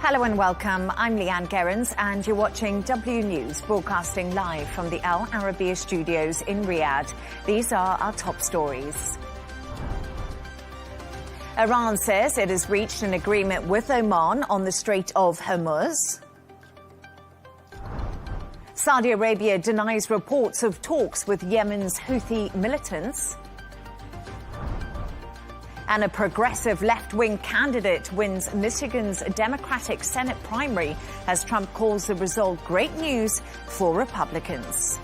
Hello and welcome. I'm Leigh Ann Gerrans and you're watching W News, broadcasting live from the Al Arabiya studios in Riyadh. These are our top stories. Iran says it has reached an agreement with Oman on the Strait of Hormuz. Saudi Arabia denies reports of talks with Yemen's Houthi militants. And a progressive left-wing candidate wins Michigan's Democratic Senate primary as Trump calls the result great news for Republicans.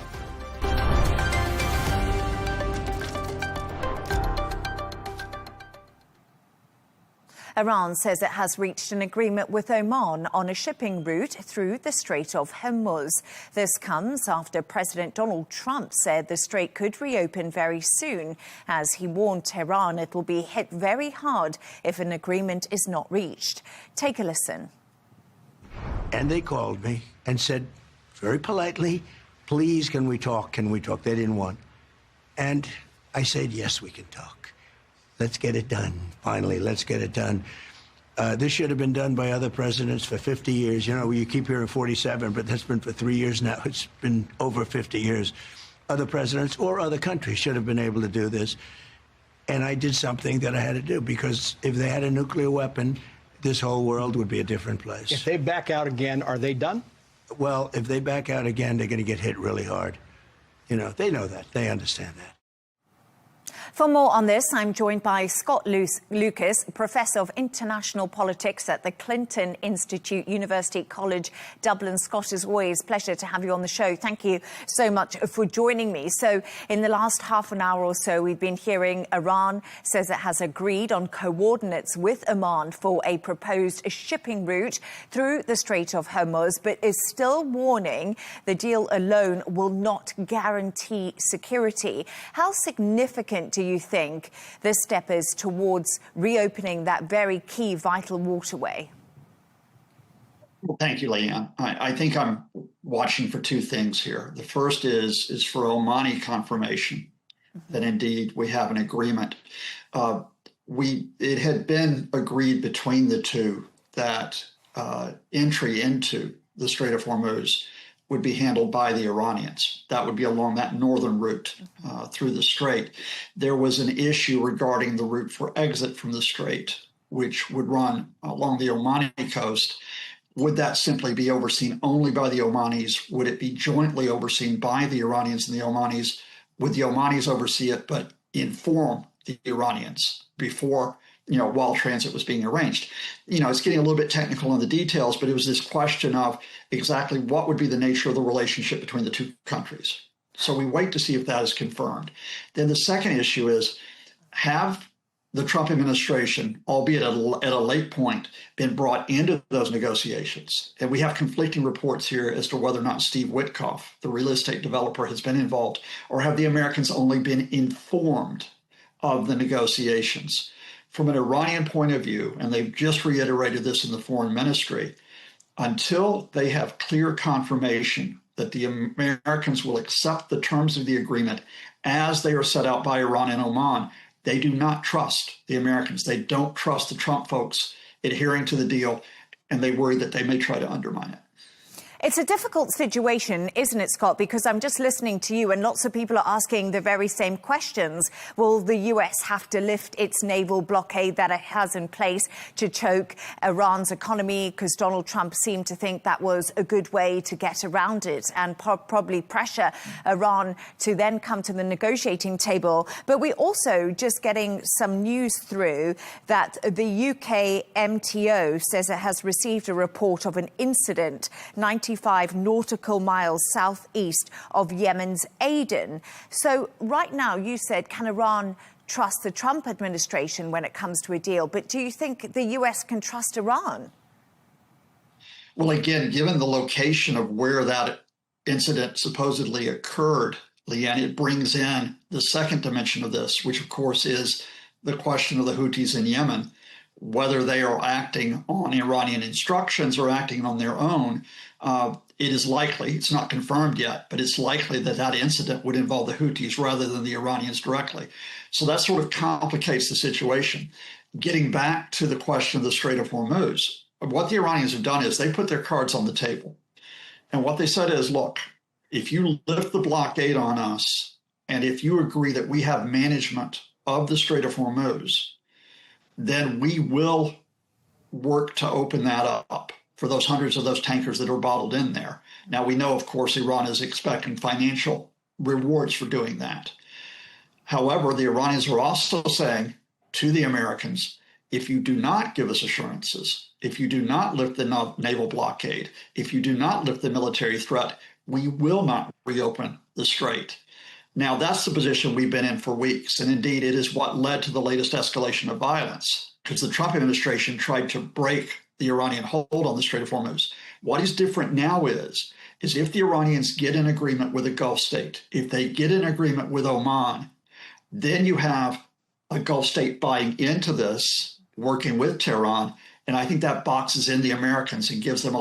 Iran says it has reached an agreement with Oman on a shipping route through the Strait of Hormuz. This comes after President Donald Trump said the strait could reopen very soon, as he warned Tehran it will be hit very hard if an agreement is not reached. Take a listen. And they called me and said, very politely, please, can we talk? Can we talk? They didn't want. And I said, yes, we can talk. Let's get it done. Finally, let's get it done. This should have been done by other presidents for 50 years. You know, you keep hearing 47, but that's been for 3 years now. It's been over 50 years. Other presidents or other countries should have been able to do this. And I did something that I had to do, because if they had a nuclear weapon, this whole world would be a different place. If they back out again, are they done? Well, if they back out again, they're going to get hit really hard. You know, they know that. They understand that. For more on this, I'm joined by Scott Lucas, Professor of International Politics at the Clinton Institute, University College Dublin. Scott, as always, pleasure to have you on the show. Thank you so much for joining me. So in the last half an hour or so, we've been hearing Iran says it has agreed on coordinates with Oman for a proposed shipping route through the Strait of Hormuz, but is still warning the deal alone will not guarantee security. How significant do you think this step is towards reopening that very key vital waterway? Well, thank you, Leigh Ann. I think I'm watching for two things here. The first is for Omani confirmation that indeed we have an agreement. It had been agreed between the two that entry into the Strait of Hormuz would be handled by the Iranians. That would be along that northern route through the strait. There was an issue regarding the route for exit from the strait, which would run along the Omani coast. Would that simply be overseen only by the Omanis? Would it be jointly overseen by the Iranians and the Omanis? Would the Omanis oversee it but inform the Iranians before, while transit was being arranged? It's getting a little bit technical in the details, but it was this question of exactly what would be the nature of the relationship between the two countries. So we wait to see if that is confirmed. Then the second issue is, have the Trump administration, albeit at a late point, been brought into those negotiations? And we have conflicting reports here as to whether or not Steve Witkoff, the real estate developer, has been involved, or have the Americans only been informed of the negotiations? From an Iranian point of view, and they've just reiterated this in the foreign ministry, until they have clear confirmation that the Americans will accept the terms of the agreement as they are set out by Iran and Oman, they do not trust the Americans. They don't trust the Trump folks adhering to the deal, and they worry that they may try to undermine it. It's a difficult situation, isn't it, Scott? Because I'm just listening to you and lots of people are asking the very same questions. Will the US have to lift its naval blockade that it has in place to choke Iran's economy? Because Donald Trump seemed to think that was a good way to get around it and probably pressure Iran to then come to the negotiating table. But we're also just getting some news through that the UK MTO says it has received a report of an incident 95 nautical miles southeast of Yemen's Aden. So right now, you said, can Iran trust the Trump administration when it comes to a deal? But do you think the US can trust Iran? Well, again, given the location of where that incident supposedly occurred, Leigh Ann, it brings in the second dimension of this, which, of course, is the question of the Houthis in Yemen, whether they are acting on Iranian instructions or acting on their own. It is likely, it's not confirmed yet, but it's likely that that incident would involve the Houthis rather than the Iranians directly. So that sort of complicates the situation. Getting back to the question of the Strait of Hormuz, what the Iranians have done is they put their cards on the table. And what they said is, look, if you lift the blockade on us, and if you agree that we have management of the Strait of Hormuz, then we will work to open that up for those hundreds of those tankers that are bottled in there. Now, we know, of course, Iran is expecting financial rewards for doing that. However, the Iranians are also saying to the Americans, if you do not give us assurances, if you do not lift the naval blockade, if you do not lift the military threat, we will not reopen the strait. Now, that's the position we've been in for weeks. And indeed, it is what led to the latest escalation of violence, because the Trump administration tried to break the Iranian hold on the Strait of Hormuz. What is different now is if the Iranians get an agreement with a Gulf state, if they get an agreement with Oman, then you have a Gulf state buying into this, working with Tehran. And I think that boxes in the Americans and gives them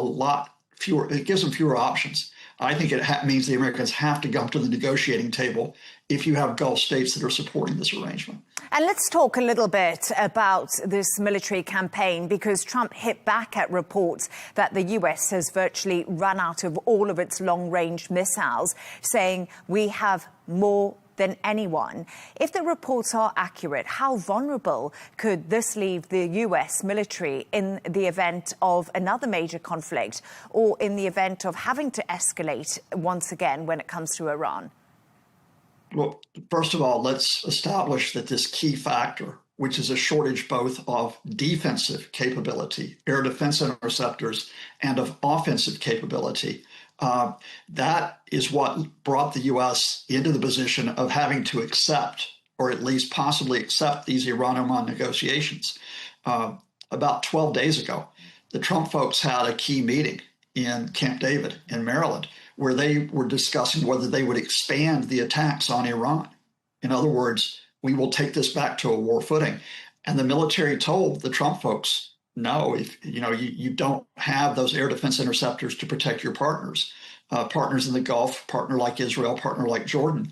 fewer options. I think it means the Americans have to come to the negotiating table if you have Gulf states that are supporting this arrangement. And let's talk a little bit about this military campaign, because Trump hit back at reports that the US has virtually run out of all of its long-range missiles, saying we have more than anyone. If the reports are accurate, how vulnerable could this leave the US military in the event of another major conflict, or in the event of having to escalate once again when it comes to Iran? Well, first of all, let's establish that this key factor, which is a shortage both of defensive capability, air defense interceptors, and of offensive capability, that is what brought the U.S. into the position of having to accept, or at least possibly accept, these Iran-Oman negotiations. About 12 days ago, the Trump folks had a key meeting in Camp David in Maryland, where they were discussing whether they would expand the attacks on Iran. In other words, we will take this back to a war footing. And the military told the Trump folks, no, if you don't have those air defense interceptors to protect your partners in the Gulf, partner like Israel, partner like Jordan.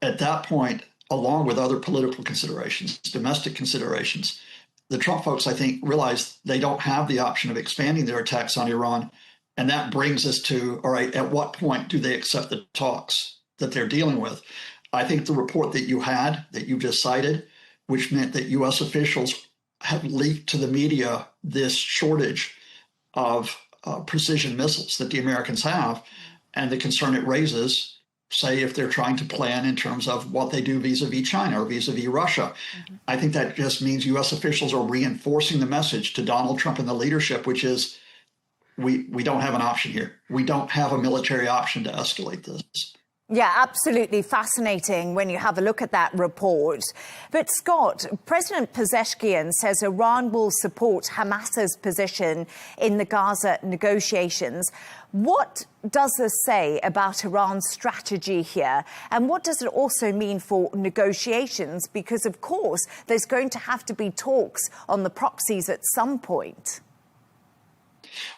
At that point, along with other political considerations, domestic considerations, the Trump folks, I think, realized they don't have the option of expanding their attacks on Iran. And that brings us to, all right, at what point do they accept the talks that they're dealing with? I think the report that you just cited, which meant that U.S. officials have leaked to the media this shortage of precision missiles that the Americans have, and the concern it raises, say, if they're trying to plan in terms of what they do vis-a-vis China or vis-a-vis Russia. Mm-hmm. I think that just means U.S. officials are reinforcing the message to Donald Trump and the leadership, which is, we don't have an option here. We don't have a military option to escalate this. Yeah, absolutely fascinating when you have a look at that report. But Scott, President Pezeshkian says Iran will support Hamas's position in the Gaza negotiations. What does this say about Iran's strategy here? And what does it also mean for negotiations? Because, of course, there's going to have to be talks on the proxies at some point.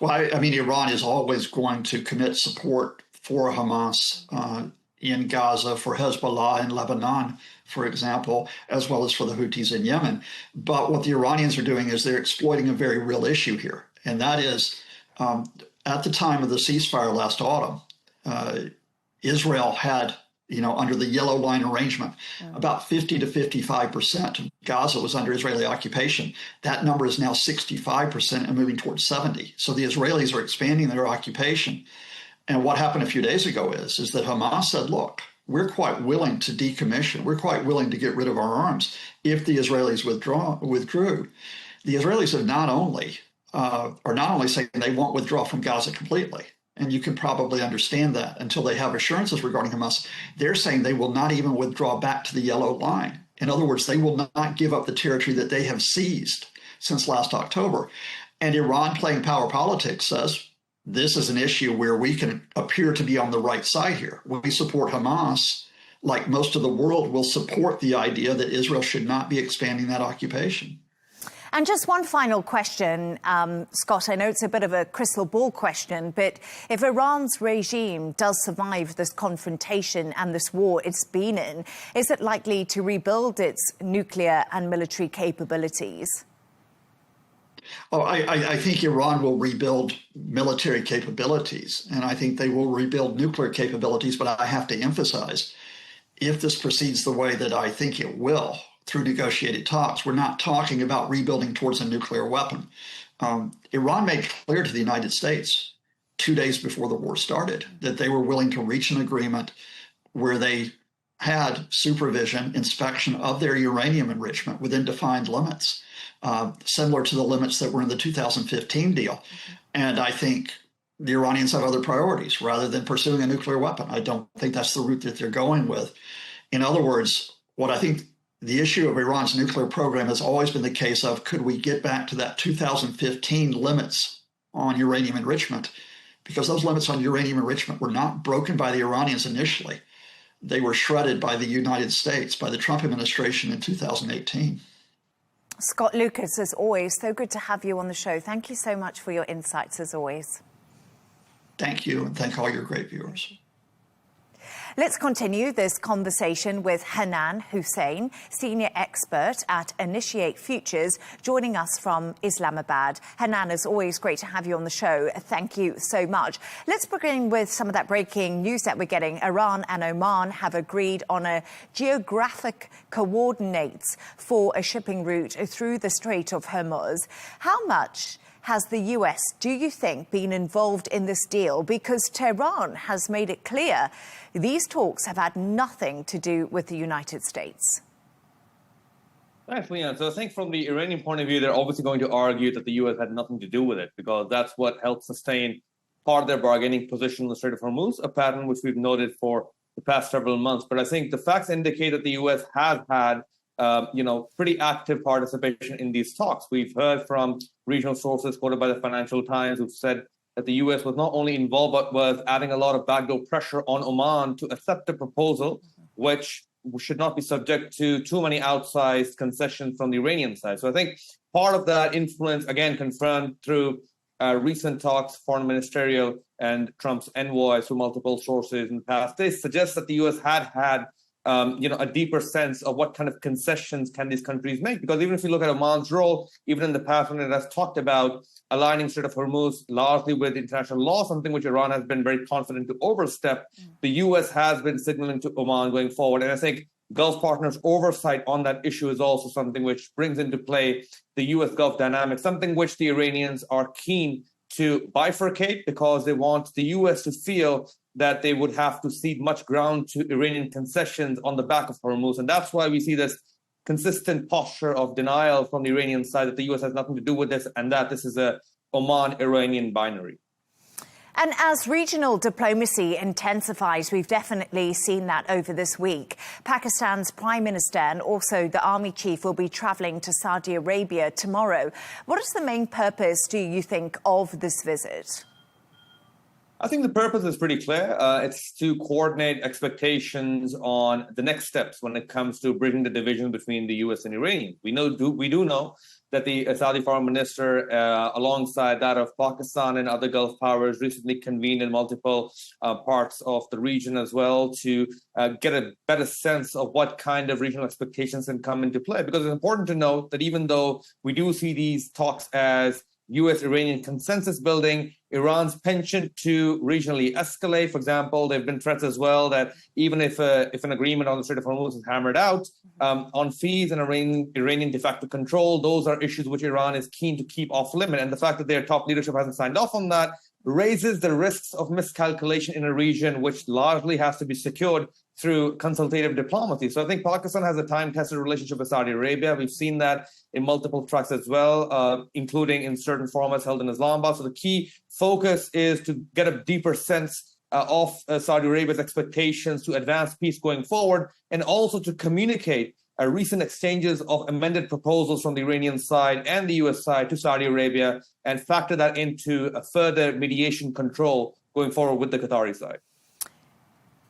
Well, I mean, Iran is always going to commit support for Hamas in Gaza, for Hezbollah in Lebanon, for example, as well as for the Houthis in Yemen. But what the Iranians are doing is they're exploiting a very real issue here. And that is, at the time of the ceasefire last autumn, Israel had, under the yellow line arrangement, about 50 to 55% of Gaza was under Israeli occupation. That number is now 65% and moving towards 70. So the Israelis are expanding their occupation. And what happened a few days ago is that Hamas said, look, we're quite willing to decommission. We're quite willing to get rid of our arms if the Israelis withdrew. The Israelis have are not only saying they won't withdraw from Gaza completely, and you can probably understand that until they have assurances regarding Hamas, they're saying they will not even withdraw back to the yellow line. In other words, they will not give up the territory that they have seized since last October. And Iran, playing power politics, says, this is an issue where we can appear to be on the right side here. We support Hamas, like most of the world will support the idea that Israel should not be expanding that occupation. And just one final question, Scott. I know it's a bit of a crystal ball question, but if Iran's regime does survive this confrontation and this war it's been in, is it likely to rebuild its nuclear and military capabilities? Oh, I think Iran will rebuild military capabilities, and I think they will rebuild nuclear capabilities. But I have to emphasize, if this proceeds the way that I think it will through negotiated talks, we're not talking about rebuilding towards a nuclear weapon. Iran made clear to the United States 2 days before the war started that they were willing to reach an agreement where they had supervision, inspection of their uranium enrichment within defined limits, similar to the limits that were in the 2015 deal. And I think the Iranians have other priorities rather than pursuing a nuclear weapon. I don't think that's the route that they're going with. In other words, what I think the issue of Iran's nuclear program has always been the case of, could we get back to that 2015 limits on uranium enrichment? Because those limits on uranium enrichment were not broken by the Iranians initially. They were shredded by the United States, by the Trump administration in 2018. Scott Lucas, as always, so good to have you on the show. Thank you so much for your insights, as always. Thank you, and thank all your great viewers. Let's continue this conversation with Hanan Hussein, senior expert at Initiate Futures, joining us from Islamabad. Hanan, as always, great to have you on the show. Thank you so much. Let's begin with some of that breaking news that we're getting. Iran and Oman have agreed on a geographic coordinates for a shipping route through the Strait of Hormuz. How much has the US, do you think, been involved in this deal? Because Tehran has made it clear these talks have had nothing to do with the United States. Thanks, Leigh Ann. So I think from the Iranian point of view, they're obviously going to argue that the US had nothing to do with it, because that's what helped sustain part of their bargaining position in the Strait of Hormuz, a pattern which we've noted for the past several months. But I think the facts indicate that the US has had pretty active participation in these talks. We've heard from regional sources quoted by the Financial Times who've said that the US was not only involved, but was adding a lot of backdoor pressure on Oman to accept the proposal, which should not be subject to too many outsized concessions from the Iranian side. So I think part of that influence, again, confirmed through recent talks, foreign ministerial and Trump's envoys through multiple sources in the past days, suggests that the US had a deeper sense of what kind of concessions can these countries make. Because even if you look at Oman's role, even in the past when it has talked about aligning Strait of Hormuz largely with international law, something which Iran has been very confident to overstep, the US has been signaling to Oman going forward. And I think Gulf partners' oversight on that issue is also something which brings into play the US Gulf dynamic, something which the Iranians are keen to bifurcate, because they want the US to feel that they would have to cede much ground to Iranian concessions on the back of Hormuz. And that's why we see this consistent posture of denial from the Iranian side that the US has nothing to do with this, and that this is a Oman-Iranian binary. And as regional diplomacy intensifies, we've definitely seen that over this week. Pakistan's Prime Minister and also the Army Chief will be travelling to Saudi Arabia tomorrow. What is the main purpose, do you think, of this visit? I think the purpose is pretty clear. It's to coordinate expectations on the next steps when it comes to bridging the division between the U.S. and Iran. We do know that the Saudi foreign minister, alongside that of Pakistan and other Gulf powers, recently convened in multiple parts of the region as well to get a better sense of what kind of regional expectations can come into play. Because it's important to note that even though we do see these talks as U.S.-Iranian consensus building, Iran's penchant to regionally escalate. For example, there have been threats as well that even if an agreement on the Strait of Hormuz is hammered out, on fees and Iranian de facto control, those are issues which Iran is keen to keep off limit. And the fact that their top leadership hasn't signed off on that raises the risks of miscalculation in a region which largely has to be secured through consultative diplomacy. So I think Pakistan has a time-tested relationship with Saudi Arabia. We've seen that in multiple tracks as well, including in certain formats held in Islamabad. So the key focus is to get a deeper sense of Saudi Arabia's expectations to advance peace going forward, and also to communicate recent exchanges of amended proposals from the Iranian side and the U.S. side to Saudi Arabia, and factor that into a further mediation control going forward with the Qatari side.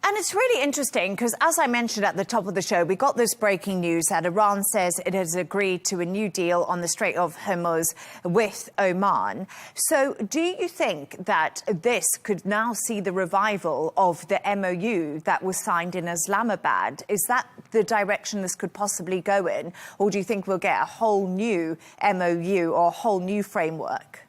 And it's really interesting because, as I mentioned at the top of the show, we got this breaking news that Iran says it has agreed to a new deal on the Strait of Hormuz with Oman. So do you think that this could now see the revival of the MOU that was signed in Islamabad? Is that the direction this could possibly go in? Or do you think we'll get a whole new MOU or a whole new framework?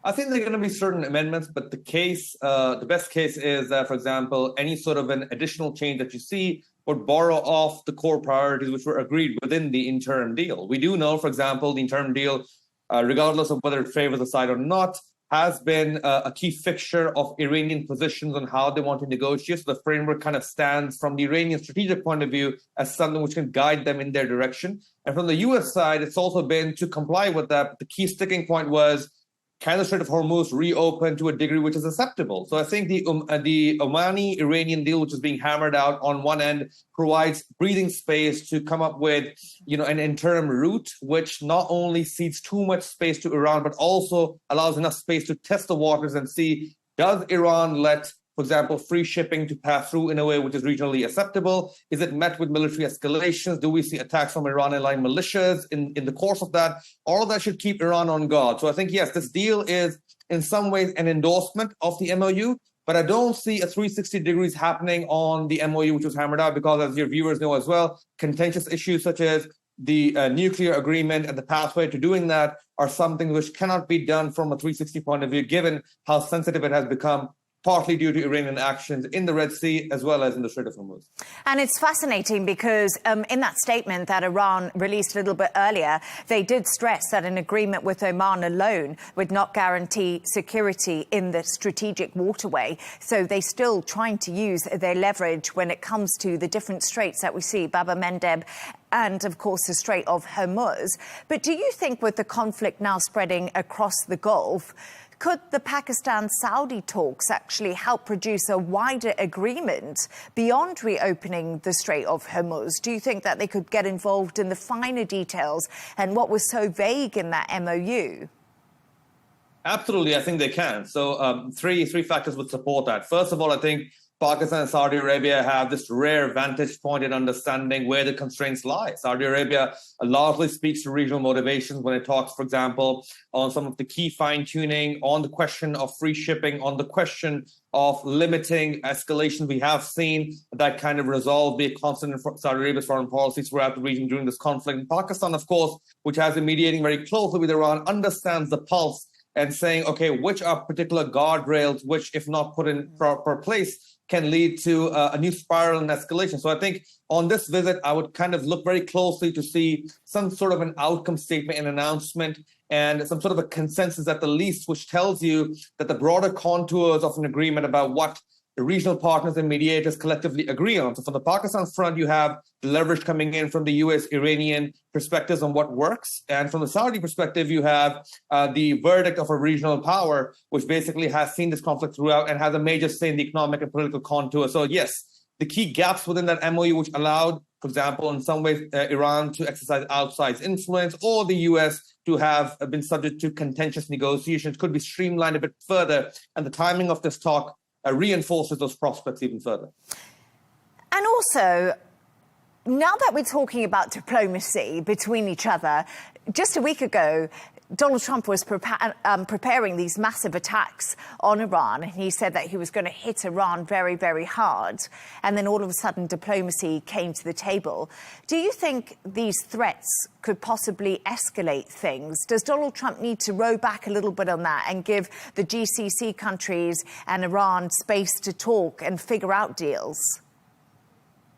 I think there are going to be certain amendments, but the best case is that, for example, any sort of an additional change that you see would borrow off the core priorities which were agreed within the interim deal. We do know, for example, the interim deal, regardless of whether it favors a side or not, has been a key fixture of Iranian positions on how they want to negotiate. So the framework kind of stands from the Iranian strategic point of view as something which can guide them in their direction. And from the U.S. side, it's also been to comply with that. But the key sticking point was, can the Strait of Hormuz reopen to a degree which is acceptable? So I think the Omani-Iranian deal, which is being hammered out on one end, provides breathing space to come up with, an interim route, which not only cedes too much space to Iran, but also allows enough space to test the waters and see, does Iran let, for example, free shipping to pass through in a way which is regionally acceptable? Is it met with military escalations? Do we see attacks from Iran-aligned militias in the course of that? All of that should keep Iran on guard. So I think, yes, this deal is in some ways an endorsement of the MOU, but I don't see a 360 degrees happening on the MOU, which was hammered out, because as your viewers know as well, contentious issues such as the nuclear agreement and the pathway to doing that are something which cannot be done from a 360 point of view, given how sensitive it has become, partly due to Iranian actions in the Red Sea as well as in the Strait of Hormuz. And it's fascinating because in that statement that Iran released a little bit earlier, they did stress that an agreement with Oman alone would not guarantee security in the strategic waterway. So they're still trying to use their leverage when it comes to the different straits that we see, Bab el-Mandeb and, of course, the Strait of Hormuz. But do you think with the conflict now spreading across the Gulf, could the Pakistan-Saudi talks actually help produce a wider agreement beyond reopening the Strait of Hormuz? Do you think that they could get involved in the finer details and what was so vague in that MOU? Absolutely, I think they can. So three factors would support that. First of all, I think Pakistan and Saudi Arabia have this rare vantage point in understanding where the constraints lie. Saudi Arabia largely speaks to regional motivations when it talks, for example, on some of the key fine-tuning, on the question of free shipping, on the question of limiting escalation. We have seen that kind of resolve be a constant in Saudi Arabia's foreign policy throughout the region during this conflict. And Pakistan, of course, which has been mediating very closely with Iran, understands the pulse and saying, okay, which are particular guardrails, which, if not put in proper place, can lead to a new spiral and escalation. So I think on this visit, I would kind of look very closely to see some sort of an outcome statement, an announcement, and some sort of a consensus at the least, which tells you that the broader contours of an agreement about what the regional partners and mediators collectively agree on. So from the Pakistan front, you have the leverage coming in from the US-Iranian perspectives on what works. And from the Saudi perspective, you have the verdict of a regional power, which basically has seen this conflict throughout and has a major say in the economic and political contour. So yes, the key gaps within that MOU, which allowed, for example, in some ways, Iran to exercise outsized influence, or the US to have been subject to contentious negotiations, could be streamlined a bit further. And the timing of this talk reinforces those prospects even further. And also, now that we're talking about diplomacy between each other, just a week ago, Donald Trump was preparing these massive attacks on Iran. And he said that he was going to hit Iran very, very hard. And then all of a sudden, diplomacy came to the table. Do you think these threats could possibly escalate things? Does Donald Trump need to row back a little bit on that and give the GCC countries and Iran space to talk and figure out deals?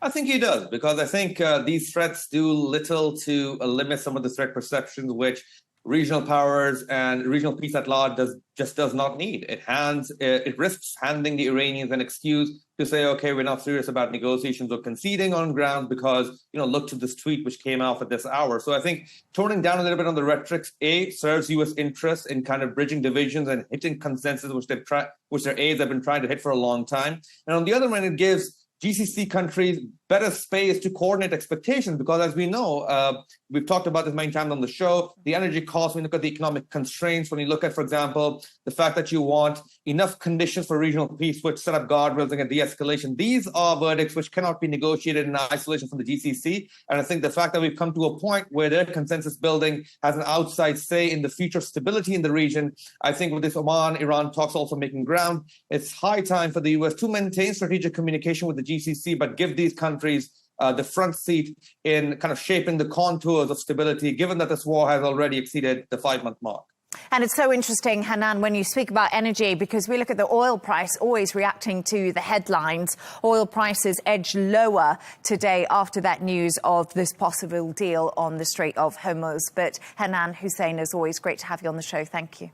I think he does, because I think these threats do little to limit some of the threat perceptions, which regional powers and regional peace at large does not need. It risks handing the Iranians an excuse to say, okay, we're not serious about negotiations or conceding on ground because, look to this tweet which came out at this hour. So I think toning down a little bit on the rhetoric, serves U.S. interests in kind of bridging divisions and hitting consensus, which their aides have been trying to hit for a long time. And on the other hand, it gives GCC countries better space to coordinate expectations, because as we know, we've talked about this many times on the show, the energy costs, when you look at the economic constraints, when you look at, for example, the fact that you want enough conditions for regional peace, which set up guardrails and de-escalation. These are verdicts which cannot be negotiated in isolation from the GCC. And I think the fact that we've come to a point where their consensus building has an outside say in the future stability in the region, I think with this Oman-Iran talks also making ground, it's high time for the US to maintain strategic communication with the GCC, but give these countries the front seat in kind of shaping the contours of stability, given that this war has already exceeded the 5-month mark. And it's so interesting, Hanan, when you speak about energy, because we look at the oil price always reacting to the headlines. Oil prices edged lower today after that news of this possible deal on the Strait of Hormuz. But Hanan Hussein, as always, great to have you on the show. Thank you.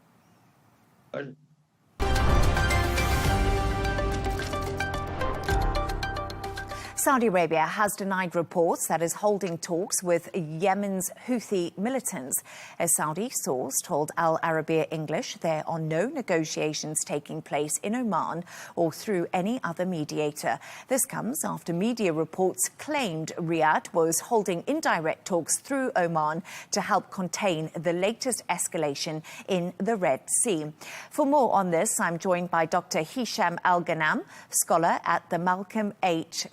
Saudi Arabia has denied reports that is holding talks with Yemen's Houthi militants. A Saudi source told Al Arabiya English there are no negotiations taking place in Oman or through any other mediator. This comes after media reports claimed Riyadh was holding indirect talks through Oman to help contain the latest escalation in the Red Sea. For more on this, I'm joined by Dr. Hisham Al-Ghanam, scholar at the Malcolm H.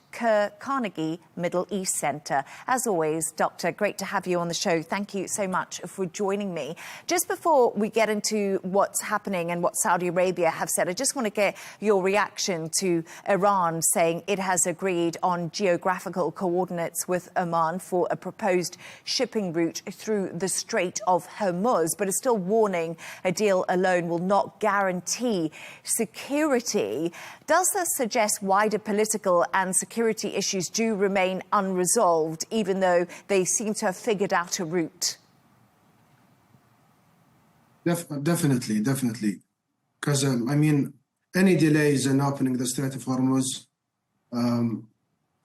Carnegie Middle East Center. As always, Doctor, great to have you on the show. Thank you so much for joining me. Just before we get into what's happening and what Saudi Arabia have said, I just want to get your reaction to Iran saying it has agreed on geographical coordinates with Oman for a proposed shipping route through the Strait of Hormuz, but is still warning a deal alone will not guarantee security. Does this suggest wider political and security issues do remain unresolved, even though they seem to have figured out a route? Definitely. Because, I mean, any delays in opening the Strait of Hormuz,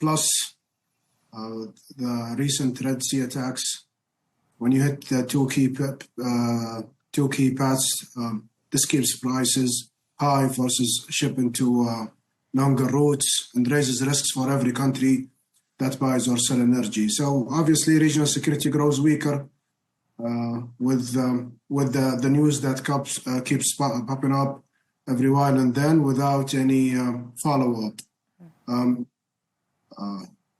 plus the recent Red Sea attacks, when you hit the two key paths, this keeps prices high versus shipping to longer routes and raises risks for every country that buys or sells energy. So obviously regional security grows weaker with the news that keeps popping up every while and then without any follow-up.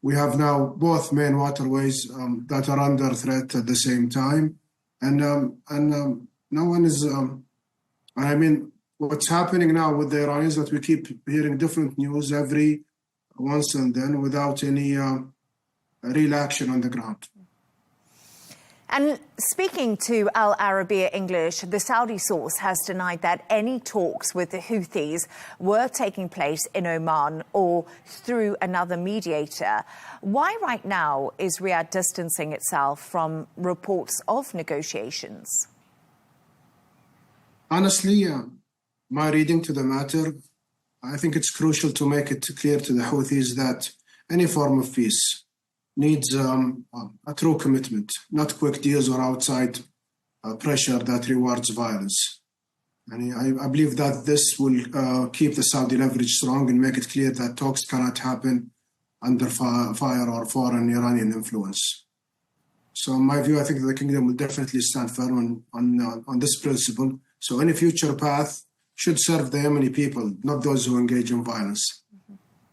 We have now both main waterways that are under threat at the same time, and no one is. I mean, what's happening now with the Iranians that we keep hearing different news every once and then without any real action on the ground. And speaking to Al Arabiya English, the Saudi source has denied that any talks with the Houthis were taking place in Oman or through another mediator. Why right now is Riyadh distancing itself from reports of negotiations? Honestly, my reading to the matter, I think it's crucial to make it clear to the Houthis that any form of peace needs a true commitment, not quick deals or outside pressure that rewards violence. And I believe that this will keep the Saudi leverage strong and make it clear that talks cannot happen under fire or foreign Iranian influence. So in my view, I think that the kingdom will definitely stand firm on this principle. So any future path should serve the Yemeni people, not those who engage in violence.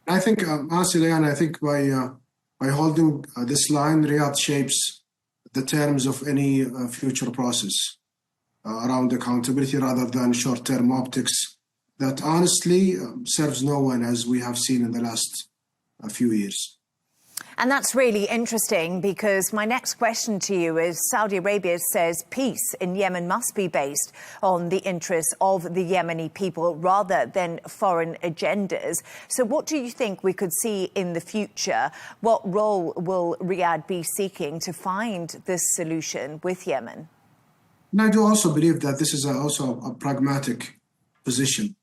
I think, honestly, Leigh Ann, I think by holding this line, Riyadh shapes the terms of any future process around accountability rather than short-term optics that honestly serves no one, as we have seen in the last few years. And that's really interesting, because my next question to you is Saudi Arabia says peace in Yemen must be based on the interests of the Yemeni people rather than foreign agendas. So what do you think we could see in the future? What role will Riyadh be seeking to find this solution with Yemen? And I do also believe that this is also a pragmatic position.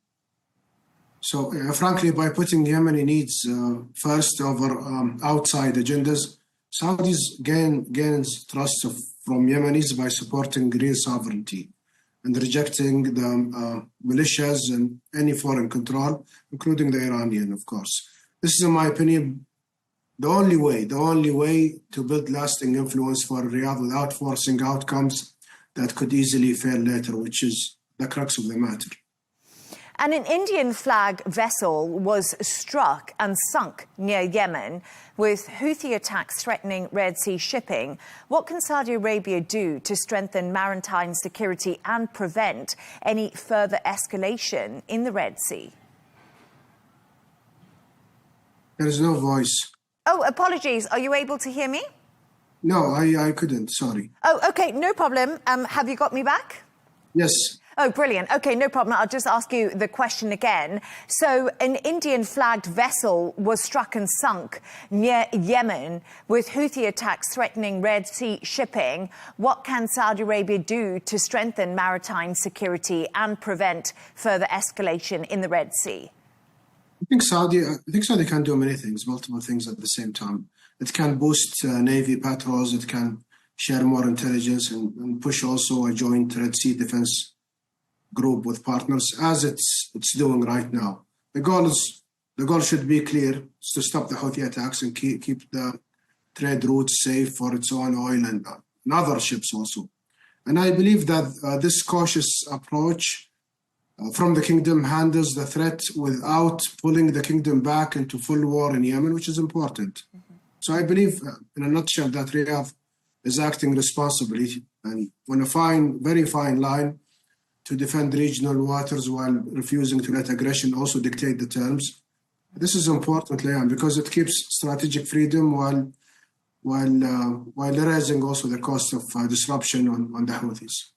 So, frankly, by putting Yemeni needs first over outside agendas, Saudis gains trust from Yemenis by supporting real sovereignty and rejecting the militias and any foreign control, including the Iranian, of course. This is, in my opinion, the only way to build lasting influence for Riyadh without forcing outcomes that could easily fail later, which is the crux of the matter. And an Indian flag vessel was struck and sunk near Yemen with Houthi attacks threatening Red Sea shipping. What can Saudi Arabia do to strengthen maritime security and prevent any further escalation in the Red Sea? There is no voice. Oh, apologies. Are you able to hear me? No, I couldn't, sorry. Oh, OK, no problem. Have you got me back? Yes. Oh, brilliant. OK, no problem. I'll just ask you the question again. So an Indian-flagged vessel was struck and sunk near Yemen with Houthi attacks threatening Red Sea shipping. What can Saudi Arabia do to strengthen maritime security and prevent further escalation in the Red Sea? I think Saudi can do many things, multiple things at the same time. It can boost Navy patrols, it can share more intelligence and push also a joint Red Sea defense group with partners, as it's doing right now. The goal should be clear: it's to stop the Houthi attacks and keep the trade routes safe for its own oil and other ships also. And I believe that this cautious approach from the kingdom handles the threat without pulling the kingdom back into full war in Yemen, which is important. So I believe, in a nutshell, that Riyadh is acting responsibly and on a very fine line to defend regional waters while refusing to let aggression also dictate the terms. This is important, Leigh Ann, because it keeps strategic freedom while erasing also the cost of disruption on the Houthis.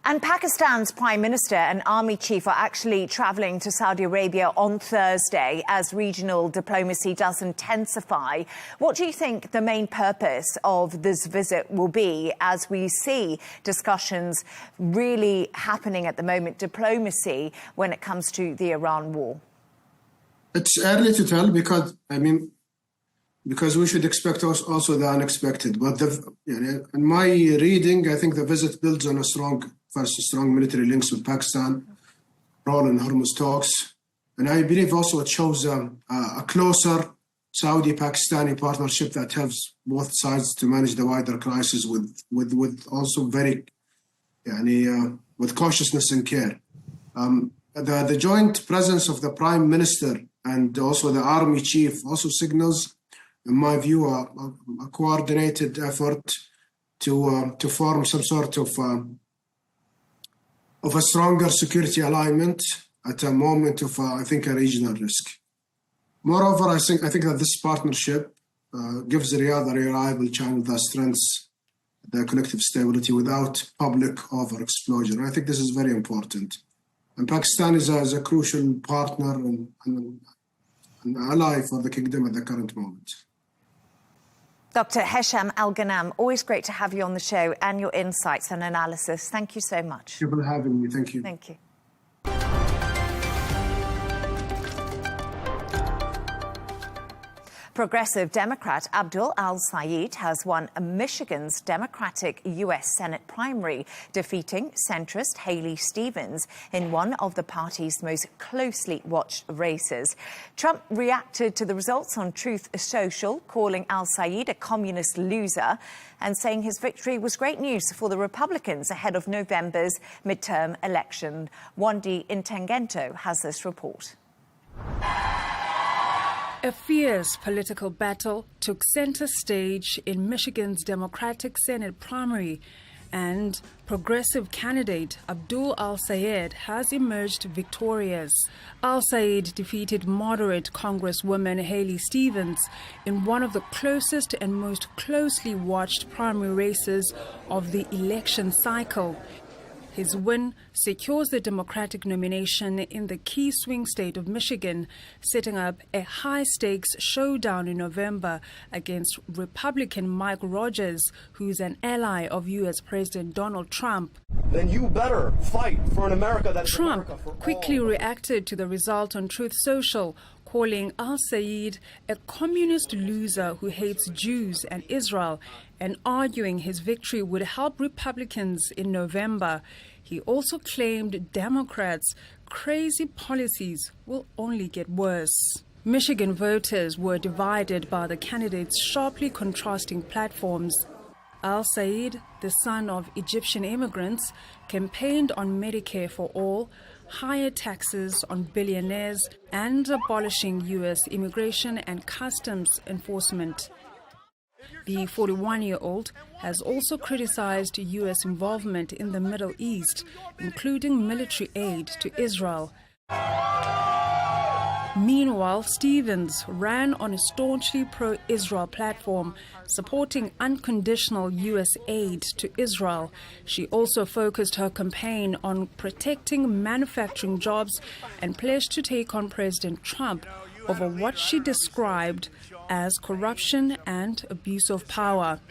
And Pakistan's Prime Minister and Army Chief are actually travelling to Saudi Arabia on Thursday as regional diplomacy does intensify. What do you think the main purpose of this visit will be as we see discussions really happening at the moment, diplomacy, when it comes to the Iran war? It's early to tell because we should expect also the unexpected. But in my reading, I think the visit builds on strong military links with Pakistan, role in Hormuz talks. And I believe also it shows a closer Saudi-Pakistani partnership that helps both sides to manage the wider crisis with also very, with cautiousness and care. The joint presence of the Prime Minister and also the Army Chief also signals, in my view, a coordinated effort to form some sort of a stronger security alignment at a moment of, I think, a regional risk. Moreover, I think that this partnership gives Riyadh a reliable channel that strengthens the collective stability without public overexplosion. I think this is very important. And Pakistan is a crucial partner and an ally for the kingdom at the current moment. Dr. Hesham Al-Ghanam, always great to have you on the show and your insights and analysis. Thank you so much. Thank you for having me. Thank you. Thank you. Progressive Democrat Abdul Al-Sayed has won Michigan's Democratic U.S. Senate primary, defeating centrist Haley Stevens in one of the party's most closely watched races. Trump reacted to the results on Truth Social, calling Al-Sayed a communist loser and saying his victory was great news for the Republicans ahead of November's midterm election. Wandi Intengento has this report. A fierce political battle took center stage in Michigan's Democratic Senate primary, and progressive candidate Abdul Al-Sayed has emerged victorious. Al-Sayed defeated moderate Congresswoman Haley Stevens in one of the closest and most closely watched primary races of the election cycle. His win secures the Democratic nomination in the key swing state of Michigan, setting up a high-stakes showdown in November against Republican Mike Rogers, who's an ally of U.S. President Donald Trump. Then you better fight for an America that's Trump America for quickly all. reacted to the result on Truth Social, calling Al-Sayed a communist loser who hates Jews and Israel, and arguing his victory would help Republicans in November. He also claimed Democrats' crazy policies will only get worse. Michigan voters were divided by the candidates' sharply contrasting platforms. Al-Said, the son of Egyptian immigrants, campaigned on Medicare for all, higher taxes on billionaires, and abolishing U.S. immigration and customs enforcement. The 41-year-old has also criticized U.S. involvement in the Middle East, including military aid to Israel. Meanwhile, Stevens ran on a staunchly pro-Israel platform, supporting unconditional U.S. aid to Israel. She also focused her campaign on protecting manufacturing jobs and pledged to take on President Trump over what she described as corruption and abuse of power.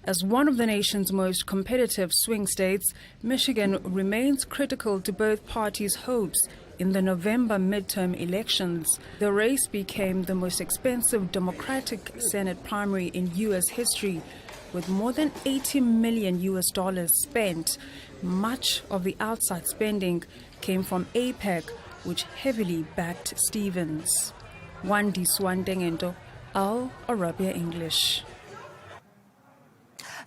As one of the nation's most competitive swing states, Michigan remains critical to both parties' hopes in the November midterm elections. The race became the most expensive Democratic Senate primary in U.S. history, with more than $80 million spent. Much of the outside spending came from AIPAC, which heavily backed Stevens. Wandi Swandengendo, Arabiya English.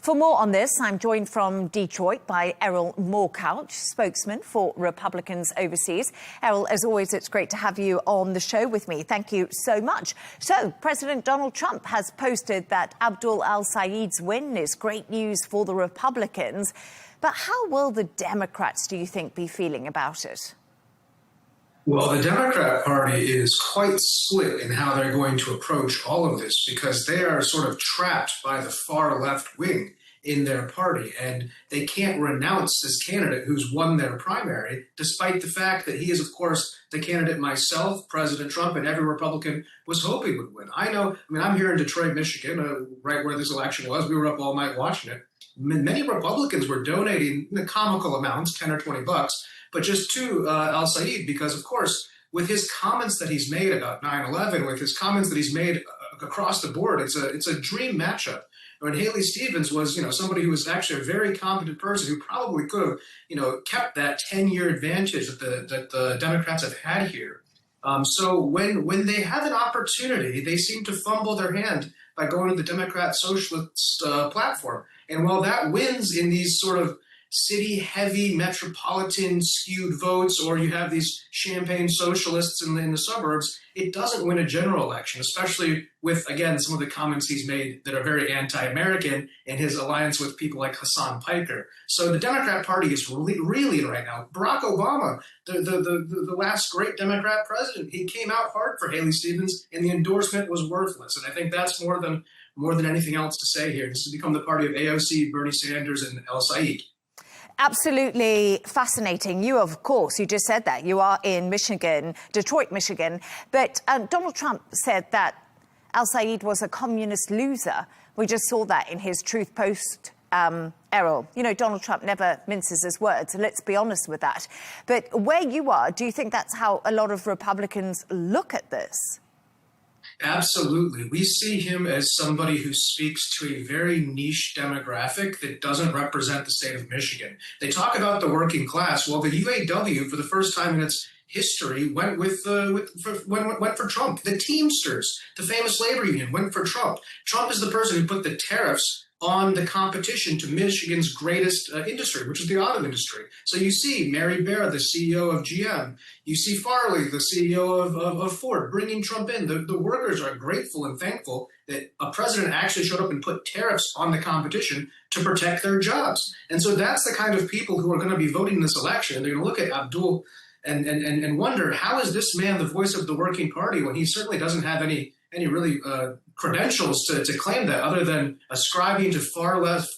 For more on this, I'm joined from Detroit by Errol Moorcouch, spokesman for Republicans overseas. Errol, as always, it's great to have you on the show with me. Thank you so much. So, President Donald Trump has posted that Abdul al-Said's win is great news for the Republicans. But how will the Democrats, do you think, be feeling about it? Well, the Democrat Party is quite split in how they're going to approach all of this, because they are sort of trapped by the far left wing in their party, and they can't renounce this candidate who's won their primary, despite the fact that he is, of course, the candidate myself, President Trump, and every Republican was hoping would win. I'm here in Detroit, Michigan, right where this election was. We were up all night watching it. Many Republicans were donating the comical amounts, 10 or 20 bucks, but just to al-Said, because, of course, with his comments that he's made about 9/11, with his comments that he's made across the board, it's a dream matchup. When Haley Stevens was, somebody who was actually a very competent person who probably could have, kept that 10-year advantage that the Democrats have had here. So when they have an opportunity, they seem to fumble their hand by going to the Democrat Socialist platform. And while that wins in these sort of city-heavy, metropolitan-skewed votes, or you have these champagne socialists in the suburbs, it doesn't win a general election, especially with, again, some of the comments he's made that are very anti-American and his alliance with people like Hassan Piker. So the Democrat Party is reeling right now. Barack Obama, the last great Democrat president, he came out hard for Haley Stevens, and the endorsement was worthless. And I think that's more than anything else to say here. This has become the party of AOC, Bernie Sanders, and al-Said. Absolutely fascinating. You, of course, you just said that. You are in Michigan, Detroit, Michigan. But Donald Trump said that al-Said was a communist loser. We just saw that in his Truth Post, Errol. Donald Trump never minces his words. Let's be honest with that. But where you are, do you think that's how a lot of Republicans look at this? Absolutely. We see him as somebody who speaks to a very niche demographic that doesn't represent the state of Michigan. They talk about the working class. Well, the UAW, for the first time in its history, went for Trump. The Teamsters, the famous labor union, went for Trump. Trump is the person who put the tariffs on the competition to Michigan's greatest industry, which is the auto industry. So you see Mary Barra, the CEO of GM. You see Farley, the CEO of Ford, bringing Trump in. The workers are grateful and thankful that a president actually showed up and put tariffs on the competition to protect their jobs. And so that's the kind of people who are going to be voting in this election. They're going to look at Abdul and wonder, how is this man the voice of the working party when he certainly doesn't have any really credentials to claim that, other than ascribing to far left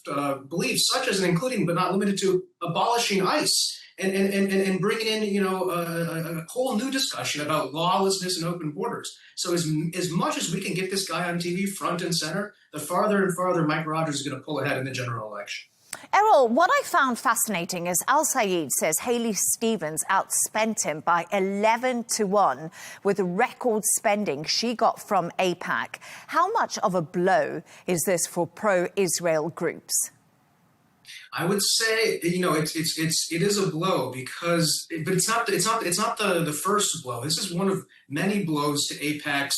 beliefs, such as and including but not limited to abolishing ICE and bringing in a whole new discussion about lawlessness and open borders. So as much as we can get this guy on TV front and center, the farther and farther Mike Rogers is going to pull ahead in the general election. Errol, what I found fascinating is al-Said says Haley Stevens outspent him by 11-1 with record spending she got from AIPAC. How much of a blow is this for pro-Israel groups? I would say, you know, it is a blow because, but it's not the first blow. This is one of many blows to AIPAC's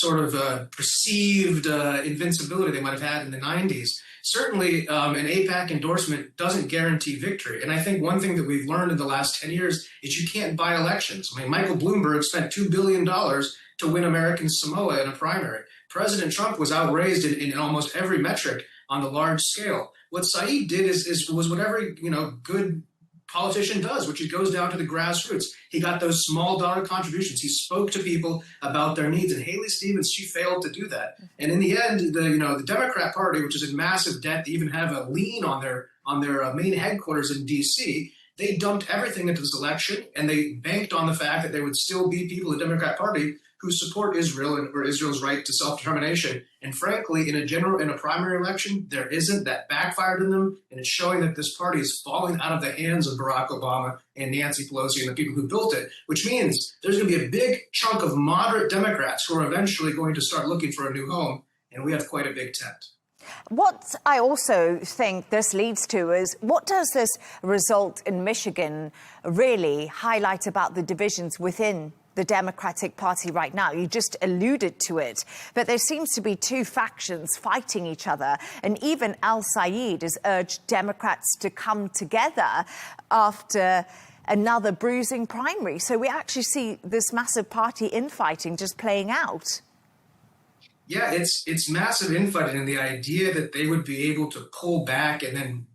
sort of perceived invincibility they might have had in the 90s. Certainly, an AIPAC endorsement doesn't guarantee victory. And I think one thing that we've learned in the last 10 years is you can't buy elections. I mean, Michael Bloomberg spent $2 billion to win American Samoa in a primary. President Trump was outraised in almost every metric on the large scale. What Saeed did was what every good politician does, which is goes down to the grassroots. He got those small dollar contributions. He spoke to people about their needs. And Haley Stevens, she failed to do that. And in the end, the Democrat Party, which is in massive debt, to even have a lien on their main headquarters in D.C., they dumped everything into this election, and they banked on the fact that there would still be people in the Democrat Party who support Israel or Israel's right to self-determination. And frankly, in a primary election, there isn't. That backfired on them, and it's showing that this party is falling out of the hands of Barack Obama and Nancy Pelosi and the people who built it, which means there's going to be a big chunk of moderate Democrats who are eventually going to start looking for a new home, and we have quite a big tent. What I also think this leads to is, what does this result in Michigan really highlight about the divisions within the Democratic Party right now? You just alluded to it, but there seems to be two factions fighting each other, and even al-Sayed has urged Democrats to come together after another bruising primary. So we actually see this massive party infighting just playing out. Yeah, it's massive infighting, and the idea that they would be able to pull back and then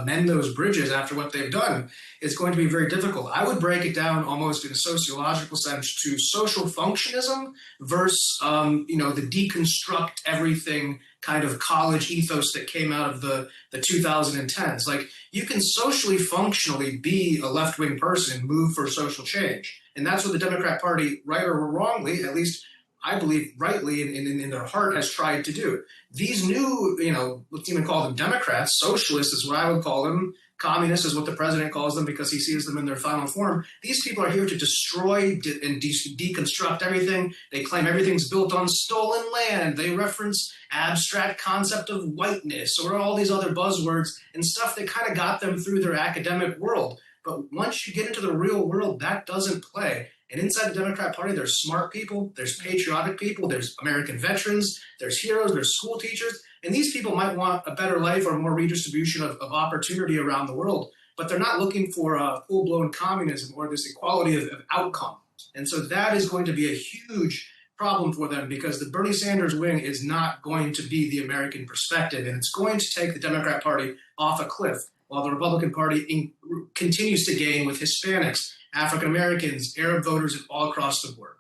mend those bridges after what they've done is going to be very difficult. I would break it down almost in a sociological sense to social functionism versus, the deconstruct everything kind of college ethos that came out of the 2010s. Like, you can socially functionally be a left-wing person and move for social change. And that's what the Democrat Party, right or wrongly, at least I believe rightly in their heart, has tried to do. These new, let's even call them Democrats, socialists is what I would call them, communists is what the president calls them because he sees them in their final form. These people are here to destroy and deconstruct everything. They claim everything's built on stolen land. They reference abstract concept of whiteness or all these other buzzwords and stuff that kind of got them through their academic world. But once you get into the real world, that doesn't play. And inside the Democrat Party, there's smart people, there's patriotic people, there's American veterans, there's heroes, there's school teachers. And these people might want a better life or more redistribution of opportunity around the world, but they're not looking for a full-blown communism or this equality of outcome. And so that is going to be a huge problem for them because the Bernie Sanders wing is not going to be the American perspective, and it's going to take the Democrat Party off a cliff while the Republican Party continues to gain with Hispanics, African Americans, Arab voters all across the board.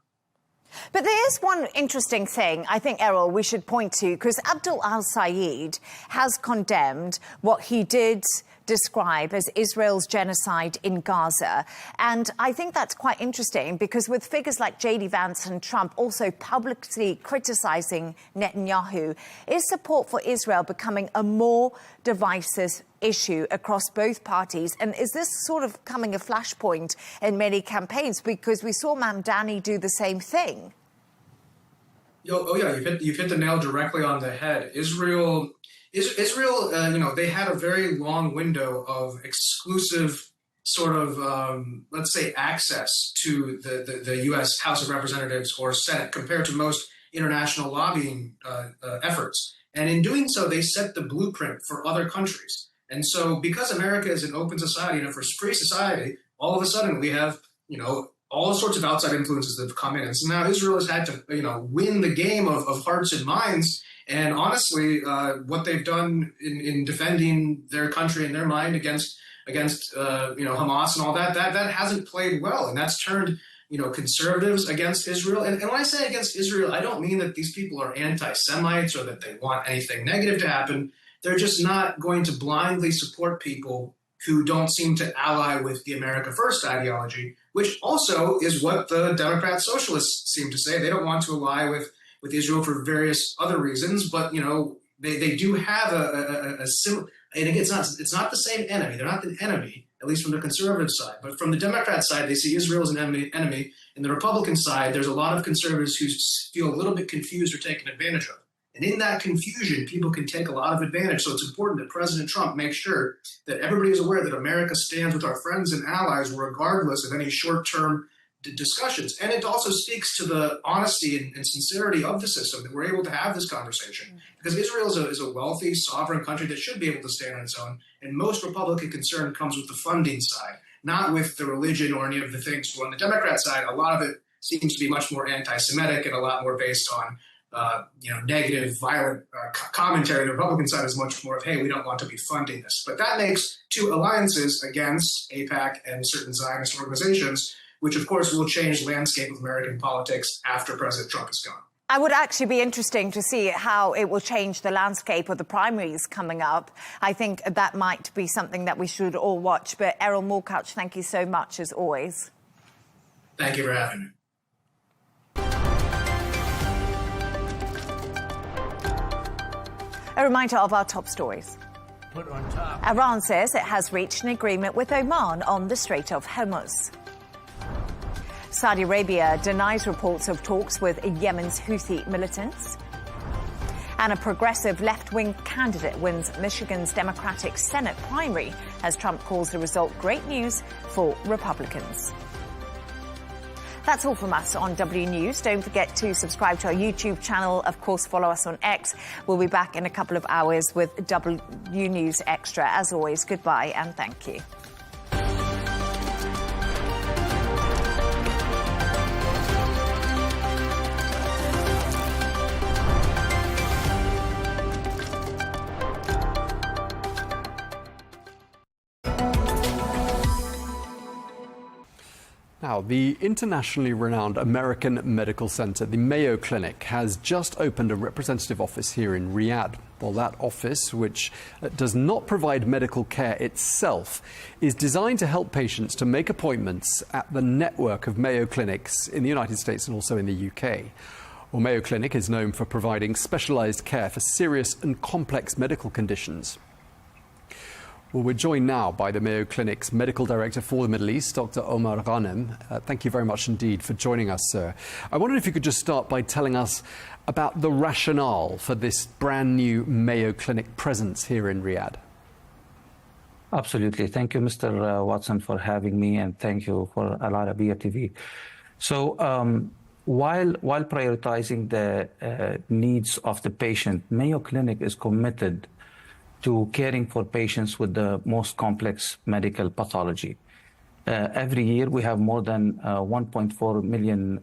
But there is one interesting thing I think, Errol, we should point to, because Abdul al-Sayed has condemned what he did describe as Israel's genocide in Gaza. And I think that's quite interesting because with figures like J.D. Vance and Trump also publicly criticizing Netanyahu, is support for Israel becoming a more divisive issue across both parties? And is this sort of coming a flashpoint in many campaigns? Because we saw Mamdani do the same thing. Oh yeah, you've hit the nail directly on the head. Israel, they had a very long window of exclusive sort of, let's say, access to the U.S. House of Representatives or Senate compared to most international lobbying efforts. And in doing so, they set the blueprint for other countries. And so because America is an open society and a free society, all of a sudden we have, all sorts of outside influences that have come in. And so now Israel has had to, win the game of hearts and minds. And honestly, what they've done in defending their country and their mind against Hamas and all that hasn't played well. And that's turned, conservatives against Israel. And when I say against Israel, I don't mean that these people are anti-Semites or that they want anything negative to happen. They're just not going to blindly support people who don't seem to ally with the America First ideology, which also is what the Democrat socialists seem to say. They don't want to ally with Israel for various other reasons, but they do have a similar. And again, it's not the same enemy. They're not the enemy, at least from the conservative side. But from the Democrat side, they see Israel as an enemy. And the Republican side, there's a lot of conservatives who feel a little bit confused or taken advantage of. And in that confusion, people can take a lot of advantage. So it's important that President Trump make sure that everybody is aware that America stands with our friends and allies regardless of any short-term discussions. And it also speaks to the honesty and sincerity of the system that we're able to have this conversation, because Israel is a wealthy, sovereign country that should be able to stand on its own. And most Republican concern comes with the funding side, not with the religion or any of the things. So on the Democrat side, a lot of it seems to be much more anti-Semitic and a lot more based on negative, violent commentary. The Republican side is much more of, hey, we don't want to be funding this. But that makes two alliances against AIPAC and certain Zionist organizations, which of course will change the landscape of American politics after President Trump is gone. I would actually be interesting to see how it will change the landscape of the primaries coming up. I think that might be something that we should all watch. But Errol Moorcouch, thank you so much, as always. Thank you for having me. A reminder of our top stories. Put on top. Iran says it has reached an agreement with Oman on the Strait of Hormuz. Saudi Arabia denies reports of talks with Yemen's Houthi militants. And a progressive left-wing candidate wins Michigan's Democratic Senate primary as Trump calls the result great news for Republicans. That's all from us on W News. Don't forget to subscribe to our YouTube channel. Of course, follow us on X. We'll be back in a couple of hours with W News Extra. As always, goodbye and thank you. Now, the internationally renowned American Medical Center, the Mayo Clinic, has just opened a representative office here in Riyadh. Well, that office, which does not provide medical care itself, is designed to help patients to make appointments at the network of Mayo Clinics in the United States and also in the UK. Well, Mayo Clinic is known for providing specialized care for serious and complex medical conditions. Well, we're joined now by the Mayo Clinic's Medical Director for the Middle East, Dr. Omar Ghanem. Thank you very much indeed for joining us, sir. I wondered if you could just start by telling us about the rationale for this brand new Mayo Clinic presence here in Riyadh. Absolutely. Thank you, Mr. Watson, for having me, and thank you for Al Arabiya TV. So while prioritizing the needs of the patient, Mayo Clinic is committed to caring for patients with the most complex medical pathology. Every year, we have more than 1.4 million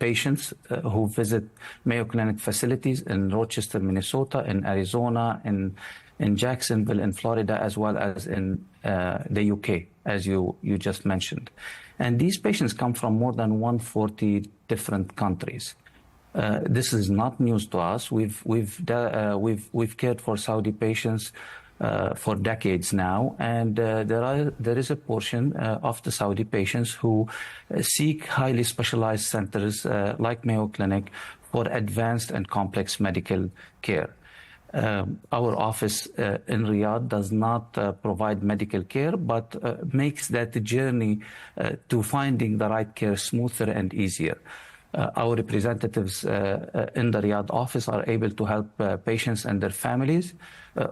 patients who visit Mayo Clinic facilities in Rochester, Minnesota, in Arizona, in Jacksonville, in Florida, as well as in the UK, as you just mentioned. And these patients come from more than 140 different countries. This is not news to us. We've cared for Saudi patients for decades now, and there is a portion of the Saudi patients who seek highly specialized centers like Mayo Clinic for advanced and complex medical care. Our office in Riyadh does not provide medical care, but makes that journey to finding the right care smoother and easier. Our representatives in the Riyadh office are able to help patients and their families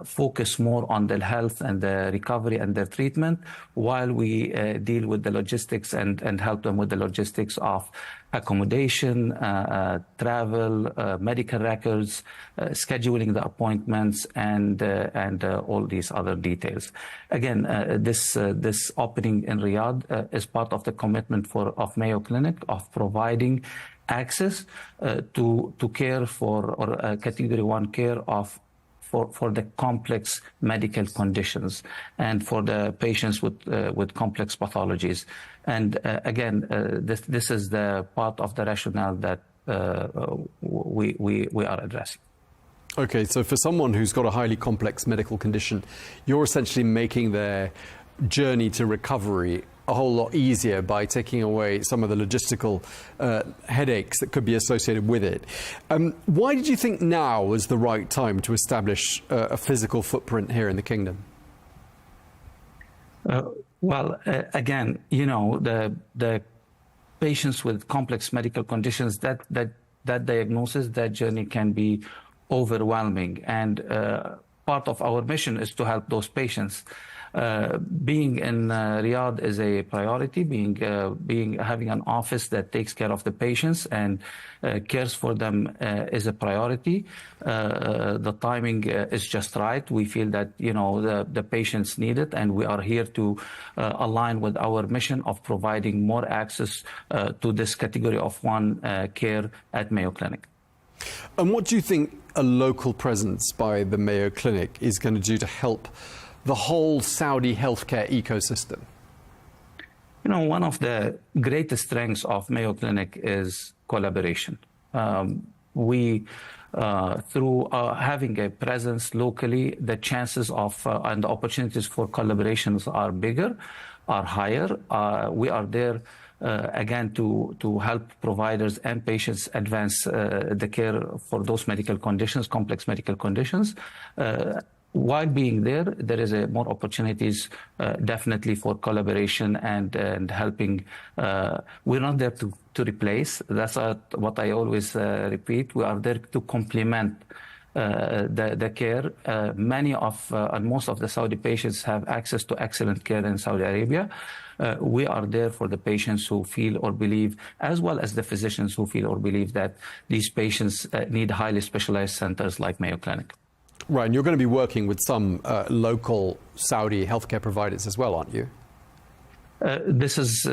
focus more on their health and their recovery and their treatment, while we deal with the logistics and help them with the logistics of accommodation, travel, medical records, scheduling the appointments, and all these other details. Again, this opening in Riyadh is part of the commitment of Mayo Clinic of providing access to care for, or category 1 care for the complex medical conditions and for the patients with complex pathologies. And again, this is the part of the rationale that we are addressing. Okay, so for someone who's got a highly complex medical condition, you're essentially making their journey to recovery a whole lot easier by taking away some of the logistical headaches that could be associated with it. Why did you think now was the right time to establish a physical footprint here in the kingdom? Well, again, you know, the patients with complex medical conditions, that diagnosis, that journey can be overwhelming. And part of our mission is to help those patients. Being in Riyadh is a priority. Having an office that takes care of the patients and cares for them is a priority. The timing is just right. We feel that the patients need it, and we are here to align with our mission of providing more access to this category of one care at Mayo Clinic. And what do you think a local presence by the Mayo Clinic is going to do to help the whole Saudi healthcare ecosystem? One of the greatest strengths of Mayo Clinic is collaboration. Through having a presence locally, the chances of and the opportunities for collaborations are bigger, are higher. We are there again to help providers and patients advance the care for those medical conditions, complex medical conditions. While being there, there is more opportunities definitely for collaboration and helping. We're not there to replace. That's what I always repeat. We are there to complement the care. Many of and most of the Saudi patients have access to excellent care in Saudi Arabia. We are there for the patients who feel or believe, as well as the physicians who feel or believe that these patients need highly specialized centers like Mayo Clinic. Right, and you're going to be working with some local Saudi healthcare providers as well, aren't you? This is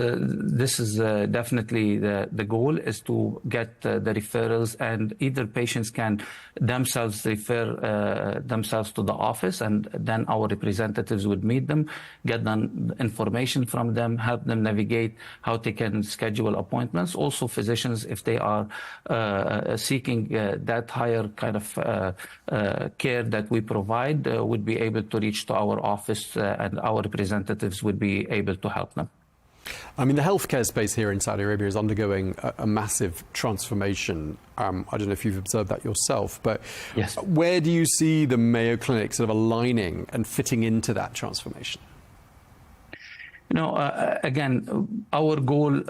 definitely the goal, is to get the referrals, and either patients can themselves refer themselves to the office, and then our representatives would meet them, get them information from them, help them navigate how they can schedule appointments. Also, physicians, if they are seeking that higher kind of care that we provide, would be able to reach to our office, and our representatives would be able to help them. I mean, the healthcare space here in Saudi Arabia is undergoing a massive transformation. I don't know if you've observed that yourself, but yes. Where do you see the Mayo Clinic sort of aligning and fitting into that transformation? Again, our goal,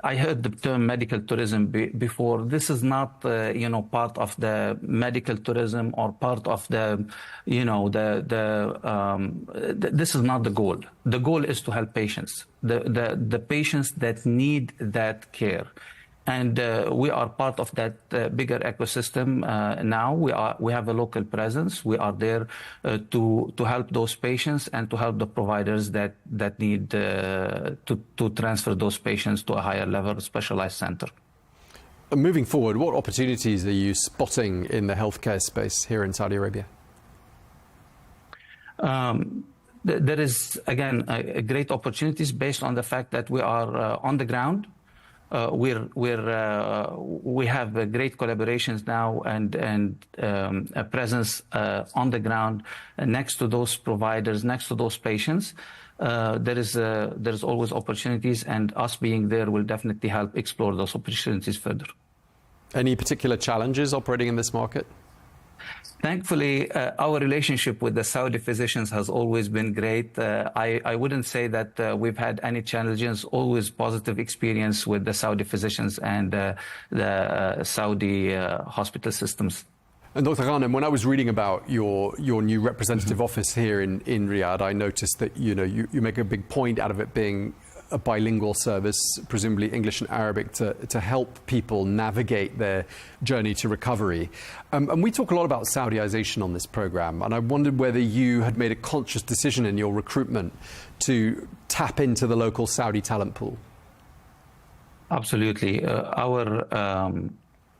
I heard the term medical tourism before. This is not, part of the medical tourism or part of the, this is not the goal. The goal is to help patients, the patients that need that care. And we are part of that bigger ecosystem now. We have a local presence. We are there to help those patients and to help the providers that need to transfer those patients to a higher level specialized center. Moving forward, what opportunities are you spotting in the healthcare space here in Saudi Arabia? There is, again, great opportunities based on the fact that we are on the ground. We have great collaborations now and a presence on the ground next to those providers, next to those patients. There's always opportunities, and us being there will definitely help explore those opportunities further. Any particular challenges operating in this market? Thankfully, our relationship with the Saudi physicians has always been great. I wouldn't say that we've had any challenges, always positive experience with the Saudi physicians and the Saudi hospital systems. And Dr. Ghanem, when I was reading about your new representative office here in Riyadh, I noticed that you make a big point out of it being a bilingual service, presumably English and Arabic, to help people navigate their journey to recovery. And we talk a lot about Saudization on this program, and I wondered whether you had made a conscious decision in your recruitment to tap into the local Saudi talent pool. Absolutely. Our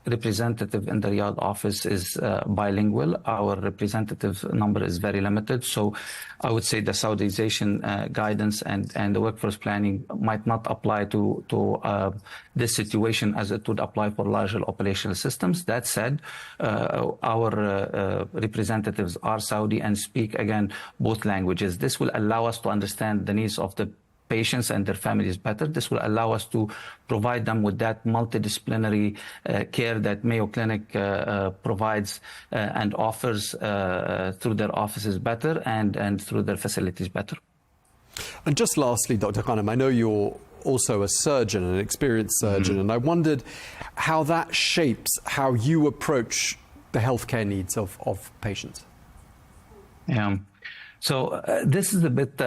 representative in the Riyadh office is bilingual. Our representative number is very limited. So I would say the Saudization guidance and the workforce planning might not apply to this situation as it would apply for larger operational systems. That said, our representatives are Saudi and speak, again, both languages. This will allow us to understand the needs of the patients and their families better. This will allow us to provide them with that multidisciplinary care that Mayo Clinic provides and offers through their offices better and through their facilities better. And just lastly, Dr. Ghanem, I know you're also a surgeon, an experienced surgeon, and I wondered how that shapes how you approach the healthcare needs of patients? Yeah. So this is a bit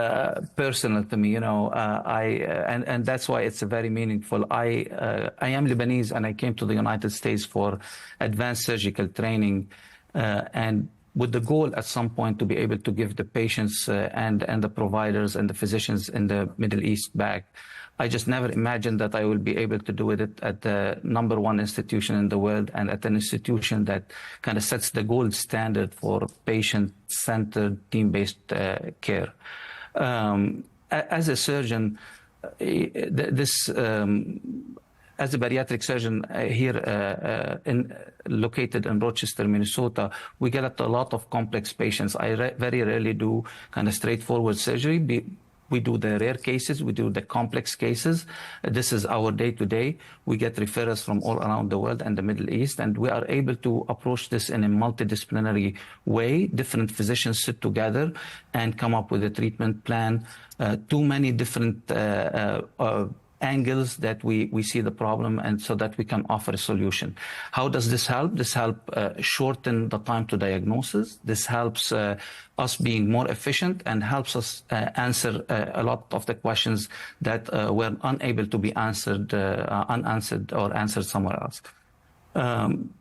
personal to me, and that's why it's very meaningful. I am Lebanese, and I came to the United States for advanced surgical training, and with the goal at some point to be able to give the patients and the providers and the physicians in the Middle East back. I just never imagined that I will be able to do it at the #1 institution in the world, and at an institution that kind of sets the gold standard for patient-centered, team-based care. As a surgeon, as a bariatric surgeon here located in Rochester, Minnesota, we get a lot of complex patients. I very rarely do kind of straightforward surgery. We do the rare cases, we do the complex cases. This is our day-to-day. We get referrals from all around the world and the Middle East, and we are able to approach this in a multidisciplinary way. Different physicians sit together and come up with a treatment plan. Too many different angles that we see the problem, and so that we can offer a solution. How does this help? This helps shorten the time to diagnosis. This helps us being more efficient and helps us answer a lot of the questions that were unable to be unanswered or answered somewhere else.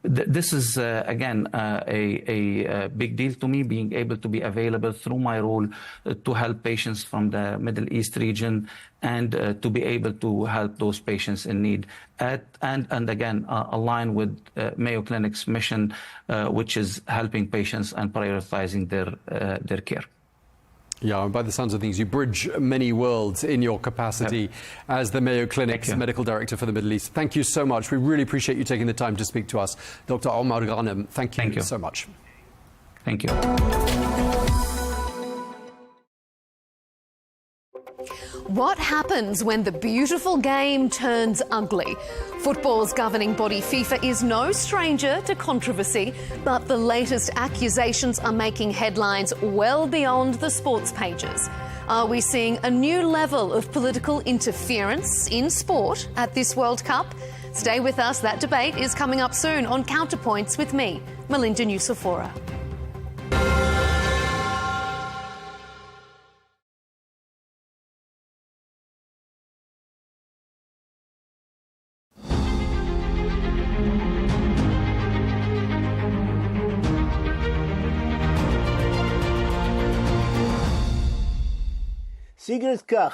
This is, again, a big deal to me, being able to be available through my role to help patients from the Middle East region and to be able to help those patients in need. And again, align with Mayo Clinic's mission, which is helping patients and prioritizing their care. Yeah, and by the sounds of things, you bridge many worlds in your capacity as the Mayo Clinic's medical director for the Middle East. Thank you so much. We really appreciate you taking the time to speak to us. Dr. Omar Ghanem, thank you so much. Thank you. What happens when the beautiful game turns ugly? Football's governing body FIFA is no stranger to controversy, but the latest accusations are making headlines well beyond the sports pages. Are we seeing a new level of political interference in sport at this World Cup? Stay with us. That debate is coming up soon on Counterpoints with me, Melinda Nucifora. Sigrid Kaag,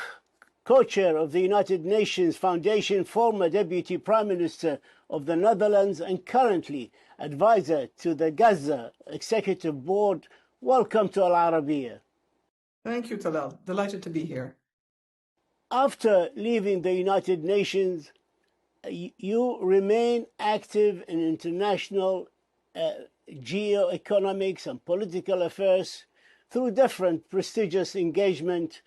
co-chair of the United Nations Foundation, former Deputy Prime Minister of the Netherlands and currently advisor to the Gaza Executive Board. Welcome to Al Arabiya. Thank you, Talal. Delighted to be here. After leaving the United Nations, you remain active in international geoeconomics and political affairs through different prestigious engagement.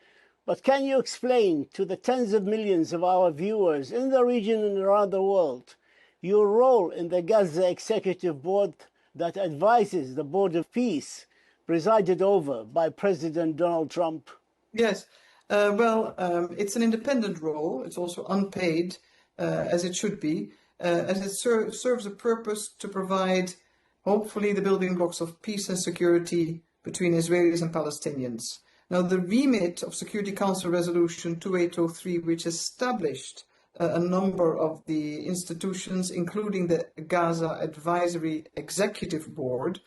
But can you explain to the tens of millions of our viewers in the region and around the world your role in the Gaza Executive Board that advises the Board of Peace presided over by President Donald Trump? Yes. It's an independent role. It's also unpaid, as it should be, as it serves a purpose to provide, hopefully, the building blocks of peace and security between Israelis and Palestinians. Now, the remit of Security Council Resolution 2803, which established a number of the institutions, including the Gaza Advisory Executive Board,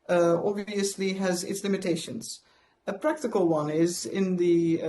obviously has its limitations. A practical one is, in the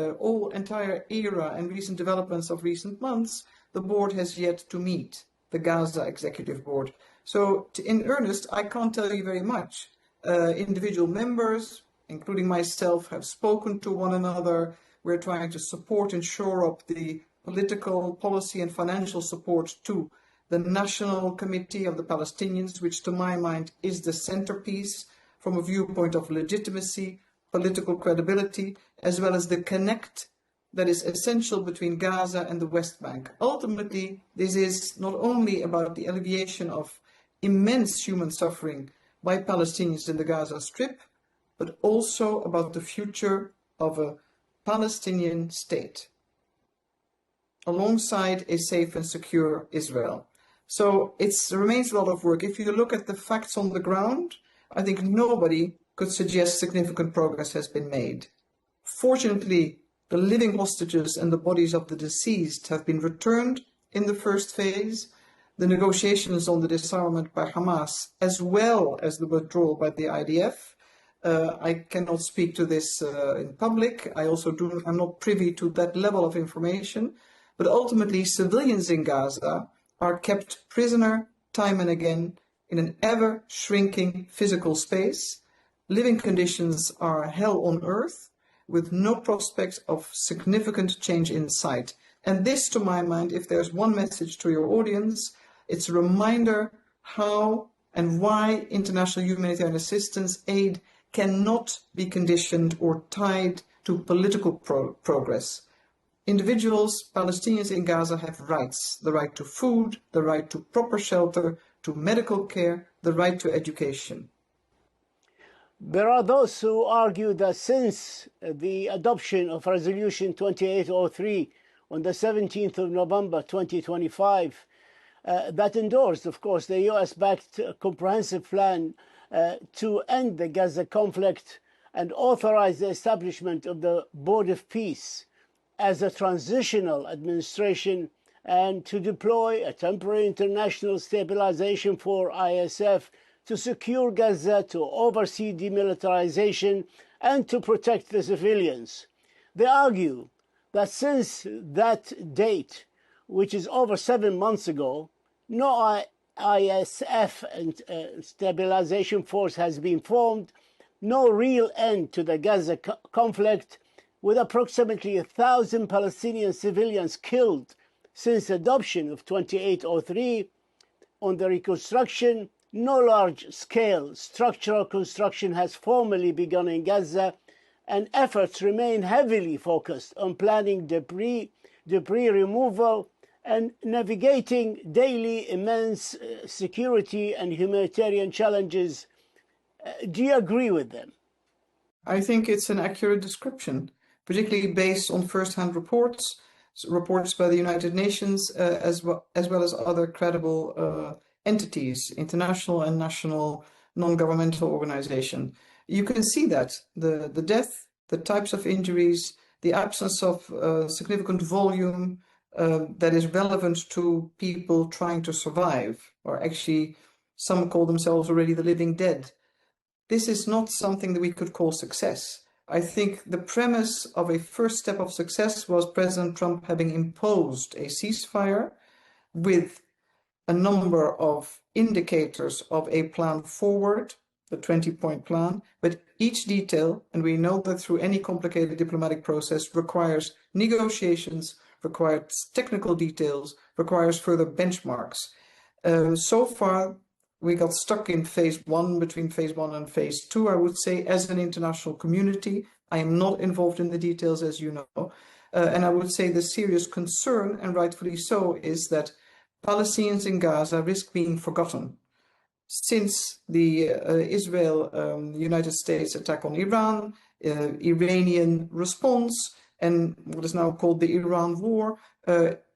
entire era and recent developments of recent months, the board has yet to meet, the Gaza Executive Board. So, in earnest, I can't tell you very much. Individual members, including myself, have spoken to one another. We're trying to support and shore up the political, policy and financial support to the National Committee of the Palestinians, which to my mind is the centerpiece from a viewpoint of legitimacy, political credibility, as well as the connect that is essential between Gaza and the West Bank. Ultimately, this is not only about the alleviation of immense human suffering by Palestinians in the Gaza Strip, but also about the future of a Palestinian state alongside a safe and secure Israel. So it remains a lot of work. If you look at the facts on the ground, I think nobody could suggest significant progress has been made. Fortunately, the living hostages and the bodies of the deceased have been returned in the first phase. The negotiations on the disarmament by Hamas, as well as the withdrawal by the IDF. I cannot speak to this in public. I'm not privy to that level of information. But ultimately, civilians in Gaza are kept prisoner time and again in an ever-shrinking physical space. Living conditions are hell on earth, with no prospects of significant change in sight. And this, to my mind, if there's one message to your audience, it's a reminder how and why international humanitarian assistance aid cannot be conditioned or tied to political progress. Individuals, Palestinians in Gaza, have rights: the right to food, the right to proper shelter, to medical care, the right to education. There are those who argue that since the adoption of Resolution 2803 on the 17th of November 2025, that endorsed, of course, the US-backed comprehensive plan to end the Gaza conflict and authorize the establishment of the Board of Peace as a transitional administration and to deploy a temporary international stabilization force ISF to secure Gaza, to oversee demilitarization and to protect the civilians. They argue that since that date, which is over 7 months ago, no ISF and stabilization force has been formed, no real end to the Gaza conflict, with approximately 1,000 Palestinian civilians killed since adoption of 2803. On the reconstruction, no large-scale structural construction has formally begun in Gaza, and efforts remain heavily focused on planning debris removal and navigating daily immense security and humanitarian challenges. Do you agree with them? I think it's an accurate description, particularly based on first-hand reports by the United Nations, as well as other credible entities, international and national non-governmental organizations. You can see that the death, the types of injuries, the absence of significant volume that is relevant to people trying to survive, or actually some call themselves already the living dead. This is not something that we could call success. I think the premise of a first step of success was President Trump having imposed a ceasefire with a number of indicators of a plan forward, the 20-point plan, but each detail, and we know that through any complicated diplomatic process, requires negotiations, requires technical details, requires further benchmarks. So far, we got stuck in phase one, between phase one and phase two, I would say, as an international community. I am not involved in the details, as you know. And I would say the serious concern, and rightfully so, is that Palestinians in Gaza risk being forgotten. Since the Israel-United States attack on Iran, Iranian response, and what is now called the Iran war,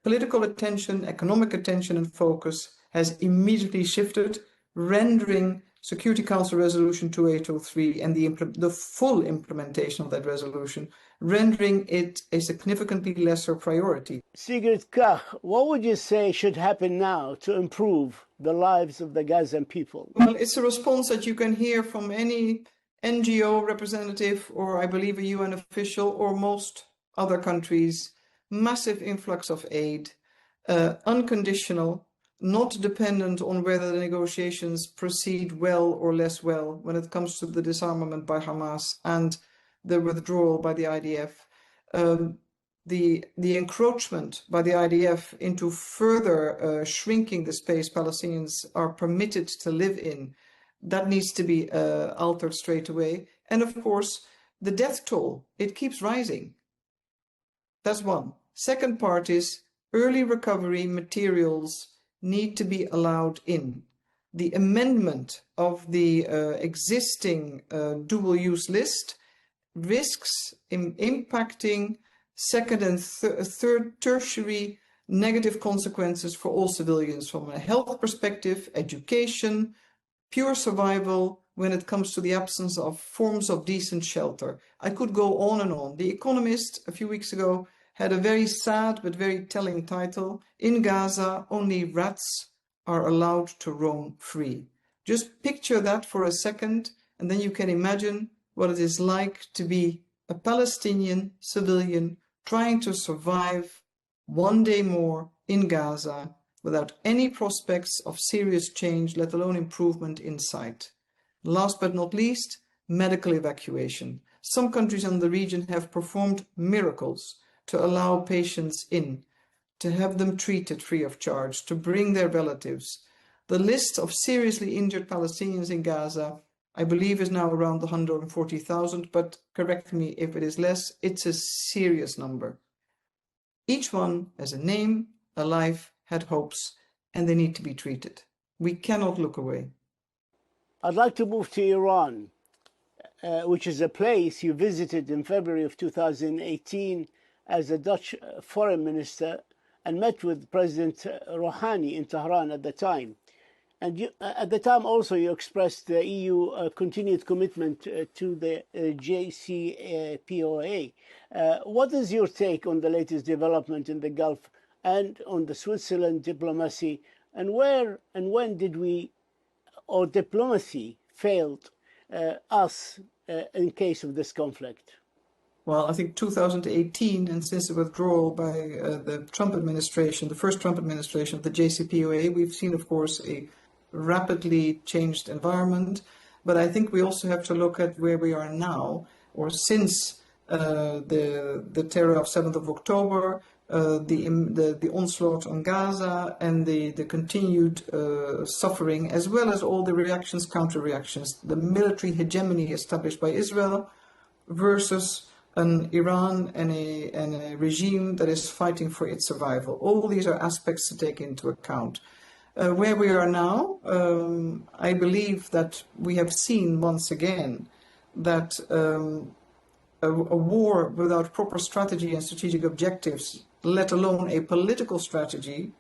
political attention, economic attention and focus has immediately shifted, rendering Security Council Resolution 2803 and the full implementation of that resolution, rendering it a significantly lesser priority. Sigrid Kaag, what would you say should happen now to improve the lives of the Gazan people? Well, it's a response that you can hear from any NGO representative, or I believe a UN official, or most other countries. Massive influx of aid, unconditional, not dependent on whether the negotiations proceed well or less well when it comes to the disarmament by Hamas and the withdrawal by the IDF. The encroachment by the IDF into further shrinking the space Palestinians are permitted to live in, that needs to be altered straight away. And of course, the death toll, it keeps rising. That's one. Second part is early recovery materials need to be allowed in. The amendment of the existing dual-use list risks impacting second and third tertiary negative consequences for all civilians from a health perspective, education, pure survival when it comes to the absence of forms of decent shelter. I could go on and on. The Economist a few weeks ago had a very sad but very telling title. In Gaza, only rats are allowed to roam free. Just picture that for a second, and then you can imagine what it is like to be a Palestinian civilian trying to survive one day more in Gaza without any prospects of serious change, let alone improvement in sight. Last but not least, medical evacuation. Some countries in the region have performed miracles to allow patients in, to have them treated free of charge, to bring their relatives. The list of seriously injured Palestinians in Gaza, I believe, is now around 140,000, but correct me if it is less. It's a serious number. Each one has a name, a life, had hopes, and they need to be treated. We cannot look away. I'd like to move to Iran, which is a place you visited in February of 2018 as a Dutch foreign minister and met with President Rouhani in Tehran at the time. And at the time also you expressed the EU continued commitment to the JCPOA. What is your take on the latest development in the Gulf and on the Switzerland diplomacy, and where and when did we, or diplomacy, failed us in case of this conflict? Well, I think 2018, and since the withdrawal by the Trump administration, the first Trump administration of the JCPOA, we've seen, of course, a rapidly changed environment. But I think we also have to look at where we are now, or since the terror of 7th of October, the onslaught on Gaza, and the continued suffering, as well as all the reactions, counter-reactions, the military hegemony established by Israel versus an Iran and a regime that is fighting for its survival. All these are aspects to take into account. Where we are now, I believe that we have seen once again that a war without proper strategy and strategic objectives, let alone a political strategy,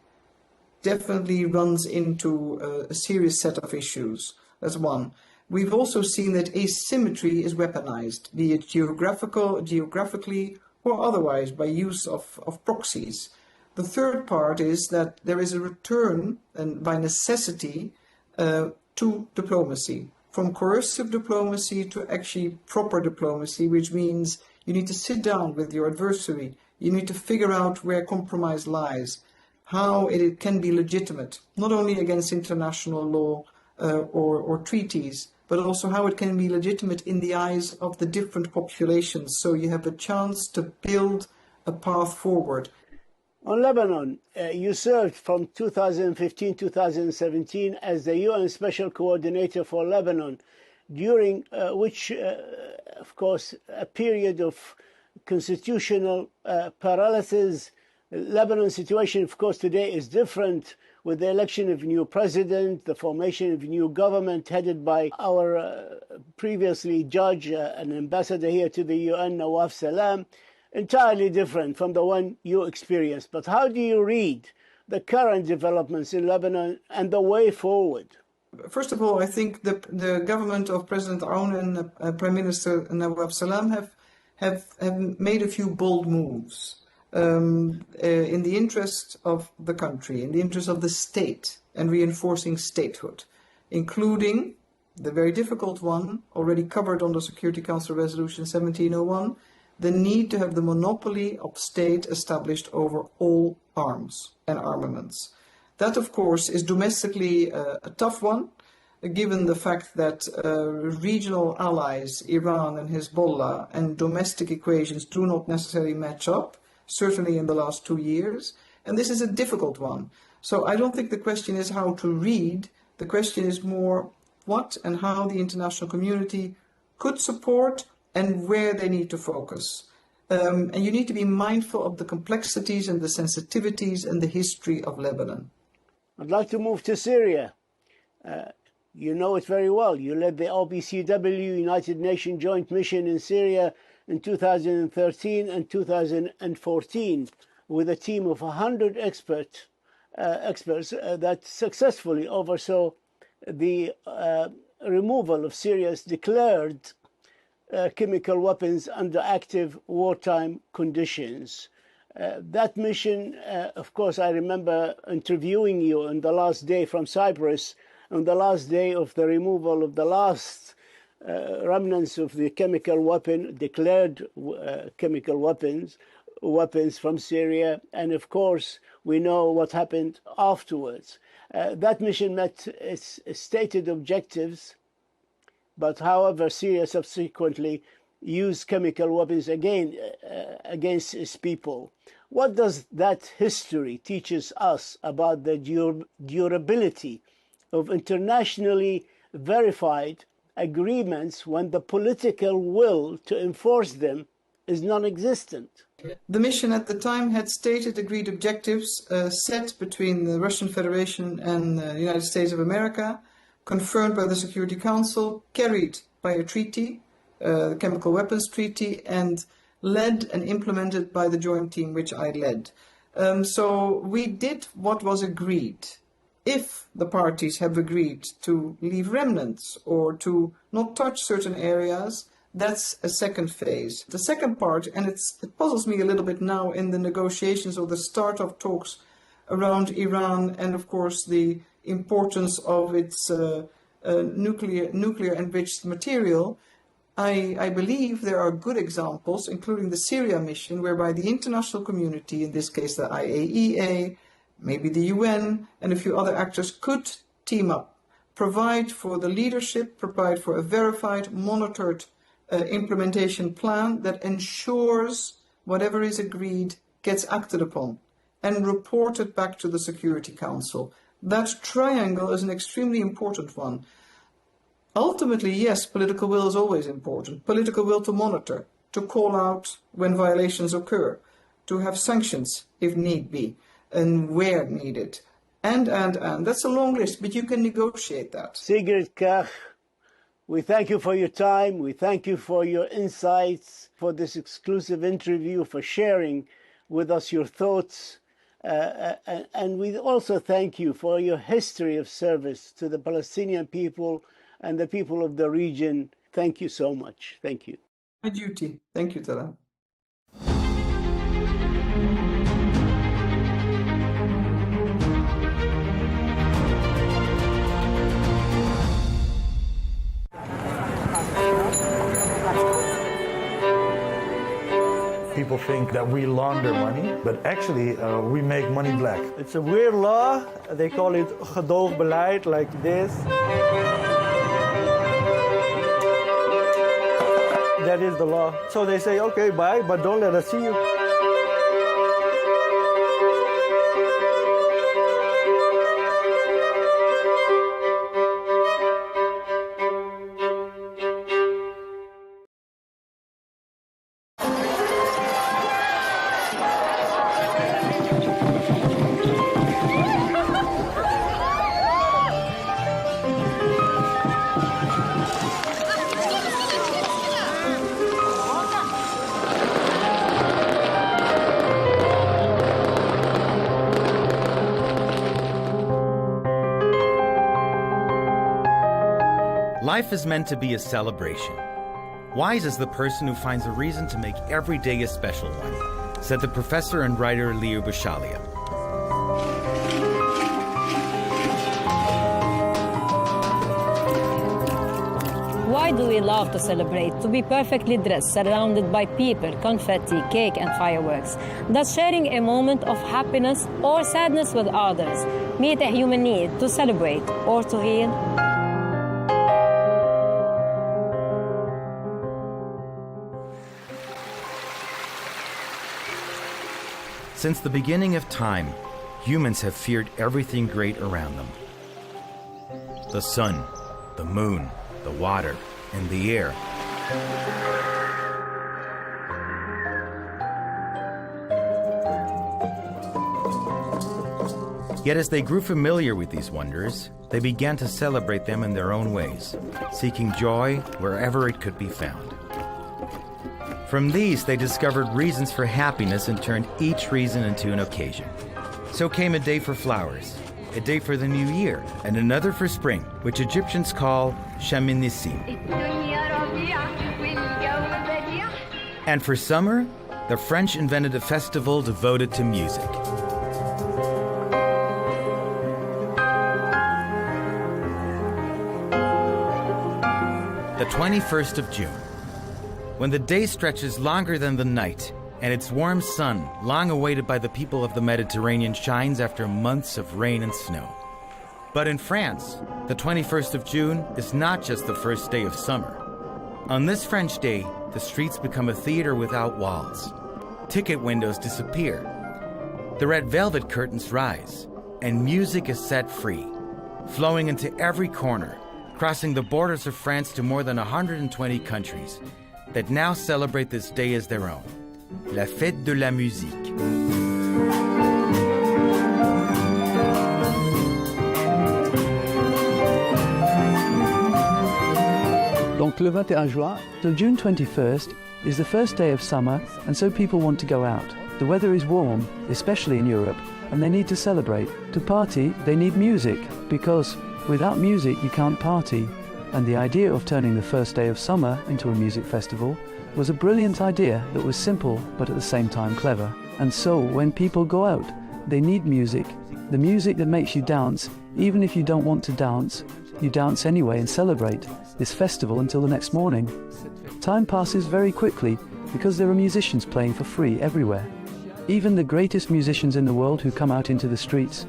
definitely runs into a serious set of issues. That's one. We've also seen that asymmetry is weaponized, be it geographically or otherwise, by use of proxies. The third part is that there is a return, and by necessity, to diplomacy, from coercive diplomacy to actually proper diplomacy, which means you need to sit down with your adversary. You need to figure out where compromise lies, how it can be legitimate, not only against international law or treaties, but also how it can be legitimate in the eyes of the different populations. So you have a chance to build a path forward. On Lebanon, you served from 2015-2017 as the UN Special Coordinator for Lebanon, during which, of course, a period of constitutional paralysis. Lebanon situation, of course, today is different, with the election of a new president, the formation of a new government headed by our previously judge and ambassador here to the UN, Nawaf Salam. Entirely different from the one you experienced. But how do you read the current developments in Lebanon and the way forward? First of all, I think the government of President Aoun and Prime Minister Nawaf Salam have made a few bold moves in the interest of the country, in the interest of the state, and reinforcing statehood, including the very difficult one, already covered under Security Council Resolution 1701, the need to have the monopoly of state established over all arms and armaments. That, of course, is domestically a tough one, given the fact that regional allies, Iran and Hezbollah, and domestic equations do not necessarily match up, certainly in the last 2 years. And this is a difficult one. So I don't think the question is how to read. The question is more what and how the international community could support and where they need to focus. And you need to be mindful of the complexities and the sensitivities and the history of Lebanon. I'd like to move to Syria. You know it very well. You led the OPCW United Nations Joint Mission in Syria in 2013 and 2014. with a team of 100 experts that successfully oversaw the removal of Syria's declared chemical weapons under active wartime conditions. That mission, of course, I remember interviewing you on the last day from Cyprus, on the last day of the removal of the last remnants of the chemical weapon, declared chemical weapons from Syria. And of course, we know what happened afterwards. That mission met its stated objectives, but however, Syria subsequently used chemical weapons again against its people. What does that history teaches us about the durability of internationally verified agreements when the political will to enforce them is non-existent? The mission at the time had stated agreed objectives set between the Russian Federation and the United States of America, confirmed by the Security Council, carried by a treaty, the Chemical Weapons Treaty, and led and implemented by the joint team which I led. So we did what was agreed. If the parties have agreed to leave remnants or to not touch certain areas, that's a second phase. The second part, and it puzzles me a little bit now in the negotiations or the start of talks around Iran and, of course, the importance of its nuclear enriched material, I believe there are good examples, including the Syria mission, whereby the international community, in this case the IAEA, maybe the UN, and a few other actors could team up, provide for the leadership, provide for a verified, monitored implementation plan that ensures whatever is agreed gets acted upon and reported back to the Security Council. That triangle is an extremely important one. Ultimately, yes, political will is always important. Political will to monitor, to call out when violations occur, to have sanctions if need be, and where needed. And. That's a long list, but you can negotiate that. Sigrid Kaag, we thank you for your time. We thank you for your insights, for this exclusive interview, for sharing with us your thoughts. And we also thank you for your history of service to the Palestinian people and the people of the region. Thank you so much. Thank you. My duty. Thank you, Tala. People think that we launder money, but actually we make money black. It's a weird law. They call it gedoogbeleid, like this. That is the law. So they say, okay, bye, but don't let us see you. Life is meant to be a celebration. Wise is the person who finds a reason to make every day a special one, said the professor and writer Leah Bashalia. Why do we love to celebrate? To be perfectly dressed, surrounded by people, confetti, cake and fireworks. Does sharing a moment of happiness or sadness with others meet a human need to celebrate or to heal? Since the beginning of time, humans have feared everything great around them. The sun, the moon, the water, and the air. Yet as they grew familiar with these wonders, they began to celebrate them in their own ways, seeking joy wherever it could be found. From these, they discovered reasons for happiness and turned each reason into an occasion. So came a day for flowers, a day for the new year, and another for spring, which Egyptians call Shaminissim. And for summer, the French invented a festival devoted to music. The 21st of June, when the day stretches longer than the night, and its warm sun, long awaited by the people of the Mediterranean, shines after months of rain and snow. But in France, the 21st of June is not just the first day of summer. On this French day, the streets become a theater without walls. Ticket windows disappear. The red velvet curtains rise, and music is set free, flowing into every corner, crossing the borders of France to more than 120 countries that now celebrate this day as their own. La fête de la musique. Donc le 21 juin, so June 21st is the first day of summer, and so people want to go out. The weather is warm, especially in Europe, and they need to celebrate. To party, they need music, because without music you can't party. And the idea of turning the first day of summer into a music festival was a brilliant idea that was simple but at the same time clever. And so when people go out, they need music. The music that makes you dance, even if you don't want to dance, you dance anyway and celebrate this festival until the next morning. Time passes very quickly because there are musicians playing for free everywhere. Even the greatest musicians in the world who come out into the streets,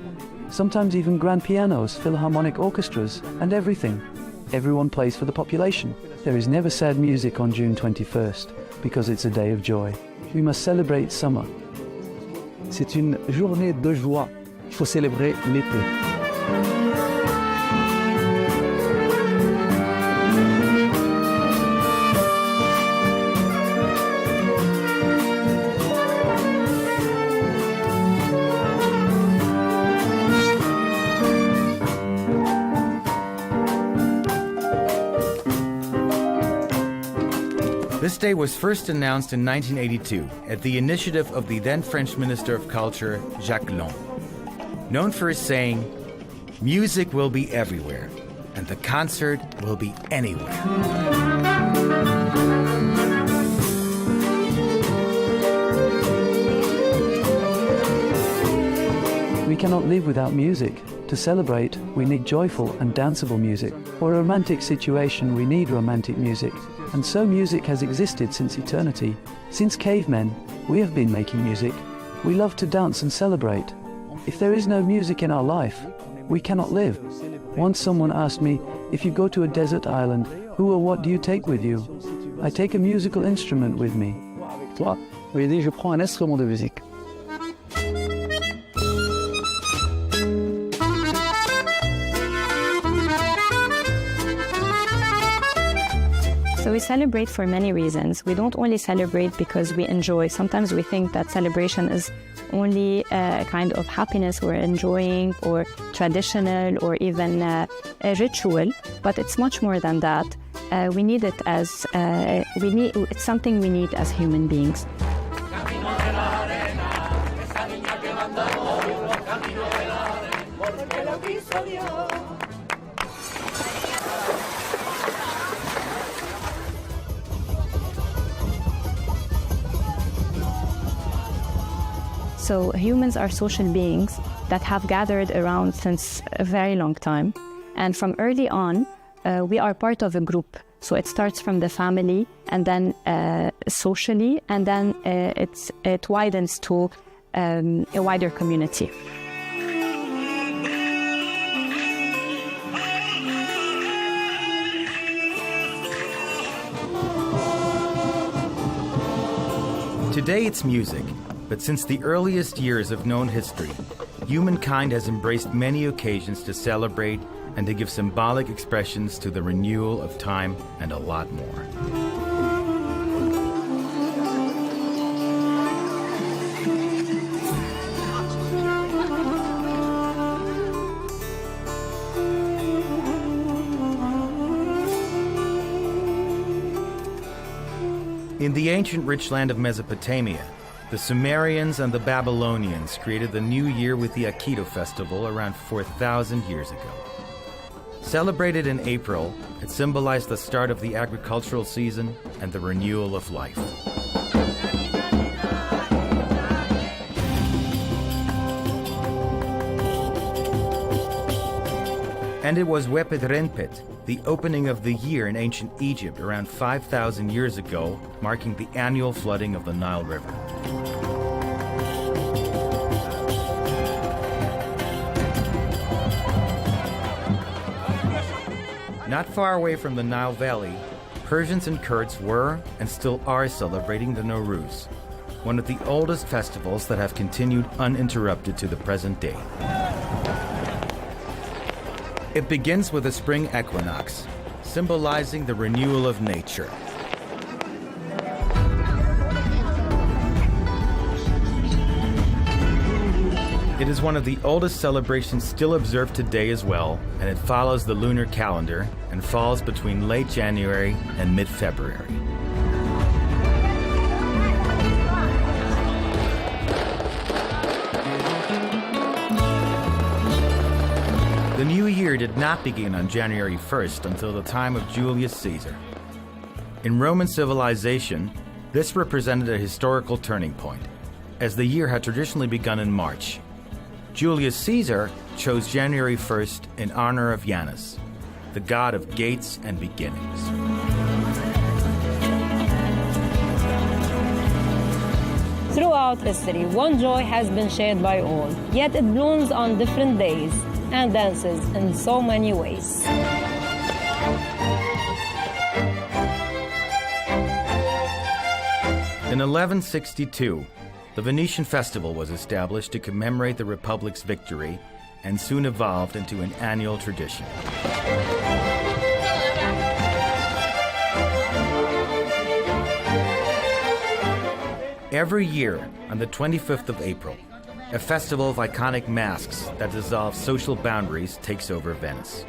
sometimes even grand pianos, philharmonic orchestras, and everything. Everyone plays for the population. There is never sad music on June 21st because it's a day of joy. We must celebrate summer. C'est une journée de joie. Il faut célébrer l'été. This day was first announced in 1982 at the initiative of the then French Minister of Culture, Jacques Lang. Known for his saying, "Music will be everywhere, and the concert will be anywhere." We cannot live without music. To celebrate, we need joyful and danceable music. For a romantic situation, we need romantic music. And so music has existed since eternity. Since cavemen, we have been making music. We love to dance and celebrate. If there is no music in our life, we cannot live. Once someone asked me, if you go to a desert island, who or what do you take with you? I take a musical instrument with me. Toi, oui, je prends un instrument de musique. So we celebrate for many reasons. We don't only celebrate because we enjoy. Sometimes we think that celebration is only a kind of happiness we're enjoying or traditional or even a ritual, but it's much more than that. We need it as, it's something we need as human beings. So humans are social beings that have gathered around since a very long time. And from early on, we are part of a group. So it starts from the family and then socially, and then it widens to a wider community. Today it's music, but since the earliest years of known history, humankind has embraced many occasions to celebrate and to give symbolic expressions to the renewal of time and a lot more. In the ancient rich land of Mesopotamia, the Sumerians and the Babylonians created the new year with the Aikido festival around 4,000 years ago. Celebrated in April, it symbolized the start of the agricultural season and the renewal of life. And it was Wepet Renpet, the opening of the year in ancient Egypt around 5,000 years ago, marking the annual flooding of the Nile River. Not far away from the Nile Valley, Persians and Kurds were and still are celebrating the Nowruz, one of the oldest festivals that have continued uninterrupted to the present day. It begins with the spring equinox, symbolizing the renewal of nature. It is one of the oldest celebrations still observed today as well, and it follows the lunar calendar and falls between late January and mid-February. The new year did not begin on January 1st until the time of Julius Caesar. In Roman civilization, this represented a historical turning point, as the year had traditionally begun in March. Julius Caesar chose January 1st in honor of Janus, the god of gates and beginnings. Throughout history, one joy has been shared by all, yet it blooms on different days and dances in so many ways. In 1162, the Venetian festival was established to commemorate the Republic's victory and soon evolved into an annual tradition. Every year, on the 25th of April, a festival of iconic masks that dissolve social boundaries takes over Venice.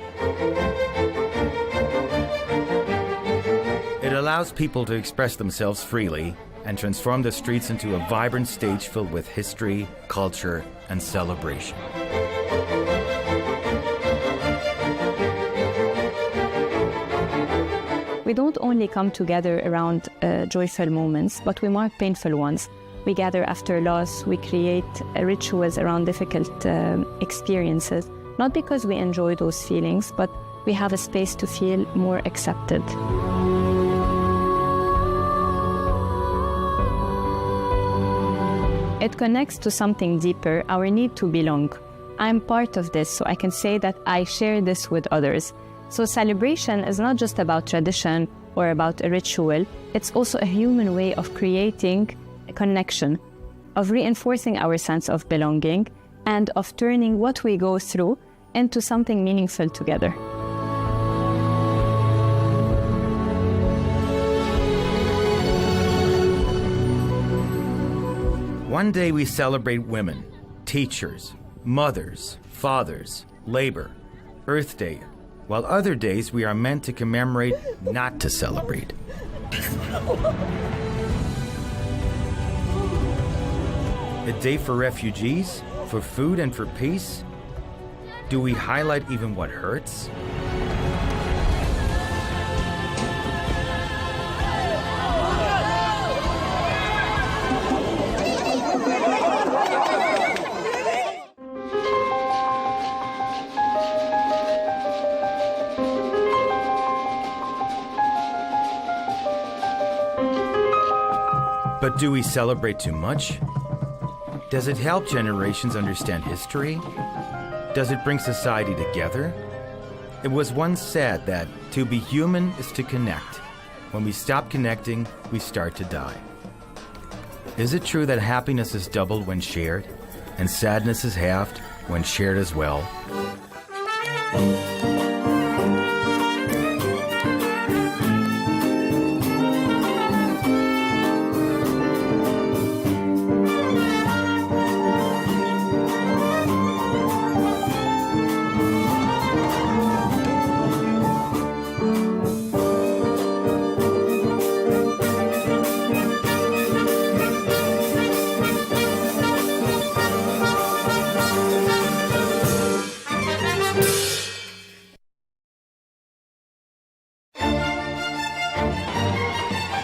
It allows people to express themselves freely and transform the streets into a vibrant stage filled with history, culture, and celebration. We don't only come together around joyful moments, but we mark painful ones. We gather after loss, we create rituals around difficult experiences, not because we enjoy those feelings, but we have a space to feel more accepted. It connects to something deeper, our need to belong. I'm part of this, so I can say that I share this with others. So celebration is not just about tradition or about a ritual, it's also a human way of creating a connection, of reinforcing our sense of belonging, and of turning what we go through into something meaningful together. One day we celebrate women, teachers, mothers, fathers, labor, Earth Day, while other days we are meant to commemorate, not to celebrate. A day for refugees, for food and for peace? Do we highlight even what hurts? But do we celebrate too much? Does it help generations understand history? Does it bring society together? It was once said that to be human is to connect. When we stop connecting, we start to die. Is it true that happiness is doubled when shared, and sadness is halved when shared as well?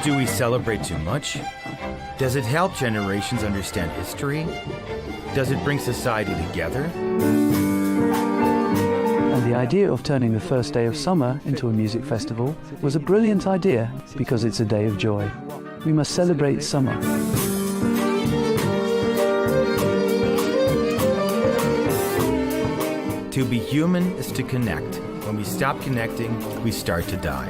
Do we celebrate too much? Does it help generations understand history? Does it bring society together? And the idea of turning the first day of summer into a music festival was a brilliant idea because it's a day of joy. We must celebrate summer. To be human is to connect. When we stop connecting, we start to die.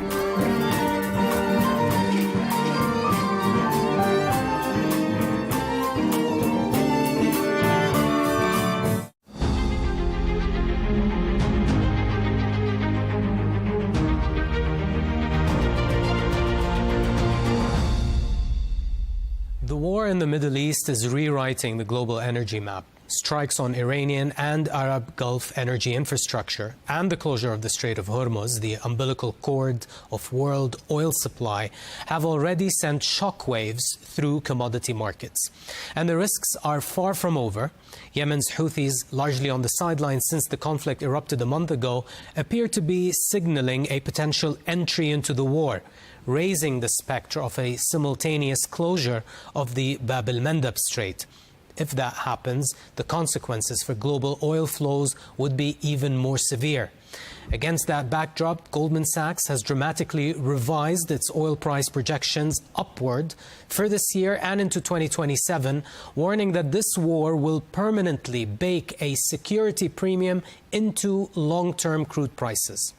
The war in the Middle East is rewriting the global energy map. Strikes on Iranian and Arab Gulf energy infrastructure and the closure of the Strait of Hormuz, the umbilical cord of world oil supply, have already sent shockwaves through commodity markets. And the risks are far from over. Yemen's Houthis, largely on the sidelines since the conflict erupted a month ago, appear to be signaling a potential entry into the war, raising the spectre of a simultaneous closure of the Bab el-Mandeb Strait. If that happens, the consequences for global oil flows would be even more severe. Against that backdrop, Goldman Sachs has dramatically revised its oil price projections upward for this year and into 2027, warning that this war will permanently bake a security premium into long-term crude prices.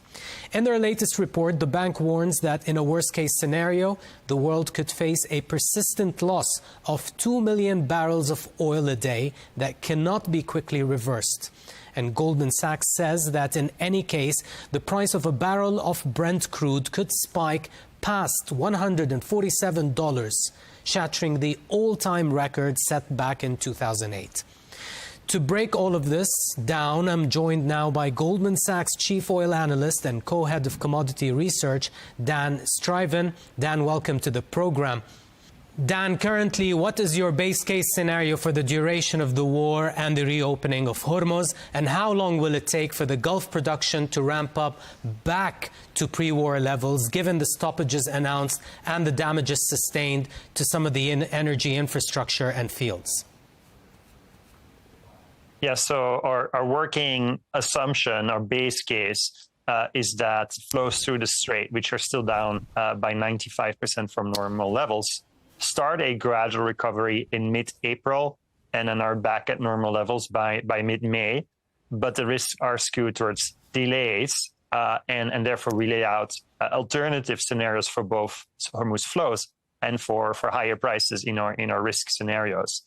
In their latest report, the bank warns that in a worst-case scenario, the world could face a persistent loss of 2 million barrels of oil a day that cannot be quickly reversed. And Goldman Sachs says that in any case, the price of a barrel of Brent crude could spike past $147, shattering the all-time record set back in 2008. To break all of this down, I'm joined now by Goldman Sachs chief oil analyst and co-head of commodity research, Dan Stuyven. Dan, welcome to the program. Dan, currently, what is your base case scenario for the duration of the war and the reopening of Hormuz? And how long will it take for the Gulf production to ramp up back to pre-war levels, given the stoppages announced and the damages sustained to some of the energy infrastructure and fields? Yeah, so our working assumption, our base case, is that flows through the strait, which are still down by 95% from normal levels, start a gradual recovery in mid-April and then are back at normal levels by mid-May. But the risks are skewed towards delays, and therefore we lay out alternative scenarios for both Hormuz flows and for higher prices in our risk scenarios.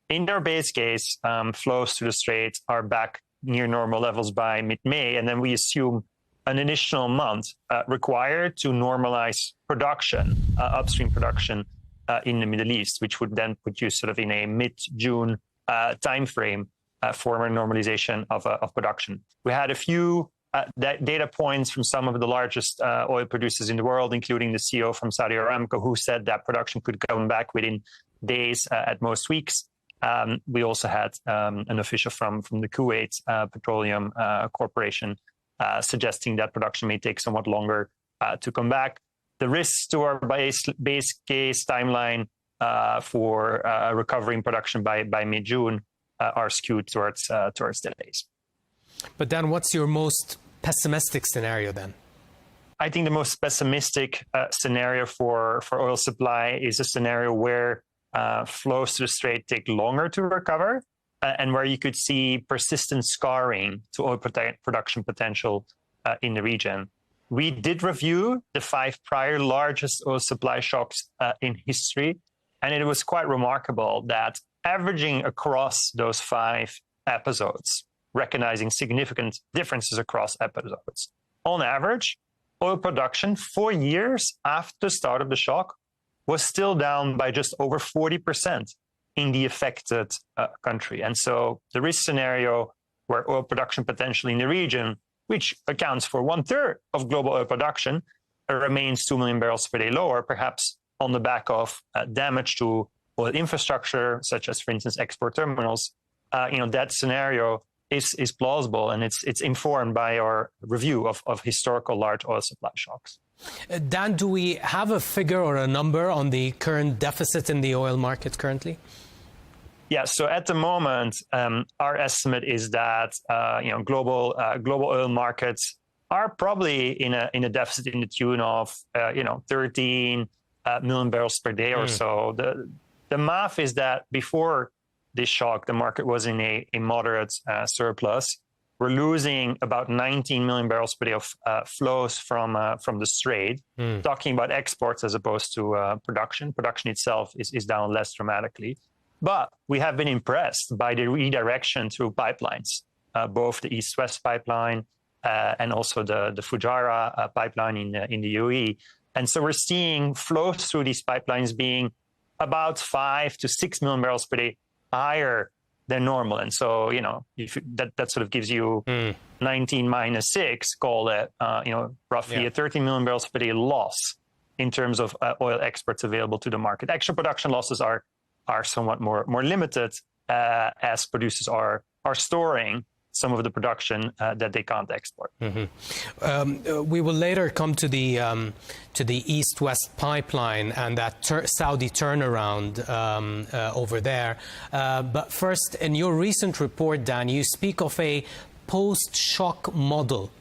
In our base case, flows through the strait are back near normal levels by mid-May, and then we assume an additional month required to normalize production, upstream production in the Middle East, which would then put you sort of in a mid-June timeframe for a normalization of production. We had a few data points from some of the largest oil producers in the world, including the CEO from Saudi Aramco, who said that production could come back within days, at most weeks. We also had an official from the Kuwait Petroleum Corporation suggesting that production may take somewhat longer to come back. The risks to our base case timeline for recovering production by mid-June are skewed towards delays. But Dan, what's your most pessimistic scenario then? I think the most pessimistic scenario for oil supply is a scenario where flows to the strait take longer to recover, and where you could see persistent scarring to oil production potential in the region. We did review the 5 prior largest oil supply shocks in history, and it was quite remarkable that averaging across those 5 episodes, recognizing significant differences across episodes, on average, oil production 4 years after the start of the shock was still down by just over 40% in the affected country. And so the risk scenario where oil production potentially in the region, which accounts for 1/3 of global oil production, remains 2 million barrels per day lower, perhaps on the back of damage to oil infrastructure, such as, for instance, export terminals. That scenario is plausible, and it's informed by our review of historical large oil supply shocks. Dan, do we have a figure or a number on the current deficit in the oil market currently? Yeah, so at the moment, our estimate is that global oil markets are probably in a deficit in the tune of 13 million barrels per day or so. The math is that before this shock, the market was in a moderate surplus. We're losing about 19 million barrels per day of flows from the Strait. Talking about exports as opposed to production. Production itself is down less dramatically. But we have been impressed by the redirection through pipelines, both the East-West pipeline and also the Fujairah pipeline in the UAE. And so we're seeing flows through these pipelines being about 5 to 6 million barrels per day higher than normal. And so, if that sort of gives you 19 minus 6, call it, roughly a 13 million barrels per day loss in terms of oil exports available to the market. Actual production losses are somewhat more limited as producers are storing some of the production that they can't export. We will later come to the East-West pipeline and that Saudi turnaround over there. But first, in your recent report, Dan, you speak of a post-shock model.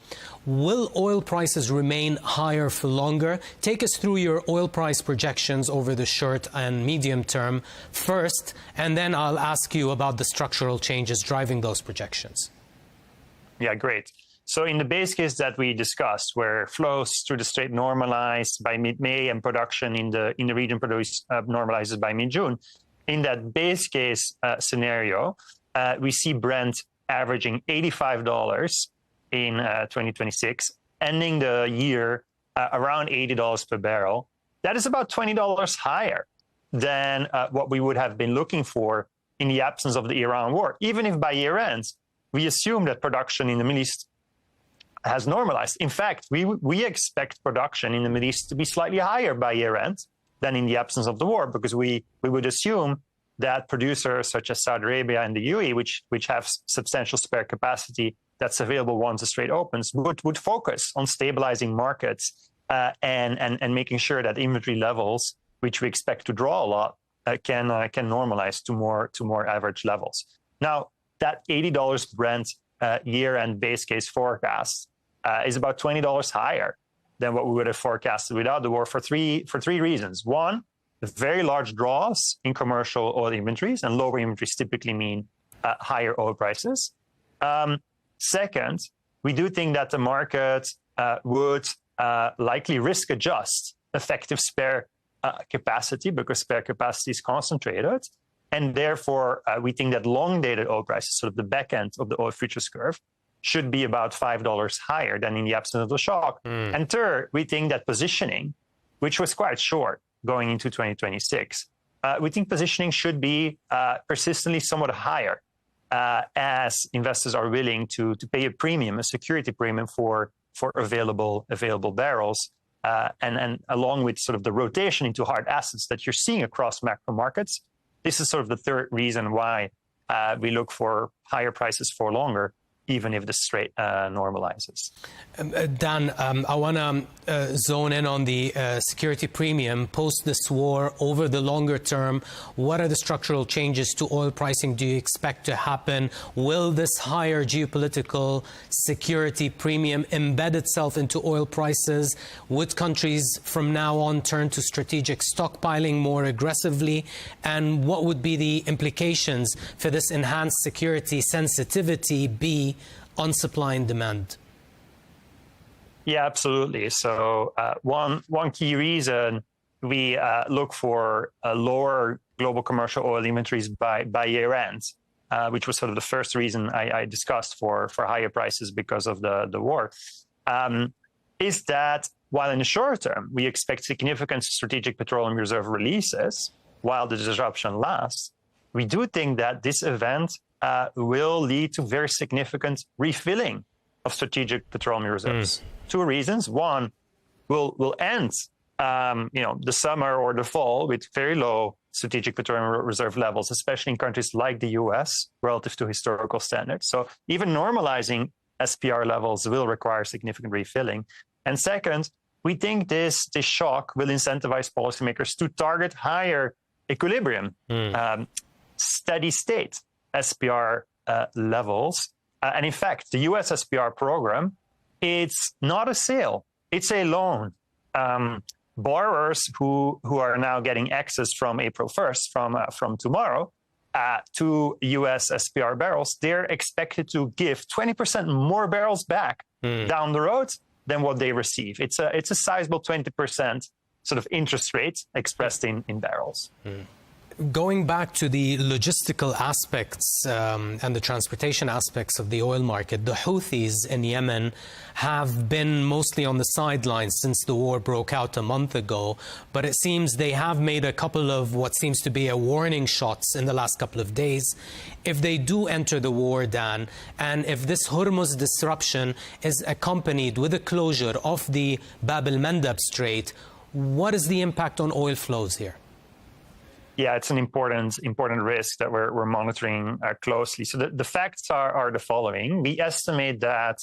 Will oil prices remain higher for longer? Take us through your oil price projections over the short and medium term first, and then I'll ask you about the structural changes driving those projections. Yeah, great. So in the base case that we discussed, where flows through the Strait normalized by mid-May and production in the region normalizes by mid-June, in that base case scenario, we see Brent averaging $85 in 2026, ending the year around $80 per barrel. That is about $20 higher than what we would have been looking for in the absence of the Iran war. Even if by year end, we assume that production in the Middle East has normalized. In fact, we expect production in the Middle East to be slightly higher by year end than in the absence of the war, because we would assume that producers such as Saudi Arabia and the UAE, which have substantial spare capacity that's available once the Strait opens, would focus on stabilizing markets and making sure that inventory levels, which we expect to draw a lot, can normalize to more average levels. Now, that $80 Brent year-end base case forecast is about $20 higher than what we would have forecasted without the war for three reasons. One, the very large draws in commercial oil inventories, and lower inventories typically mean higher oil prices. Second, we do think that the market would likely risk adjust effective spare capacity, because spare capacity is concentrated. And therefore, we think that long-dated oil prices, sort of the back end of the oil futures curve, should be about $5 higher than in the absence of the shock. And third, we think that positioning, which was quite short going into 2026, we think positioning should be persistently somewhat higher as investors are willing to pay a premium, a security premium for available barrels. And along with sort of the rotation into hard assets that you're seeing across macro markets, this is sort of the third reason why we look for higher prices for longer, even if the Strait normalizes. Dan, I want to zone in on the security premium post this war over the longer term. What are the structural changes to oil pricing do you expect to happen? Will this higher geopolitical security premium embed itself into oil prices? Would countries from now on turn to strategic stockpiling more aggressively? And what would be the implications for this enhanced security sensitivity be on supply and demand? Yeah, absolutely. So one key reason we look for lower global commercial oil inventories by year end, which was sort of the first reason I discussed for higher prices because of the war, is that while in the short term we expect significant strategic petroleum reserve releases while the disruption lasts, we do think that this event will lead to very significant refilling of strategic petroleum reserves. Two reasons. One, we'll end the summer or the fall with very low strategic petroleum reserve levels, especially in countries like the US relative to historical standards. So even normalizing SPR levels will require significant refilling. And second, we think this shock will incentivize policymakers to target higher equilibrium, steady state SPR levels. And in fact, the US SPR program, it's not a sale, it's a loan. Borrowers who are now getting access from April 1st, from tomorrow, to US SPR barrels, they're expected to give 20% more barrels back down the road than what they receive. It's a sizable 20% sort of interest rate expressed in barrels. Going back to the logistical aspects and the transportation aspects of the oil market, the Houthis in Yemen have been mostly on the sidelines since the war broke out a month ago, but it seems they have made a couple of what seems to be a warning shots in the last couple of days. If they do enter the war, Dan, and if this Hormuz disruption is accompanied with a closure of the Bab el-Mandeb Strait, what is the impact on oil flows here? Yeah, it's an important risk that we're monitoring closely. So the facts are the following. We estimate that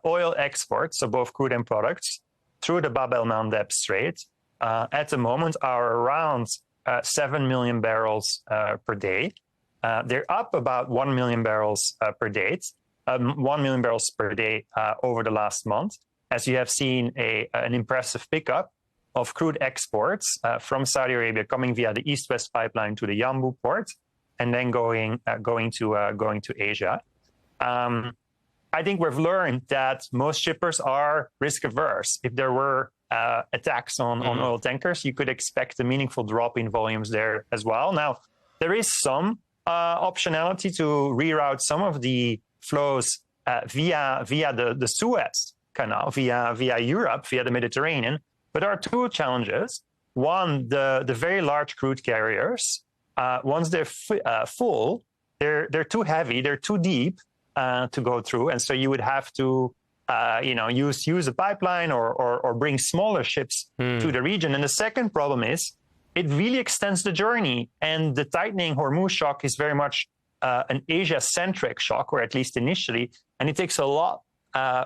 oil exports, so both crude and products, through the Bab el-Mandeb Strait at the moment are around 7 million barrels per day. They're up about 1 million barrels per day, 1 million barrels per day over the last month, as you have seen an impressive pickup of crude exports from Saudi Arabia coming via the East-West pipeline to the Yanbu port, and then going to Asia. I think we've learned that most shippers are risk averse. If there were attacks on oil tankers, you could expect a meaningful drop in volumes there as well. Now, there is some optionality to reroute some of the flows via the Suez Canal, via Europe, via the Mediterranean. But there are two challenges. One, the very large crude carriers, once they're full, they're too heavy, they're too deep to go through, and so you would have to, use a pipeline or bring smaller ships to the region. And the second problem is, it really extends the journey, and the tightening Hormuz shock is very much an Asia-centric shock, or at least initially, and it takes a lot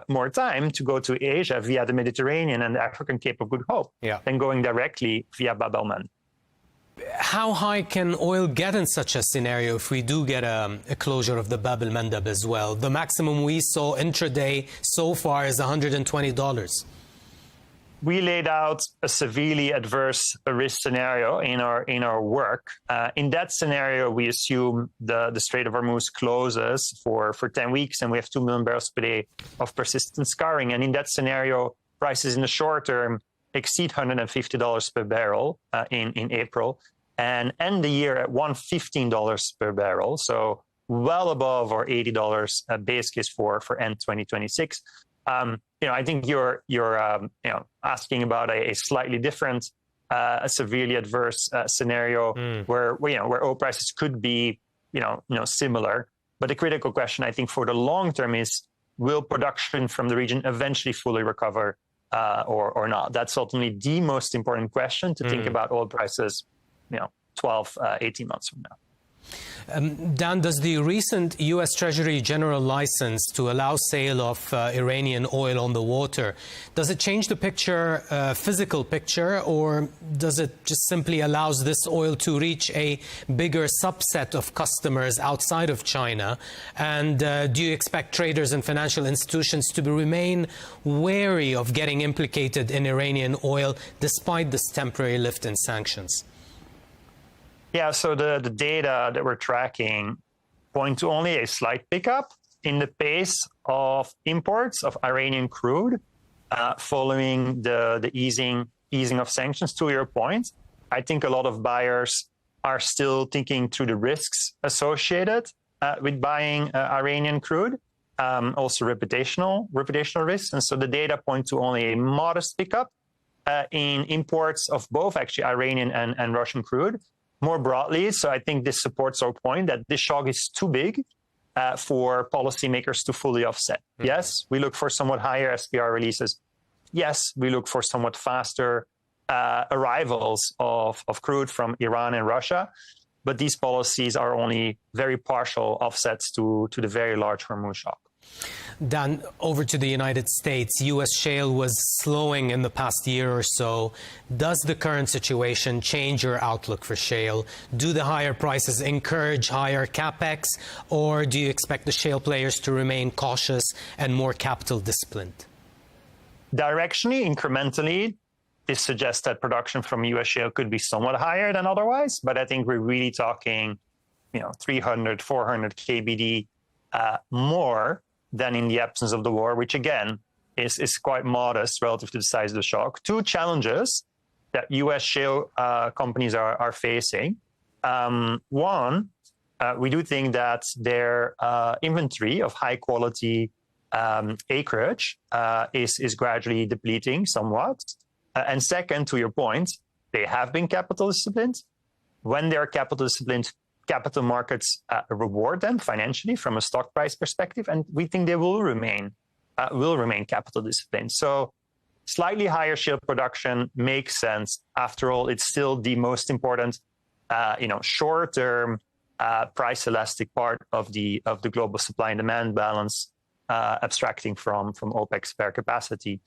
more time to go to Asia via the Mediterranean and the African Cape of Good Hope than going directly via Bab el-Mandeb. How high can oil get in such a scenario if we do get a closure of the Bab el-Mandeb as well? The maximum we saw intraday so far is $120. We laid out a severely adverse risk scenario in our work. In that scenario, we assume the Strait of Hormuz closes for 10 weeks, and we have 2 million barrels per day of persistent scarring. And in that scenario, prices in the short term exceed $150 per barrel in April, and end the year at $115 per barrel. So well above our $80 base case for end 2026. I think you're asking about a slightly different, a severely adverse scenario where oil prices could be similar. But the critical question, I think, for the long term is, will production from the region eventually fully recover or not? That's ultimately the most important question to think about oil prices 12, 18 months from now. Dan, does the recent U.S. Treasury General license to allow sale of Iranian oil on the water, does it change the picture, physical picture, or does it just simply allows this oil to reach a bigger subset of customers outside of China? And do you expect traders and financial institutions to remain wary of getting implicated in Iranian oil despite this temporary lift in sanctions? Yeah, so the data that we're tracking point to only a slight pickup in the pace of imports of Iranian crude following the easing of sanctions. To your point, I think a lot of buyers are still thinking through the risks associated with buying Iranian crude, also reputational risks. And so the data point to only a modest pickup in imports of both actually Iranian and Russian crude. More broadly, so I think this supports our point that this shock is too big for policymakers to fully offset. Yes, we look for somewhat higher SPR releases. Yes, we look for somewhat faster arrivals of crude from Iran and Russia, but these policies are only very partial offsets to the very large Hormuz shock. Dan, over to the United States. U.S. shale was slowing in the past year or so. Does the current situation change your outlook for shale? Do the higher prices encourage higher capex, or do you expect the shale players to remain cautious and more capital disciplined? Directionally, incrementally, this suggests that production from U.S. shale could be somewhat higher than otherwise, but I think we're really talking, 300, 400 KBD more than in the absence of the war, which again is quite modest relative to the size of the shock. Two challenges that U.S. shale companies are facing. One, we do think that their inventory of high quality acreage is gradually depleting somewhat. And second, to your point, they have been capital disciplined. When they're capital disciplined, capital markets reward them financially from a stock price perspective, and we think they will remain capital disciplined. So slightly higher shale production makes sense. After all, it's still the most important, short-term price elastic part of the global supply and demand balance, abstracting from OPEC spare capacity.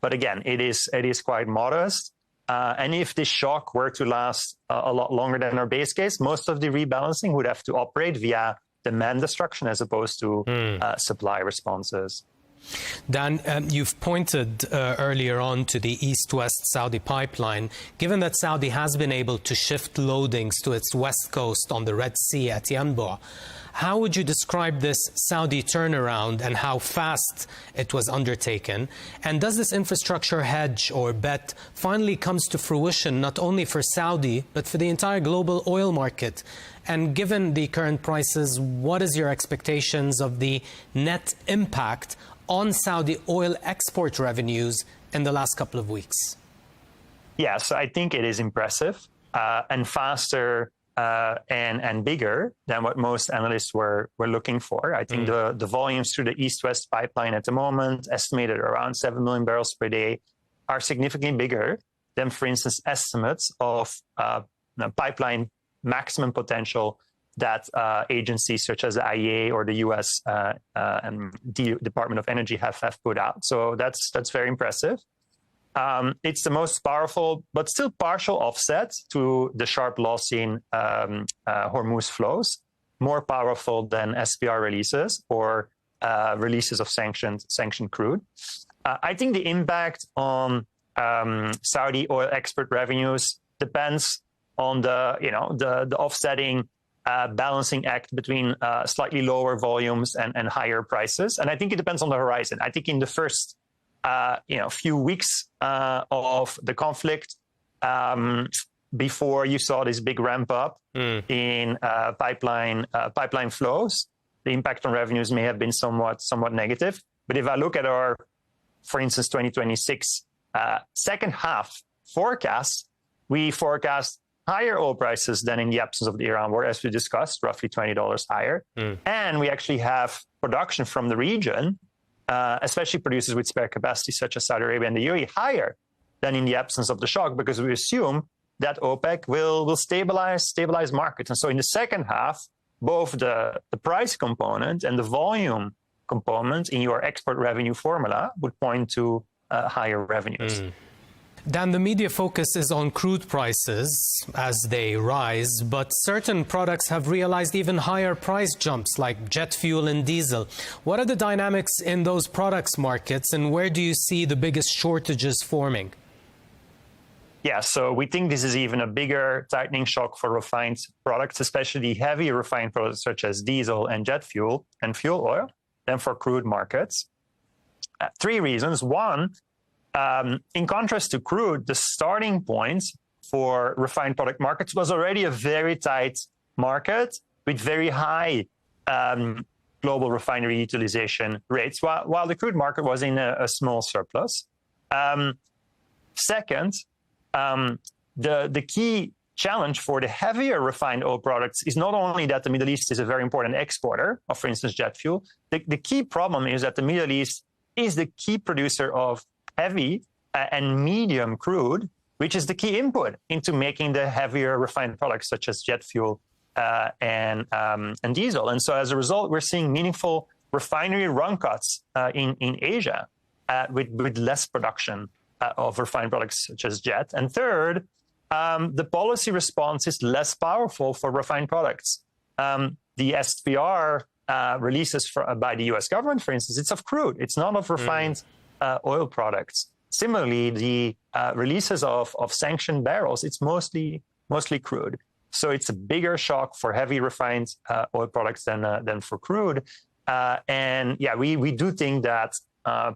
But again, it is quite modest. And if this shock were to last a lot longer than our base case, most of the rebalancing would have to operate via demand destruction as opposed to supply responses. Dan, you've pointed earlier on to the east-west Saudi pipeline. Given that Saudi has been able to shift loadings to its west coast on the Red Sea at Yanbu, how would you describe this Saudi turnaround and how fast it was undertaken? And does this infrastructure hedge or bet finally comes to fruition not only for Saudi, but for the entire global oil market? And given the current prices, what is your expectations of the net impact on Saudi oil export revenues in the last couple of weeks? Yes, I think it is impressive and faster and bigger than what most analysts were looking for. I think the volumes through the east-west pipeline at the moment, estimated around 7 million barrels per day, are significantly bigger than, for instance, estimates of pipeline maximum potential that agencies such as the IEA or the U.S. and the Department of Energy have put out. So that's very impressive. It's the most powerful, but still partial offset to the sharp loss in Hormuz flows, more powerful than SPR releases or releases of sanctioned crude. I think the impact on Saudi oil export revenues depends on the offsetting balancing act between slightly lower volumes and higher prices. And I think it depends on the horizon. I think in the first few weeks of the conflict, before you saw this big ramp up in pipeline flows, the impact on revenues may have been somewhat negative. But if I look at our, for instance, 2026 second half forecast, we forecast higher oil prices than in the absence of the Iran war, as we discussed, roughly $20 higher. And we actually have production from the region, especially producers with spare capacity such as Saudi Arabia and the UAE, higher than in the absence of the shock, because we assume that OPEC will stabilize markets. And so in the second half, both the price component and the volume component in your export revenue formula would point to higher revenues. Dan, the media focus is on crude prices as they rise, but certain products have realized even higher price jumps like jet fuel and diesel. What are the dynamics in those products markets, and where do you see the biggest shortages forming? Yeah, so we think this is even a bigger tightening shock for refined products, especially heavy refined products such as diesel and jet fuel and fuel oil, than for crude markets. Three reasons. One, in contrast to crude, the starting point for refined product markets was already a very tight market with very high global refinery utilization rates, while the crude market was in a small surplus. Second, the key challenge for the heavier refined oil products is not only that the Middle East is a very important exporter of, for instance, jet fuel. The key problem is that the Middle East is the key producer of heavy and medium crude, which is the key input into making the heavier refined products such as jet fuel and diesel. And so as a result, we're seeing meaningful refinery run cuts in Asia with less production of refined products such as jet. And third, the policy response is less powerful for refined products. The SPR releases by the US government, for instance, it's of crude. It's not of refined oil products. Similarly, the releases of sanctioned barrels, it's mostly crude. So it's a bigger shock for heavy refined oil products than for crude. And yeah, we do think that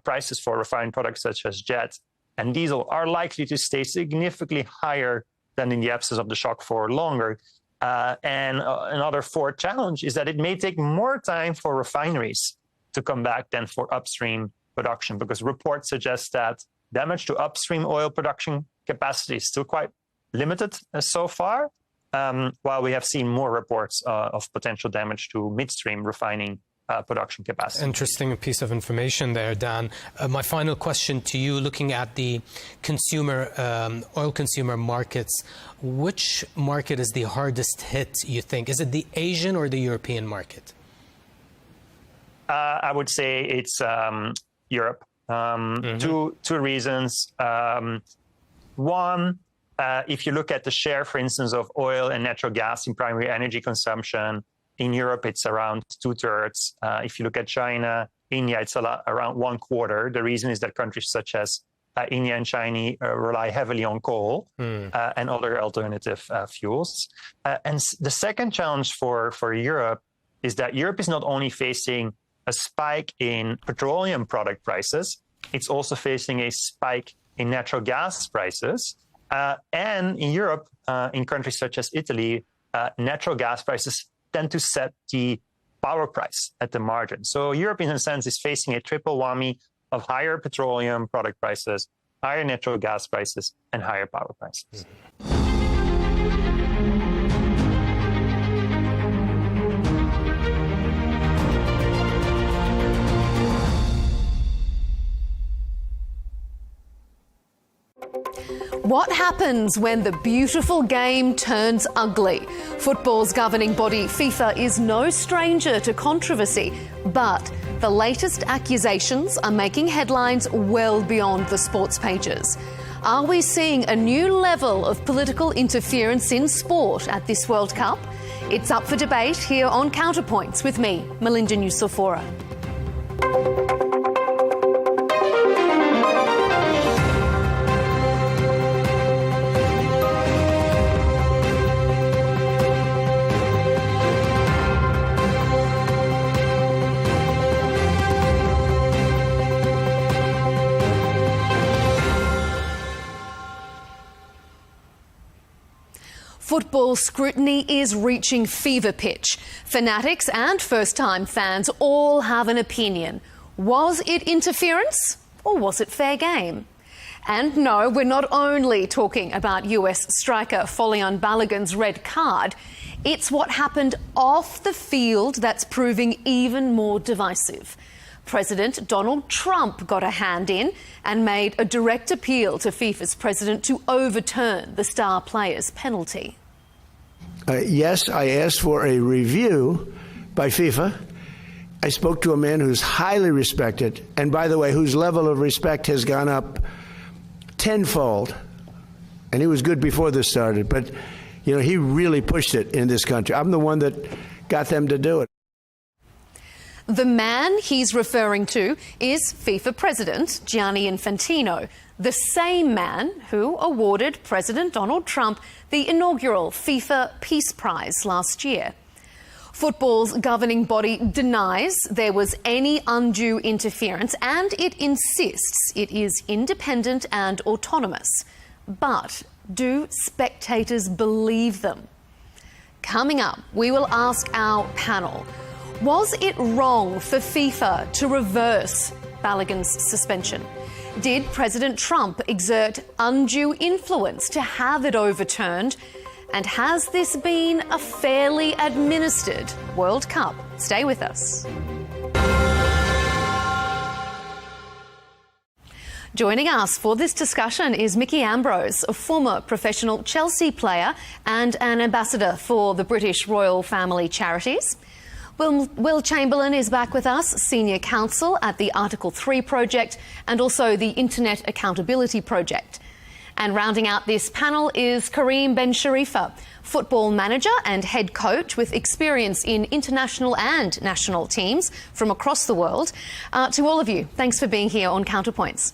prices for refined products such as jet and diesel are likely to stay significantly higher than in the absence of the shock for longer. And another fourth challenge is that it may take more time for refineries to come back than for upstream production, because reports suggest that damage to upstream oil production capacity is still quite limited so far, while we have seen more reports of potential damage to midstream refining production capacity. Interesting piece of information there, Dan. My final question to you, looking at the oil consumer markets, which market is the hardest hit, you think? Is it the Asian or the European market? I would say it's Europe. Two reasons. One, if you look at the share, for instance, of oil and natural gas in primary energy consumption, in Europe, it's around 2/3. If you look at China, India, it's around 1/4. The reason is that countries such as India and China rely heavily on coal and other alternative fuels. And the second challenge for Europe is that Europe is not only facing a spike in petroleum product prices, it's also facing a spike in natural gas prices. And in Europe, in countries such as Italy, natural gas prices tend to set the power price at the margin. So Europe, in a sense, is facing a triple whammy of higher petroleum product prices, higher natural gas prices, and higher power prices. What happens when the beautiful game turns ugly? Football's governing body, FIFA, is no stranger to controversy, but the latest accusations are making headlines well beyond the sports pages. Are we seeing a new level of political interference in sport at this World Cup? It's up for debate here on Counterpoints with me, Melinda Nucifora. Football scrutiny is reaching fever pitch. Fanatics and first-time fans all have an opinion. Was it interference or was it fair game? And no, we're not only talking about US striker Folarin Balogun's red card. It's what happened off the field that's proving even more divisive. President Donald Trump got a hand in and made a direct appeal to FIFA's president to overturn the star player's penalty. Yes, I asked for a review by FIFA. I spoke to a man who's highly respected, and by the way, whose level of respect has gone up tenfold. And he was good before this started, but you know, he really pushed it in this country. I'm the one that got them to do it. The man he's referring to is FIFA President Gianni Infantino, the same man who awarded President Donald Trump the inaugural FIFA Peace Prize last year. Football's governing body denies there was any undue interference, and it insists it is independent and autonomous. But do spectators believe them? Coming up, we will ask our panel, was it wrong for FIFA to reverse Balogun's suspension? Did President Trump exert undue influence to have it overturned? And has this been a fairly administered World Cup? Stay with us. Joining us for this discussion is Mickey Ambrose, a former professional Chelsea player and an ambassador for the British Royal Family Charities. Will Chamberlain is back with us, Senior Counsel at the Article 3 Project and also the Internet Accountability Project. And rounding out this panel is Karim Ben Sharifa, football manager and head coach with experience in international and national teams from across the world. To all of you, thanks for being here on Counterpoints.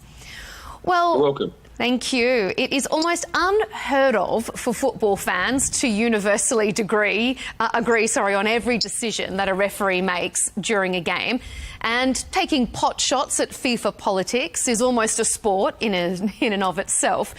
Well, you're welcome. Thank you. It is almost unheard of for football fans to universally agree on every decision that a referee makes during a game. And taking pot shots at FIFA politics is almost a sport in and of itself.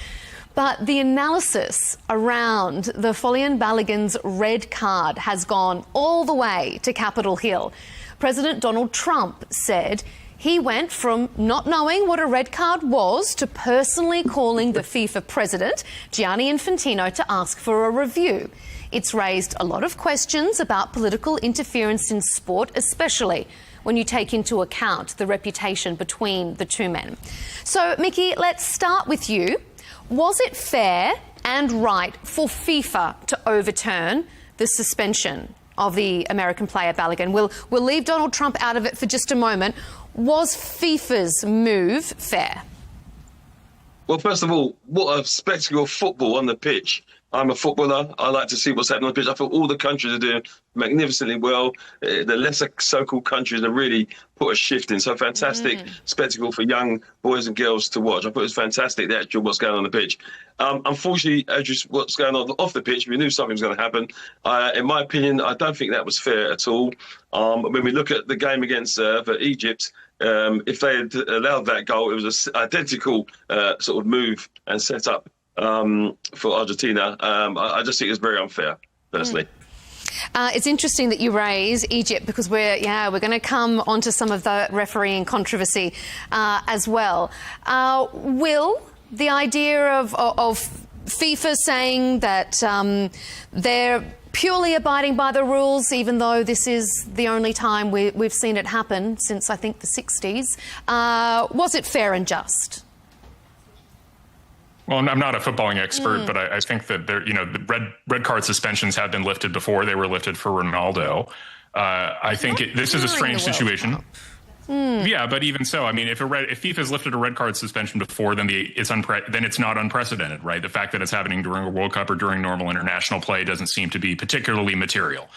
But the analysis around the Folarin Balogun's red card has gone all the way to Capitol Hill. President Donald Trump said he went from not knowing what a red card was to personally calling the FIFA president, Gianni Infantino, to ask for a review. It's raised a lot of questions about political interference in sport, especially when you take into account the reputation between the two men. So, Mickey, let's start with you. Was it fair and right for FIFA to overturn the suspension of the American player Balogun? We'll leave Donald Trump out of it for just a moment. Was FIFA's move fair? Well, first of all, what a spectacle of football on the pitch. I'm a footballer. I like to see what's happening on the pitch. I feel all the countries are doing magnificently well. The lesser so-called countries have really put a shift in. So fantastic spectacle for young boys and girls to watch. I thought it was fantastic, the actual what's going on the pitch. Unfortunately, what's going on off the pitch, we knew something was going to happen. In my opinion, I don't think that was fair at all. When we look at the game against Egypt, if they had allowed that goal, it was an identical sort of move and set up for Argentina. I just think it's very unfair, personally. It's interesting that you raise Egypt because we're going to come onto some of the refereeing controversy as well. Will the idea of FIFA saying that they're purely abiding by the rules, even though this is the only time we've seen it happen since, I think, the 60s, was it fair and just? Well, I'm not a footballing expert, but I think that the red card suspensions have been lifted before. They were lifted for Ronaldo. I think this is a strange situation. Yeah, but even so, I mean, if FIFA's lifted a red card suspension before, then it's not unprecedented, right? The fact that it's happening during a World Cup or during normal international play doesn't seem to be particularly material.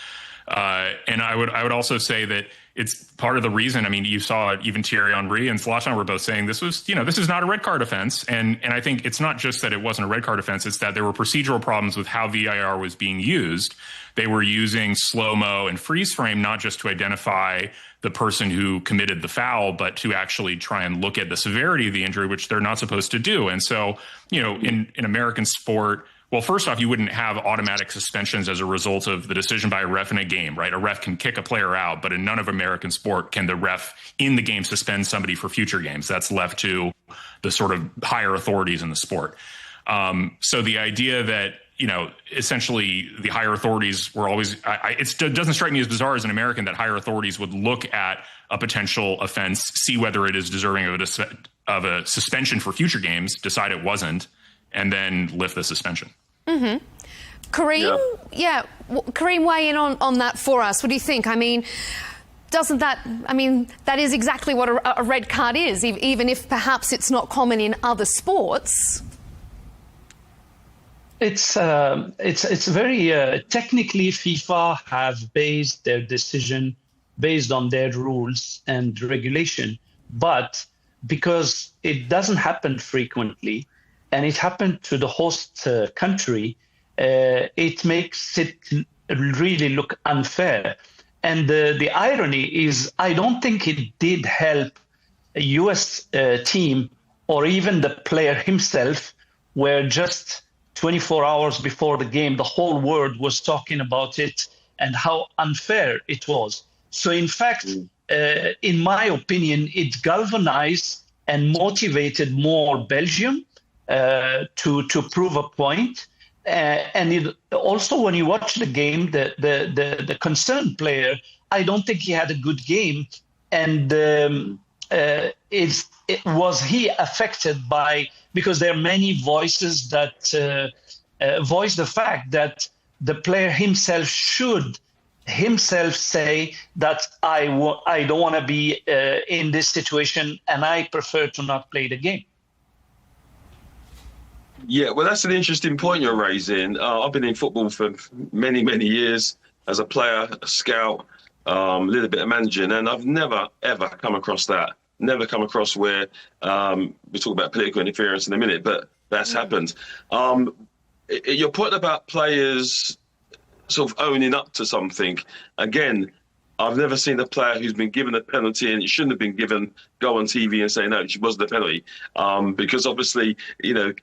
And I would also say that it's part of the reason. I mean, you saw even Thierry Henry and Zlatan were both saying this is not a red card offense. And I think it's not just that it wasn't a red card offense. It's that there were procedural problems with how VAR was being used. They were using slow-mo and freeze frame, not just to identify the person who committed the foul, but to actually try and look at the severity of the injury, which they're not supposed to do. And so, in American sport, well, first off, you wouldn't have automatic suspensions as a result of the decision by a ref in a game, right? A ref can kick a player out, but in none of American sport can the ref in the game suspend somebody for future games. That's left to the sort of higher authorities in the sport. So the idea that, essentially the higher authorities were always, it doesn't strike me as bizarre as an American that higher authorities would look at a potential offense, see whether it is deserving of a suspension for future games, decide it wasn't, and then lift the suspension. Mm-hmm. Karim, Karim, weigh in on that for us. What do you think? I mean, that is exactly what a red card is, even if perhaps it's not common in other sports. It's very technically FIFA have based their decision based on their rules and regulation, but because it doesn't happen frequently, and it happened to the host country, it makes it really look unfair. And the irony is, I don't think it did help a U.S. team or even the player himself, where just 24 hours before the game, the whole world was talking about it and how unfair it was. So in fact, in my opinion, it galvanized and motivated more Belgium to prove a point. And it also, when you watch the game, the concerned player, I don't think he had a good game. And was he affected by, because there are many voices that voice the fact that the player himself should himself say that I don't want to be in this situation and I prefer to not play the game? Yeah, well, that's an interesting point you're raising. I've been in football for many, many years as a player, a scout, a little bit of managing, and I've never, ever come across that. Never come across where we talk about political interference in a minute, but that's happened. Your point about players sort of owning up to something, again, I've never seen a player who's been given a penalty and it shouldn't have been given go on TV and say, no, it wasn't a penalty. Because obviously,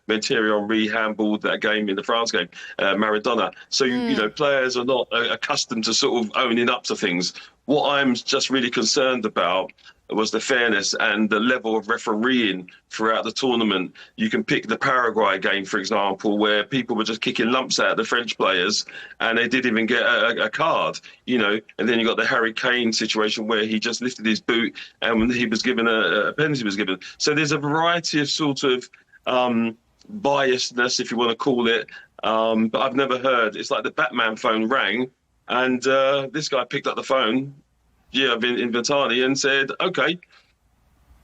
when Thierry Henry handballed that game in the France game, Maradona. So, players are not accustomed to sort of owning up to things. What I'm just really concerned about was the fairness and the level of refereeing throughout the tournament. You can pick the Paraguay game, for example, where people were just kicking lumps at the French players and they didn't even get a card, and then you got the Harry Kane situation where he just lifted his boot and when he was given a penalty was given. So there's a variety of sort of biasness, if you want to call it, but I've never heard. It's like the Batman phone rang and this guy picked up the phone, in Vitani, and said, okay,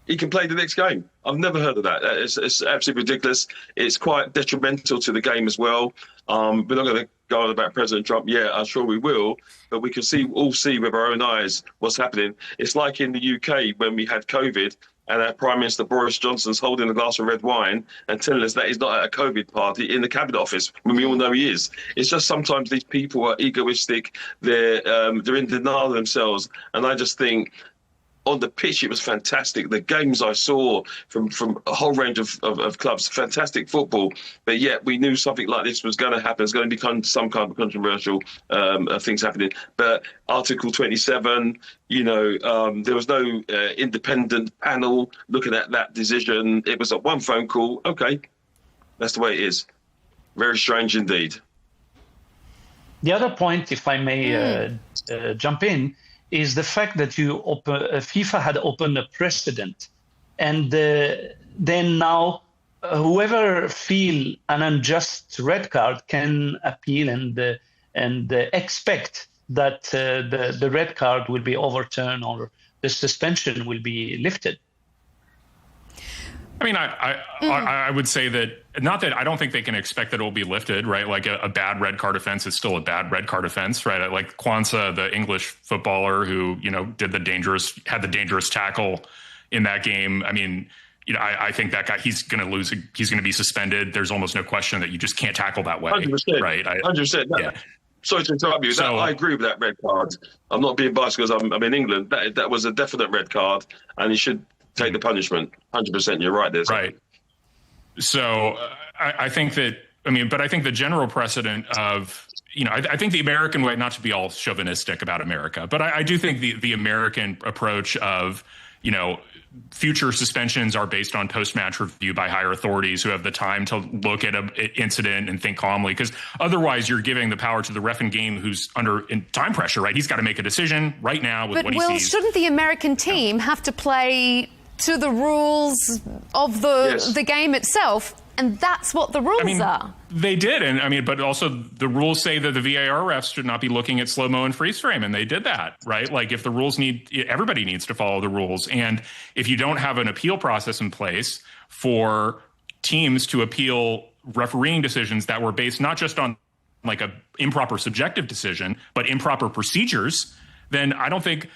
he can play the next game. I've never heard of that. It's absolutely ridiculous. It's quite detrimental to the game as well. We're not going to go on about President Trump yet. I'm sure we will, but we can all see with our own eyes what's happening. It's like in the UK when we had COVID and our Prime Minister Boris Johnson's holding a glass of red wine and telling us that he's not at a COVID party in the Cabinet Office when we all know he is. It's just sometimes these people are egoistic. They're in denial of themselves. And I just think on the pitch, it was fantastic. The games I saw from a whole range of clubs, fantastic football. But yet we knew something like this was going to happen. It's going to become some kind of controversial things happening. But Article 27, there was no independent panel looking at that decision. It was a one phone call. Okay, that's the way it is. Very strange indeed. The other point, if I may jump in, is the fact that FIFA had opened a precedent, and then now whoever feel an unjust red card can appeal and expect that the red card will be overturned or the suspension will be lifted. I mean, I would say that, not that I don't think they can expect that it will be lifted, right? Like a bad red card offense is still a bad red card offense, right? Like Kwanzaa, the English footballer who, had the dangerous tackle in that game. I mean, I think that guy, he's going to lose. He's going to be suspended. There's almost no question that you just can't tackle that way. 100%. Right? 100%. Yeah. Sorry to interrupt you. I agree with that red card. I'm not being biased because I'm in England. That was a definite red card, and he should take the punishment. 100%. You're right there. Right. So I think that, but I think the general precedent of, I think the American way, not to be all chauvinistic about America, but I do think the American approach of, future suspensions are based on post-match review by higher authorities who have the time to look at an incident and think calmly, because otherwise you're giving the power to the ref in game who's under time pressure, right? He's got to make a decision right now with what he sees. But shouldn't the American team have to play to the rules of the game itself? And that's what the rules are. They did. And but also the rules say that the VAR refs should not be looking at slow-mo and freeze frame. And they did that, right? Like if the rules everybody needs to follow the rules. And if you don't have an appeal process in place for teams to appeal refereeing decisions that were based not just on like a improper subjective decision, but improper procedures, then I don't think,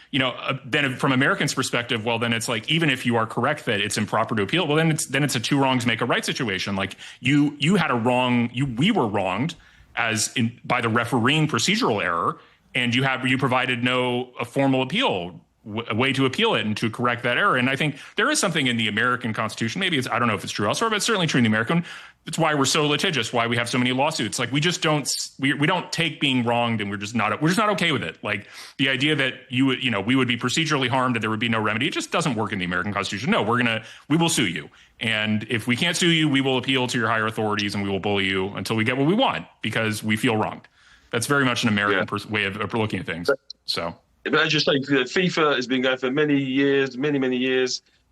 then from Americans' perspective, well, then it's like, even if you are correct that it's improper to appeal, well, then it's a two wrongs make a right situation. Like you had a wrong, we were wronged by the refereeing procedural error, and you provided a formal appeal, a way to appeal it and to correct that error. And I think there is something in the American Constitution, maybe I don't know if it's true elsewhere, but it's certainly true in the American. It's why we're so litigious, why we have so many lawsuits. Like we just don't, we don't take being wronged, and we're just not okay with it. Like the idea that we would be procedurally harmed and there would be no remedy, it just doesn't work in the American Constitution. No, we will sue you. And if we can't sue you, we will appeal to your higher authorities and we will bully you until we get what we want because we feel wronged. That's very much an American way of looking at things. So. But as you say, FIFA has been going for many years.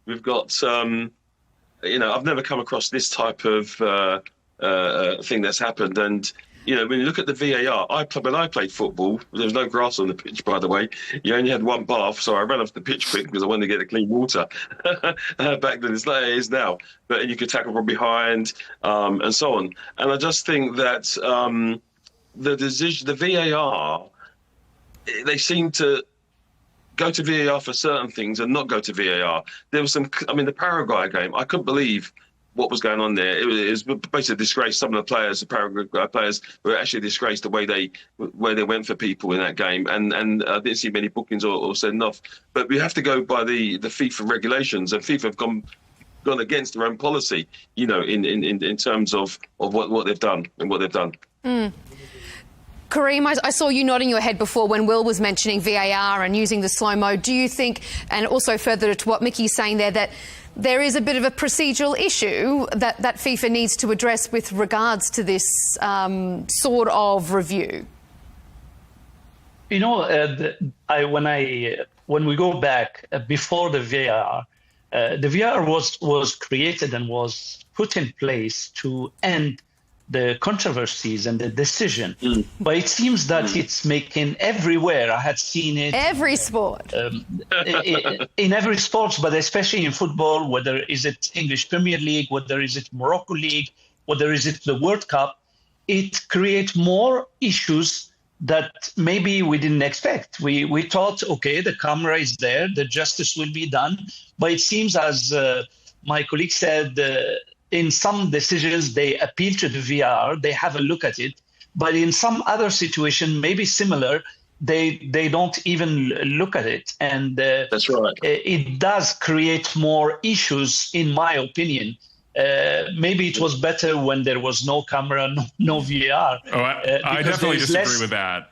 We've got, I've never come across this type of thing that's happened. And You know, when you look at the VAR, when I played football, there was no grass on the pitch, by the way. You only had one bath, so I ran off the pitch quick because I wanted to get the clean water. Back then, it's like it is now. But you could tackle from behind and so on. And I just think that the VAR, they seem to go to VAR for certain things and not go to VAR. There was the Paraguay game, I couldn't believe what was going on there. It was basically a disgrace. Some of the players, the Paraguay players, were actually disgraced the way they went for people in that game. And I didn't see many bookings or send off. But we have to go by the FIFA regulations, and FIFA have gone against their own policy, you know, in terms of what they've done and what they've done. Kareem, I saw you nodding your head before when Will was mentioning VAR and using the slow-mo. Do you think, and also further to what Mickey's saying there, that there is a bit of a procedural issue that FIFA needs to address with regards to this sort of review? You know, when we go back before the VAR was created and was put in place to end the controversies and the decision. But it seems that it's making everywhere. I had seen it. Every sport. In every sport, but especially in football, whether is it English Premier League, whether is it Morocco League, whether is it the World Cup, it creates more issues that maybe we didn't expect. We thought, okay, the camera is there, the justice will be done. But it seems, as my colleague said, in some decisions, they appeal to the VAR, they have a look at it. But in some other situation, maybe similar, they don't even look at it. And that's right. It does create more issues, in my opinion. Maybe it was better when there was no camera, no VAR. I definitely disagree with that.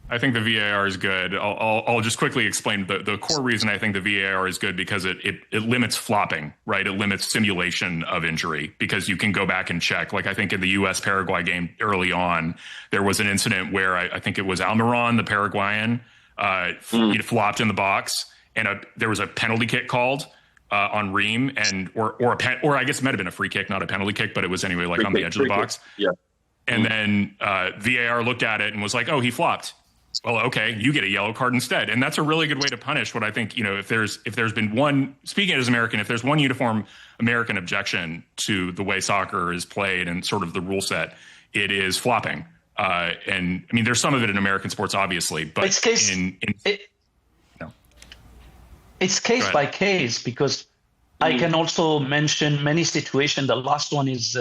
I think the VAR is good. I'll just quickly explain the core reason I think the VAR is good, because it limits flopping, right? It limits simulation of injury, because you can go back and check. Like I think in the U.S. Paraguay game early on, there was an incident where I think it was Almiron, the Paraguayan, he flopped in the box, and there was a penalty kick called on Ream, or I guess it might have been a free kick, not a penalty kick, but it was anyway like on the edge of the box. Yeah. And then VAR looked at it and was like, oh, he flopped. Well, okay, you get a yellow card instead. And that's a really good way to punish what I think, you know, if there's been one, speaking as American, if there's one uniform American objection to the way soccer is played and sort of the rule set, it is flopping. And I mean, there's some of it in American sports, obviously, but it's case by case, because I can also mention many situations. The last one is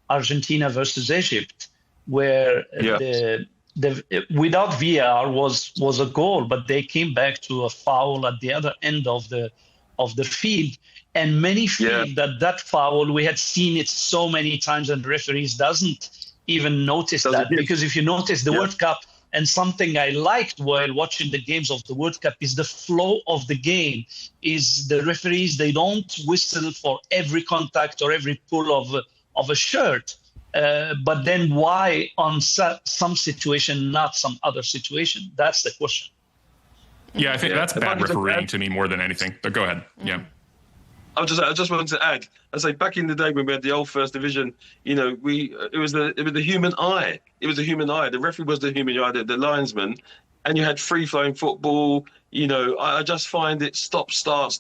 Argentina versus Egypt, where the without VAR was a goal, but they came back to a foul at the other end of the field, and many feel that foul, we had seen it so many times, and referees doesn't even notice that. Because if you notice the World Cup, and something I liked while watching the games of the World Cup is the flow of the game. Is the referees, they don't whistle for every contact or every pull of a shirt. But then why on some situation, not some other situation? That's the question. Yeah, I think that's bad refereeing to me more than anything. But go ahead. Yeah. I just wanted to add, I say back in the day when we had the old First Division, you know, it was the human eye. It was the human eye. The referee was the human eye, the linesman, and you had free flowing football. You know, I just find it stop start.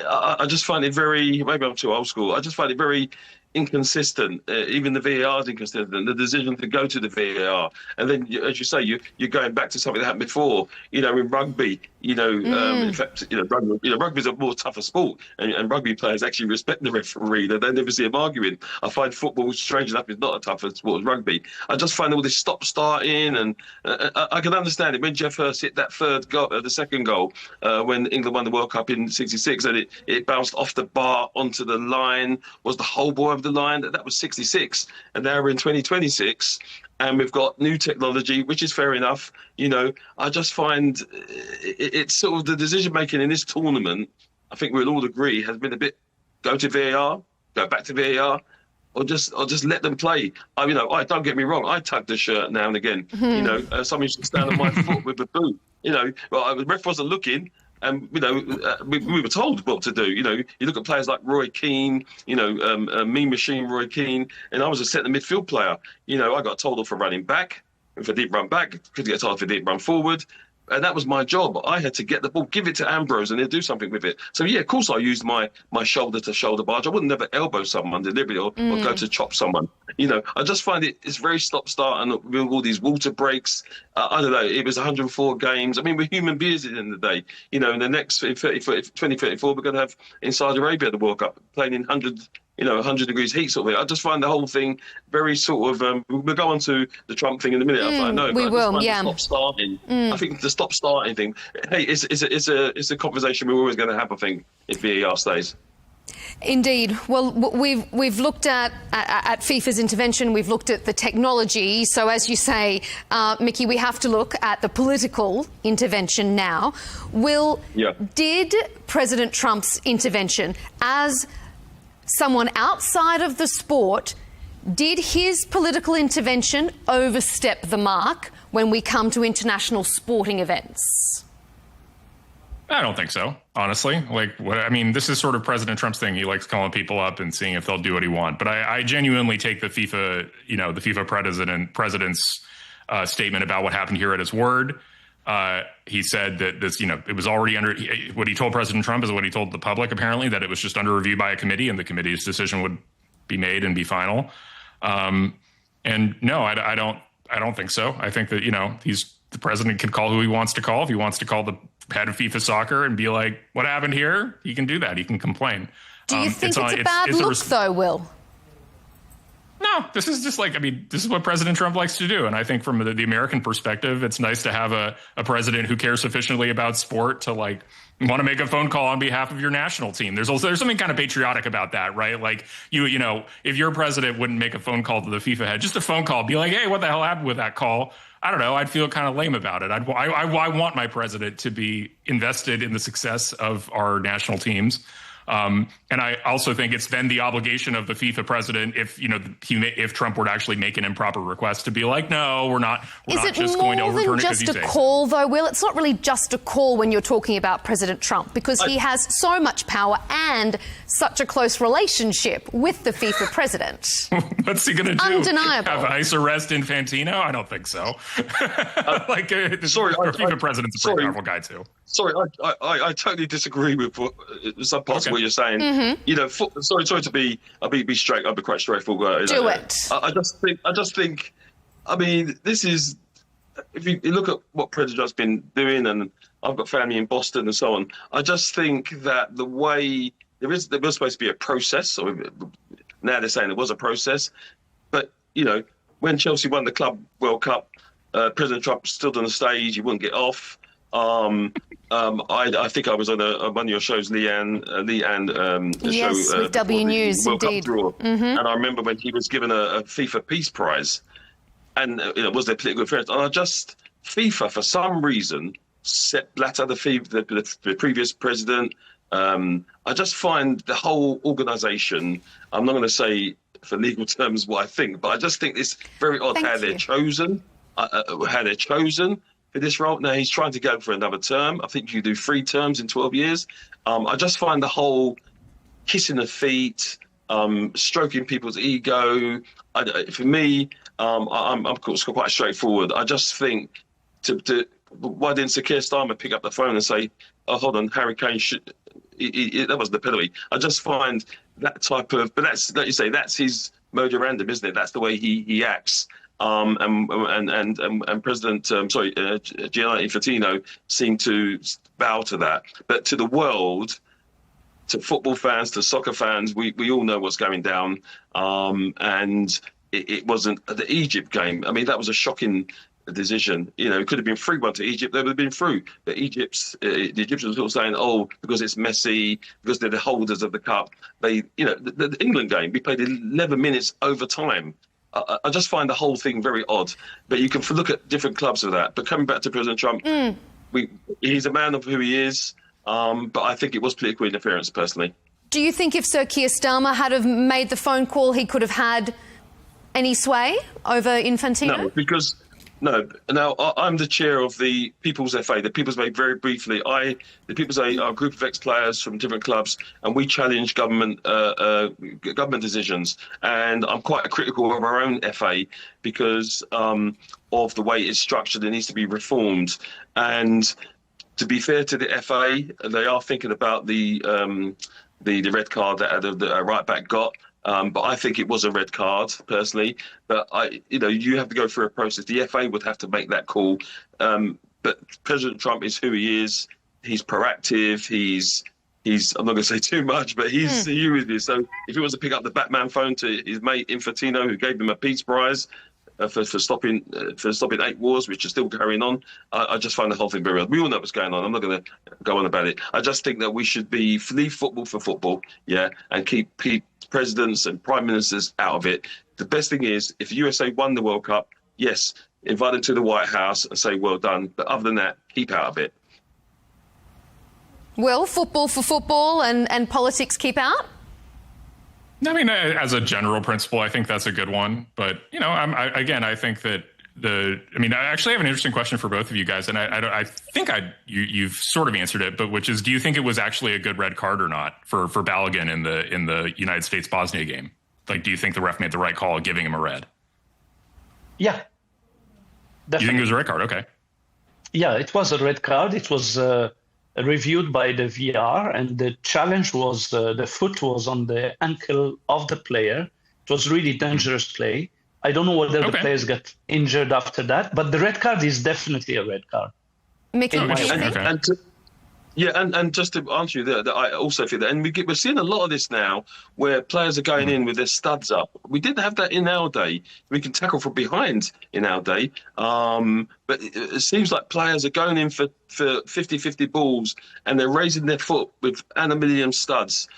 I just find it very, maybe I'm too old school. I just find it very inconsistent. Even the VAR is inconsistent. The decision to go to the VAR, and then, as you say, you're going back to something that happened before. You know, in rugby, in fact, rugby is a more tougher sport, and rugby players actually respect the referee. They never see him arguing. I find football, strange enough, is not a tougher sport as rugby. I just find all this stop-starting, and I can understand it when Jeff Hurst hit that third goal, the second goal, when England won the World Cup in '66, and it bounced off the bar onto the line. Was the whole boy of the line? That was '66, and now we're in 2026. And we've got new technology, which is fair enough. You know, I just find it's sort of the decision making in this tournament, I think we'll all agree, has been a bit go to VAR, go back to VAR, or just let them play. Don't get me wrong, I tug the shirt now and again. You know, somebody should stand on my foot with a boot. You know, well, the ref wasn't looking, And we were told what to do. You look at players like Roy Keane, Mean Machine Roy Keane, and I was a centre midfield player. I got told off for running back. If I didn't run back, could get told if I didn't run forward. And that was my job. I had to get the ball, give it to Ambrose, and he'll do something with it. So, yeah, of course I used my shoulder-to-shoulder barge. I wouldn't never elbow someone deliberately or go to chop someone. I just find it's very stop-start and with all these water breaks. I don't know. It was 104 games. I mean, we're human beings at the end of the day. In the next 2034, we're going to have in Saudi Arabia the World Cup playing in 100 degrees heat sort of thing. I just find the whole thing very sort of. We'll go on to the Trump thing in a minute. I know, we will. Yeah. Stop starting. I think the stop starting thing. Hey, it's a conversation we're always going to have. I think if VAR stays. Indeed. Well, we've looked at FIFA's intervention. We've looked at the technology. So, as you say, Mickey, we have to look at the political intervention now. Did President Trump's intervention as someone outside of the sport, did his political intervention overstep the mark when we come to international sporting events? I don't think so, honestly. This is sort of President Trump's thing. He likes calling people up and seeing if they'll do what he wants. But I genuinely take the FIFA, the FIFA president's statement about what happened here at his word. He said that this, it was already under, what he told President Trump is what he told the public, apparently, that it was just under review by a committee and the committee's decision would be made and be final. And no, I don't think so. I think that, the president can call who he wants to call. If he wants to call the head of FIFA soccer and be like, what happened here? He can do that. He can complain. Do you think it's a bad look, though, Will? No, this is just this is what President Trump likes to do. And I think from the American perspective, it's nice to have a president who cares sufficiently about sport to want to make a phone call on behalf of your national team. There's something kind of patriotic about that, right? If your president wouldn't make a phone call to the FIFA head, just a phone call, be like, hey, what the hell happened with that call? I don't know. I'd feel kind of lame about it. I want my president to be invested in the success of our national teams. And I also think it's then the obligation of the FIFA president, if Trump were to actually make an improper request, to be like, no, we're not just going to overturn it. Is it more than just a call, though, Will? It's not really just a call when you're talking about President Trump, because he has so much power and such a close relationship with the FIFA president. What's he going to do? Undeniable. Have ICE arrest Infantino? I don't think so. Our FIFA president's a pretty powerful guy, too. Sorry, I totally disagree with some parts of what you're saying. Mm-hmm. Sorry to be straight. I'll be quite straightforward. Do it. I just think. I mean, this is. If you look at what President Trump's been doing, and I've got family in Boston and so on. I just think that the way there was supposed to be a process, or now they're saying it was a process, but when Chelsea won the Club World Cup, President Trump stood on the stage. He wouldn't get off. I think I was on one of your shows, Leigh Ann yes, show, with W News, World indeed. Cup draw. Mm-hmm. And I remember when he was given a FIFA Peace Prize, and was there political affairs? And FIFA for some reason set Blatter, the previous president. I just find the whole organisation. I'm not going to say for legal terms what I think, but I just think it's very odd how they're chosen. For this role. Now he's trying to go for another term. I think you do 3 terms in 12 years. I just find the whole kissing the feet, stroking people's ego. For me, I'm quite straightforward. I just think why didn't Sir Keir Starmer pick up the phone and say, "Oh, hold on, Harry Kane should." That was the penalty. I just find that type of, but that's like you say, that's his modus operandi, isn't it? That's the way he acts. And President, Gianni Infantino seemed to bow to that. But to the world, to football fans, to soccer fans, we all know what's going down. And it wasn't the Egypt game. I mean, that was a shocking decision. It could have been 3-1 to Egypt. They would have been through. But the Egyptians were all saying, oh, because it's Messi, because they're the holders of the cup. The England game, we played 11 minutes overtime. I just find the whole thing very odd. But you can look at different clubs of that. But coming back to President Trump, he's a man of who he is. But I think it was political interference, personally. Do you think if Sir Keir Starmer had have made the phone call, he could have had any sway over Infantino? No, because No. Now, I'm the chair of the People's FA. The People's FA, very briefly, the People's FA are a group of ex-players from different clubs, and we challenge government decisions. And I'm quite critical of our own FA because of the way it's structured. It needs to be reformed. And to be fair to the FA, they are thinking about the red card that the right back got. But I think it was a red card, personally. But you have to go through a process. The FA would have to make that call. But President Trump is who he is. He's proactive. He's I'm not going to say too much, but he is. So if he wants to pick up the Batman phone to his mate Infantino, who gave him a Peace Prize for stopping 8 wars, which are still carrying on, I just find the whole thing very odd. We all know what's going on. I'm not going to go on about it. I just think that we should leave football for football, and keep presidents and prime ministers out of it. The best thing is, if USA won the World Cup, yes, invite them to the White House and say well done. But other than that, keep out of it. Well, football for football and politics keep out? I mean, as a general principle, I think that's a good one. But, I think that I actually have an interesting question for both of you guys. And I think you've sort of answered it, but which is, do you think it was actually a good red card or not for Balogun in the United States-Bosnia game? Like, do you think the ref made the right call giving him a red? Yeah. Definitely. You think it was a red card? Okay. Yeah, it was a red card. It was reviewed by the VR, and the challenge was the foot was on the ankle of the player. It was really dangerous play. I don't know whether the players got injured after that, but the red card is definitely a red card. Mickey, and just to answer you there, that I also feel that, and we're seeing a lot of this now, where players are going in with their studs up. We didn't have that in our day. We can tackle from behind in our day, but it seems like players are going in for 50-50 balls, and they're raising their foot with anamilium studs.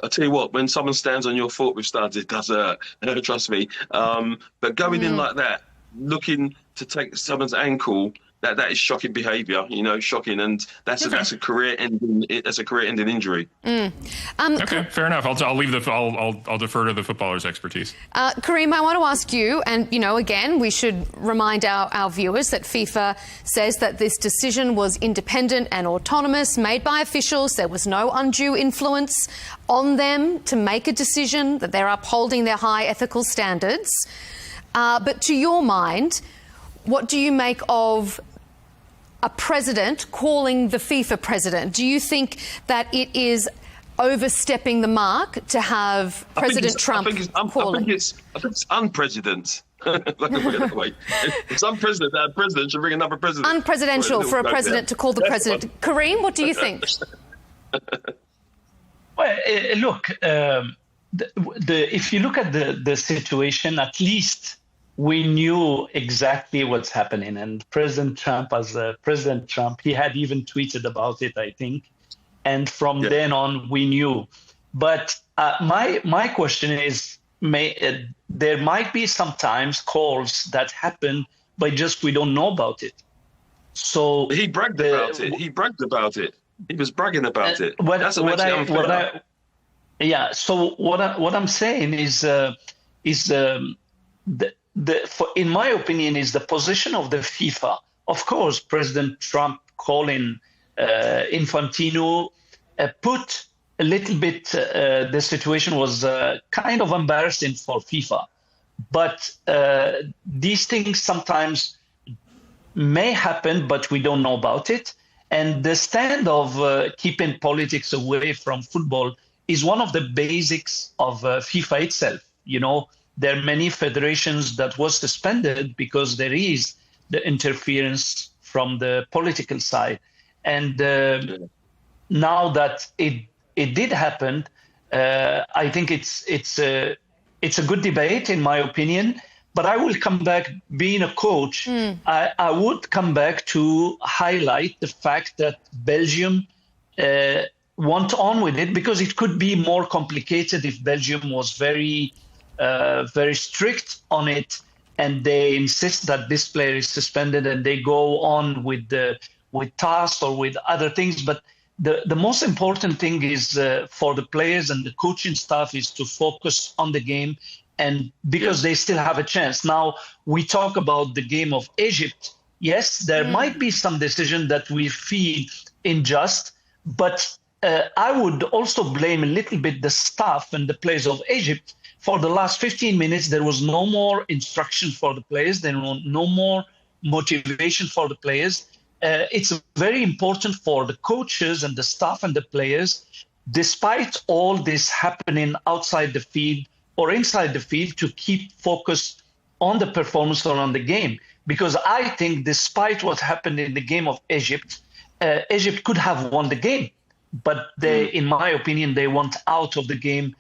I tell you what, when someone stands on your foot with studs, it does hurt. Trust me. But going in like that, looking to take someone's ankle, that is shocking behaviour. Shocking, and that's a career-ending. That's a career-ending injury. Okay, fair enough. I'll leave I'll defer to the footballer's expertise. Kareem, I want to ask you, and again, we should remind our viewers that FIFA says that this decision was independent and autonomous, made by officials. There was no undue influence on them to make a decision, that they're upholding their high ethical standards. But to your mind, what do you make of a president calling the FIFA president? Do you think that it is overstepping the mark to have President Trump call him? I think it's unpresident. Like I put it that way. It's unprecedented that a president should bring another president. Unpresidential for a president to call the president. Kareem, what do you think? Well, look, if you look at the situation, at least we knew exactly what's happening. And President Trump, he had even tweeted about it, I think. And from then on, we knew. But my question is, there might be sometimes calls that happen, but just we don't know about it. So he bragged about it. He bragged about it. He was bragging about it. That's what makes it unfair. So what I'm saying is in my opinion, is the position of the FIFA. Of course, President Trump calling Infantino put a little bit, the situation was kind of embarrassing for FIFA. But these things sometimes may happen, but we don't know about it. And the stand of keeping politics away from football is one of the basics of FIFA itself. There are many federations that was suspended because there is the interference from the political side. And now that it did happen, I think it's a good debate, in my opinion. But I will come back, being a coach, I would come back to highlight the fact that Belgium went on with it, because it could be more complicated if Belgium was very strict on it, and they insist that this player is suspended and they go on with tasks or with other things. But the most important thing is for the players and the coaching staff is to focus on the game and because they still have a chance. Now, we talk about the game of Egypt. Yes, there might be some decision that we feel unjust, but I would also blame a little bit the staff and the players of Egypt. For the last 15 minutes, there was no more instruction for the players. There was no more motivation for the players. It's very important for the coaches and the staff and the players, despite all this happening outside the field or inside the field, to keep focused on the performance or on the game. Because I think despite what happened in the game of Egypt, Egypt could have won the game. But they, in my opinion, they went out of the game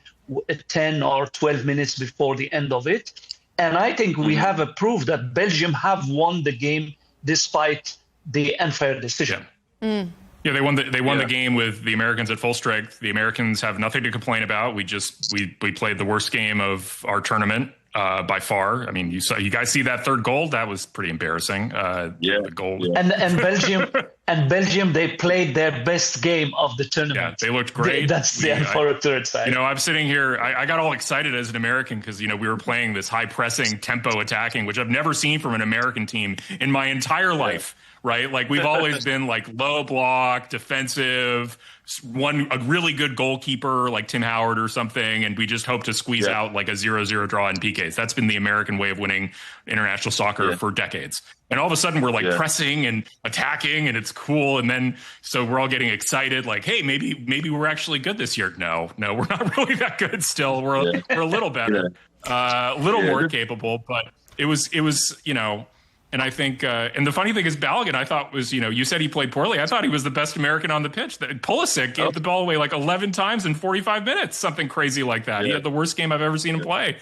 10 or 12 minutes before the end of it. And I think we have a proof that Belgium have won the game despite the unfair decision. Yeah, they won the game with the Americans at full strength. The Americans have nothing to complain about. We played the worst game of our tournament by far. I mean, you guys see that third goal? That was pretty embarrassing. The goal. Yeah. And Belgium, they played their best game of the tournament. Yeah, they looked great. That's the unfortunate side. You know, I'm sitting here. I got all excited as an American because we were playing this high pressing tempo attacking, which I've never seen from an American team in my entire life. Right? Like we've always been like low block, defensive, a really good goalkeeper like Tim Howard or something. And we just hope to squeeze out like a 0-0 draw in PKs. That's been the American way of winning international soccer for decades. And all of a sudden we're like pressing and attacking and it's cool. And then, so we're all getting excited like, hey, maybe we're actually good this year. No, we're not really that good still. We're a little better, a little more capable, but it was, and I think, and the funny thing is Balogun, I thought was, you said he played poorly. I thought he was the best American on the pitch. Pulisic gave the ball away like 11 times in 45 minutes, something crazy like that. He had the worst game I've ever seen him play.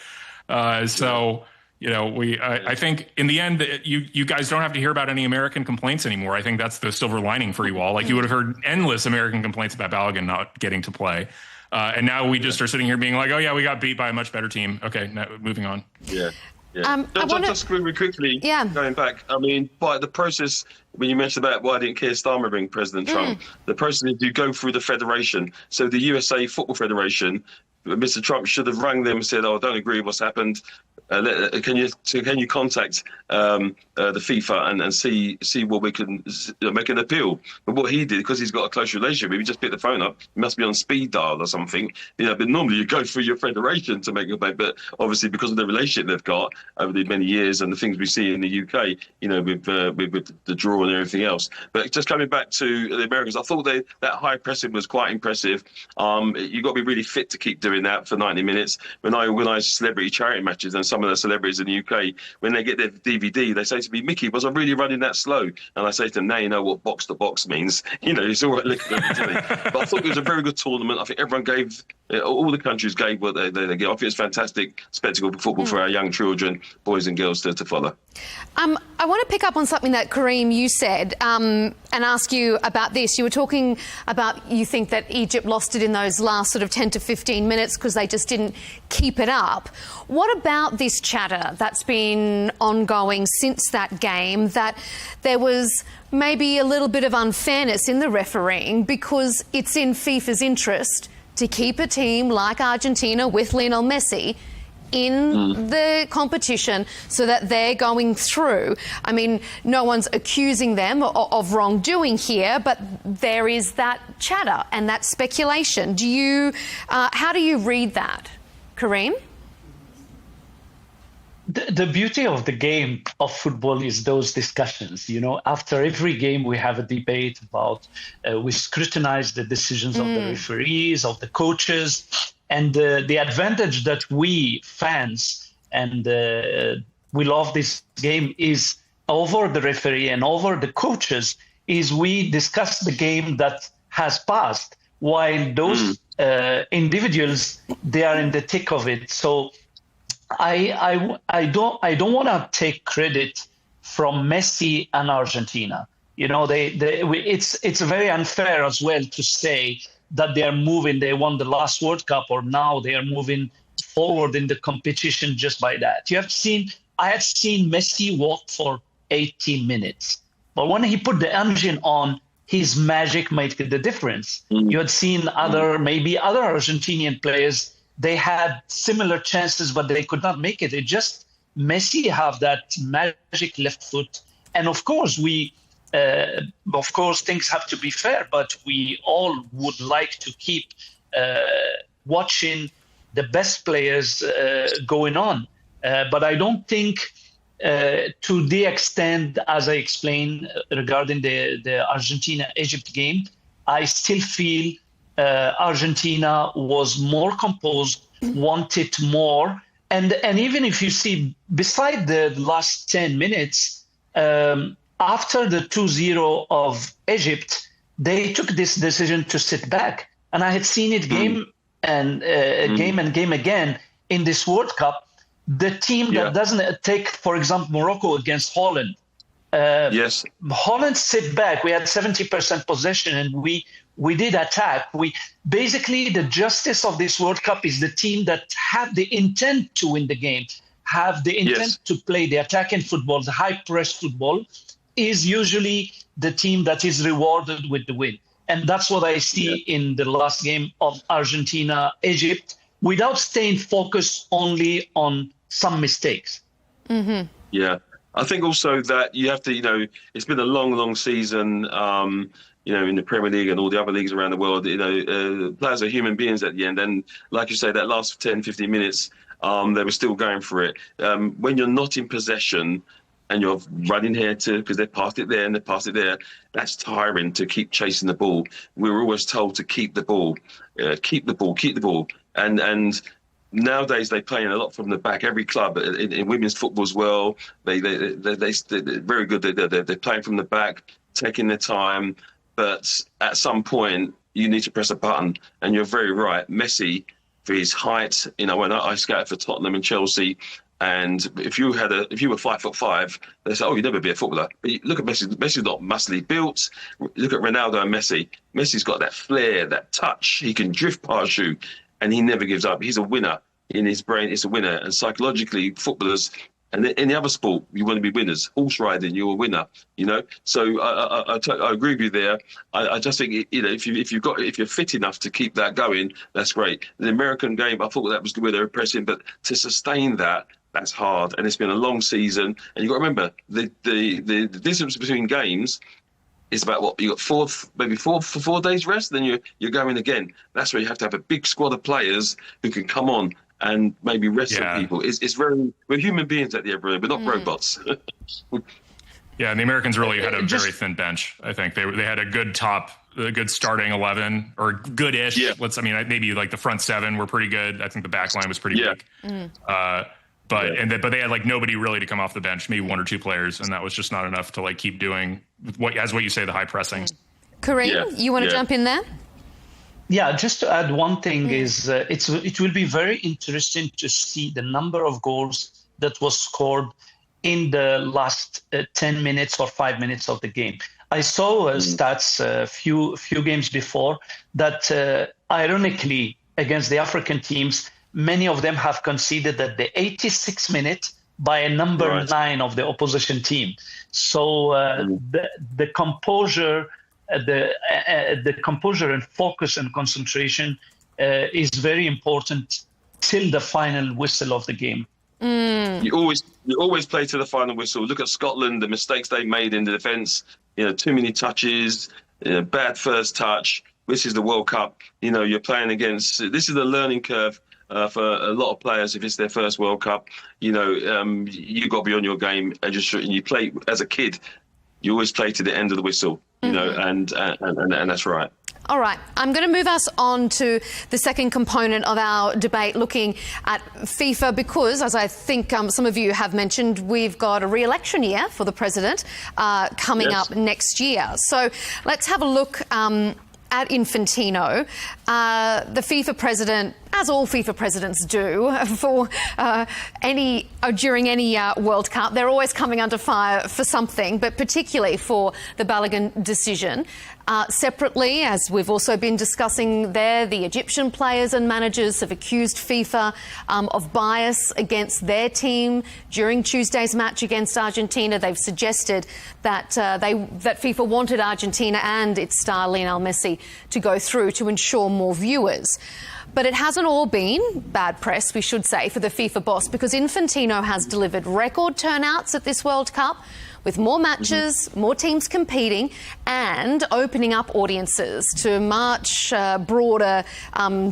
I think in the end, you guys don't have to hear about any American complaints anymore. I think that's the silver lining for you all. Like you would have heard endless American complaints about Balogun not getting to play. And now we just are sitting here being like, oh yeah, we got beat by a much better team. Okay, now moving on. Yeah. Yeah. Just really quickly, going back, I mean, by the process, when you mentioned about why didn't Keir Starmer bring President Trump, the process is you go through the federation. So the USA Football Federation, Mr. Trump should have rang them and said, I don't agree with what's happened. Can you contact the FIFA and see what we can make an appeal? But what he did, because he's got a close relationship, he just picked the phone up. He must be on speed dial or something. But normally you go through your federation to make your point. But obviously, because of the relationship they've got over the many years and the things we see in the UK, with the draw and everything else. But just coming back to the Americans, I thought that high pressing was quite impressive. You've got to be really fit to keep doing that for 90 minutes. When I organise celebrity charity matches and some of the celebrities in the UK, when they get their DVD, they say to me, Mickey, was I really running that slow? And I say to them, now you know what box to box means. It's all right looking at the telly. But I thought it was a very good tournament. I think everyone gave, all the countries gave what they gave. I think it's fantastic spectacle of football for our young children, boys and girls to follow. I want to pick up on something that Kareem, you said, and ask you about this. You were talking about you think that Egypt lost it in those last sort of 10 to 15 minutes because they just didn't keep it up. What about this chatter that's been ongoing since that game, that there was maybe a little bit of unfairness in the refereeing because it's in FIFA's interest to keep a team like Argentina with Lionel Messi in the competition so that they're going through? I mean, no one's accusing them of wrongdoing here, but there is that chatter and that speculation. How do you read that, Kareem? The beauty of the game of football is those discussions. After every game, we have a debate about, we scrutinize the decisions of the referees, of the coaches. And the advantage that we fans and we love this game is over the referee and over the coaches is we discuss the game that has passed while those individuals, they are in the thick of it. So I don't want to take credit from Messi and Argentina. It's very unfair as well to say that they are moving, they won the last World Cup, or now they are moving forward in the competition just by that. I have seen Messi walk for 18 minutes. But when he put the engine on, his magic made the difference. You had seen other Argentinian players, they had similar chances, but they could not make it. It just Messi have that magic left foot. And of course, things have to be fair, but we all would like to keep watching the best players going on. But I don't think to the extent, as I explained regarding the Argentina-Egypt game, I still feel Argentina was more composed, wanted more. And even if you see, beside the last 10 minutes, after the 2-0 of Egypt, they took this decision to sit back. And I had seen it game and game again in this World Cup. The team that doesn't take, for example, Morocco against Holland. Yes. Holland sit back. We had 70% possession, and we did attack. Basically, the justice of this World Cup is the team that have the intent to win the game, have the intent to play the attacking football, the high press football, is usually the team that is rewarded with the win. And that's what I see in the last game of Argentina-Egypt, without staying focused only on some mistakes. Mm-hmm. Yeah. I think also that you have to, it's been a long, long season, in the Premier League and all the other leagues around the world. Players are human beings at the end. And like you say, that last 10, 15 minutes, they were still going for it. When you're not in possession and you're running here because they passed it there and they passed it there, that's tiring to keep chasing the ball. We were always told to keep the ball, keep the ball. And nowadays they're playing a lot from the back. Every club in women's football as well, they're very good. They're playing from the back, taking their time. But at some point, you need to press a button. And you're very right. Messi, for his height, when I scouted for Tottenham and Chelsea, and if you were 5'5", they say, "Oh, you'd never be a footballer." But look at Messi. Messi's not muscly built. Look at Ronaldo and Messi. Messi's got that flair, that touch. He can drift past you, and he never gives up. He's a winner. In his brain, he's a winner. And psychologically, footballers, and in the other sport, you want to be winners. Horse riding, you're a winner. So I agree with you there. I just think if you're fit enough to keep that going, that's great. The American game, I thought that was the way they were pressing, but to sustain that, that's hard. And it's been a long season. And you've got to remember the distance between games is about what? You got four days rest, then you're going again. That's where you have to have a big squad of players who can come on and maybe rest some people. We're human beings at the end, we're not robots. Yeah, and the Americans really had a very thin bench. I think they had a good starting 11 or good-ish. Yeah. Maybe like the front seven were pretty good. I think the back line was pretty weak. But they had nobody really to come off the bench, maybe one or two players, and that was just not enough to keep doing what you say, the high pressing. Kareem, you want to jump in there? Yeah, just to add one thing is it will be very interesting to see the number of goals that was scored in the last 10 minutes or 5 minutes of the game. I saw stats a few games before that ironically against the African teams, many of them have conceded at the 86th minute by a number 9 of the opposition team. So the composure, the composure and focus and concentration is very important till the final whistle of the game. You always play to the final whistle. Look at Scotland, the mistakes they made in the defence. Too many touches, bad first touch. This is the World Cup. You're playing against. This is a learning curve for a lot of players. If it's their first World Cup, you got to be on your game and you play as a kid. You always play to the end of the whistle, and that's right. All right, I'm going to move us on to the second component of our debate, looking at FIFA, because, as I think some of you have mentioned, we've got a re-election year for the president coming up next year. So let's have a look at Infantino. The FIFA president, as all FIFA presidents do, during any World Cup, they're always coming under fire for something, but particularly for the Balogun decision. Separately, as we've also been discussing there, the Egyptian players and managers have accused FIFA of bias against their team during Tuesday's match against Argentina. They've suggested that that FIFA wanted Argentina and its star Lionel Messi to go through to ensure more viewers. But it hasn't all been bad press, we should say, for the FIFA boss, because Infantino has delivered record turnouts at this World Cup, with more matches, more teams competing, and opening up audiences to much broader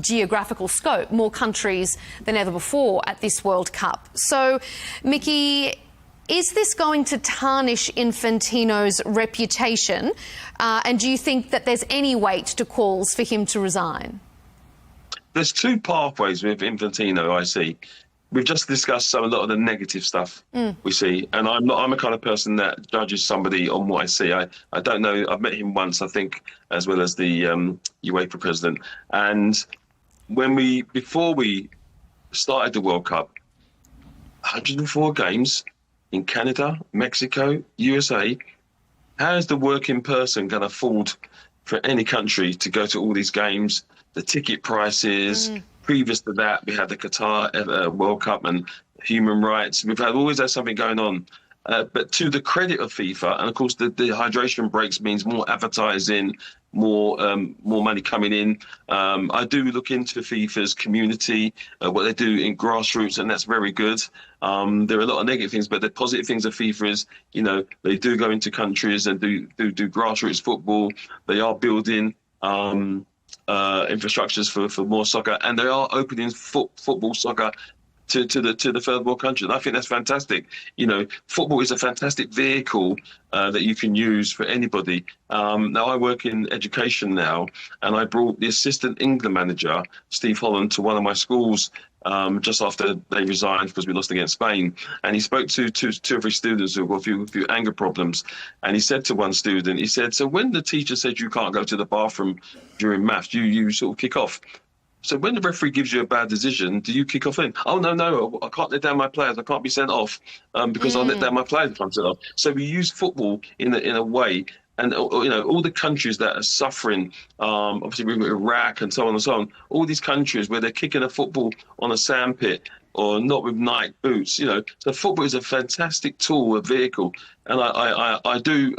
geographical scope, more countries than ever before at this World Cup. So, Mickey, is this going to tarnish Infantino's reputation? And do you think that there's any weight to calls for him to resign? There's two pathways with Infantino, I see. We've just discussed a lot of the negative stuff we see, and I'm a kind of person that judges somebody on what I see. I don't know. I've met him once, I think, as well as the UEFA president. And before we started the World Cup, 104 games in Canada, Mexico, USA. How is the working person going to afford for any country to go to all these games? The ticket prices. Previous to that, we had the Qatar World Cup and human rights. We've always had something going on. But to the credit of FIFA, and of course the hydration breaks means more advertising, more money coming in. I do look into FIFA's community, what they do in grassroots, and that's very good. There are a lot of negative things, but the positive things of FIFA is, they do go into countries and do grassroots football. They are building infrastructures for more soccer, and they are opening football soccer to the third world countries. And I think that's fantastic. Football is a fantastic vehicle that you can use for anybody. Now I work in education now, and I brought the assistant England manager, Steve Holland, to one of my schools just after they resigned because we lost against Spain. And he spoke to two or three students who got a few anger problems. And he said to one student, he said, so when the teacher said you can't go to the bathroom during maths, you sort of kick off. So when the referee gives you a bad decision, do you kick off in? Oh, no, I can't let down my players. I can't be sent off because I'll let down my players if I'm sent off. So we use football in a way. And, all the countries that are suffering, obviously with Iraq and so on and so on, all these countries where they're kicking a football on a sandpit or not with Nike boots, so football is a fantastic tool, a vehicle. And I do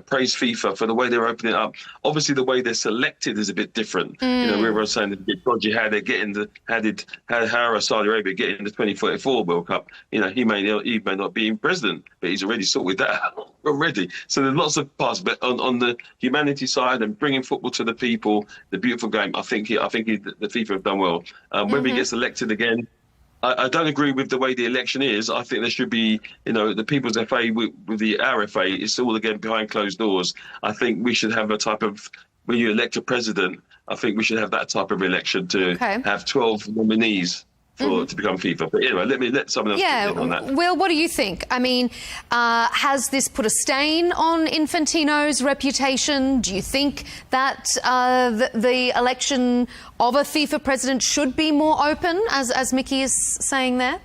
praise FIFA for the way they're opening it up. Obviously, the way they're selected is a bit different. We were saying it's a bit dodgy how they're getting how Saudi Arabia getting the 2044 World Cup. He may not be in president, but he's already sorted that out already. So there's lots of parts. But on the humanity side and bringing football to the people, the beautiful game, I think the FIFA have done well. Whether he gets elected again, I don't agree with the way the election is. I think there should be, the People's FA with the our FA, it's all again behind closed doors. I think we should have a type of, when you elect a president, I think we should have that type of election to have 12 nominees to become FIFA. But anyway, let someone else get in on that. Will, what do you think? I mean, has this put a stain on Infantino's reputation? Do you think that the election of a FIFA president should be more open, as Mickey is saying there?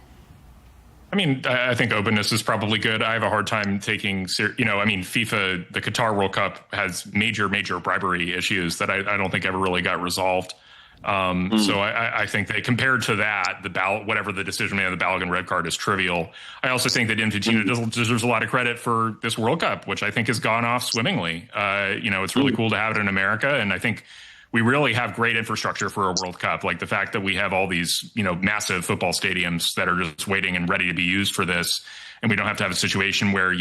I mean, I think openness is probably good. I have a hard time taking, FIFA, the Qatar World Cup has major bribery issues that I don't think ever really got resolved. So I think that compared to that, the ballot, whatever the decision made on the ballot and red card is trivial. I also think that Infantino deserves a lot of credit for this World Cup, which I think has gone off swimmingly. It's really cool to have it in America. And I think we really have great infrastructure for a World Cup, like the fact that we have all these, massive football stadiums that are just waiting and ready to be used for this. And we don't have to have a situation where,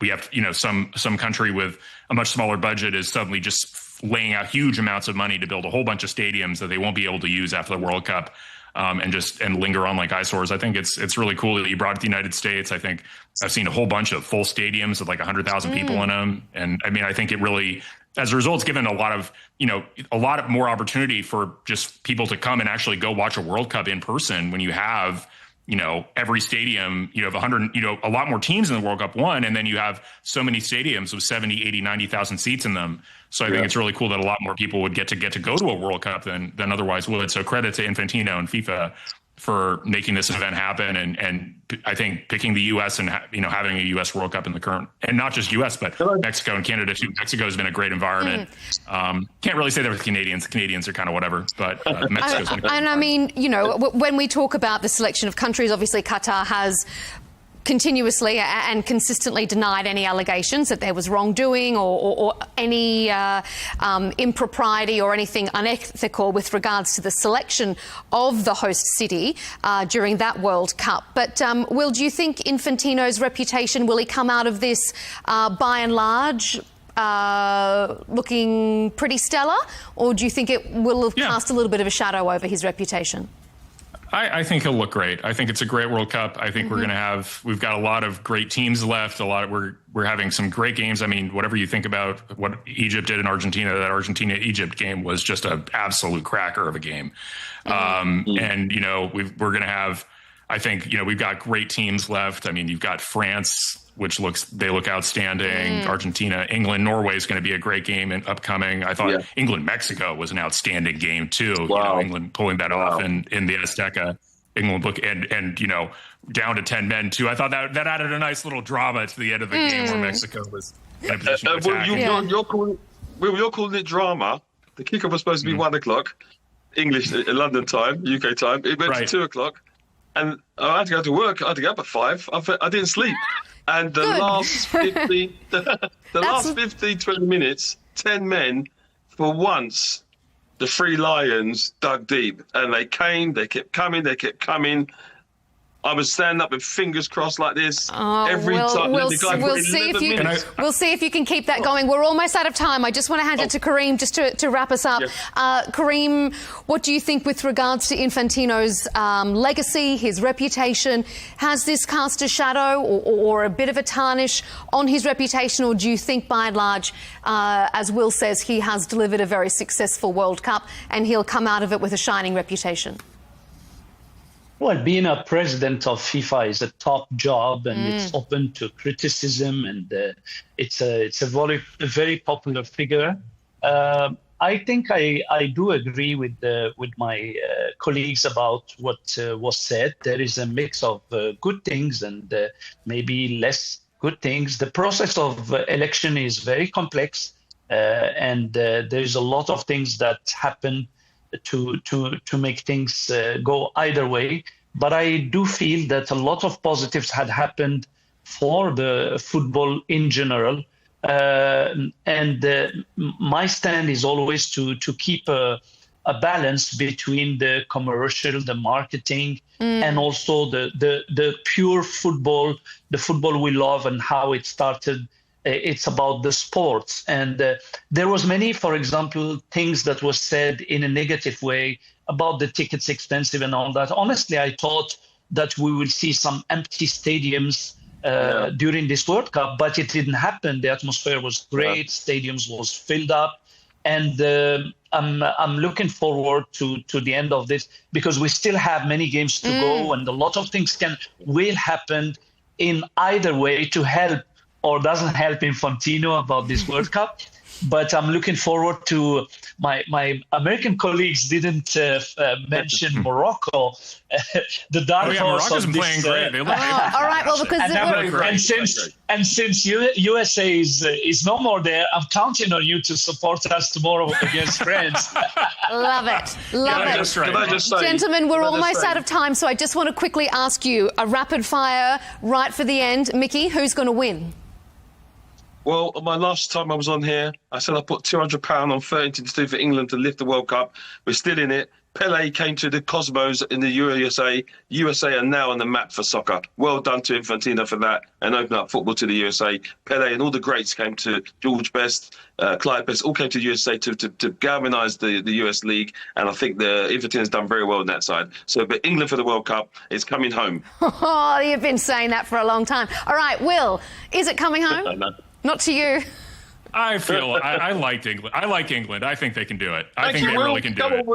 we have, some country with a much smaller budget is suddenly just laying out huge amounts of money to build a whole bunch of stadiums that they won't be able to use after the World Cup, and linger on like eyesores. I think it's really cool that you brought it to the United States. I think I've seen a whole bunch of full stadiums with like 100,000 people in them. And I mean, I think it really, as a result, it's given a lot of more opportunity for just people to come and actually go watch a World Cup in person when you have, every stadium, you have 100, a lot more teams in the World Cup one, and then you have so many stadiums with 70, 80, 90,000 seats in them. So I think it's really cool that a lot more people would get to go to a World Cup than otherwise would. So credit to Infantino and FIFA for making this event happen, and I think picking the U.S. and having a U.S. World Cup in the current, and not just U.S. but Mexico and Canada too. Mexico has been a great environment. Can't really say that with Canadians. The Canadians are kind of whatever, but Mexico's been a great environment. I mean, when we talk about the selection of countries, obviously Qatar has continuously and consistently denied any allegations that there was wrongdoing or any impropriety or anything unethical with regards to the selection of the host city during that World Cup. But, Will, do you think Infantino's reputation, will he come out of this by and large looking pretty stellar, or do you think it will have cast a little bit of a shadow over his reputation? I think he'll look great. I think it's a great World Cup. I think we've got a lot of great teams left. We're having some great games. I mean, whatever you think about what Egypt did in Argentina, that Argentina-Egypt game was just an absolute cracker of a game. And, you know, we're going to have, I think, you know, we've got great teams left. I mean, you've got France, which they look outstanding. Argentina, England, Norway is going to be a great game and upcoming. I thought England-Mexico was an outstanding game too. Wow. You know, England pulling that off in the Azteca. England look and you know, down to 10 men too. I thought that added a nice little drama to the end of the game where Mexico was in a position to attack. You're calling it drama. The kickoff was supposed to be 1 o'clock, English, London time, UK time. It went to 2 o'clock, and I had to go to work. I had to get up at 5. I didn't sleep. And the last 15, 20 minutes, 10 men, for once, the Three Lions dug deep. And they kept coming. I was standing up with fingers crossed like this every time. We'll see if you can keep that going. We're almost out of time. I just want to hand it to Kareem just to wrap us up. Yes. Kareem, what do you think with regards to Infantino's legacy, his reputation? Has this cast a shadow or a bit of a tarnish on his reputation, or do you think by and large, as Will says, he has delivered a very successful World Cup and he'll come out of it with a shining reputation? Well, being a president of FIFA is a top job, and it's open to criticism, and it's a very popular figure. I think I do agree with my colleagues about what was said. There is a mix of good things and maybe less good things. The process of election is very complex, and there's a lot of things that happen to make things go either way. But I do feel that a lot of positives had happened for the football in general. And my stand is always to keep a balance between the commercial, the marketing, and also the pure football, the football we love and how it started. It's about the sports. And there was many, for example, things that was said in a negative way about the tickets expensive and all that. Honestly, I thought that we will see some empty stadiums during this World Cup, but it didn't happen. The atmosphere was great. Stadiums was filled up. And I'm looking forward to the end of this, because we still have many games to go, and a lot of things will happen in either way to help or doesn't help Infantino about this World Cup. But I'm looking forward to my American colleagues didn't mention Morocco, the dark horse. Morocco's playing great. All right, well, because since USA is no more there, I'm counting on you to support us tomorrow against France. Love it. Gentlemen, we're almost out of time, so I just want to quickly ask you a rapid fire right for the end. Mickey, who's going to win? Well, my last time I was on here, I said I put £200 on 13 to 2 for England to lift the World Cup. We're still in it. Pele came to the cosmos in the USA. USA are now on the map for soccer. Well done to Infantino for that and open up football to the USA. Pele and all the greats came to George Best, Clyde Best, all came to the USA to galvanise the US League. And I think the Infantino's done very well on that side. So, but England for the World Cup is coming home. Oh, you've been saying that for a long time. All right, Will, is it coming home? No. Not to you. I feel I liked England. I like England. I think they can do it. I think they really can do it.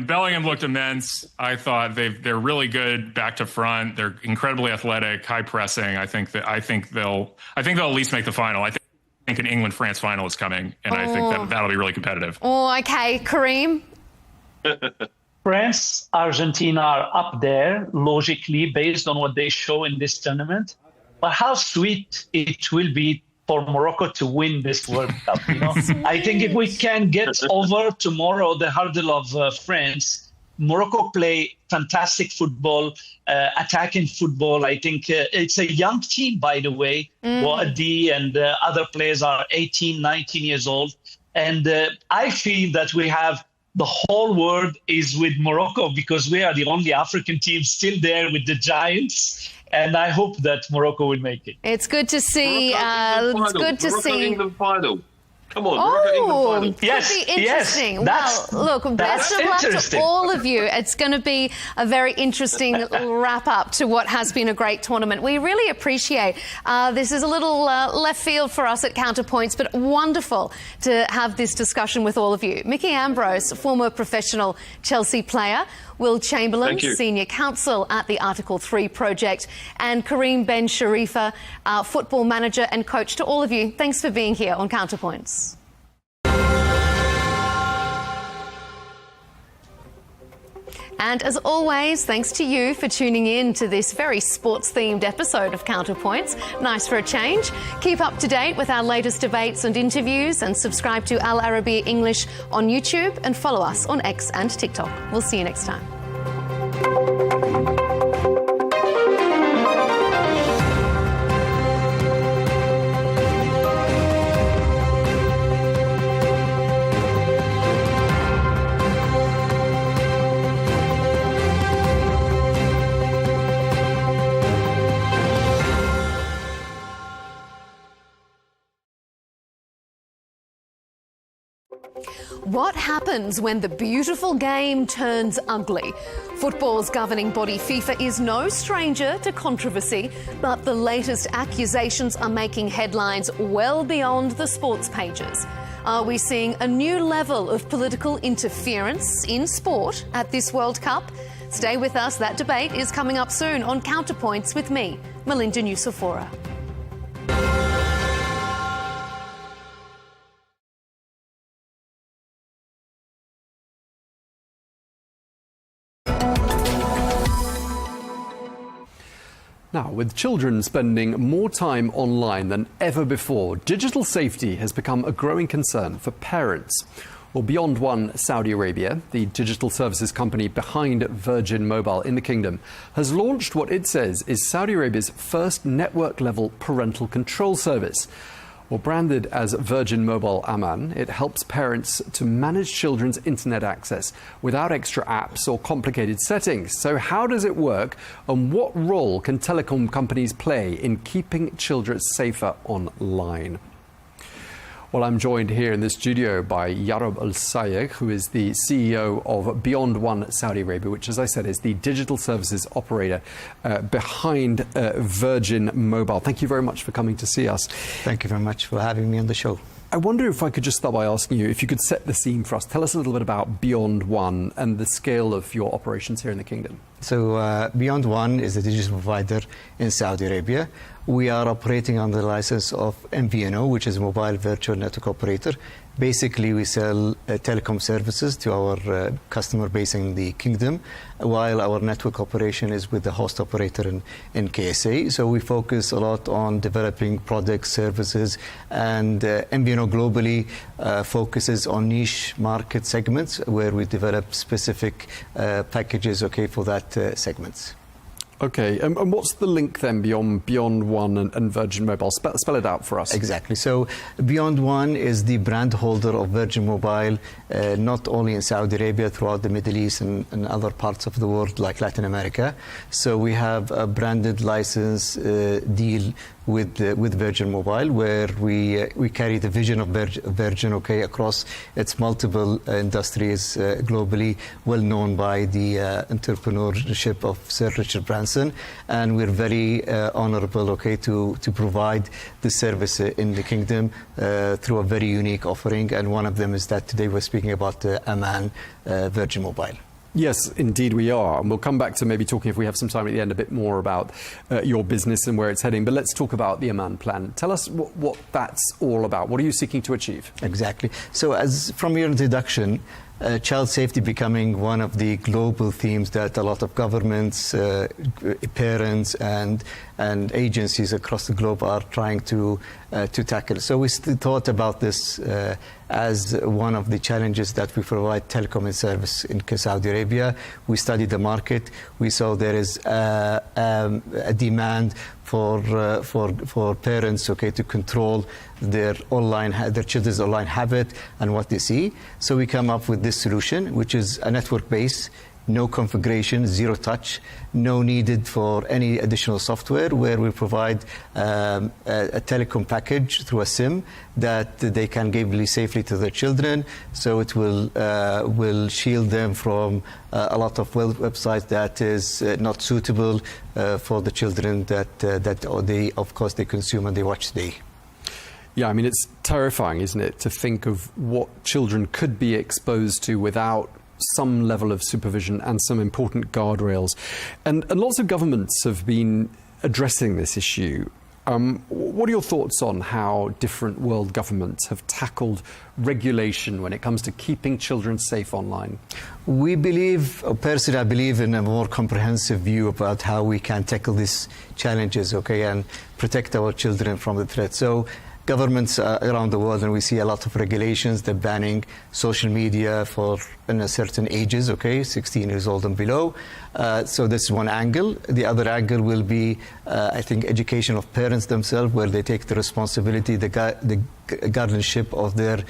Bellingham looked immense. I thought they're really good back to front. They're incredibly athletic, high pressing. I think they'll at least make the final. I think an England-France final is coming, and I think that'll be really competitive. Oh, okay, Kareem. France, Argentina are up there logically based on what they show in this tournament. But how sweet it will be for Morocco to win this World Cup, you know. I think if we can get over tomorrow the hurdle of France, Morocco play fantastic football, attacking football. I think it's a young team, by the way. Wadi and other players are 18, 19 years old. And I feel that we have the whole world is with Morocco because we are the only African team still there with the giants. And I hope that Morocco will make it. It's good to see. It's good to see. England final. Come on, Oh, England final. Yes, could be yes, interesting. that's- Well, look, best of luck to interesting. all of you. It's going to be a very interesting wrap up to what has been a great tournament. We really appreciate this is a little left field for us at Counterpoints, but wonderful to have this discussion with all of you. Mickey Ambrose, former professional Chelsea player, Will Chamberlain, Thank you. Senior Counsel at the Article 3 Project, and Kareem Ben Sharifa, football manager and coach. To all of you, thanks for being here on Counterpoints. And as always, thanks to you for tuning in to this very sports-themed episode of Counterpoints. Nice for a change. Keep up to date with our latest debates and interviews, and subscribe to Al Arabiya English on YouTube and follow us on X and TikTok. We'll see you next time. What happens when the beautiful game turns ugly? Football's governing body FIFA is no stranger to controversy, but the latest accusations are making headlines well beyond the sports pages. Are we seeing a new level of political interference in sport at this World Cup? Stay with us. That debate is coming up soon on Counterpoints with me, Melinda Nucifora. Now, with children spending more time online than ever before, digital safety has become a growing concern for parents. Well, Beyond One Saudi Arabia, the digital services company behind Virgin Mobile in the kingdom, has launched what it says is Saudi Arabia's first network-level parental control service. Well, branded as Virgin Mobile Oman, it helps parents to manage children's internet access without extra apps or complicated settings. So how does it work, and what role can telecom companies play in keeping children safer online? Well, I'm joined here in the studio by Yarob Al-Sayegh, who is the CEO of Beyond One Saudi Arabia, which, as I said, is the digital services operator behind Virgin Mobile. Thank you very much for coming to see us. Thank you very much for having me on the show. I wonder if I could just start by asking you if you could set the scene for us. Tell us a little bit about Beyond One and the scale of your operations here in the kingdom. So Beyond One is a digital provider in Saudi Arabia. We are operating under the license of MVNO, which is a mobile virtual network operator. Basically, we sell telecom services to our customer base in the kingdom, while our network operation is with the host operator in KSA. So we focus a lot on developing products, services, and MVNO globally focuses on niche market segments where we develop specific packages, for that segments. Okay, and what's the link then Beyond One and Virgin Mobile? Spell it out for us. Exactly. So Beyond One is the brand holder of Virgin Mobile, not only in Saudi Arabia, throughout the Middle East and other parts of the world like Latin America. So we have a branded license deal with Virgin Mobile, where we carry the vision of Virgin, across its multiple industries globally, well known by the entrepreneurship of Sir Richard Branson, and we're very honourable, to provide the service in the kingdom through a very unique offering, and one of them is that today we're speaking about Oman Virgin Mobile. Yes, indeed we are. And we'll come back to maybe talking, if we have some time at the end, a bit more about your business and where it's heading. But let's talk about the Oman plan. Tell us what that's all about. What are you seeking to achieve? Exactly. So as from your introduction, child safety becoming one of the global themes that a lot of governments, parents and and agencies across the globe are trying to tackle. So we thought about this as one of the challenges that we provide telecom and service in Saudi Arabia. We studied the market. We saw there is a demand for parents, okay, to control their children's online habit and what they see. So we come up with this solution, which is a network-based, no configuration, zero touch, no needed for any additional software, where we provide a telecom package through a SIM that they can give safely to their children. So it will shield them from a lot of websites that is not suitable for the children that they, of course, they consume and they watch today. Yeah, I mean, it's terrifying, isn't it, to think of what children could be exposed to without some level of supervision and some important guardrails. And lots of governments have been addressing this issue. What are your thoughts on how different world governments have tackled regulation when it comes to keeping children safe online? We believe, personally I believe, in a more comprehensive view about how we can tackle these challenges, okay, and protect our children from the threat. So governments around the world, and we see a lot of regulations, they're banning social media for certain ages, okay, 16 years old and below. So this is one angle. The other angle will be, I think, education of parents themselves, where they take the responsibility, the guardianship of their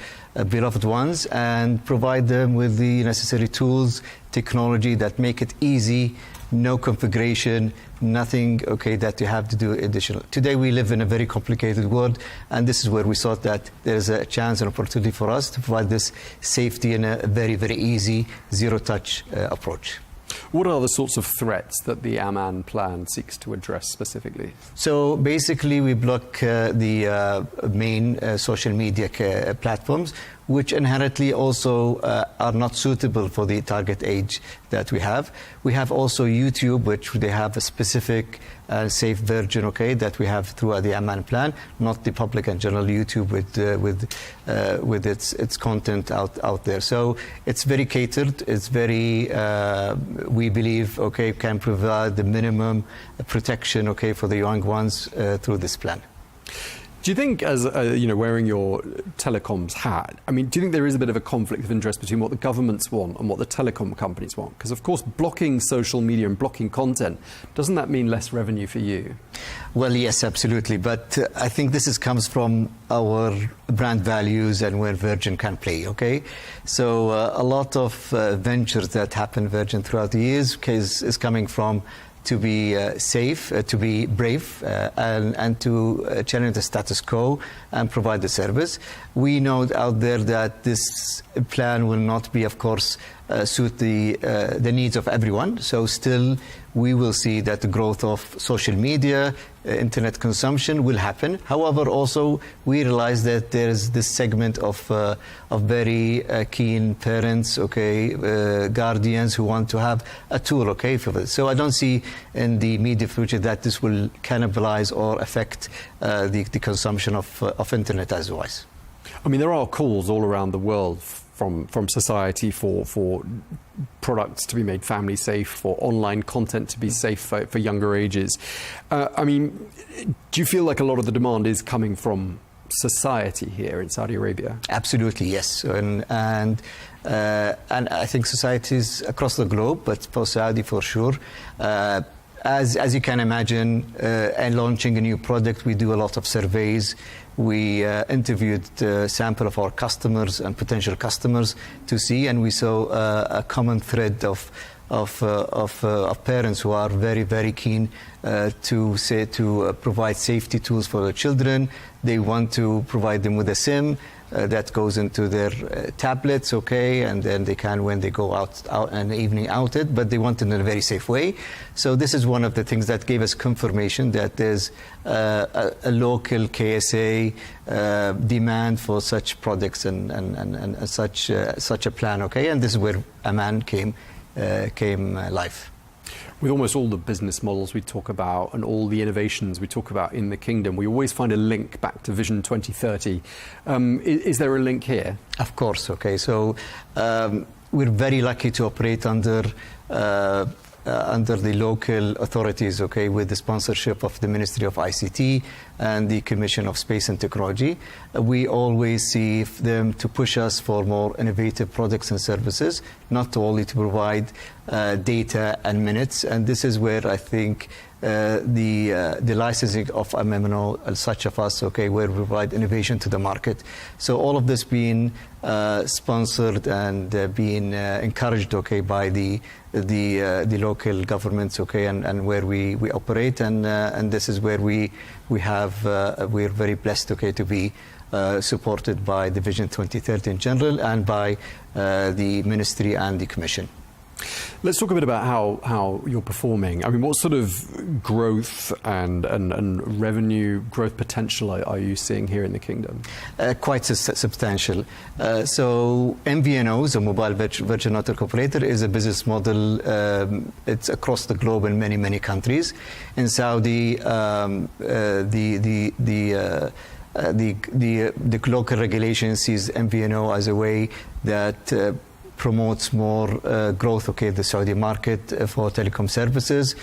beloved ones, and provide them with the necessary tools, technology that make it easy, no configuration, nothing, okay, that you have to do additional. Today we live in a very complicated world, and this is where we thought that there's a chance and opportunity for us to provide this safety in a very, very easy, zero-touch approach. What are the sorts of threats that the Aman plan seeks to address specifically? So basically we block the main social media platforms, which inherently also are not suitable for the target age that we have. We have also YouTube, which they have a specific safe version, okay, that we have through the Aman plan, not the public and general YouTube with its content out there. So it's very catered. It's very, we believe, okay, can provide the minimum protection, okay, for the young ones through this plan. Do you think, as wearing your telecoms hat, I mean, do you think there is a bit of a conflict of interest between what the governments want and what the telecom companies want? Because, of course, blocking social media and blocking content, doesn't that mean less revenue for you? Well, yes, absolutely. But I think this comes from our brand values and where Virgin can play, okay? So a lot of ventures that happen Virgin throughout the years is coming from to be safe, to be brave, and to challenge the status quo and provide the service. We know out there that this plan will not be, of course, suit the needs of everyone. So still, we will see that the growth of social media, internet consumption will happen. However, also we realize that there is this segment of very keen parents, okay, guardians who want to have a tool, okay, for this. So I don't see in the immediate future that this will cannibalize or affect the consumption of internet as wise. I mean, there are calls all around the world from society for products to be made family safe, for online content to be safe for younger ages. I mean, do you feel like a lot of the demand is coming from society here in Saudi Arabia? Absolutely, yes. And I think societies across the globe, but for Saudi for sure. As you can imagine, and launching a new product, we do a lot of surveys. We interviewed a sample of our customers and potential customers to see, and we saw a common thread of parents who are very, very keen to provide safety tools for their children. They want to provide them with a SIM that goes into their tablets, okay, and then they can, when they go out an evening out it, but they want it in a very safe way. So this is one of the things that gave us confirmation that there's a local KSA demand for such products and such a plan, okay, and this is where Aman came live. With almost all the business models we talk about and all the innovations we talk about in the kingdom, we always find a link back to Vision 2030. Is there a link here? Of course, okay. So we're very lucky to operate under under the local authorities, okay, with the sponsorship of the Ministry of ICT and the Commission of Space and Technology. We always see them to push us for more innovative products and services, not only to provide data and minutes. And this is where I think the licensing of MMO, such of us, okay, where we provide innovation to the market. So all of this being sponsored and being encouraged, okay, by the local governments, okay, and where we operate, and this is where we're very blessed, okay, to be supported by the Vision 2030 in general and by the Ministry and the Commission. Let's talk a bit about how you're performing. I mean, what sort of growth and revenue growth potential are you seeing here in the Kingdom? Quite substantial. So MVNOs, a mobile virtual network operator, is a business model. It's across the globe in many countries. In Saudi, the local regulation sees MVNO as a way that promotes more growth, okay, the Saudi market for telecom services,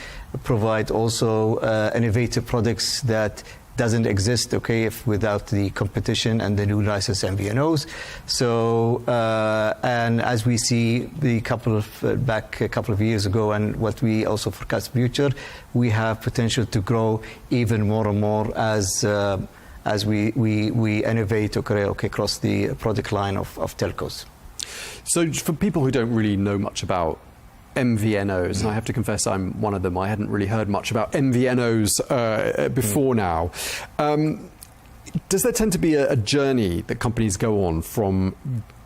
provide also innovative products that doesn't exist, okay, if without the competition and the new licensed MVNOs. So, and as we see a couple of years ago, and what we also forecast future, we have potential to grow even more and more as we innovate, okay, across the product line of telcos. So for people who don't really know much about MVNOs, and I have to confess I'm one of them, I hadn't really heard much about MVNOs before now. Does there tend to be a journey that companies go on from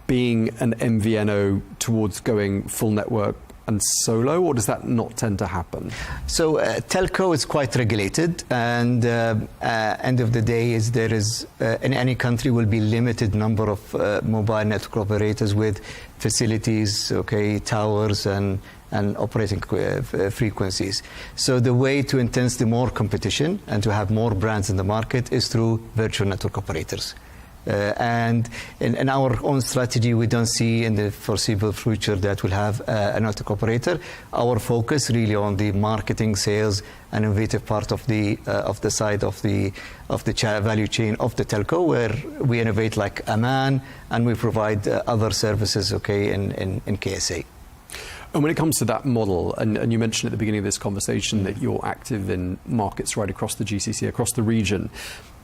being an MVNO towards going full network and solo, or does that not tend to happen? So telco is quite regulated, and end of the day is there is in any country will be limited number of mobile network operators with facilities, okay, towers and operating frequencies. So the way to intense the more competition and to have more brands in the market is through virtual network operators. And in our own strategy, we don't see in the foreseeable future that we'll have a network operator. Our focus really on the marketing, sales, and innovative part of the side of the value chain of the telco, where we innovate like Oman, and we provide other services, okay, in KSA. And when it comes to that model, and you mentioned at the beginning of this conversation that you're active in markets right across the GCC, across the region.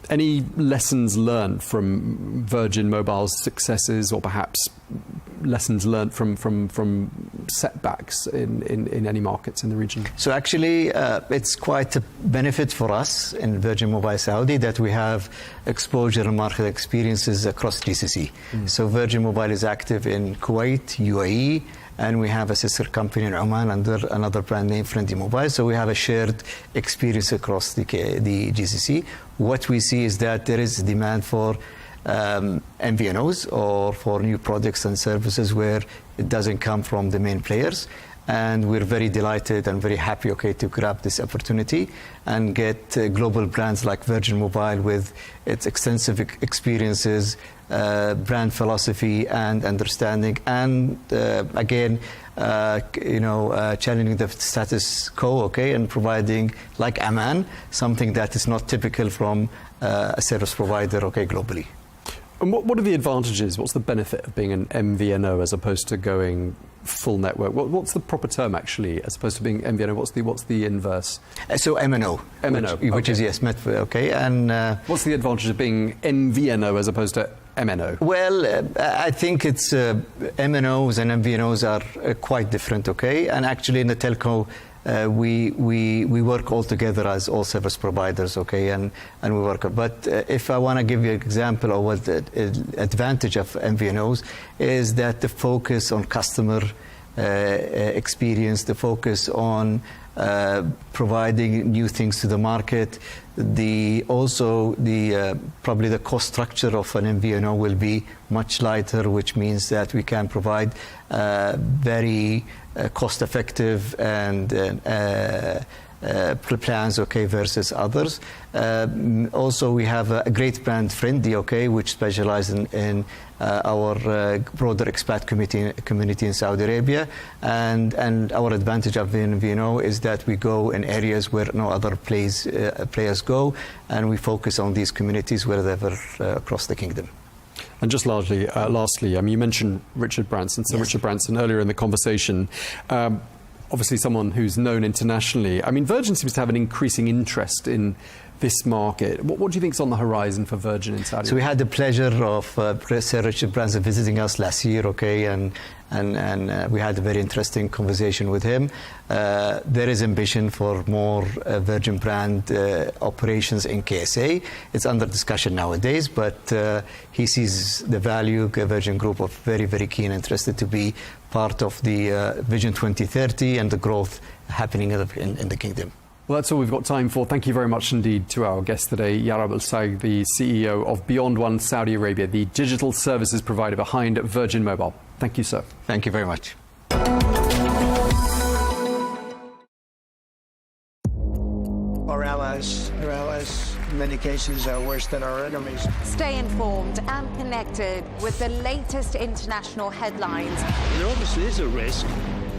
Any lessons learned from Virgin Mobile's successes, or perhaps lessons learned from setbacks in any markets in the region? So actually, it's quite a benefit for us in Virgin Mobile Saudi that we have exposure and market experiences across GCC. So Virgin Mobile is active in Kuwait, UAE, and we have a sister company in Oman under another brand name, Friendly Mobile. So we have a shared experience across the GCC. What we see is that there is demand for MVNOs or for new products and services where it doesn't come from the main players. And we're very delighted and very happy, okay, to grab this opportunity and get global brands like Virgin Mobile with its extensive experiences, brand philosophy and understanding, and again, challenging the status quo, okay, and providing, like Oman, something that is not typical from a service provider, okay, globally. And what are the advantages? What's the benefit of being an MVNO as opposed to going full network? What's the proper term actually, as opposed to being MVNO? What's the inverse? So MNO. MNO, which is yes, okay. And what's the advantage of being MVNO as opposed to MNO? Well, I think it's MNOs and MVNOs are quite different, okay. And actually, in the telco, we work all together as all service providers, okay, and we work. But if I want to give you an example of what the advantage of MVNOs is, that the focus on customer experience, the focus on providing new things to the market, probably the cost structure of an MVNO will be much lighter, which means that we can provide very cost-effective and plans, okay, versus others. Also, we have a great brand, Friendly, okay, which specializes in our broader expat community in Saudi Arabia. And our advantage of VNO is that we go in areas where no other players go, and we focus on these communities wherever across the kingdom. And just lastly, I mean, you mentioned Richard Branson. So yes. Richard Branson, earlier in the conversation, obviously someone who's known internationally. I mean, Virgin seems to have an increasing interest in this market. What do you think is on the horizon for Virgin in Saudi Arabia? So we had the pleasure of Sir Richard Branson visiting us last year, okay, and we had a very interesting conversation with him. There is ambition for more Virgin brand operations in KSA. It's under discussion nowadays, but he sees the value. Virgin Group are very, very keen and interested to be part of the Vision 2030 and the growth happening in the kingdom. Well, that's all we've got time for. Thank you very much indeed to our guest today, Yarab Al-Saig, the CEO of Beyond One Saudi Arabia, the digital services provider behind Virgin Mobile. Thank you, sir. Thank you very much. Our allies, in many cases, are worse than our enemies. Stay informed and connected with the latest international headlines. There obviously is a risk.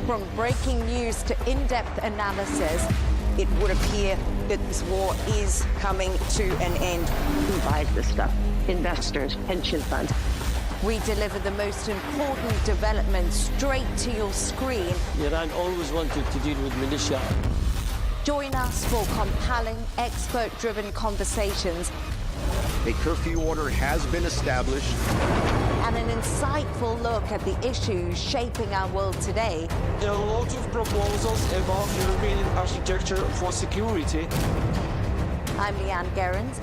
From breaking news to in-depth analysis, it would appear that this war is coming to an end. Who buys this stuff? Investors, pension funds. we deliver the most important developments straight to your screen. Iran always wanted to deal with militia. Join us for compelling, expert-driven conversations. A curfew order has been established. And an insightful look at the issues shaping our world today. There are a lot of proposals about European architecture for security. I'm Leigh Ann Gerrans,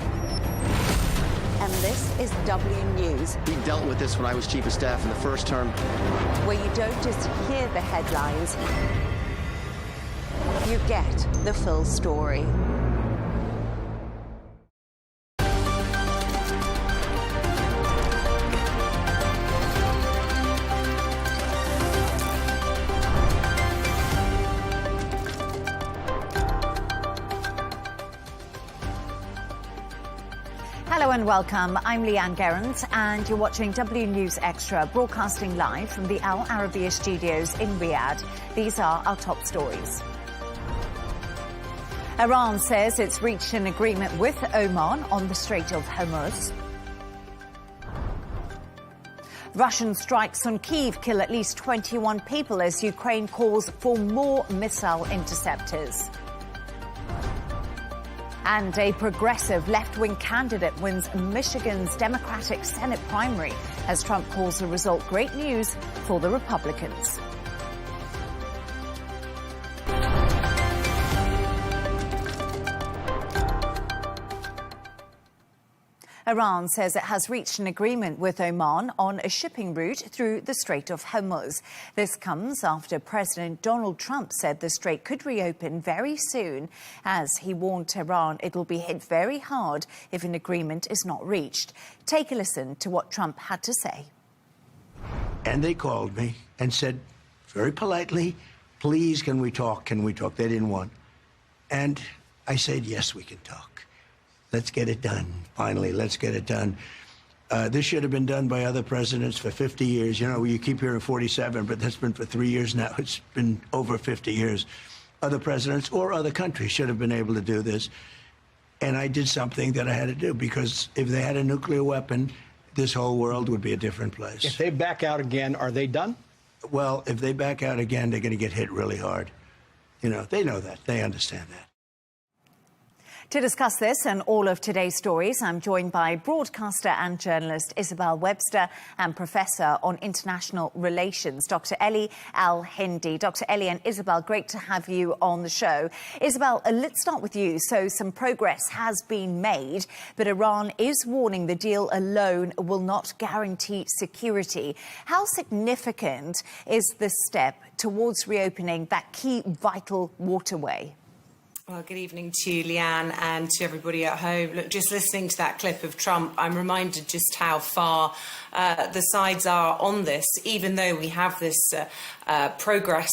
and this is W News. We dealt with this when I was Chief of Staff in the first term. Where you don't just hear the headlines, you get the full story. Hello and welcome. I'm Leigh Ann Gerrans and you're watching W News Extra, broadcasting live from the Al Arabiya studios in Riyadh. These are our top stories. Iran says it's reached an agreement with Oman on the Strait of Hormuz. Russian strikes on Kyiv kill at least 21 people as Ukraine calls for more missile interceptors. And a progressive left-wing candidate wins Michigan's Democratic Senate primary as Trump calls the result great news for the Republicans. Iran says it has reached an agreement with Oman on a shipping route through the Strait of Hormuz. This comes after President Donald Trump said the strait could reopen very soon, as he warned Tehran it'll be hit very hard if an agreement is not reached. Take a listen to what Trump had to say. And they called me and said, very politely, please, can we talk? Can we talk? They didn't want. And I said, yes, we can talk. Let's get it done. Finally, let's get it done. This should have been done by other presidents for 50 years. You know, you keep hearing 47, but that's been for 3 years now. It's been over 50 years. Other presidents or other countries should have been able to do this. And I did something that I had to do, because if they had a nuclear weapon, this whole world would be a different place. If they back out again, are they done? Well, if they back out again, they're going to get hit really hard. You know, they know that. They understand that. To discuss this and all of today's stories, I'm joined by broadcaster and journalist Isabel Webster and Professor on International Relations, Dr. Ellie Al-Hindi. Dr. Ellie and Isabel, great to have you on the show. Isabel, let's start with you. So some progress has been made, but Iran is warning the deal alone will not guarantee security. How significant is this step towards reopening that key vital waterway? Well, good evening to you, Leigh Ann, and to everybody at home. Look, just listening to that clip of Trump, I'm reminded just how far the sides are on this, even though we have this progress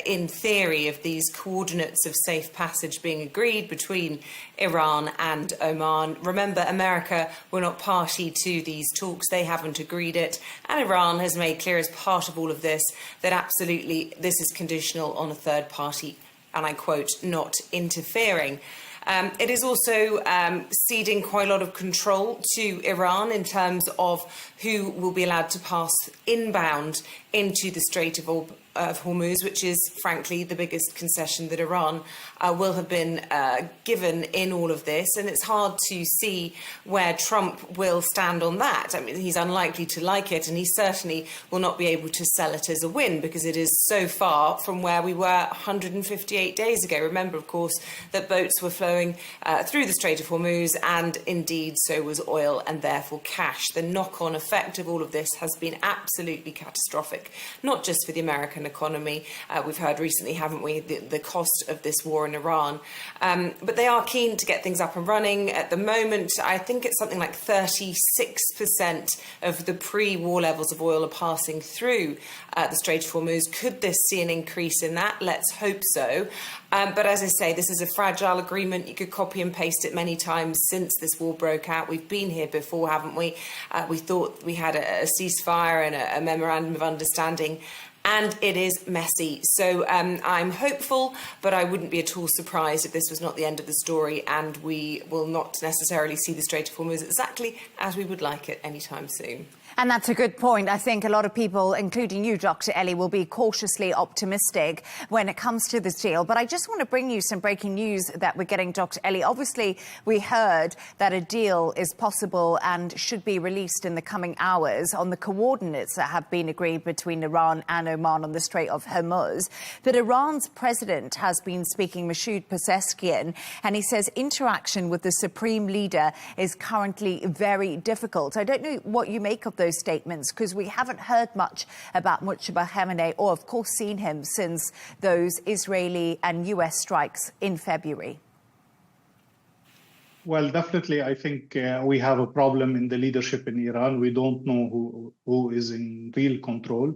in theory of these coordinates of safe passage being agreed between Iran and Oman. Remember, America were not party to these talks. They haven't agreed it. And Iran has made clear as part of all of this that absolutely this is conditional on a third party, and I quote, not interfering. It is also ceding quite a lot of control to Iran in terms of who will be allowed to pass inbound into the Strait of Hormuz, which is, frankly, the biggest concession that Iran will have been given in all of this. And it's hard to see where Trump will stand on that. I mean, he's unlikely to like it, and he certainly will not be able to sell it as a win because it is so far from where we were 158 days ago. Remember, of course, that boats were flowing through the Strait of Hormuz, and indeed so was oil and therefore cash. The knock-on effect of all of this has been absolutely catastrophic, not just for the American economy. We've heard recently, haven't we, the cost of this war in Iran. But they are keen to get things up and running. At the moment, I think it's something like 36% of the pre-war levels of oil are passing through the Strait of Hormuz. Could this see an increase in that? Let's hope so. But as I say, this is a fragile agreement. You could copy and paste it many times since this war broke out. We've been here before, haven't we? We thought we had a ceasefire and a memorandum of understanding, and it is messy. So I'm hopeful, but I wouldn't be at all surprised if this was not the end of the story, and we will not necessarily see the Strait of Hormuz exactly as we would like it anytime soon. And that's a good point. I think a lot of people, including you, Dr. Ellie, will be cautiously optimistic when it comes to this deal. But I just want to bring you some breaking news that we're getting, Dr. Ellie. Obviously, we heard that a deal is possible and should be released in the coming hours on the coordinates that have been agreed between Iran and Oman on the Strait of Hormuz. But Iran's president has been speaking, Masoud Pezeshkian, and he says interaction with the supreme leader is currently very difficult. I don't know what you make of those statements, because we haven't heard much about Mujtaba Khamenei or, of course, seen him since those Israeli and US strikes in February. Well, definitely, I think we have a problem in the leadership in Iran. We don't know who is in real control.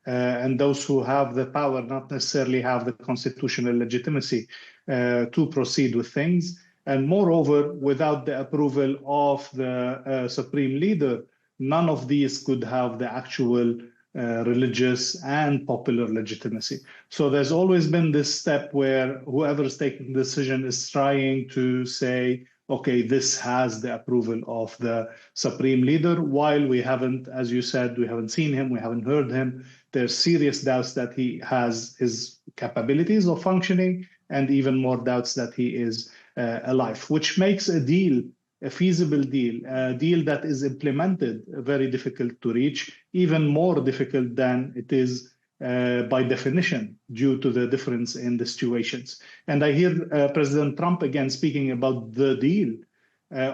And those who have the power not necessarily have the constitutional legitimacy to proceed with things. And moreover, without the approval of the supreme leader, none of these could have the actual religious and popular legitimacy. So there's always been this step where whoever is taking the decision is trying to say, okay, this has the approval of the supreme leader, while we haven't, as you said, we haven't seen him, we haven't heard him. There's serious doubts that he has his capabilities of functioning, and even more doubts that he is alive, which makes a deal a feasible deal, a deal that is implemented, very difficult to reach, even more difficult than it is by definition, due to the difference in the situations. And I hear President Trump again speaking about the deal,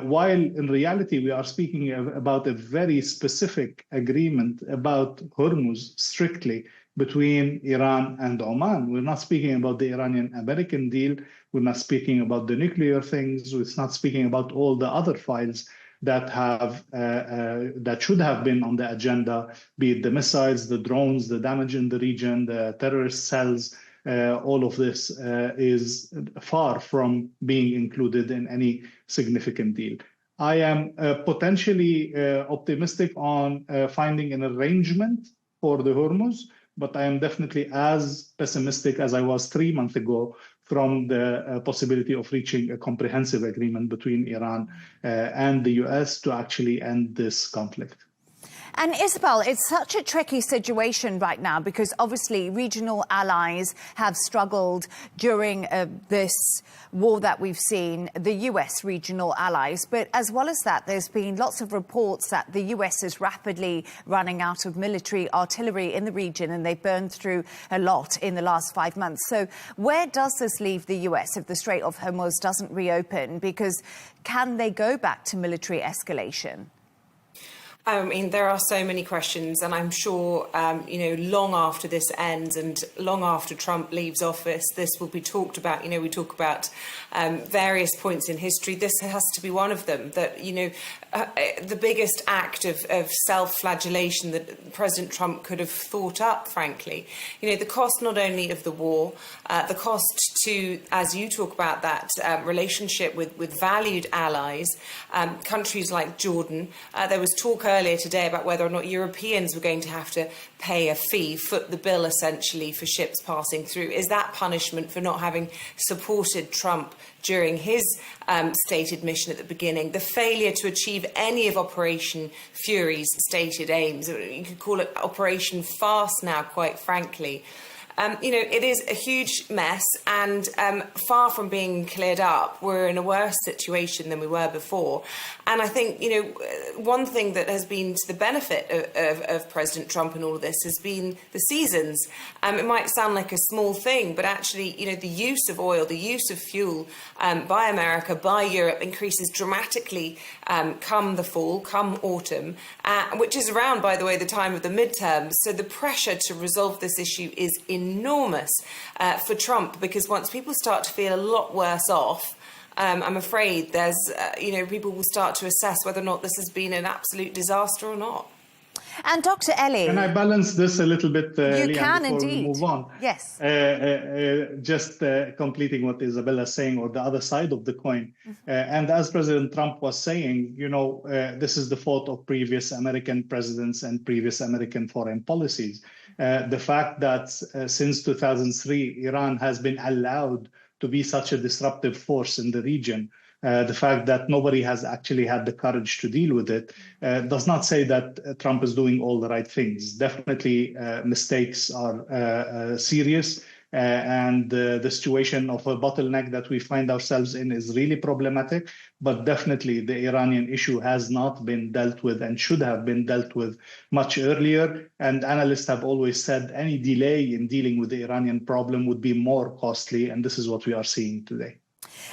while in reality we are speaking about a very specific agreement about Hormuz strictly between Iran and Oman. We're not speaking about the Iranian-American deal. We're not speaking about the nuclear things. We're not speaking about all the other files that have that should have been on the agenda, be it the missiles, the drones, the damage in the region, the terrorist cells. All of this is far from being included in any significant deal. I am potentially optimistic on finding an arrangement for the Hormuz, but I am definitely as pessimistic as I was 3 months ago from the possibility of reaching a comprehensive agreement between Iran and the US to actually end this conflict. And Isabel, it's such a tricky situation right now because obviously regional allies have struggled during this war that we've seen, the US regional allies. But as well as that, there's been lots of reports that the US is rapidly running out of military artillery in the region, and they've burned through a lot in the last 5 months. So where does this leave the US if the Strait of Hormuz doesn't reopen? Because can they go back to military escalation? I mean, there are so many questions, and I'm sure, long after this ends and long after Trump leaves office, this will be talked about. We talk about various points in history. This has to be one of them, that, the biggest act of self-flagellation that President Trump could have thought up, frankly. The cost not only of the war, the cost to, as you talk about, that relationship with valued allies, countries like Jordan. There was talk earlier today about whether or not Europeans were going to have to pay a fee, foot the bill essentially, for ships passing through. Is that punishment for not having supported Trump during his stated mission at the beginning? The failure to achieve any of Operation Fury's stated aims. You could call it Operation Fast now, quite frankly. It is a huge mess, and far from being cleared up, we're in a worse situation than we were before. And I think, one thing that has been to the benefit of President Trump in all of this has been the seasons. It might sound like a small thing, but actually, the use of oil, the use of fuel by America, by Europe, increases dramatically come the fall, come autumn, which is around, by the way, the time of the midterms. So the pressure to resolve this issue is enormous for Trump, because once people start to feel a lot worse off, I'm afraid there's, people will start to assess whether or not this has been an absolute disaster or not. And Dr. Ellie, can I balance this a little bit, you Leigh can Ann, before indeed. we move on? Yes. Just completing what Isabella is saying, or the other side of the coin. And as President Trump was saying, this is the fault of previous American presidents and previous American foreign policies. The fact that since 2003, Iran has been allowed to be such a disruptive force in the region, the fact that nobody has actually had the courage to deal with it, does not say that Trump is doing all the right things. Definitely mistakes are serious, and the situation of a bottleneck that we find ourselves in is really problematic. But definitely the Iranian issue has not been dealt with and should have been dealt with much earlier. And analysts have always said any delay in dealing with the Iranian problem would be more costly, and this is what we are seeing today.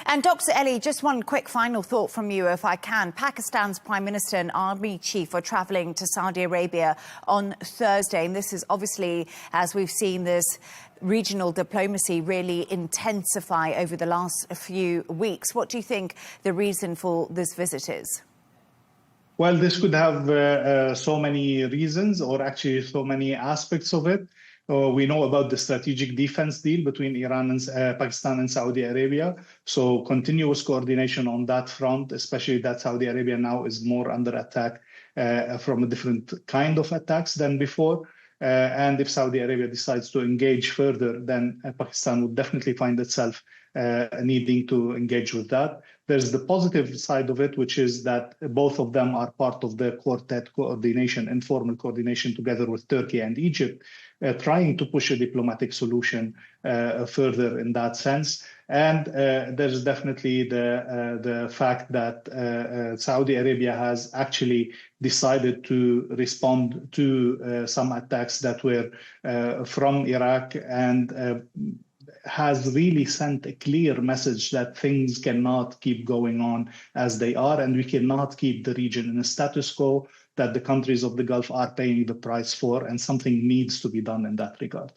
And Dr. Ellie, just one quick final thought from you, if I can. Pakistan's Prime Minister and Army Chief are travelling to Saudi Arabia on Thursday. And this is obviously, as we've seen this regional diplomacy really intensify over the last few weeks. What do you think the reason for this visit is? Well, this could have so many reasons, or actually so many aspects of it. We know about the strategic defense deal between Iran and Pakistan and Saudi Arabia. So continuous coordination on that front, especially that Saudi Arabia now is more under attack from a different kind of attacks than before. And if Saudi Arabia decides to engage further, then Pakistan would definitely find itself needing to engage with that. There's the positive side of it, which is that both of them are part of the quartet coordination, informal coordination together with Turkey and Egypt, trying to push a diplomatic solution further in that sense. And there's definitely the fact that Saudi Arabia has actually decided to respond to some attacks that were from Iraq, and has really sent a clear message that things cannot keep going on as they are, and we cannot keep the region in a status quo that the countries of the Gulf are paying the price for, and something needs to be done in that regard.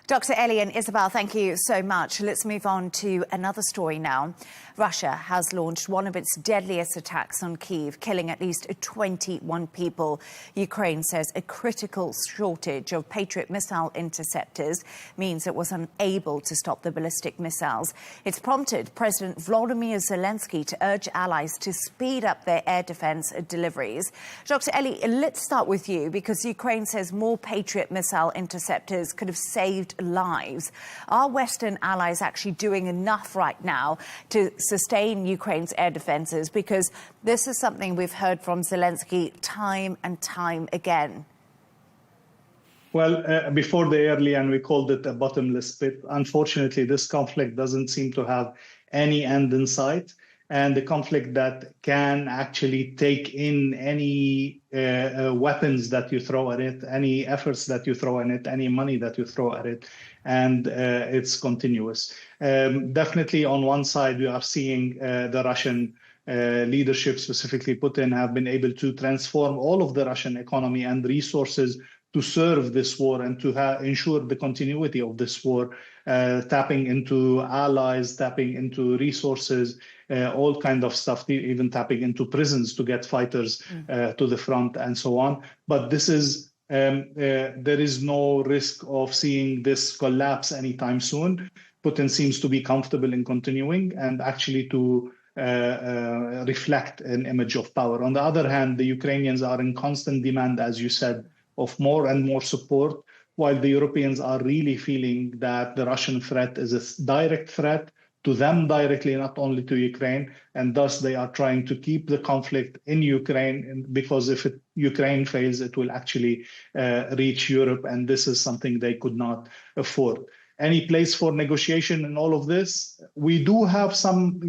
Dr. Ellie and Isabel, thank you so much. Let's move on to another story now. Russia has launched one of its deadliest attacks on Kyiv, killing at least 21 people. Ukraine says a critical shortage of Patriot missile interceptors means it was unable to stop the ballistic missiles. It's prompted President Volodymyr Zelensky to urge allies to speed up their air defense deliveries. Dr. Ellie, let's start with you, because Ukraine says more Patriot missile interceptors could have saved lives. Are Western allies actually doing enough right now to sustain Ukraine's air defenses? Because this is something we've heard from Zelensky time and time again. Well, before the early, and we called it a bottomless pit. Unfortunately, this conflict doesn't seem to have any end in sight. And the conflict that can actually take in any weapons that you throw at it, any efforts that you throw at it, any money that you throw at it, and it's continuous. Definitely on one side, we are seeing the Russian leadership, specifically Putin, have been able to transform all of the Russian economy and resources to serve this war and to ensure the continuity of this war, tapping into allies, tapping into resources, all kind of stuff, even tapping into prisons to get fighters to the front and so on. But this is there is no risk of seeing this collapse anytime soon. Putin seems to be comfortable in continuing and actually to reflect an image of power. On the other hand, the Ukrainians are in constant demand, as you said, of more and more support, while the Europeans are really feeling that the Russian threat is a direct threat to them directly, not only to Ukraine, and thus they are trying to keep the conflict in Ukraine, because if Ukraine fails, it will actually reach Europe, and this is something they could not afford. Any place for negotiation in all of this? We do have some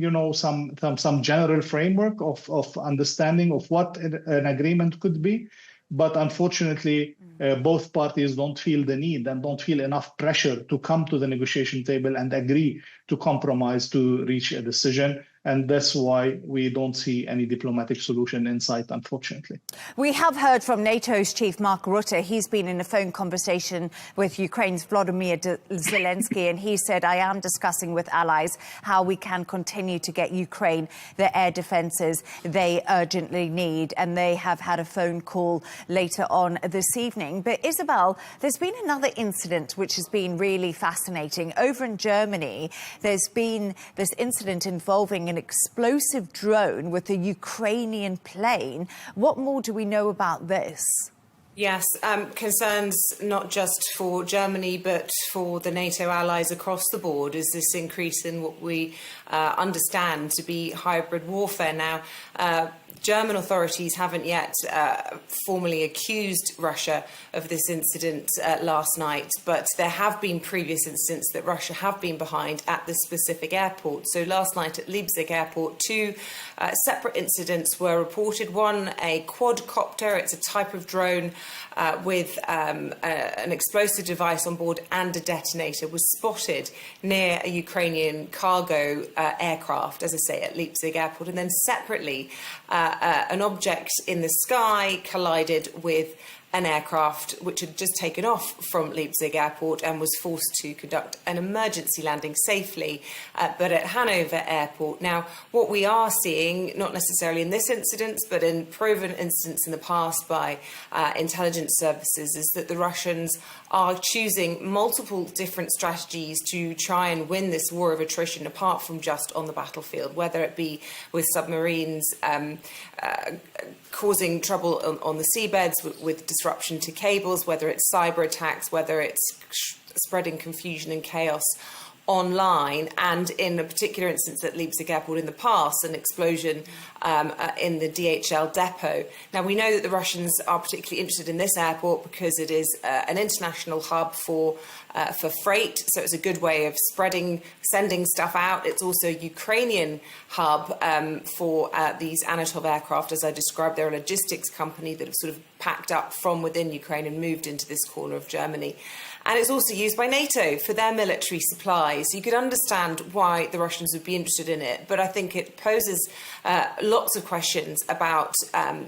general framework of understanding of what an agreement could be. But unfortunately, both parties don't feel the need and don't feel enough pressure to come to the negotiation table and agree to compromise to reach a decision. And that's why we don't see any diplomatic solution in sight, unfortunately. We have heard from NATO's chief, Mark Rutte. He's been in a phone conversation with Ukraine's Volodymyr Zelensky, and he said, I am discussing with allies how we can continue to get Ukraine the air defences they urgently need. And they have had a phone call later on this evening. But Isabel, there's been another incident which has been really fascinating. Over in Germany, there's been this incident involving an explosive drone with a Ukrainian plane. What more do we know about this? Yes, concerns not just for Germany but for the NATO allies across the board is this increase in what we understand to be hybrid warfare. Now, German authorities haven't yet formally accused Russia of this incident last night, but there have been previous incidents that Russia have been behind at this specific airport. So last night at Leipzig airport, two separate incidents were reported. One, a quadcopter, it's a type of drone with an explosive device on board and a detonator, was spotted near a Ukrainian cargo aircraft, as I say, at Leipzig airport. And then separately, an object in the sky collided with an aircraft which had just taken off from Leipzig airport and was forced to conduct an emergency landing safely, but at Hanover airport. Now, what we are seeing, not necessarily in this incident, but in proven incidents in the past by intelligence services, is that the Russians are choosing multiple different strategies to try and win this war of attrition, apart from just on the battlefield, whether it be with submarines causing trouble on the seabeds with disruption to cables, whether it's cyber attacks, whether it's spreading confusion and chaos online, and in a particular instance at Leipzig airport in the past, an explosion in the DHL depot. Now, we know that the Russians are particularly interested in this airport because it is an international hub for freight, so it's a good way of sending stuff out. It's also a Ukrainian hub for these Anatov aircraft. As I described, they're a logistics company that have sort of packed up from within Ukraine and moved into this corner of Germany. And it's also used by NATO for their military supplies. You could understand why the Russians would be interested in it, but I think it poses lots of questions about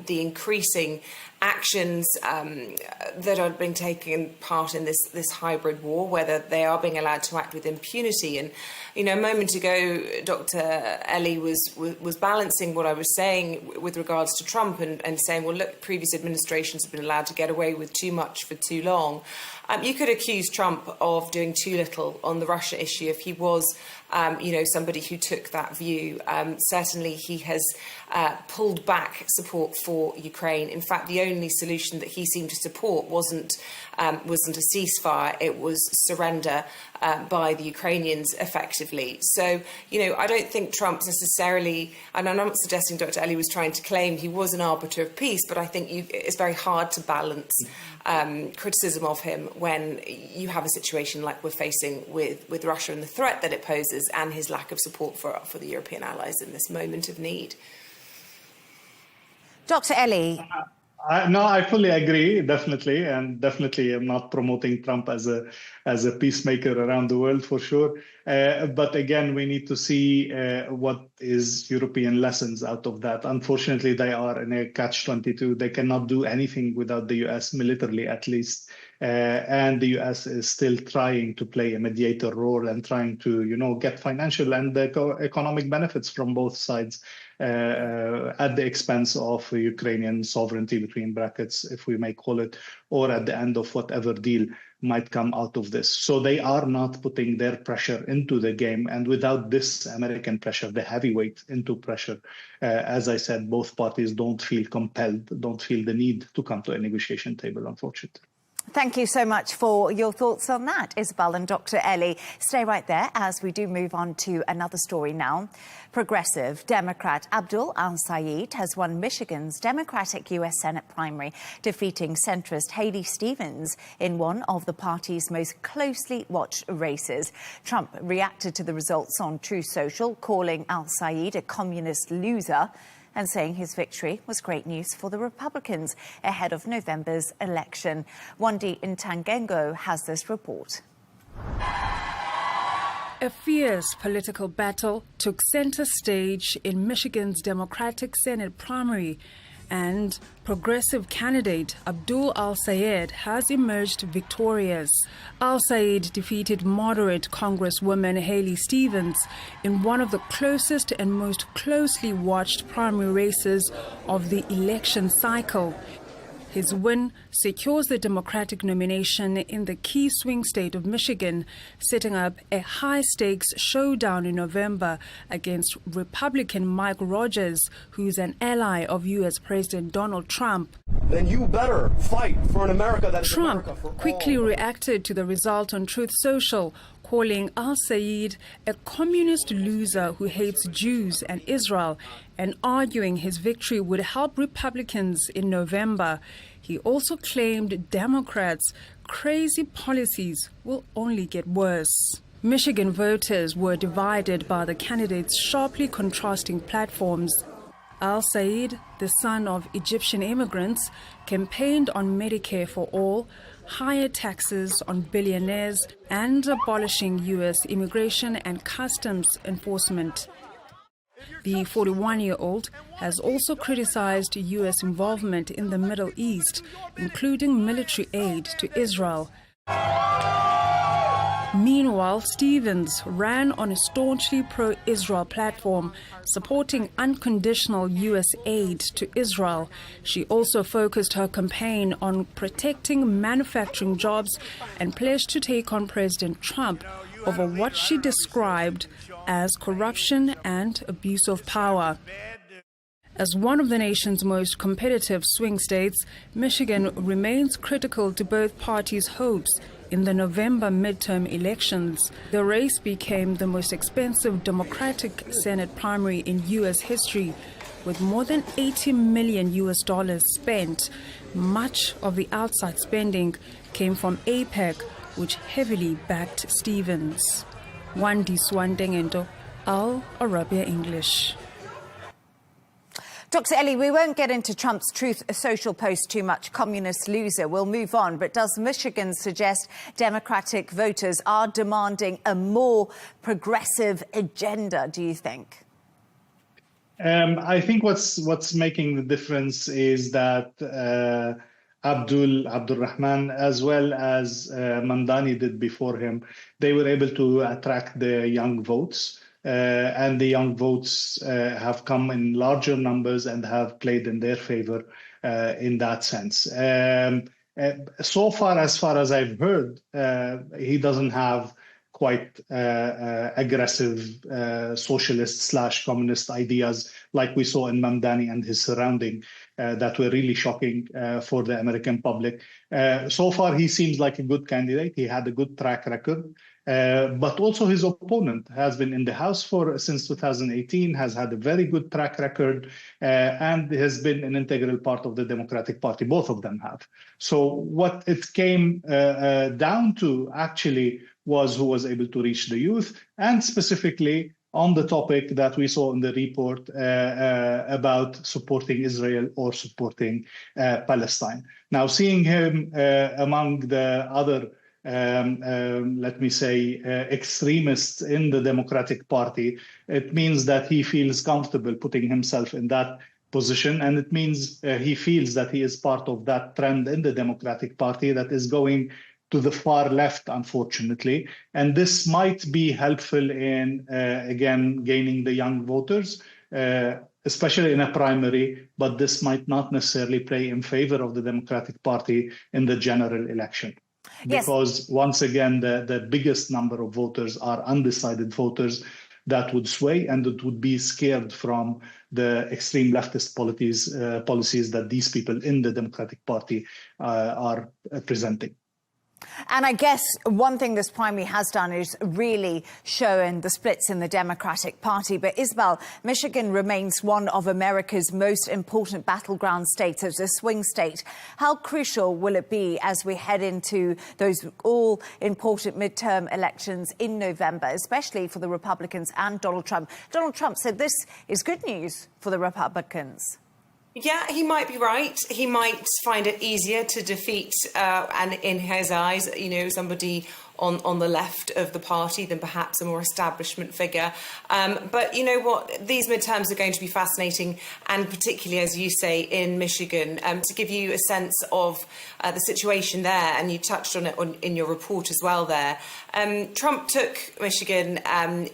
the increasing actions that are being taken part in this hybrid war, whether they are being allowed to act with impunity. And, a moment ago, Dr. Ellie was balancing what I was saying with regards to Trump and saying, well, look, previous administrations have been allowed to get away with too much for too long. You could accuse Trump of doing too little on the Russia issue if he was, somebody who took that view. Certainly, he has pulled back support for Ukraine. In fact, the only solution that he seemed to support wasn't a ceasefire; it was surrender by the Ukrainians, effectively. So, I don't think Trump's necessarily, and I'm not suggesting Dr. Ellie was trying to claim he was an arbiter of peace, but I think it's very hard to balance criticism of him when you have a situation like we're facing with Russia and the threat that it poses, and his lack of support for the European allies in this moment of need. Dr. Ellie. No, I fully agree, definitely, and definitely I'm not promoting Trump as a peacemaker around the world for sure. But again, we need to see what is European lessons out of that. Unfortunately, they are in a catch-22. They cannot do anything without the US, militarily at least. And the US is still trying to play a mediator role and trying to, get financial and economic benefits from both sides at the expense of Ukrainian sovereignty, between brackets, if we may call it, or at the end of whatever deal might come out of this. So they are not putting their pressure into the game. And without this American pressure, the heavyweight into pressure, as I said, both parties don't feel compelled, don't feel the need to come to a negotiation table, unfortunately. Thank you so much for your thoughts on that, Isabel and Dr. Ellie. Stay right there as we do move on to another story now. Progressive Democrat Abdul Al-Sayed has won Michigan's Democratic U.S. Senate primary, defeating centrist Haley Stevens in one of the party's most closely watched races. Trump reacted to the results on Truth Social, calling Al-Sayed a communist loser, and saying his victory was great news for the Republicans ahead of November's election. Wandi Ntangengo has this report. A fierce political battle took center stage in Michigan's Democratic Senate primary, and progressive candidate Abdul Al-Sayed has emerged victorious. Al-Sayed defeated moderate Congresswoman Haley Stevens in one of the closest and most closely watched primary races of the election cycle. His win secures the Democratic nomination in the key swing state of Michigan, setting up a high-stakes showdown in November against Republican Mike Rogers, who's an ally of U.S. President Donald Trump. Then you better fight for an America that is Trump America for quickly all. reacted to the result on Truth Social, calling Al-Sayed a communist loser who hates Jews and Israel, and arguing his victory would help Republicans in November. He also claimed Democrats' crazy policies will only get worse. Michigan voters were divided by the candidates' sharply contrasting platforms. Al-Sayed, the son of Egyptian immigrants, campaigned on Medicare for all, higher taxes on billionaires, and abolishing U.S. immigration and customs enforcement. The 41-year-old has also criticized U.S. involvement in the Middle East, including military aid to Israel. Meanwhile, Stevens ran on a staunchly pro-Israel platform, supporting unconditional U.S. aid to Israel. She also focused her campaign on protecting manufacturing jobs and pledged to take on President Trump over what she described as corruption and abuse of power. As one of the nation's most competitive swing states, Michigan remains critical to both parties' hopes in the November midterm elections. The race became the most expensive Democratic Senate primary in U.S. history, with more than $80 million spent. Much of the outside spending came from AIPAC, which heavily backed Stevens. Wandi Swandengendo, Arabiya English. Dr. Ellie, we won't get into Trump's Truth Social post too much, communist loser. We'll move on. But does Michigan suggest Democratic voters are demanding a more progressive agenda, do you think? I think what's making the difference is that Abdul Rahman, as well as Mamdani did before him, they were able to attract the young votes. And the young votes have come in larger numbers and have played in their favor in that sense. So far as I've heard, he doesn't have quite aggressive socialist/communist ideas like we saw in Mamdani and his surrounding that were really shocking for the American public. So far, he seems like a good candidate. He had a good track record. But also his opponent has been in the House since 2018, has had a very good track record, and has been an integral part of the Democratic Party. Both of them have. So what it came down to actually was who was able to reach the youth, and specifically on the topic that we saw in the report about supporting Israel or supporting Palestine. Now, seeing him among the other, let me say, extremists in the Democratic Party, it means that he feels comfortable putting himself in that position, and it means he feels that he is part of that trend in the Democratic Party that is going to the far left, unfortunately. And this might be helpful in, again, gaining the young voters, especially in a primary, but this might not necessarily play in favor of the Democratic Party in the general election. Yes. Because once again, the biggest number of voters are undecided voters that would sway and that would be scared from the extreme leftist policies that these people in the Democratic Party are presenting. And I guess one thing this primary has done is really shown the splits in the Democratic Party. But Isabel, Michigan remains one of America's most important battleground states as a swing state. How crucial will it be as we head into those all-important midterm elections in November, especially for the Republicans and Donald Trump? Donald Trump said this is good news for the Republicans. Yeah, he might be right. He might find it easier to defeat, and in his eyes, somebody on the left of the party than perhaps a more establishment figure. But you know what? These midterms are going to be fascinating, and particularly, as you say, in Michigan. To give you a sense of the situation there, and you touched on it in your report as well there, Trump took Michigan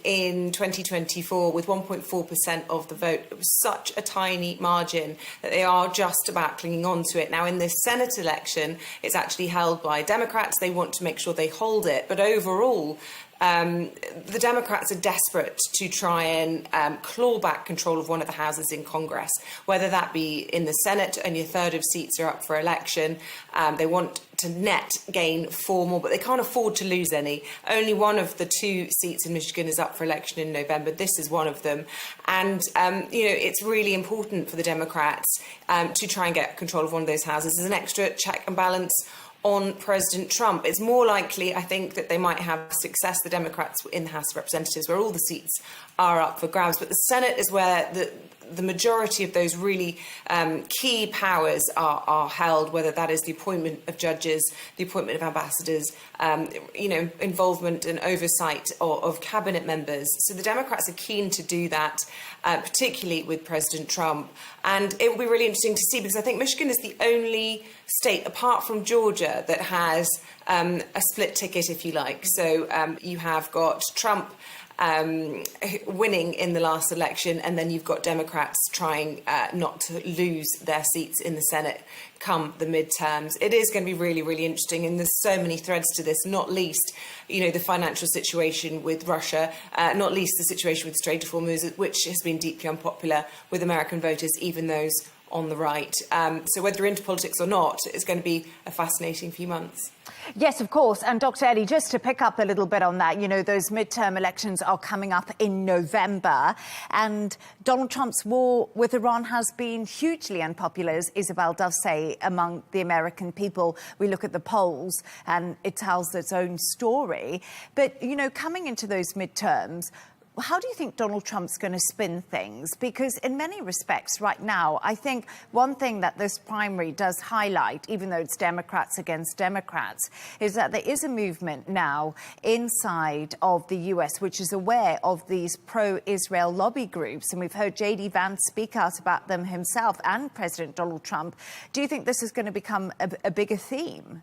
in 2024 with 1.4% of the vote. It was such a tiny margin that they are just about clinging on to it. Now, in this Senate election, it's actually held by Democrats. They want to make sure they hold it. But overall, the Democrats are desperate to try and claw back control of one of the houses in Congress, whether that be in the Senate. Only a third of seats are up for election. They want to net gain 4 more, but they can't afford to lose any. Only one of the 2 seats in Michigan is up for election in November. This is one of them. And, it's really important for the Democrats to try and get control of one of those houses as an extra check and balance on President Trump. It's more likely, I think, that they might have success, the Democrats in the House of Representatives, where all the seats are up for grabs. But the Senate is where the majority of those really key powers are held, whether that is the appointment of judges, the appointment of ambassadors, involvement and oversight of cabinet members. So the Democrats are keen to do that, particularly with President Trump. And it will be really interesting to see, because I think Michigan is the only state, apart from Georgia, that has a split ticket, if you like. So you have got Trump winning in the last election, and then you've got Democrats trying not to lose their seats in the Senate come the midterms. It is going to be really, really interesting, and there's so many threads to this, not least, the financial situation with Russia, not least the situation with Strait of Hormuz, which has been deeply unpopular with American voters, even those on the right. So whether you're into politics or not, it's going to be a fascinating few months. Yes, of course. And Dr. Ellie, just to pick up a little bit on that, those midterm elections are coming up in November, and Donald Trump's war with Iran has been hugely unpopular, as Isabel does say, among the American people. We look at the polls and it tells its own story. But, coming into those midterms, how do you think Donald Trump's going to spin things? Because in many respects right now, I think one thing that this primary does highlight, even though it's Democrats against Democrats, is that there is a movement now inside of the US which is aware of these pro-Israel lobby groups. And we've heard J.D. Vance speak out about them himself and President Donald Trump. Do you think this is going to become a bigger theme?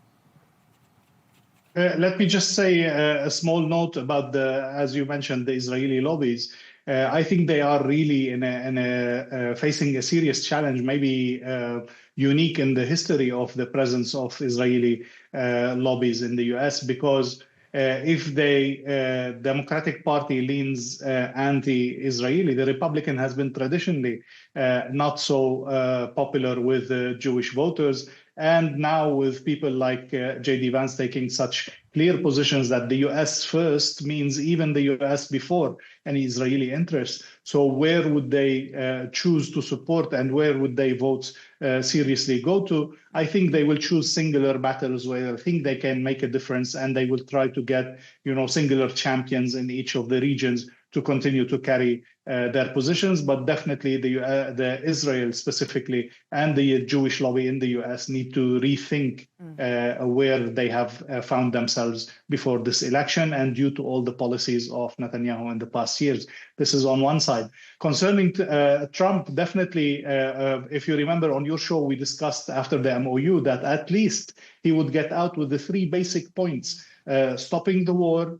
Let me just say a small note about as you mentioned, the Israeli lobbies. I think they are really facing a serious challenge, maybe unique in the history of the presence of Israeli lobbies in the U.S., because if the Democratic Party leans anti-Israeli, the Republican has been traditionally not so popular with Jewish voters. And now with people like J.D. Vance taking such clear positions that the U.S. first means even the U.S. before any Israeli interests. So where would they choose to support, and where would they votes seriously go to? I think they will choose singular battles where I think they can make a difference, and they will try to get, singular champions in each of the regions to continue to carry their positions. But definitely the Israel specifically and the Jewish lobby in the US need to rethink where they have found themselves before this election and due to all the policies of Netanyahu in the past years. This is on one side. Concerning Trump, definitely, if you remember on your show, we discussed after the MOU that at least he would get out with the 3 basic points. Stopping the war,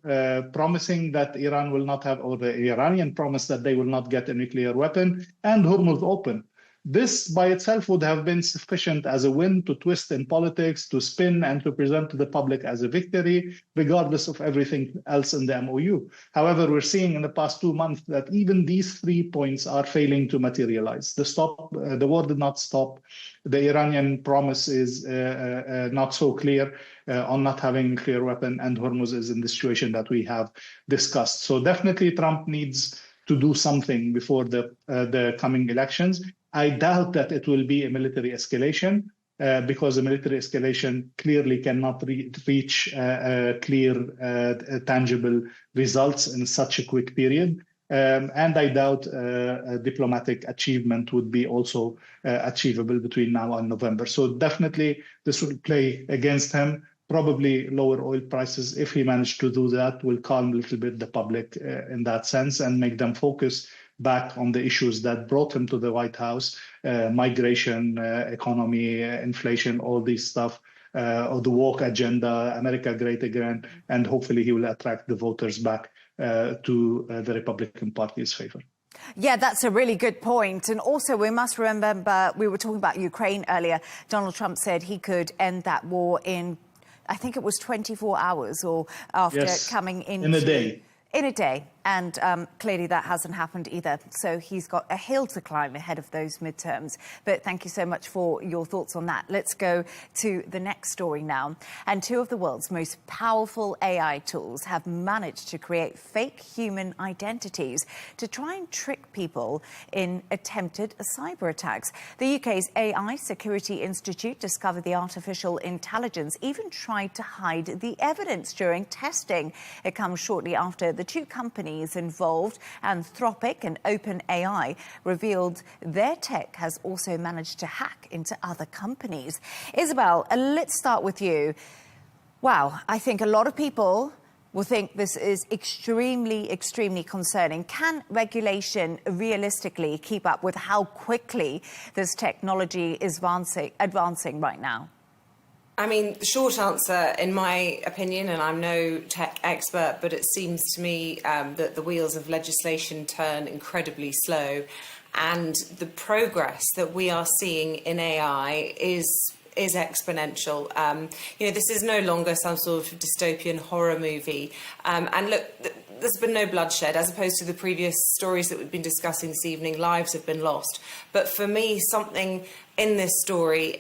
promising that Iran will not have, or the Iranian promise that they will not get a nuclear weapon, and Hormuz open. This by itself would have been sufficient as a win to twist in politics, to spin and to present to the public as a victory, regardless of everything else in the MOU. However, we're seeing in the past 2 months that even these 3 points are failing to materialize. The war did not stop. The Iranian promise is not so clear on not having a nuclear weapon, and Hormuz is in the situation that we have discussed. So definitely Trump needs to do something before the coming elections. I doubt that it will be a military escalation because a military escalation clearly cannot reach clear, tangible results in such a quick period. And I doubt a diplomatic achievement would be also achievable between now and November. So definitely this will play against him. Probably lower oil prices, if he managed to do that, will calm a little bit the public in that sense and make them focus back on the issues that brought him to the White House, migration, economy, inflation, all this stuff, or the woke agenda, America Great Again, and hopefully he will attract the voters back to the Republican Party's favor. Yeah, that's a really good point. And also, we must remember, we were talking about Ukraine earlier. Donald Trump said he could end that war in, I think it was 24 hours or after coming into... In a day. In a day. And clearly that hasn't happened either. So he's got a hill to climb ahead of those midterms. But thank you so much for your thoughts on that. Let's go to the next story now. And 2 of the world's most powerful AI tools have managed to create fake human identities to try and trick people in attempted cyber attacks. The UK's AI Security Institute discovered the artificial intelligence even tried to hide the evidence during testing. It comes shortly after the 2 companies involved, Anthropic and OpenAI, revealed their tech has also managed to hack into other companies. Isabel, let's start with you. Wow, I think a lot of people will think this is extremely, extremely concerning. Can regulation realistically keep up with how quickly this technology is advancing right now? I mean, the short answer, in my opinion, and I'm no tech expert, but it seems to me that the wheels of legislation turn incredibly slow, and the progress that we are seeing in AI is exponential. This is no longer some sort of dystopian horror movie. And look, there's been no bloodshed, as opposed to the previous stories that we've been discussing this evening. Lives have been lost. But for me, something in this story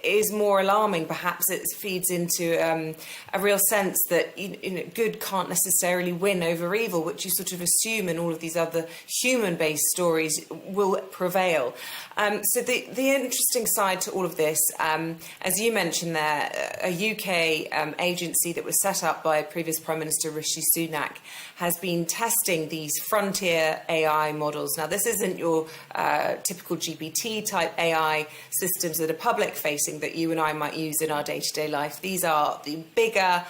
is more alarming. Perhaps it feeds into a real sense that good can't necessarily win over evil, which you sort of assume in all of these other human-based stories will prevail. So the interesting side to all of this, as you mentioned there, a UK agency that was set up by previous Prime Minister Rishi Sunak has been testing these frontier AI models. Now, this isn't your typical GPT-type AI systems that are public-facing that you and I might use in our day-to-day life. These are the bigger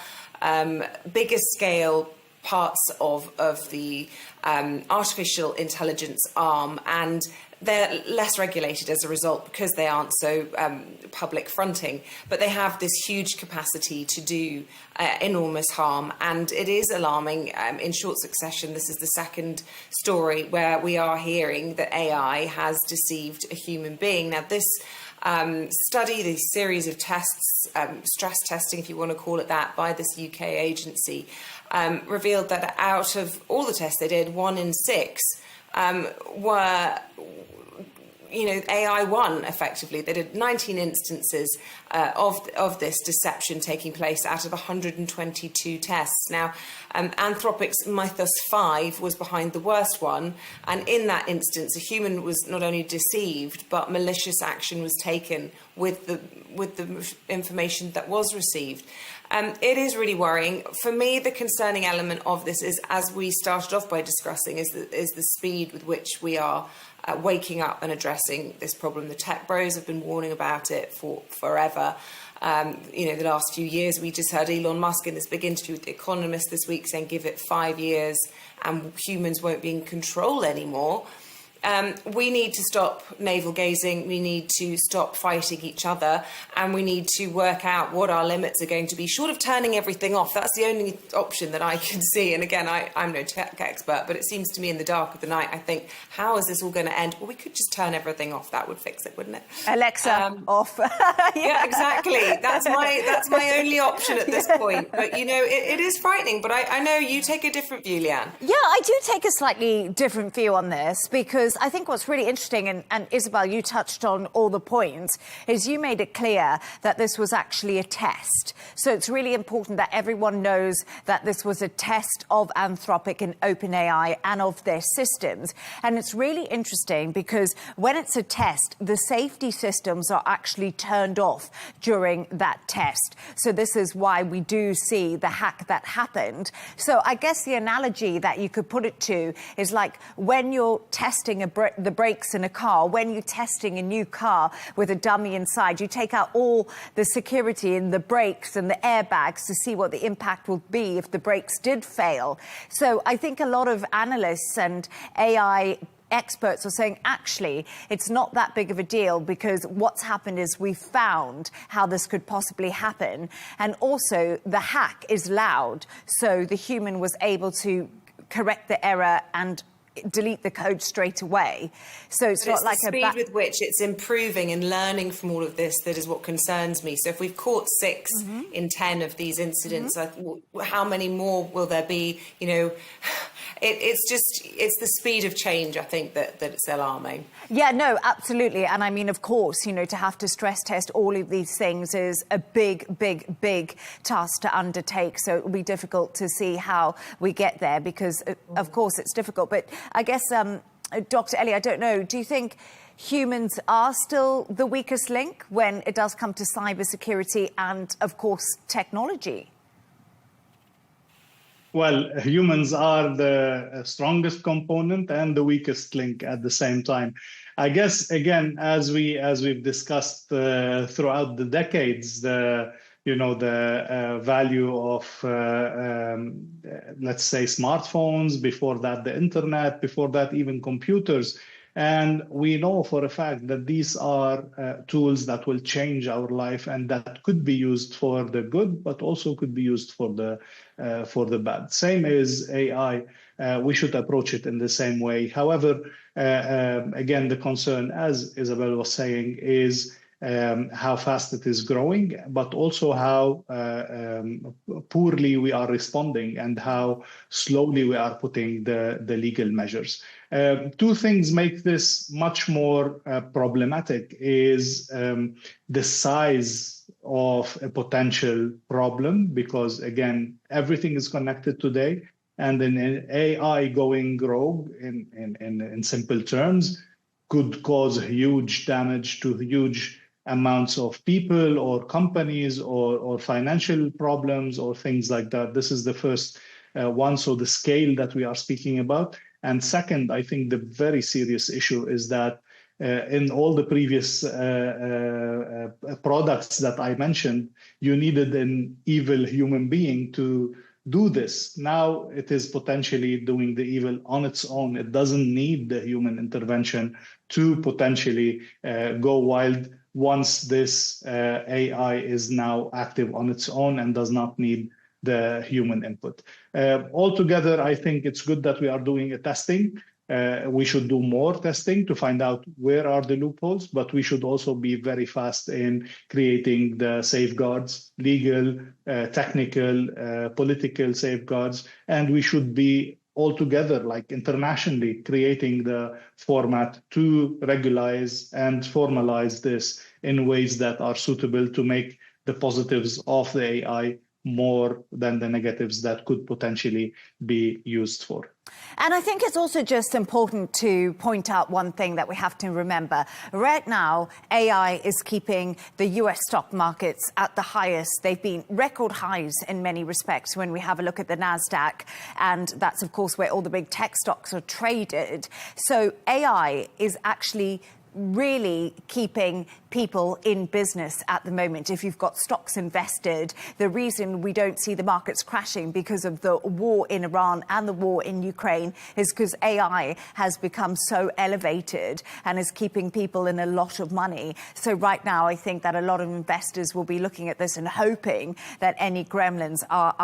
scale parts of the artificial intelligence arm, and they're less regulated as a result because they aren't so public fronting, but they have this huge capacity to do enormous harm, and it is alarming. In short succession, this is the second story where we are hearing that AI has deceived a human being. Now, this study, this series of tests, stress testing, if you want to call it that, by this UK agency, revealed that out of all the tests they did, 1 in 6 were AI won effectively. They did 19 instances of this deception taking place out of 122 tests. Now, Anthropic's Mythos 5 was behind the worst one, and in that instance, a human was not only deceived, but malicious action was taken with the information that was received. It is really worrying. For me, the concerning element of this is, as we started off by discussing, is the speed with which we are waking up and addressing this problem. The tech bros have been warning about it for forever. The last few years, we just heard Elon Musk in this big interview with The Economist this week saying, give it 5 years and humans won't be in control anymore. We need to stop navel gazing, we need to stop fighting each other, and we need to work out what our limits are going to be, short of turning everything off. That's the only option that I can see. And again, I'm no tech expert, but it seems to me in the dark of the night, I think, how is this all going to end? Well, we could just turn everything off. That would fix it, wouldn't it? Alexa, off. Yeah, exactly. That's my only option at this point. But, it is frightening. But I know you take a different view, Leigh Ann. Yeah, I do take a slightly different view on this, because I think what's really interesting, and Isabel, you touched on all the points, is you made it clear that this was actually a test. So it's really important that everyone knows that this was a test of Anthropic and OpenAI and of their systems. And it's really interesting because when it's a test, the safety systems are actually turned off during that test. So this is why we do see the hack that happened. So I guess the analogy that you could put it to is like when you're testing the brakes in a car, when you're testing a new car with a dummy inside, you take out all the security in the brakes and the airbags to see what the impact will be if the brakes did fail. So I think a lot of analysts and AI experts are saying, actually, it's not that big of a deal, because what's happened is we found how this could possibly happen. And also the hack is loud, so the human was able to correct the error and delete the code straight away. So it's not like the speed with which it's improving and learning from all of this that is what concerns me. So if we've caught 6 in 10 of these incidents, how many more will there be? It's the speed of change, I think, that it's alarming. Yeah, no, absolutely. And I mean, of course, to have to stress test all of these things is a big, big, big task to undertake. So it will be difficult to see how we get there, because, of course, it's difficult. But I guess, Dr. Ellie, I don't know, do you think humans are still the weakest link when it does come to cybersecurity and, of course, technology? Well, humans are the strongest component and the weakest link at the same time. I guess, again, as we've discussed throughout the decades, the value of, let's say, smartphones, before that the internet, before that even computers. And we know for a fact that these are tools that will change our life, and that could be used for the good, but also could be used for the bad. Same as AI, we should approach it in the same way. However, again, the concern, as Isabel was saying, is how fast it is growing, but also how poorly we are responding and how slowly we are putting the legal measures. Two things make this much more problematic is the size of a potential problem, because, again, everything is connected today. And an AI going rogue, in simple terms, could cause huge damage to huge amounts of people or companies or financial problems or things like that. This is the first one, so the scale that we are speaking about. And second, I think the very serious issue is that in all the previous products that I mentioned, you needed an evil human being to do this. Now it is potentially doing the evil on its own. It doesn't need the human intervention to potentially go wild once this AI is now active on its own and does not need the human input. Altogether, I think it's good that we are doing a testing. We should do more testing to find out where are the loopholes, but we should also be very fast in creating the safeguards, legal, technical, political safeguards, and we should be altogether, like internationally, creating the format to regularize and formalize this in ways that are suitable to make the positives of the AI more than the negatives that could potentially be used for. And I think it's also just important to point out one thing that we have to remember. Right now, AI is keeping the US stock markets at the highest. They've been record highs in many respects when we have a look at the NASDAQ. And that's, of course, where all the big tech stocks are traded. So AI is actually really keeping people in business at the moment. If you've got stocks invested, the reason we don't see the markets crashing because of the war in Iran and the war in Ukraine is because AI has become so elevated and is keeping people in a lot of money. So right now, I think that a lot of investors will be looking at this and hoping that any gremlins are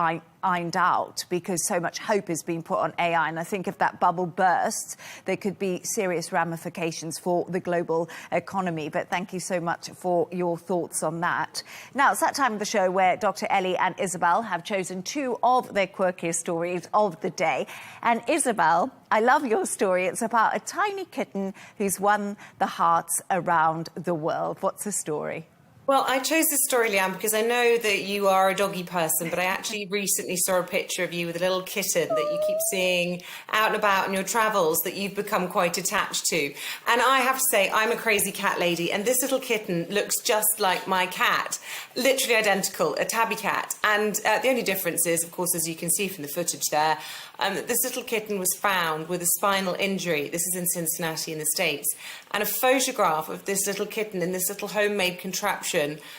ironed out, because so much hope is being put on AI. And I think if that bubble bursts, there could be serious ramifications for the global economy. But thank you so much for your thoughts on that. Now, it's that time of the show where Dr. Ellie and Isabel have chosen two of their quirkiest stories of the day. And Isabel, I love your story. It's about a tiny kitten who's won the hearts around the world. What's the story? Well, I chose this story, Leigh Ann, because I know that you are a doggy person, but I actually recently saw a picture of you with a little kitten that you keep seeing out and about in your travels that you've become quite attached to. And I have to say, I'm a crazy cat lady, and this little kitten looks just like my cat, literally identical, a tabby cat. And the only difference is, of course, as you can see from the footage there, this little kitten was found with a spinal injury. This is in Cincinnati in the States. And a photograph of this little kitten in this little homemade contraption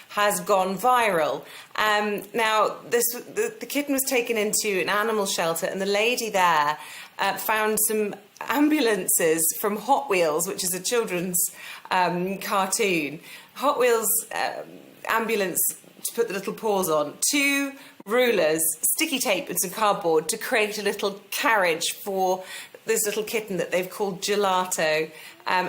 has gone viral. Now, the kitten was taken into an animal shelter, and the lady there found some ambulances from Hot Wheels, which is a children's cartoon. Hot Wheels ambulance to put the little paws on, 2 rulers, sticky tape and some cardboard to create a little carriage for this little kitten that they've called Gelato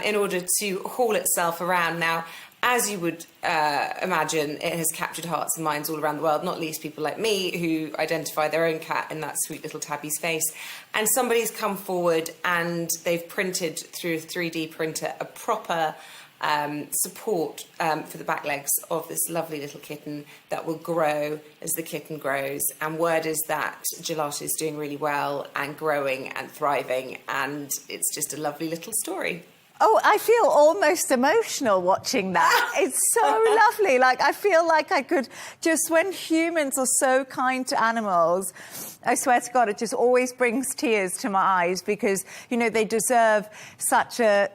in order to haul itself around. Now, as you would imagine, it has captured hearts and minds all around the world, not least people like me who identify their own cat in that sweet little tabby's face. And somebody's come forward and they've printed through a 3D printer a proper support for the back legs of this lovely little kitten that will grow as the kitten grows. And word is that Gelato is doing really well and growing and thriving, and it's just a lovely little story. Oh, I feel almost emotional watching that. It's so lovely. Like, I feel like I could just, when humans are so kind to animals, I swear to God, it just always brings tears to my eyes because, you know, they deserve such a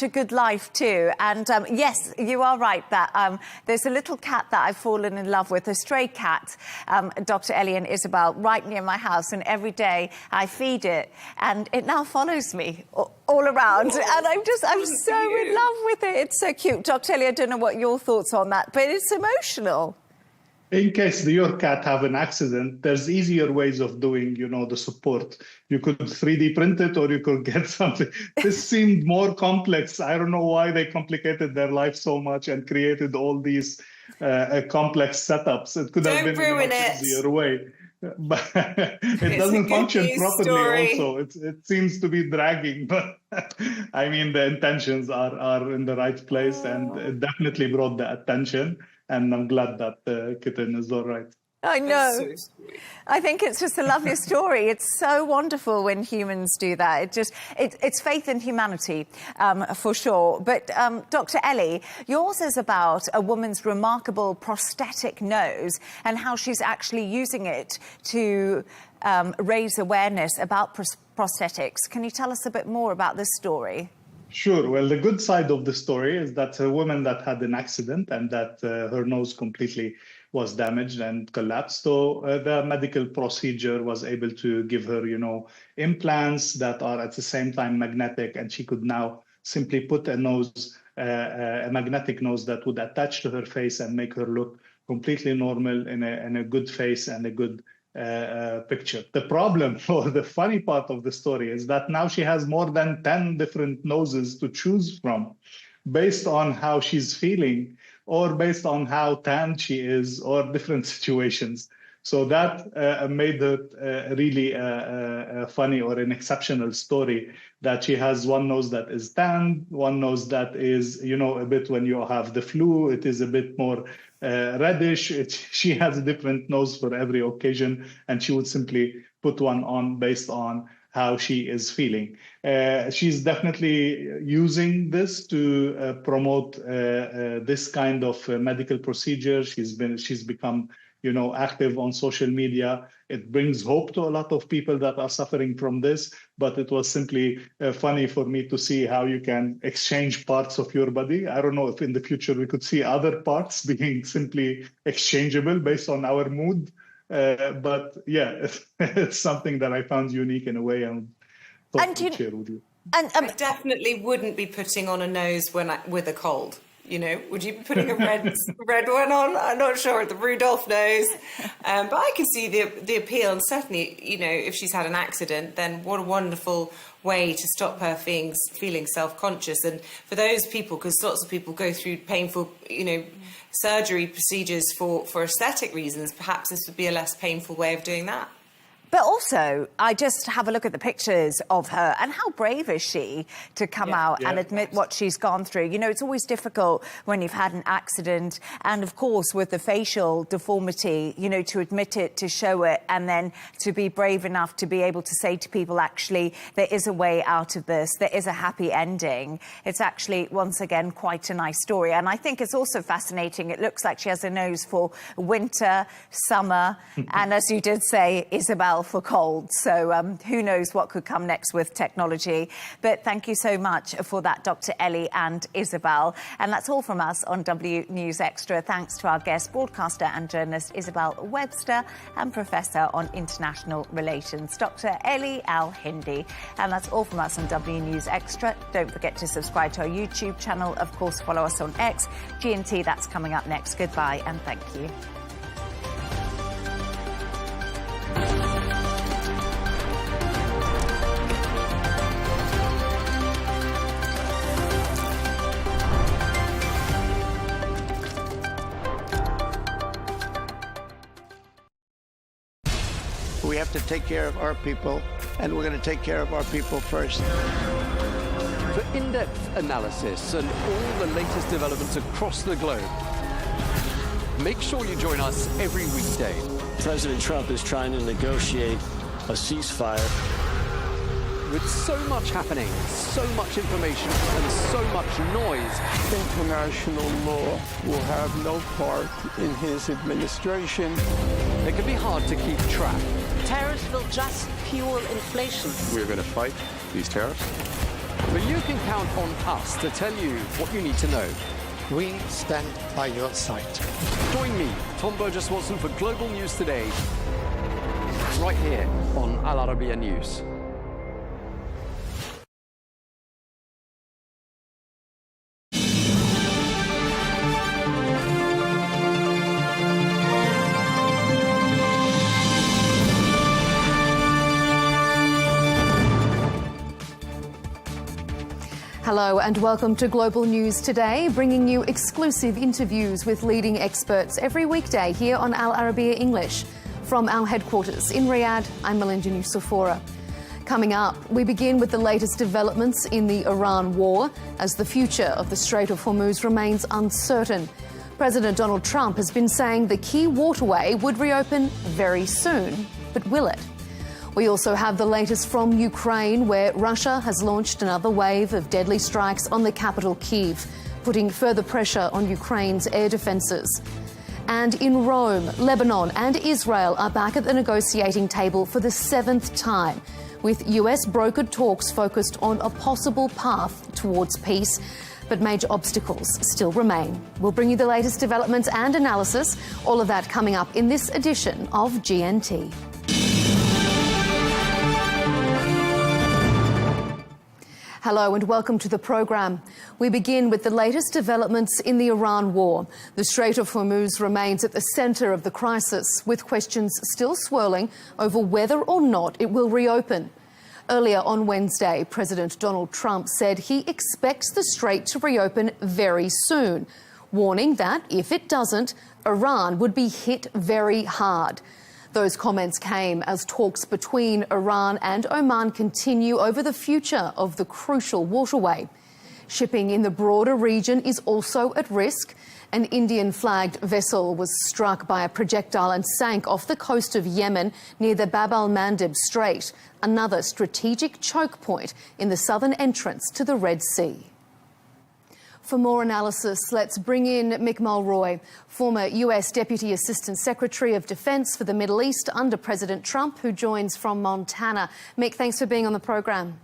good life too. And yes, you are right that there's a little cat that I've fallen in love with, a stray cat, Dr. Ellie and Isabel, right near my house. And every day I feed it and it now follows me all around. And I'm so in love with it. It's so cute. Dr. Ellie, I don't know what your thoughts on that, but it's emotional. In case your cat have an accident, there's easier ways of doing, you know, the support. You could 3D print it or you could get something. This seemed more complex. I don't know why they complicated their life so much and created all these complex setups. It could have been a much easier way. But it doesn't function properly also. It seems to be dragging, but I mean, the intentions are in the right place and it definitely brought the attention. And I'm glad that the kitten is all right. I know. I think it's just a lovely story. It's so wonderful when humans do that. It's faith in humanity, for sure. But Dr. Ellie, yours is about a woman's remarkable prosthetic nose and how she's actually using it to raise awareness about prosthetics. Can you tell us a bit more about this story? Sure. Well, the good side of the story is that a woman that had an accident and that her nose completely was damaged and collapsed. So the medical procedure was able to give her, you know, implants that are at the same time magnetic, and she could now simply put a nose, a magnetic nose that would attach to her face and make her look completely normal in a good face and a good picture. The problem, or the funny part of the story, is that now she has more than 10 different noses to choose from based on how she's feeling or based on how tanned she is or different situations. So that made it really funny, or an exceptional story, that she has one nose that is tanned, one nose that is, a bit when you have the flu, it is a bit more reddish. She has a different nose for every occasion, and she would simply put one on based on how she is feeling. She's definitely using this to promote this kind of medical procedure. She's become active on social media. It brings hope to a lot of people that are suffering from this, but it was simply funny for me to see how you can exchange parts of your body. I don't know if in the future we could see other parts being simply exchangeable based on our mood. But yeah, it's something that I found unique in a way, and thought to share with you. And I definitely wouldn't be putting on a nose with a cold. Would you be putting a red one on? I'm not sure, the Rudolph nose. But I can see the appeal, and certainly, if she's had an accident, then what a wonderful way to stop her feeling self-conscious. And for those people, because lots of people go through painful, surgery procedures for aesthetic reasons, perhaps this would be a less painful way of doing that. But also, I just have a look at the pictures of her, and how brave is she to come out and admit what she's gone through. It's always difficult when you've had an accident, and of course with the facial deformity, to admit it, to show it, and then to be brave enough to be able to say to people, actually, there is a way out of this, there is a happy ending. It's actually, once again, quite a nice story. And I think it's also fascinating. It looks like she has a nose for winter, summer, and as you did say, Isabel, for cold. So who knows what could come next with technology. But thank you so much for that, Dr. Ellie and Isabel. And that's all from us on W News Extra. Thanks to our guest, broadcaster and journalist Isabel Webster, and Professor on International Relations, Dr. Ellie Al-Hindi. And that's all from us on W News Extra. Don't forget to subscribe to our YouTube channel. Of course, follow us on X. G&T, that's coming up next. Goodbye and thank you. We have to take care of our people, and we're going to take care of our people first. For in-depth analysis and all the latest developments across the globe, make sure you join us every weekday. President Trump is trying to negotiate a ceasefire. With so much happening, so much information, and so much noise, international law will have no part in his administration. It can be hard to keep track. Tariffs will just fuel inflation. We're going to fight these tariffs. But you can count on us to tell you what you need to know. We stand by your side. Join me, Tom Burges Watson, for Global News Today, right here on Al Arabiya News. Hello and welcome to Global News Today, bringing you exclusive interviews with leading experts every weekday here on Al Arabiya English. From our headquarters in Riyadh, I'm Melinda Nucifora. Coming up, we begin with the latest developments in the Iran war as the future of the Strait of Hormuz remains uncertain. President Donald Trump has been saying the key waterway would reopen very soon, but will it? We also have the latest from Ukraine, where Russia has launched another wave of deadly strikes on the capital, Kyiv, putting further pressure on Ukraine's air defences. And in Rome, Lebanon and Israel are back at the negotiating table for the 7th time, with US brokered talks focused on a possible path towards peace. But major obstacles still remain. We'll bring you the latest developments and analysis, all of that coming up in this edition of GNT. Hello and welcome to the program. We begin with the latest developments in the Iran war. The Strait of Hormuz remains at the centre of the crisis, with questions still swirling over whether or not it will reopen. Earlier on Wednesday, President Donald Trump said he expects the strait to reopen very soon, warning that if it doesn't, Iran would be hit very hard. Those comments came as talks between Iran and Oman continue over the future of the crucial waterway. Shipping in the broader region is also at risk. An Indian-flagged vessel was struck by a projectile and sank off the coast of Yemen near the Bab al-Mandeb Strait, another strategic choke point in the southern entrance to the Red Sea. For more analysis, let's bring in Mick Mulroy, former US Deputy Assistant Secretary of Defence for the Middle East under President Trump, who joins from Montana. Mick, thanks for being on the program.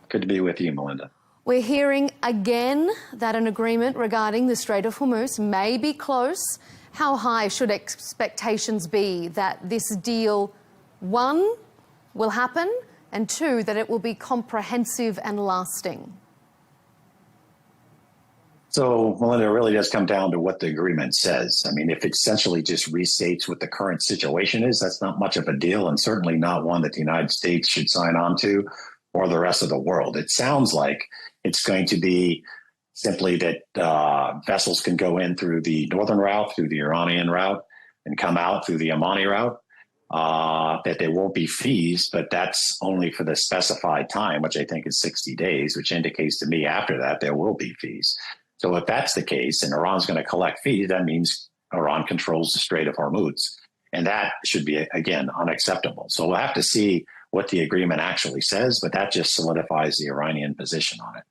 Good to be with you, Melinda. We're hearing again that an agreement regarding the Strait of Hormuz may be close. How high should expectations be that this deal, one, will happen, and two, that it will be comprehensive and lasting? So, Melinda, it really does come down to what the agreement says. I mean, if it essentially just restates what the current situation is, that's not much of a deal, and certainly not one that the United States should sign on to or the rest of the world. It sounds like it's going to be simply that vessels can go in through the northern route, through the Iranian route, and come out through the Omani route, that there won't be fees, but that's only for the specified time, which I think is 60 days, which indicates to me after that there will be fees. So if that's the case and Iran's going to collect fees, that means Iran controls the Strait of Hormuz. And that should be, again, unacceptable. So we'll have to see what the agreement actually says, but that just solidifies the Iranian position on it.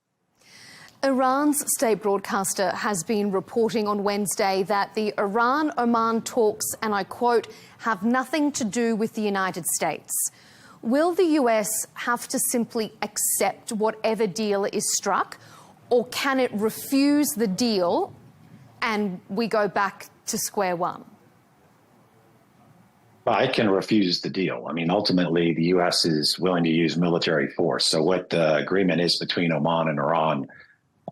Iran's state broadcaster has been reporting on Wednesday that the Iran-Oman talks, and I quote, have nothing to do with the United States. Will the US have to simply accept whatever deal is struck, or can it refuse the deal and we go back to square one? Well, it can refuse the deal. I mean, ultimately, the U.S. is willing to use military force. So what the agreement is between Oman and Iran,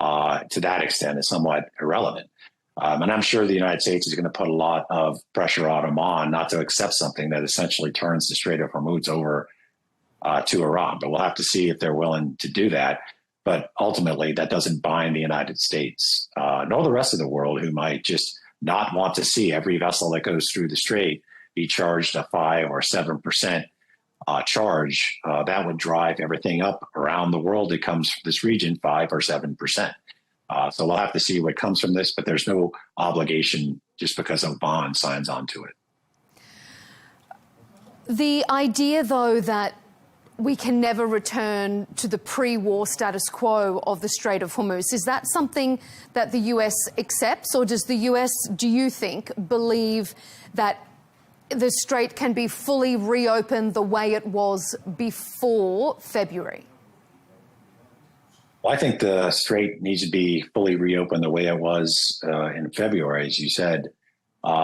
to that extent, is somewhat irrelevant. And I'm sure the United States is going to put a lot of pressure on Oman not to accept something that essentially turns the Strait of Hormuz over to Iran. But we'll have to see if they're willing to do that. But ultimately, that doesn't bind the United States, nor the rest of the world, who might just not want to see every vessel that goes through the strait be charged a 5 or 7% charge. That would drive everything up around the world that comes from this region 5 or 7%. So we'll have to see what comes from this, but there's no obligation just because Oman signs on to it. The idea, though, that we can never return to the pre-war status quo of the Strait of Hormuz, is that something that the US accepts, or does the US, do you think, believe that the strait can be fully reopened the way it was before February? Well, I think the strait needs to be fully reopened the way it was in February, as you said,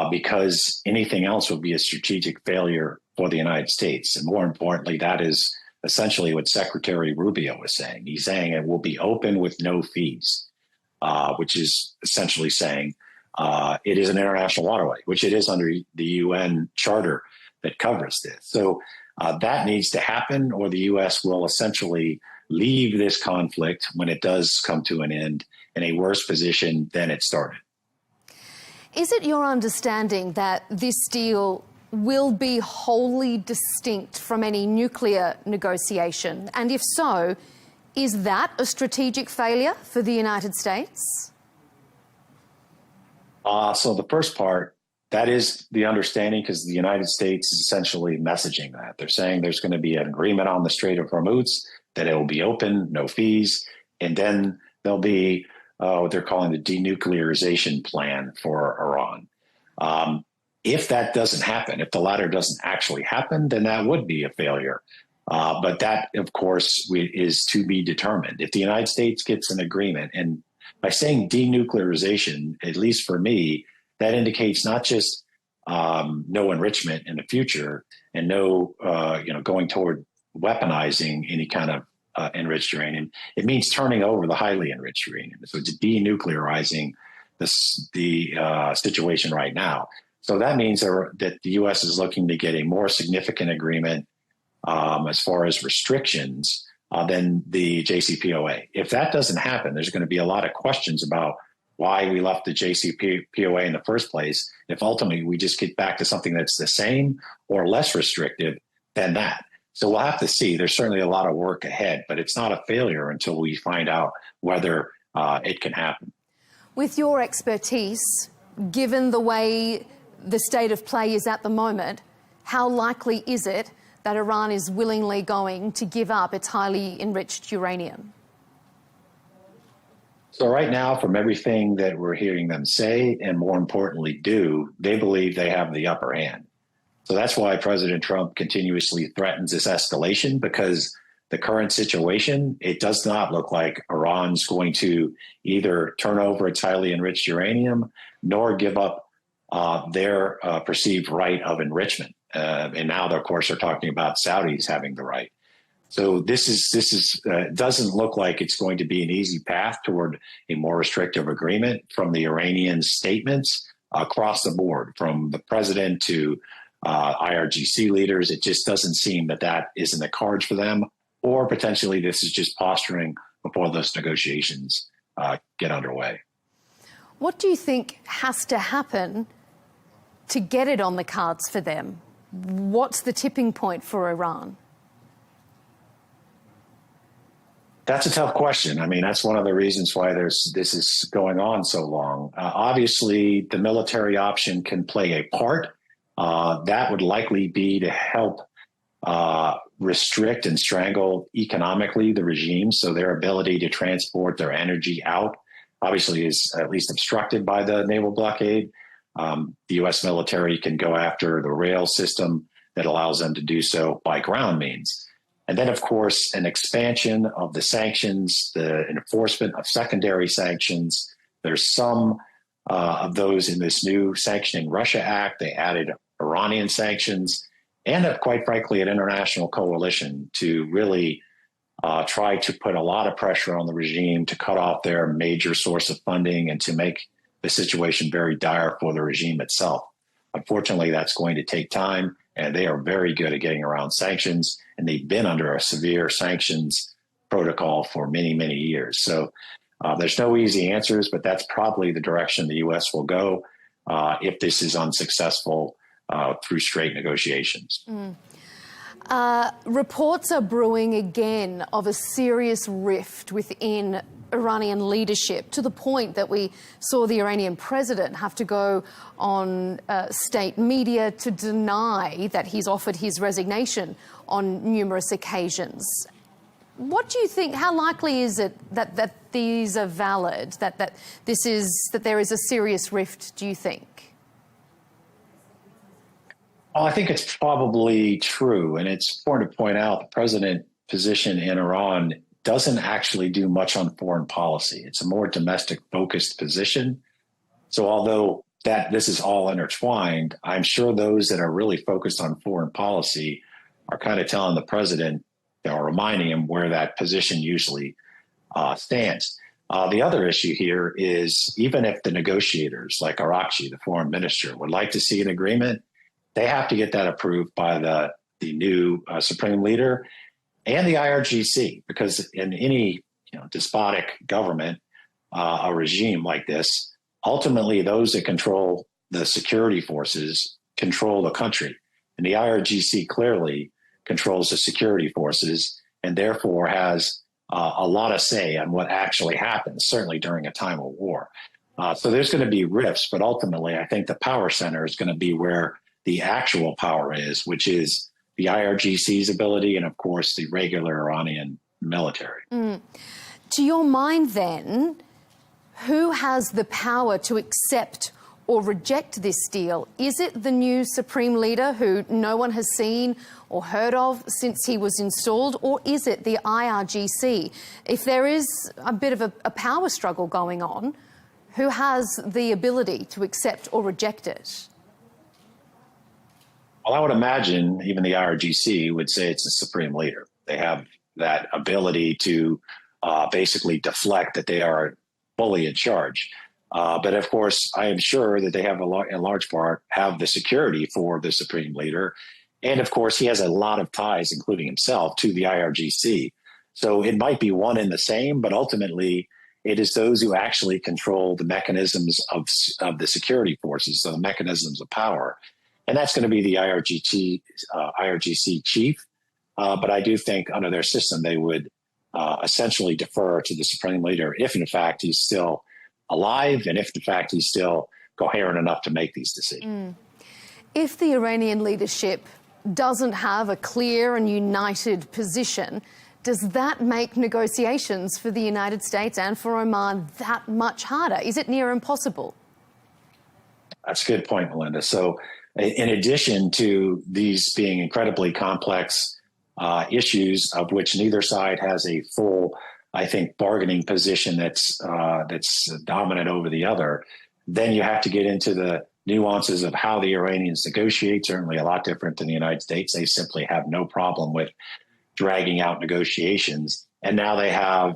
because anything else would be a strategic failure for the United States. And more importantly, that is essentially what Secretary Rubio was saying. He's saying it will be open with no fees, which is essentially saying it is an international waterway, which it is under the UN charter that covers this. So that needs to happen, or the U.S. will essentially leave this conflict when it does come to an end in a worse position than it started. Is it your understanding that this deal will be wholly distinct from any nuclear negotiation? And if so, is that a strategic failure for the United States? So the first part, that is the understanding, because the United States is essentially messaging that. They're saying there's going to be an agreement on the Strait of Hormuz, that it will be open, no fees, and then there'll be what they're calling the denuclearization plan for Iran. If that doesn't happen, if the latter doesn't actually happen, then that would be a failure. But that, of course, is to be determined. If the United States gets an agreement, and by saying denuclearization, at least for me, that indicates not just no enrichment in the future and no, going toward weaponizing any kind of enriched uranium. It means turning over the highly enriched uranium. So it's denuclearizing the situation right now. So that means that the U.S. is looking to get a more significant agreement as far as restrictions than the JCPOA. If that doesn't happen, there's going to be a lot of questions about why we left the JCPOA in the first place if ultimately we just get back to something that's the same or less restrictive than that. So we'll have to see. There's certainly a lot of work ahead, but it's not a failure until we find out whether it can happen. With your expertise, given the way the state of play is at the moment, how likely is it that Iran is willingly going to give up its highly enriched uranium? So right now, from everything that we're hearing them say, and more importantly do, they believe they have the upper hand. So that's why President Trump continuously threatens this escalation, because the current situation, it does not look like Iran's going to either turn over its highly enriched uranium nor give up their perceived right of enrichment. And now, of course, they're talking about Saudis having the right. So this doesn't look like it's going to be an easy path toward a more restrictive agreement from the Iranian statements across the board, from the president to IRGC leaders. It just doesn't seem that that is in the cards for them, or potentially this is just posturing before those negotiations get underway. What do you think has to happen to get it on the cards for them? What's the tipping point for Iran? That's a tough question. I mean, that's one of the reasons why this is going on so long. Obviously, the military option can play a part. That would likely be to help restrict and strangle economically the regime, so their ability to transport their energy out obviously is at least obstructed by the naval blockade. The U.S. military can go after the rail system that allows them to do so by ground means. And then, of course, an expansion of the sanctions, the enforcement of secondary sanctions. There's some of those in this new Sanctioning Russia Act. They added Iranian sanctions and, quite frankly, an international coalition to really try to put a lot of pressure on the regime to cut off their major source of funding and to make the situation very dire for the regime itself. Unfortunately, that's going to take time, and they are very good at getting around sanctions, and they've been under a severe sanctions protocol for many, many years. So there's no easy answers, but that's probably the direction the U.S. will go if this is unsuccessful through straight negotiations. Reports are brewing again of a serious rift within Iranian leadership, to the point that we saw the Iranian president have to go on state media to deny that he's offered his resignation on numerous occasions. What do you think? How likely is it that these are valid? That there is a serious rift? Do you think? Well, I think it's probably true, and it's important to point out the president's position in Iran doesn't actually do much on foreign policy. It's a more domestic-focused position. So although this is all intertwined, I'm sure those that are really focused on foreign policy are kind of telling the president, or reminding him where that position usually stands. The other issue here is, even if the negotiators, like Arakchi, the foreign minister, would like to see an agreement, they have to get that approved by the new supreme leader and the IRGC, because in any despotic government, a regime like this, ultimately those that control the security forces control the country. And the IRGC clearly controls the security forces and therefore has a lot of say on what actually happens, certainly during a time of war. So there's going to be rifts, but ultimately I think the power center is going to be where the actual power is, which is the IRGC's ability and, of course, the regular Iranian military. To your mind, then, who has the power to accept or reject this deal? Is it the new supreme leader who no one has seen or heard of since he was installed, or is it the IRGC? If there is a bit of a power struggle going on, who has the ability to accept or reject it? Well, I would imagine even the IRGC would say it's the supreme leader. They have that ability to basically deflect that they are fully in charge. But of course, I am sure that they have in large part have the security for the supreme leader. And of course, he has a lot of ties, including himself, to the IRGC. So it might be one and the same, but ultimately It is those who actually control the mechanisms of the security forces, so the mechanisms of power. And that's going to be the IRGC chief. But I do think under their system, they would essentially defer to the supreme leader if, in fact, he's still alive and if, in fact, he's still coherent enough to make these decisions. If the Iranian leadership doesn't have a clear and united position, does that make negotiations for the United States and for Oman that much harder? Is it near impossible? That's a good point, Melinda. So in addition to these being incredibly complex issues of which neither side has a full, I think, bargaining position that's dominant over the other, then you have to get into the nuances of how the Iranians negotiate, certainly a lot different than the United States. They simply have no problem with dragging out negotiations. And now they have,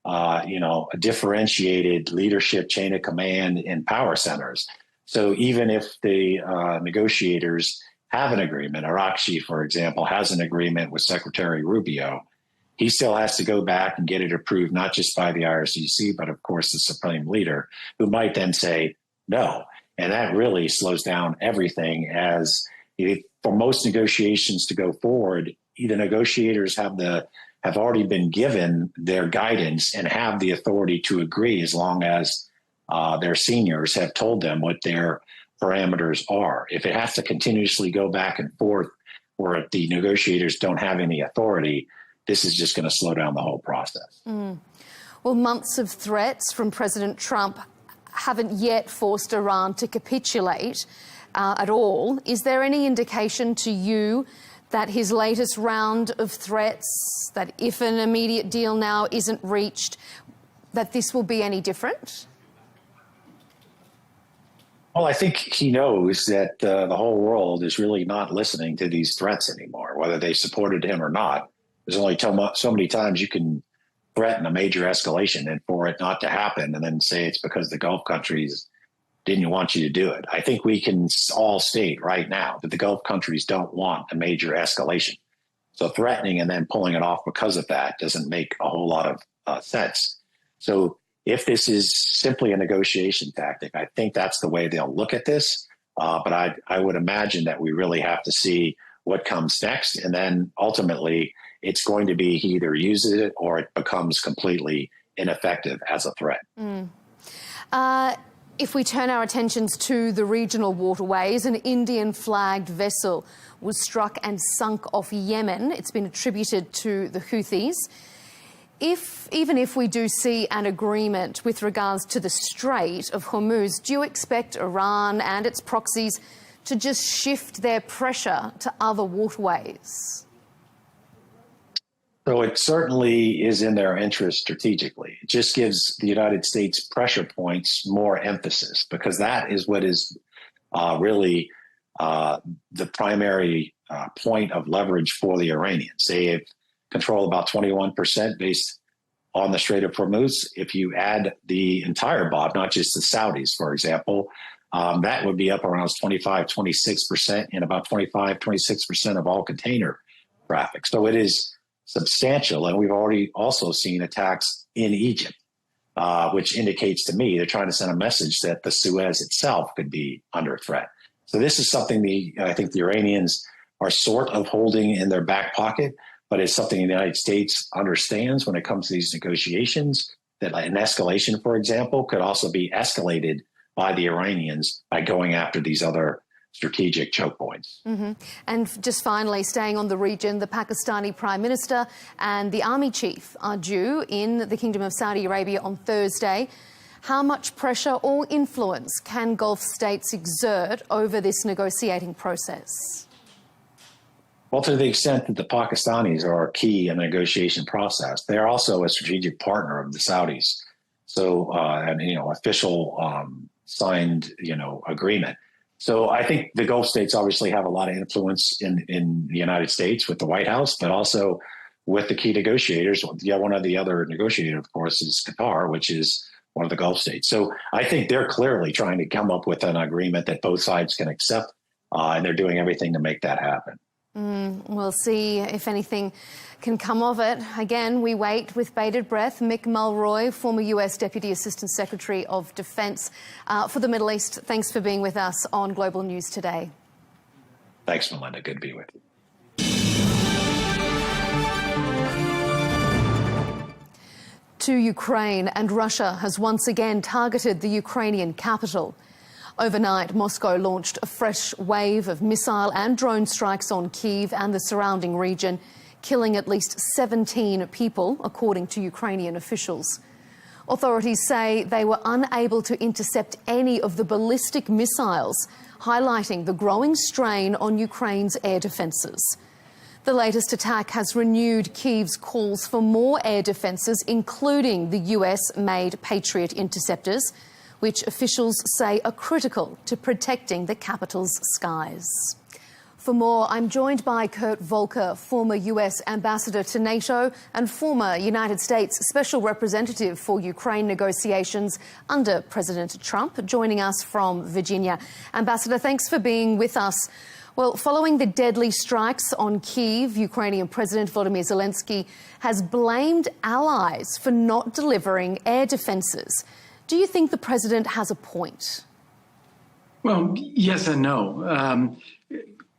a differentiated leadership chain of command in power centers. So even if the negotiators have an agreement, Arakshi, for example, has an agreement with Secretary Rubio, he still has to go back and get it approved, not just by the IRGC, but of course the supreme leader, who might then say no. And that really slows down everything, as for most negotiations to go forward, the negotiators have already been given their guidance and have the authority to agree as long as their seniors have told them what their parameters are. If it has to continuously go back and forth where the negotiators don't have any authority, this is just going to slow down the whole process. Well, months of threats from President Trump haven't yet forced Iran to capitulate at all. Is there any indication to you that his latest round of threats, that if an immediate deal now isn't reached, that this will be any different? Well, I think he knows that the whole world is really not listening to these threats anymore, whether they supported him or not. There's only so many times you can threaten a major escalation and for it not to happen and then say it's because the Gulf countries didn't want you to do it. I think we can all state right now that the Gulf countries don't want a major escalation. So threatening and then pulling it off because of that doesn't make a whole lot of sense. So if this is simply a negotiation tactic, I think that's the way they'll look at this. But I would imagine that we really have to see what comes next. And then ultimately, it's going to be he either uses it or it becomes completely ineffective as a threat. If we turn our attentions to the regional waterways, an Indian-flagged vessel was struck and sunk off Yemen. It's been attributed to the Houthis. Even if we do see an agreement with regards to the Strait of Hormuz, do you expect Iran and its proxies to just shift their pressure to other waterways? So it certainly is in their interest strategically. It just gives the United States pressure points more emphasis, because that is what is really the primary point of leverage for the Iranians. They have control about 21% based on the Strait of Hormuz. If you add the entire BOP, not just the Saudis, for example, that would be up around 25-26% and about 25-26% of all container traffic. So it is substantial. And we've already also seen attacks in Egypt, which indicates to me they're trying to send a message that the Suez itself could be under threat. So this is something I think the Iranians are sort of holding in their back pocket, but it's something the United States understands when it comes to these negotiations, that an escalation, for example, could also be escalated by the Iranians by going after these other strategic choke points. And just finally, staying on the region, the Pakistani Prime Minister and the Army Chief are due in the Kingdom of Saudi Arabia on Thursday. How much pressure or influence can Gulf states exert over this negotiating process? Well, to the extent that the Pakistanis are key in the negotiation process, they're also a strategic partner of the Saudis. So, official signed, agreement. So I think the Gulf states obviously have a lot of influence in the United States with the White House, but also with the key negotiators. One of the other negotiators, of course, is Qatar, which is one of the Gulf states. So I think they're clearly trying to come up with an agreement that both sides can accept, and they're doing everything to make that happen. We'll see if anything can come of it. Again, we wait with bated breath. Mick Mulroy, former US Deputy Assistant Secretary of Defence for the Middle East, thanks for being with us on Global News today. Thanks, Melinda. Good to be with you. To Ukraine, and Russia has once again targeted the Ukrainian capital. Overnight, Moscow launched a fresh wave of missile and drone strikes on Kyiv and the surrounding region, killing at least 17 people, according to Ukrainian officials. Authorities say they were unable to intercept any of the ballistic missiles, highlighting the growing strain on Ukraine's air defences. The latest attack has renewed Kyiv's calls for more air defences, including the US-made Patriot interceptors, which officials say are critical to protecting the capital's skies. For more, I'm joined by Kurt Volker, former US ambassador to NATO and former United States Special Representative for Ukraine negotiations under President Trump, joining us from Virginia. Ambassador, thanks for being with us. Well, following the deadly strikes on Kyiv, Ukrainian President Volodymyr Zelensky has blamed allies for not delivering air defences. Do you think the president has a point? Well, yes and no.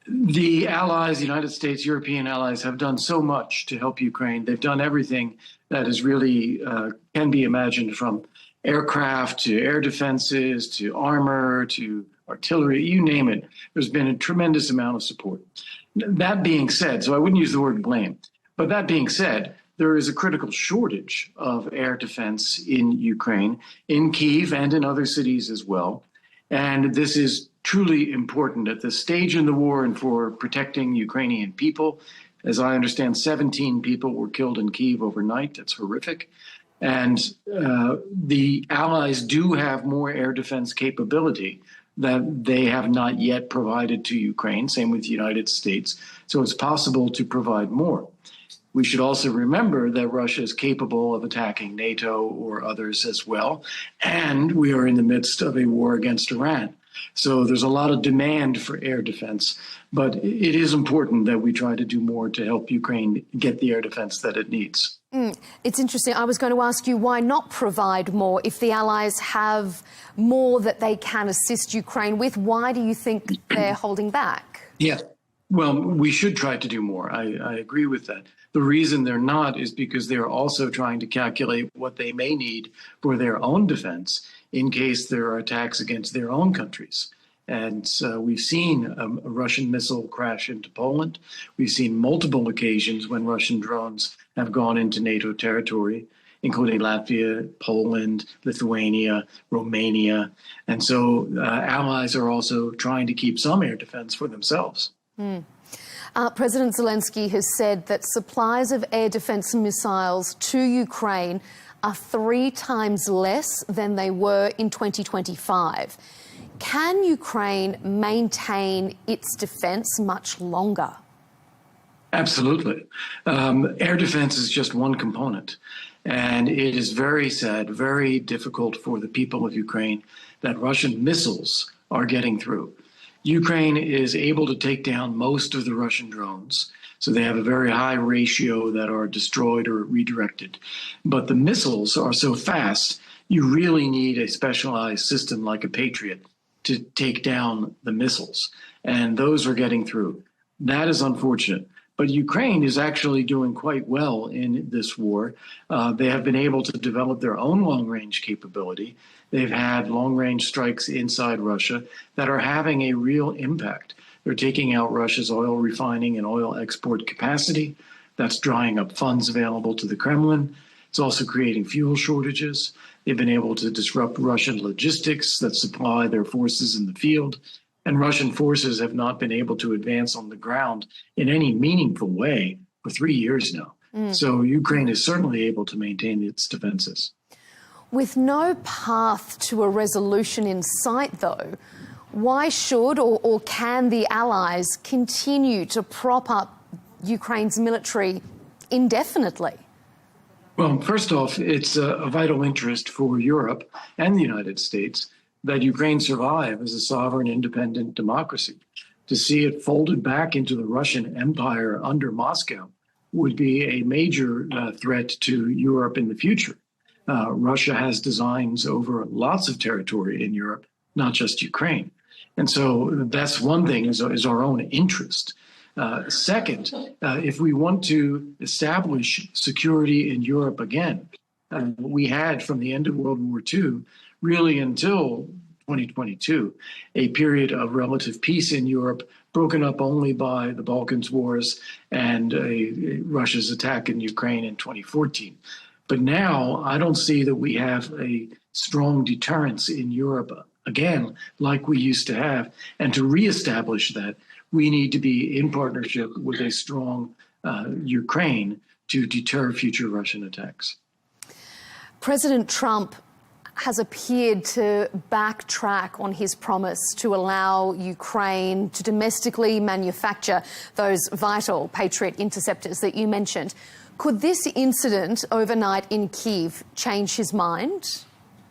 The allies, the United States, European allies, have done so much to help Ukraine. They've done everything that is really can be imagined, from aircraft to air defenses to armor to artillery, you name it. There's been a tremendous amount of support. That being said, so I wouldn't use the word blame, but that being said, there is a critical shortage of air defense in Ukraine, in Kyiv and in other cities as well. And this is truly important at this stage in the war and for protecting Ukrainian people. As I understand, 17 people were killed in Kyiv overnight. That's horrific. And the allies do have more air defense capability that they have not yet provided to Ukraine. Same with the United States. So it's possible to provide more. We should also remember that Russia is capable of attacking NATO or others as well. And we are in the midst of a war against Iran. So there's a lot of demand for air defense. But it is important that we try to do more to help Ukraine get the air defense that it needs. It's interesting. I was going to ask you, why not provide more if the allies have more that they can assist Ukraine with? Why do you think they're holding back? Yeah, well, we should try to do more. I agree with that. The reason they're not is because they're also trying to calculate what they may need for their own defense in case there are attacks against their own countries. And we've seen a Russian missile crash into Poland. We've seen multiple occasions when Russian drones have gone into NATO territory, including Latvia, Poland, Lithuania, Romania. And so allies are also trying to keep some air defense for themselves. President Zelensky has said that supplies of air defense missiles to Ukraine are 3 times less than they were in 2025. Can Ukraine maintain its defense much longer? Absolutely. Air defense is just one component. And it is very sad, very difficult for the people of Ukraine that Russian missiles are getting through. Ukraine is able to take down most of the Russian drones. So they have a very high ratio that are destroyed or redirected. But the missiles are so fast, you really need a specialized system like a Patriot to take down the missiles. And those are getting through. That is unfortunate. But Ukraine is actually doing quite well in this war. They have been able to develop their own long-range capability. They've had long-range strikes inside Russia that are having a real impact. They're taking out Russia's oil refining and oil export capacity. That's drying up funds available to the Kremlin. It's also creating fuel shortages. They've been able to disrupt Russian logistics that supply their forces in the field. And Russian forces have not been able to advance on the ground in any meaningful way for 3 years now. So Ukraine is certainly able to maintain its defenses. With no path to a resolution in sight, though, why should or can the allies continue to prop up Ukraine's military indefinitely? Well, first off, it's a vital interest for Europe and the United States that Ukraine survive as a sovereign, independent democracy. to see it folded back into the Russian Empire under Moscow would be a major threat to Europe in the future. Russia has designs over lots of territory in Europe, not just Ukraine. And so that's one thing, is our own interest. Second, if we want to establish security in Europe again, we had from the end of World War II really until 2022, a period of relative peace in Europe, broken up only by the Balkans wars and Russia's attack in Ukraine in 2014. But now I don't see that we have a strong deterrence in Europe again, like we used to have. And to reestablish that, we need to be in partnership with a strong Ukraine to deter future Russian attacks. President Trump has appeared to backtrack on his promise to allow Ukraine to domestically manufacture those vital Patriot interceptors that you mentioned. Could this incident overnight in Kyiv change his mind?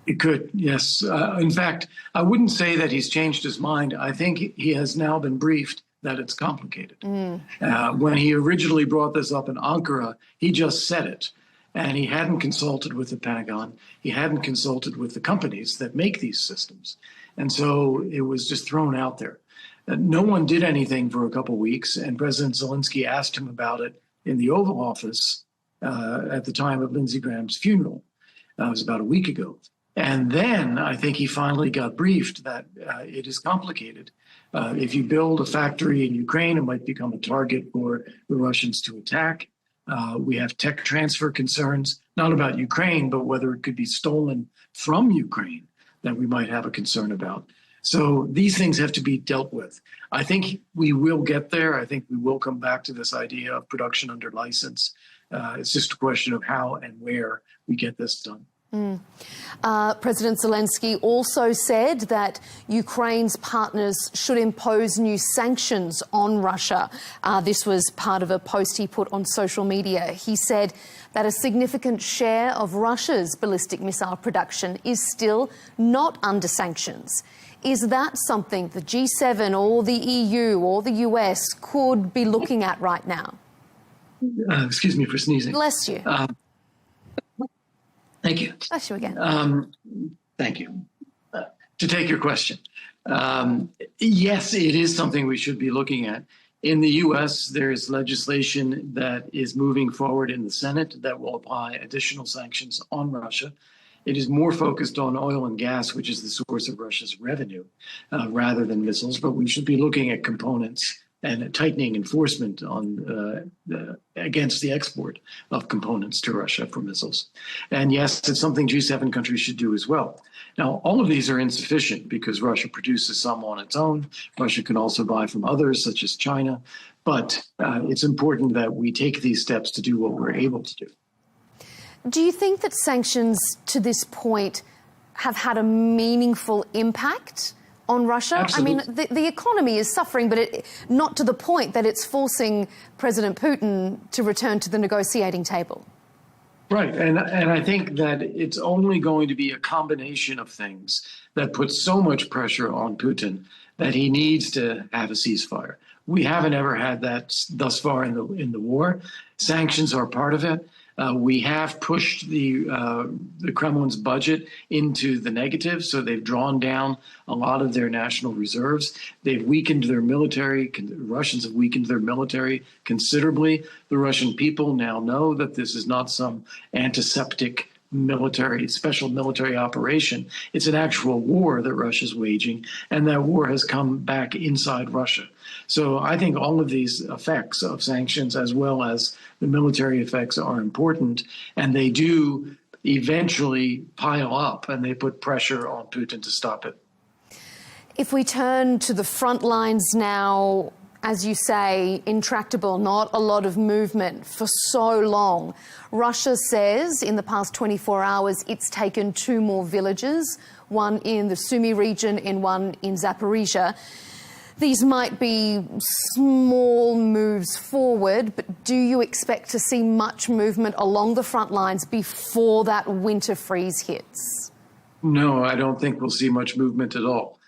It could, yes. In fact, I wouldn't say that he's changed his mind. I think he has now been briefed that it's complicated. When he originally brought this up in Ankara, he just said it. And he hadn't consulted with the Pentagon. He hadn't consulted with the companies that make these systems. And so it was just thrown out there. No one did anything for a couple of weeks, and President Zelensky asked him about it in the Oval Office at the time of Lindsey Graham's funeral. It was about a week ago. And then I think he finally got briefed that it is complicated. If you build a factory in Ukraine, it might become a target for the Russians to attack. We have tech transfer concerns, not about Ukraine, but whether it could be stolen from Ukraine that we might have a concern about. So these things have to be dealt with. I think we will get there. I think we will come back to this idea of production under license. It's just a question of how and where we get this done. President Zelensky also said that Ukraine's partners should impose new sanctions on Russia. This was part of a post he put on social media. He said that a significant share of Russia's ballistic missile production is still not under sanctions. Is that something the G7 or the EU or the US could be looking at right now? Excuse me for sneezing. Bless you. Thank you. Bless you again. Thank you. To take your question, yes, it is something we should be looking at. In the U.S., there's legislation that is moving forward in the Senate that will apply additional sanctions on Russia. It is more focused on oil and gas, which is the source of Russia's revenue, rather than missiles. But we should be looking at components and tightening enforcement on against the export of components to Russia for missiles. And yes, it's something G7 countries should do as well. Now, all of these are insufficient because Russia produces some on its own. Russia can also buy from others, such as China. But it's important that we take these steps to do what we're able to do. Do you think that sanctions to this point have had a meaningful impact on Russia? Absolutely. I mean, the economy is suffering, but not to the point that it's forcing President Putin to return to the negotiating table. Right. And I think that it's only going to be a combination of things that puts so much pressure on Putin that he needs to have a ceasefire. We haven't ever had that thus far in the war. Sanctions are part of it. We have pushed the Kremlin's budget into the negative, so they've drawn down a lot of their national reserves. They've weakened their military. The Russians have weakened their military considerably. The Russian people now know that this is not some antiseptic special military operation. It's an actual war that Russia's waging, and that war has come back inside Russia. So I think all of these effects of sanctions, as well as the military effects, are important, and they do eventually pile up, and they put pressure on Putin to stop it. If we turn to the front lines now, as you say, intractable, not a lot of movement for so long. Russia says in the past 24 hours it's taken 2 more villages, one in the Sumy region and one in Zaporizhia. These might be small moves forward, but do you expect to see much movement along the front lines before that winter freeze hits? No, I don't think we'll see much movement at all.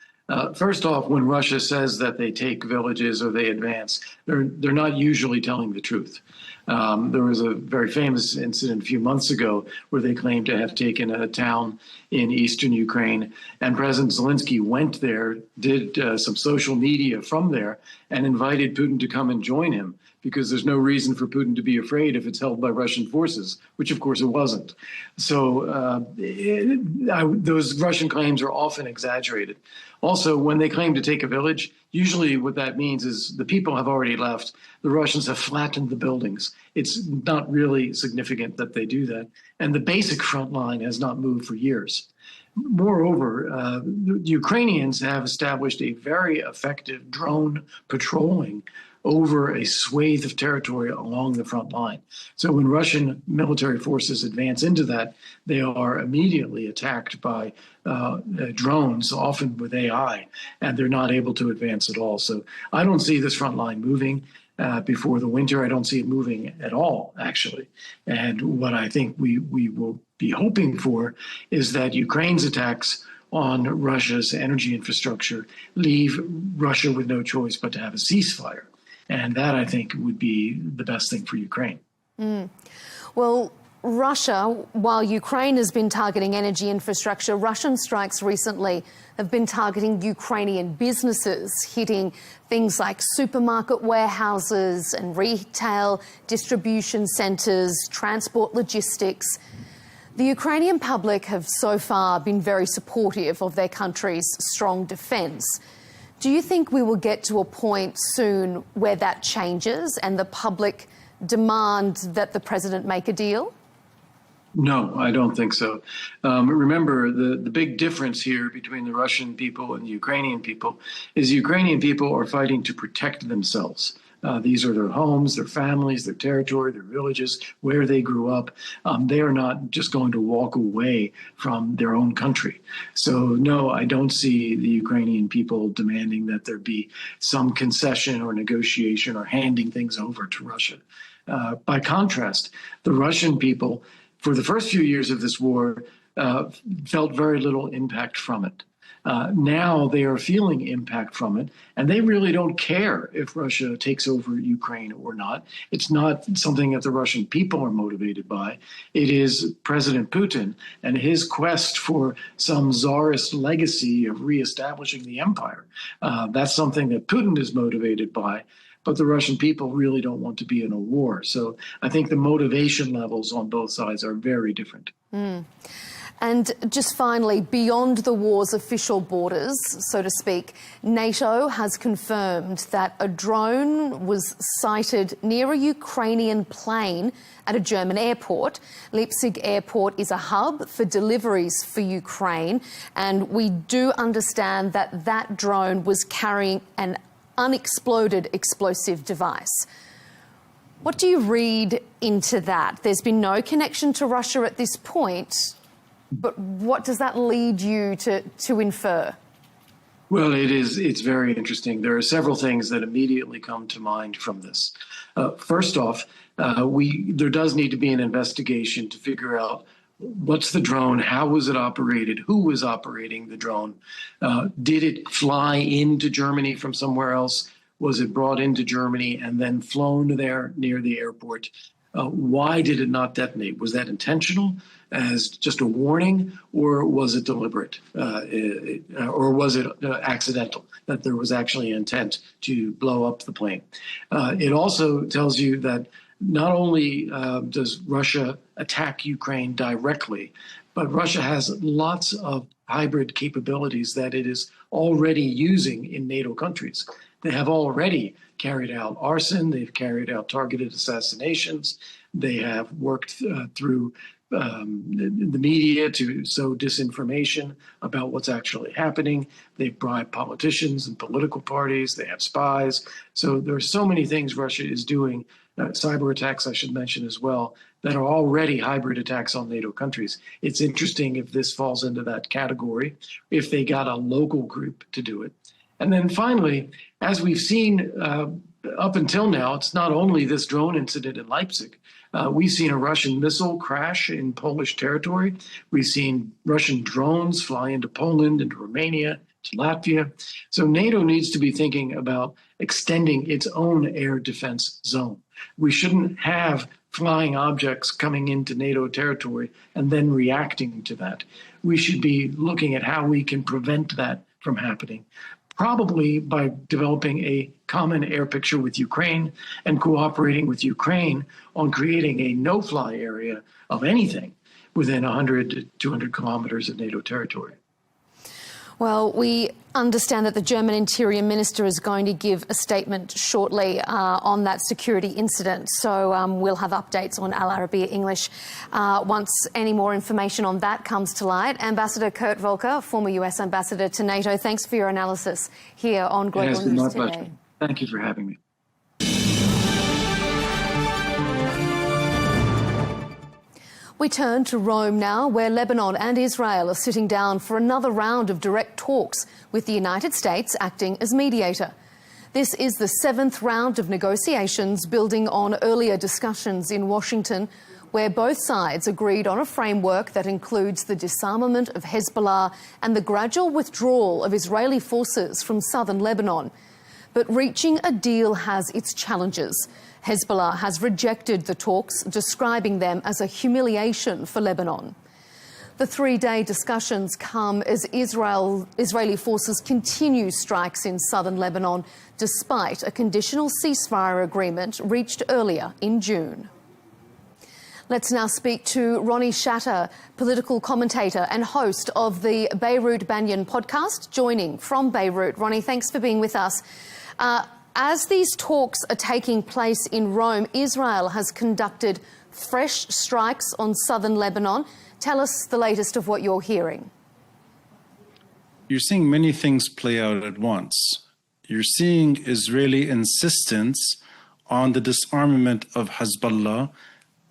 First off, when Russia says that they take villages or they advance, they're not usually telling the truth. There was a very famous incident a few months ago where they claimed to have taken a town in eastern Ukraine, and President Zelensky went there, did some social media from there, and invited Putin to come and join him, because there's no reason for Putin to be afraid if it's held by Russian forces, which of course it wasn't. So those Russian claims are often exaggerated. Also, when they claim to take a village, usually what that means is the people have already left. The Russians have flattened the buildings. It's not really significant that they do that. And the basic front line has not moved for years. Moreover, the Ukrainians have established a very effective drone patrolling over a swathe of territory along the front line. So when Russian military forces advance into that, they are immediately attacked by drones, often with AI, and they're not able to advance at all. So I don't see this front line moving before the winter. I don't see it moving at all, actually. And what I think we will be hoping for is that Ukraine's attacks on Russia's energy infrastructure leave Russia with no choice but to have a ceasefire. And that, I think, would be the best thing for Ukraine. Well, Russia, while Ukraine has been targeting energy infrastructure, Russian strikes recently have been targeting Ukrainian businesses, hitting things like supermarket warehouses and retail distribution centres, transport logistics. The Ukrainian public have so far been very supportive of their country's strong defence. Do you think we will get to a point soon where that changes and the public demand that the president make a deal? No, I don't think so. Remember, the big difference here between the Russian people and the Ukrainian people is the Ukrainian people are fighting to protect themselves. These are their homes, their families, their territory, their villages, where they grew up. They are not just going to walk away from their own country. So, no, I don't see the Ukrainian people demanding that there be some concession or negotiation or handing things over to Russia. By contrast, the Russian people, for the first few years of this war, felt very little impact from it. Now they are feeling impact from it, and they really don't care if Russia takes over Ukraine or not. It's not something that the Russian people are motivated by. It is President Putin and his quest for some czarist legacy of reestablishing the empire. That's something that Putin is motivated by. But the Russian people really don't want to be in a war. So I think the motivation levels on both sides are very different. And just finally, beyond the war's official borders, so to speak, NATO has confirmed that a drone was sighted near a Ukrainian plane at a German airport. Leipzig Airport is a hub for deliveries for Ukraine, and we do understand that that drone was carrying an unexploded explosive device. What do you read into that? There's been no connection to Russia at this point, but what does that lead you to infer? Well, it's very interesting. There are several things that immediately come to mind from this. First off, there does need to be an investigation to figure out what's the drone, how was it operated, who was operating the drone, did it fly into Germany from somewhere else, was it brought into Germany and then flown there near the airport? Why did it not detonate? Was that intentional as just a warning, or was it deliberate, or was it accidental, that there was actually intent to blow up the plane? It also tells you that not only does Russia attack Ukraine directly, but Russia has lots of hybrid capabilities that it is already using in NATO countries. They have already carried out arson, they've carried out targeted assassinations, they have worked through the media to sow disinformation about what's actually happening. They've bribed politicians and political parties, they have spies. So there are so many things Russia is doing, cyber attacks I should mention as well, that are already hybrid attacks on NATO countries. It's interesting if this falls into that category, if they got a local group to do it. And then finally, as we've seen up until now, it's not only this drone incident in Leipzig. We've seen a Russian missile crash in Polish territory. We've seen Russian drones fly into Poland, into Romania, to Latvia. So NATO needs to be thinking about extending its own air defense zone. We shouldn't have flying objects coming into NATO territory and then reacting to that. We should be looking at how we can prevent that from happening, probably by developing a common air picture with Ukraine and cooperating with Ukraine on creating a no-fly area of anything within 100 to 200 kilometers of NATO territory. Well, we understand that the German Interior Minister is going to give a statement shortly on that security incident. So we'll have updates on Al Arabiya English once any more information on that comes to light. Ambassador Kurt Volker, former US Ambassador to NATO, thanks for your analysis here on Global News Today. Pleasure. Thank you for having me. We turn to Rome now, where Lebanon and Israel are sitting down for another round of direct talks, with the United States acting as mediator. This is the 7th round of negotiations, building on earlier discussions in Washington, where both sides agreed on a framework that includes the disarmament of Hezbollah and the gradual withdrawal of Israeli forces from southern Lebanon. But reaching a deal has its challenges. Hezbollah has rejected the talks, describing them as a humiliation for Lebanon. The 3-day discussions come as Israeli forces continue strikes in southern Lebanon, despite a conditional ceasefire agreement reached earlier in June. Let's now speak to Ronnie Shatter, political commentator and host of the Beirut Banyan podcast, joining from Beirut. Ronnie, thanks for being with us. As these talks are taking place in Rome, Israel has conducted fresh strikes on southern Lebanon. Tell us the latest of what you're hearing. You're seeing many things play out at once. You're seeing Israeli insistence on the disarmament of Hezbollah,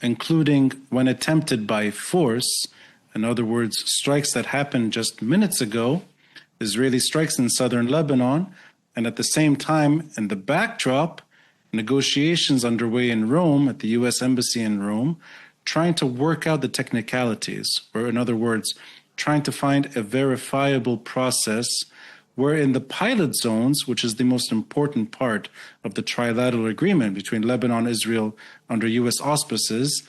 including when attempted by force. In other words, strikes that happened just minutes ago, Israeli strikes in southern Lebanon, and at the same time, in the backdrop, negotiations underway in Rome, at the U.S. Embassy in Rome, trying to work out the technicalities, or in other words, trying to find a verifiable process where in the pilot zones, which is the most important part of the trilateral agreement between Lebanon and Israel under U.S. auspices,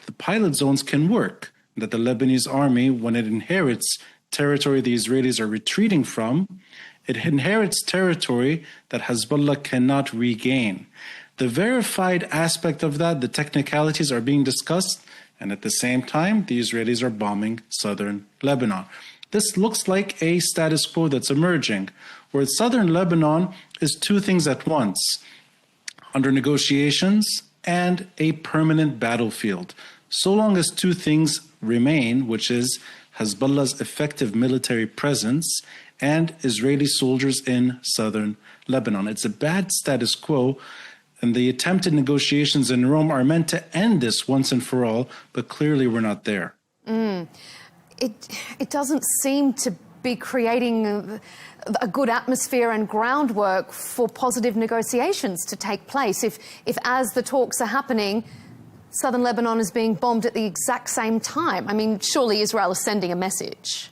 the pilot zones can work, that the Lebanese army, when it inherits territory the Israelis are retreating from, it inherits territory that Hezbollah cannot regain. The verified aspect of that, the technicalities are being discussed, and at the same time, the Israelis are bombing southern Lebanon. This looks like a status quo that's emerging, where southern Lebanon is two things at once, under negotiations and a permanent battlefield. So long as two things remain, which is Hezbollah's effective military presence and Israeli soldiers in southern Lebanon. It's a bad status quo, and the attempted negotiations in Rome are meant to end this once and for all, but clearly we're not there. It doesn't seem to be creating a good atmosphere and groundwork for positive negotiations to take place. If as the talks are happening, southern Lebanon is being bombed at the exact same time. I mean, surely Israel is sending a message.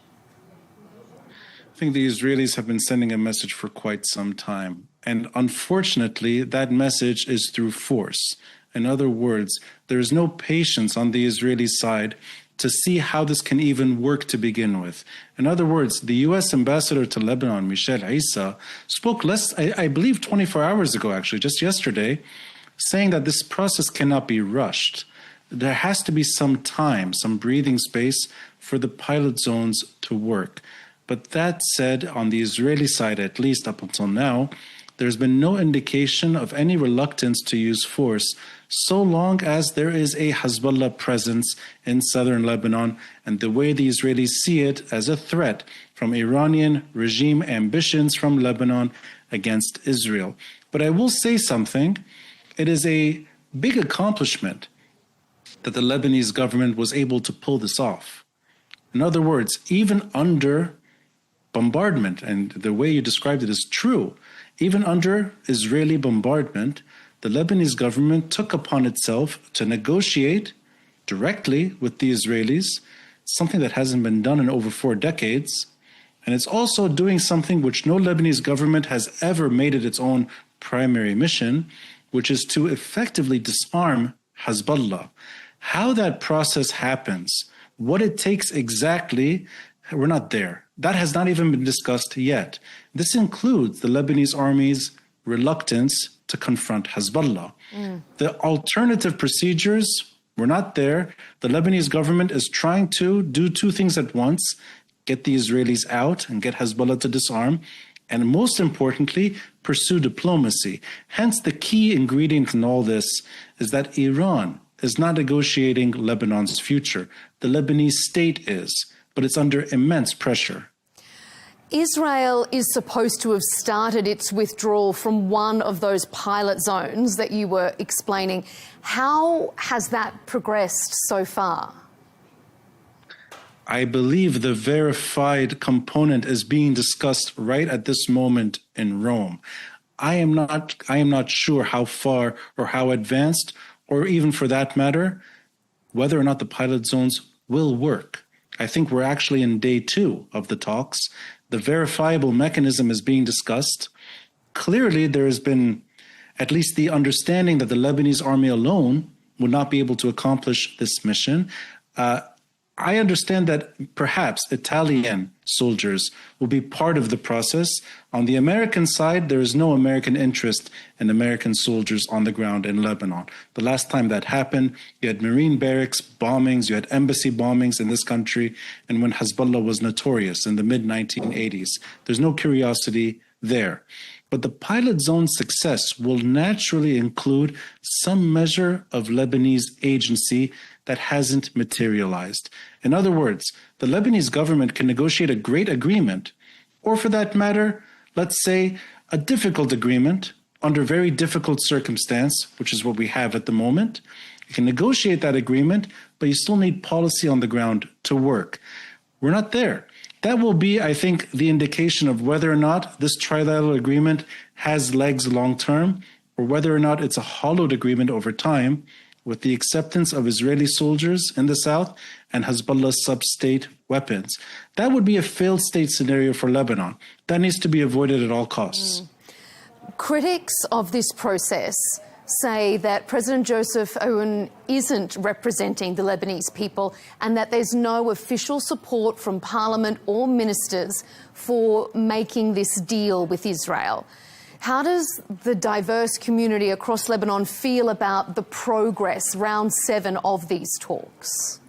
I think the Israelis have been sending a message for quite some time. And unfortunately, that message is through force. In other words, there is no patience on the Israeli side to see how this can even work to begin with. In other words, the U.S. ambassador to Lebanon, Michel Issa, spoke I believe 24 hours ago, actually, just yesterday, saying that this process cannot be rushed. There has to be some time, some breathing space for the pilot zones to work. But that said, on the Israeli side, at least up until now, there's been no indication of any reluctance to use force so long as there is a Hezbollah presence in southern Lebanon, and the way the Israelis see it as a threat from Iranian regime ambitions from Lebanon against Israel. But I will say something. It is a big accomplishment that the Lebanese government was able to pull this off. In other words, even under bombardment, and the way you described it is true, even under Israeli bombardment, the Lebanese government took upon itself to negotiate directly with the Israelis, something that hasn't been done in over 4 decades, And it's also doing something which no Lebanese government has ever made it its own primary mission, which is to effectively disarm Hezbollah. How that process happens, what it takes exactly, we're not there. That has not even been discussed yet. This includes the Lebanese army's reluctance to confront Hezbollah. The alternative procedures, we're not there. The Lebanese government is trying to do two things at once: get the Israelis out and get Hezbollah to disarm, and most importantly, pursue diplomacy. Hence, the key ingredient in all this is that Iran is not negotiating Lebanon's future. The Lebanese state is, but it's under immense pressure. Israel is supposed to have started its withdrawal from one of those pilot zones that you were explaining. How has that progressed so far? I believe the verified component is being discussed right at this moment in Rome. I am not sure how far or how advanced, or even for that matter, whether or not the pilot zones will work. I think we're actually in day 2 of the talks. The verifiable mechanism is being discussed. Clearly, there has been at least the understanding that the Lebanese army alone would not be able to accomplish this mission. I understand that perhaps Italian soldiers will be part of the process. On the American side, there is no American interest in American soldiers on the ground in Lebanon. The last time that happened, you had Marine barracks bombings, you had embassy bombings in this country, and when Hezbollah was notorious in the mid-1980s. There's no curiosity there. But the pilot zone success will naturally include some measure of Lebanese agency that hasn't materialized. In other words, the Lebanese government can negotiate a great agreement, or for that matter, let's say a difficult agreement under very difficult circumstance, which is what we have at the moment. You can negotiate that agreement, but you still need policy on the ground to work. We're not there. That will be, I think, the indication of whether or not this trilateral agreement has legs long term, or whether or not it's a hollowed agreement over time, with the acceptance of Israeli soldiers in the south and Hezbollah's sub-state weapons. That would be a failed state scenario for Lebanon. That needs to be avoided at all costs. Critics of this process say that President Joseph Aoun isn't representing the Lebanese people and that there's no official support from parliament or ministers for making this deal with Israel. How does the diverse community across Lebanon feel about the progress, round 7 of these talks?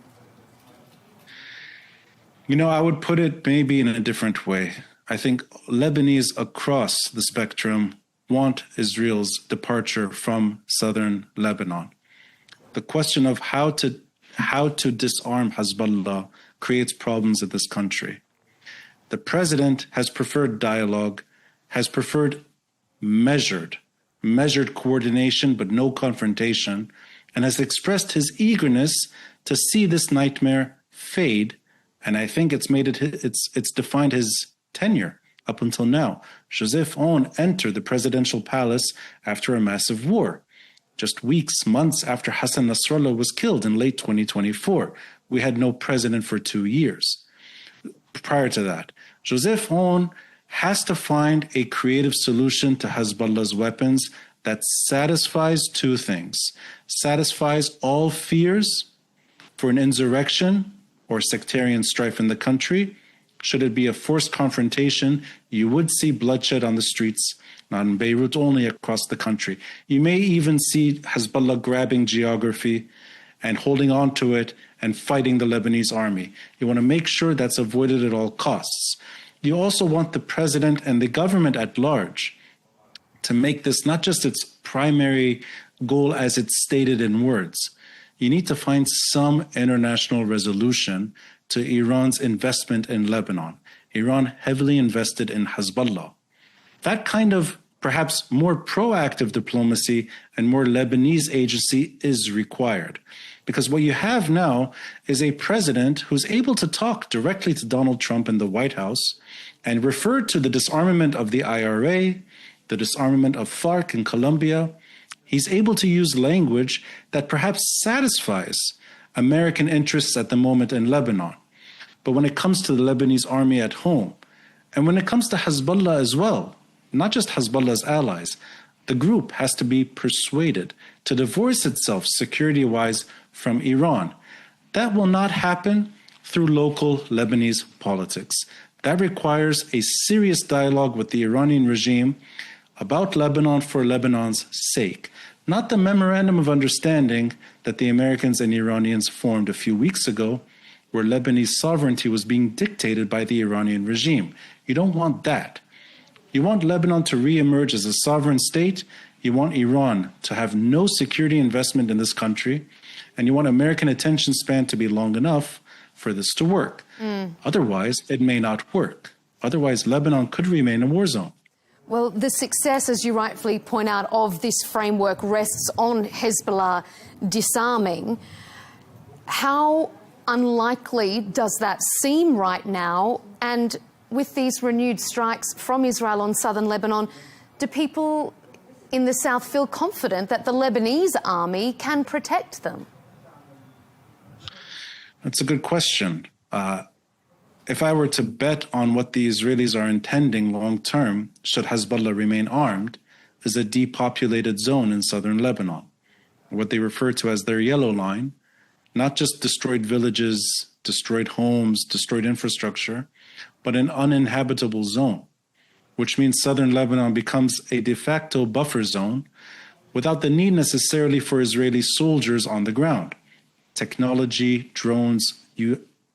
You know, I would put it maybe in a different way. I think Lebanese across the spectrum want Israel's departure from southern Lebanon. The question of how to disarm Hezbollah creates problems in this country. The president has preferred dialogue, has preferred measured coordination, but no confrontation, and has expressed his eagerness to see this nightmare fade. And I think it's defined his tenure up until now. Joseph Aoun entered the presidential palace after a massive war, just weeks, months after Hassan Nasrallah was killed in late 2024. We had no president for 2 years. Prior to that, Joseph Aoun has to find a creative solution to Hezbollah's weapons that satisfies two things. Satisfies all fears for an insurrection or sectarian strife in the country. Should it be a forced confrontation, you would see bloodshed on the streets, not in Beirut, only across the country. You may even see Hezbollah grabbing geography and holding on to it and fighting the Lebanese army. You want to make sure that's avoided at all costs. You also want the president and the government at large to make this not just its primary goal as it's stated in words. You need to find some international resolution to Iran's investment in Lebanon. Iran heavily invested in Hezbollah. That kind of perhaps more proactive diplomacy and more Lebanese agency is required. Because what you have now is a president who's able to talk directly to Donald Trump in the White House and refer to the disarmament of the IRA, the disarmament of FARC in Colombia. He's able to use language that perhaps satisfies American interests at the moment in Lebanon. But when it comes to the Lebanese army at home, And when it comes to Hezbollah as well, not just Hezbollah's allies, the group has to be persuaded to divorce itself security-wise from Iran. That will not happen through local Lebanese politics. That requires a serious dialogue with the Iranian regime about Lebanon for Lebanon's sake, not the memorandum of understanding that the Americans and Iranians formed a few weeks ago, where Lebanese sovereignty was being dictated by the Iranian regime. You don't want that. You want Lebanon to re-emerge as a sovereign state. You want Iran to have no security investment in this country. And you want American attention span to be long enough for this to work. Otherwise, it may not work. Otherwise, Lebanon could remain a war zone. Well, the success, as you rightfully point out, of this framework rests on Hezbollah disarming. How unlikely does that seem right now? And with these renewed strikes from Israel on southern Lebanon, do people in the south feel confident that the Lebanese army can protect them? That's a good question. If I were to bet on what the Israelis are intending long-term, should Hezbollah remain armed, is a depopulated zone in southern Lebanon, what they refer to as their yellow line, not just destroyed villages, destroyed homes, destroyed infrastructure, but an uninhabitable zone, which means southern Lebanon becomes a de facto buffer zone without the need necessarily for Israeli soldiers on the ground. Technology, drones,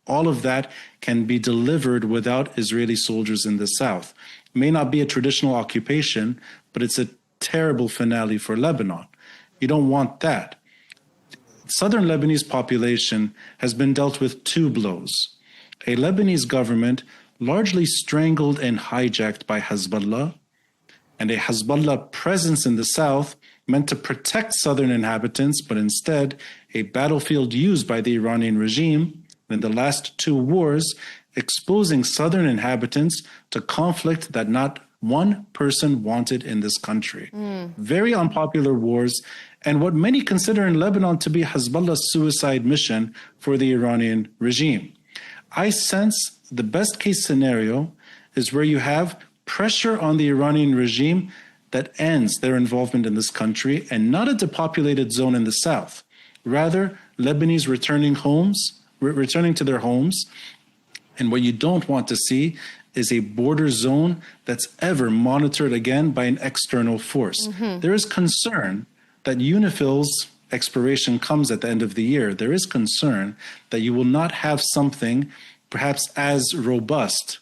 all of that can be delivered without Israeli soldiers in the south. It may not be a traditional occupation, but it's a terrible finale for Lebanon. You don't want that. Southern Lebanese population has been dealt with two blows. A Lebanese government largely strangled and hijacked by Hezbollah, and a Hezbollah presence in the south meant to protect southern inhabitants, but instead a battlefield used by the Iranian regime in the last two wars, exposing southern inhabitants to conflict that not one person wanted in this country. Very unpopular wars, and what many consider in Lebanon to be Hezbollah's suicide mission for the Iranian regime. I sense the best case scenario is where you have pressure on the Iranian regime that ends their involvement in this country, and not a depopulated zone in the south. Rather, Lebanese returning to their homes. And what you don't want to see is a border zone that's ever monitored again by an external force. There is concern that UNIFIL's expiration comes at the end of the year. There is concern that you will not have something perhaps as robust,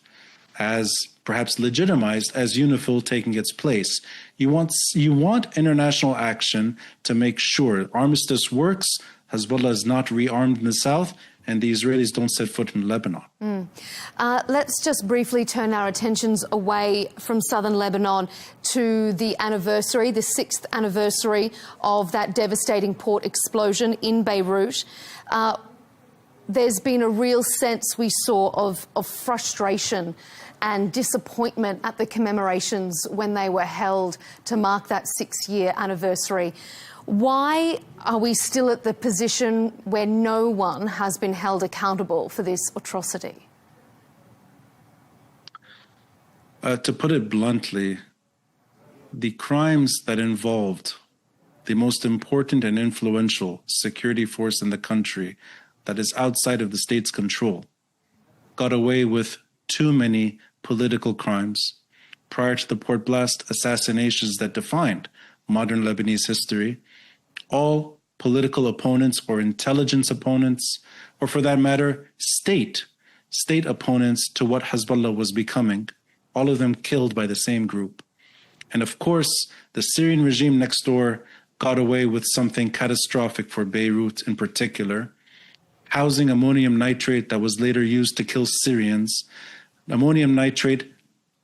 as perhaps legitimized as UNIFIL taking its place. You want international action to make sure armistice works, Hezbollah is not rearmed in the south, and the Israelis don't set foot in Lebanon. Let's just briefly turn our attentions away from southern Lebanon to the anniversary, the 6th anniversary of that devastating port explosion in Beirut. There's been a real sense we saw of frustration and disappointment at the commemorations when they were held to mark that 6-year anniversary. Why are we still at the position where no one has been held accountable for this atrocity? To put it bluntly, the crimes that involved the most important and influential security force in the country that is outside of the state's control got away with too many political crimes prior to the port blast assassinations that defined modern Lebanese history. All political opponents or intelligence opponents, or for that matter, state opponents to what Hezbollah was becoming, all of them killed by the same group. And of course, the Syrian regime next door got away with something catastrophic for Beirut in particular, housing ammonium nitrate that was later used to kill Syrians. Ammonium nitrate,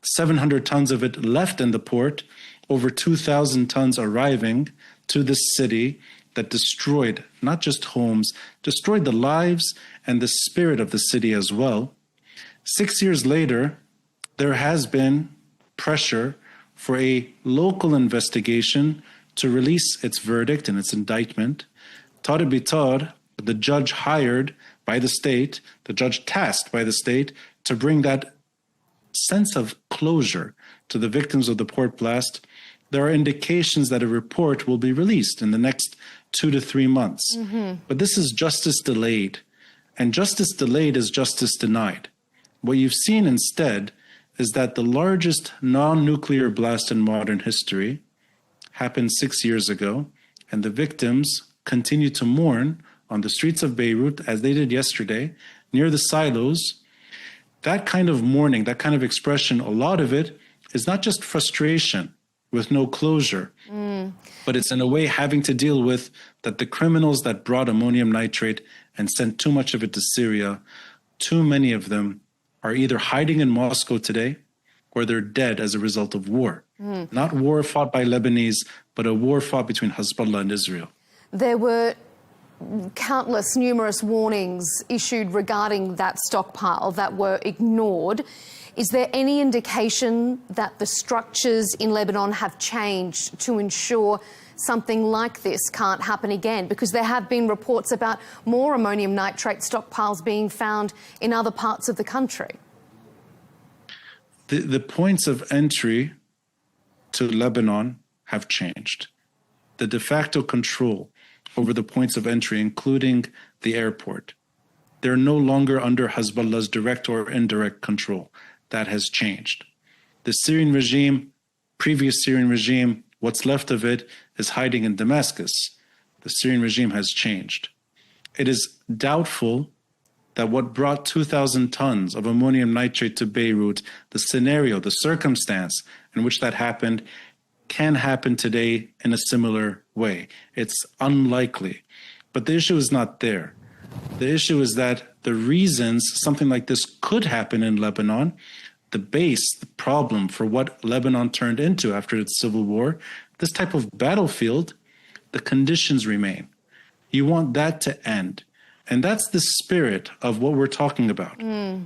700 tons of it left in the port, over 2,000 tons arriving to the city that destroyed not just homes, destroyed the lives and the spirit of the city as well. 6 years later, there has been pressure for a local investigation to release its verdict and its indictment. Tarek Bitar, the judge hired by the state, the judge tasked by the state to bring that sense of closure to the victims of the port blast, there are indications that a report will be released in the next 2 to 3 months. But this is justice delayed, and justice delayed is justice denied. What you've seen instead is that the largest non-nuclear blast in modern history happened 6 years ago, and the victims continue to mourn on the streets of Beirut, as they did yesterday, near the silos. That kind of mourning, that kind of expression, a lot of it is not just frustration with no closure, but it's in a way having to deal with that the criminals that brought ammonium nitrate and sent too much of it to Syria, too many of them are either hiding in Moscow today or they're dead as a result of war. Not war fought by Lebanese, but a war fought between Hezbollah and Israel. There were numerous warnings issued regarding that stockpile that were ignored. Is there any indication that the structures in Lebanon have changed to ensure something like this can't happen again? Because there have been reports about more ammonium nitrate stockpiles being found in other parts of the country. The points of entry to Lebanon have changed. The de facto control over the points of entry, including the airport, they're no longer under Hezbollah's direct or indirect control. That has changed. The Syrian regime, previous Syrian regime, what's left of it is hiding in Damascus. The Syrian regime has changed. It is doubtful that what brought 2,000 tons of ammonium nitrate to Beirut, the scenario, the circumstance in which that happened, can happen today in a similar way. It's unlikely. But the issue is not there. The issue is that the reasons something like this could happen in Lebanon, the base, the problem for what Lebanon turned into after its civil war, this type of battlefield, the conditions remain. You want that to end. And that's the spirit of what we're talking about.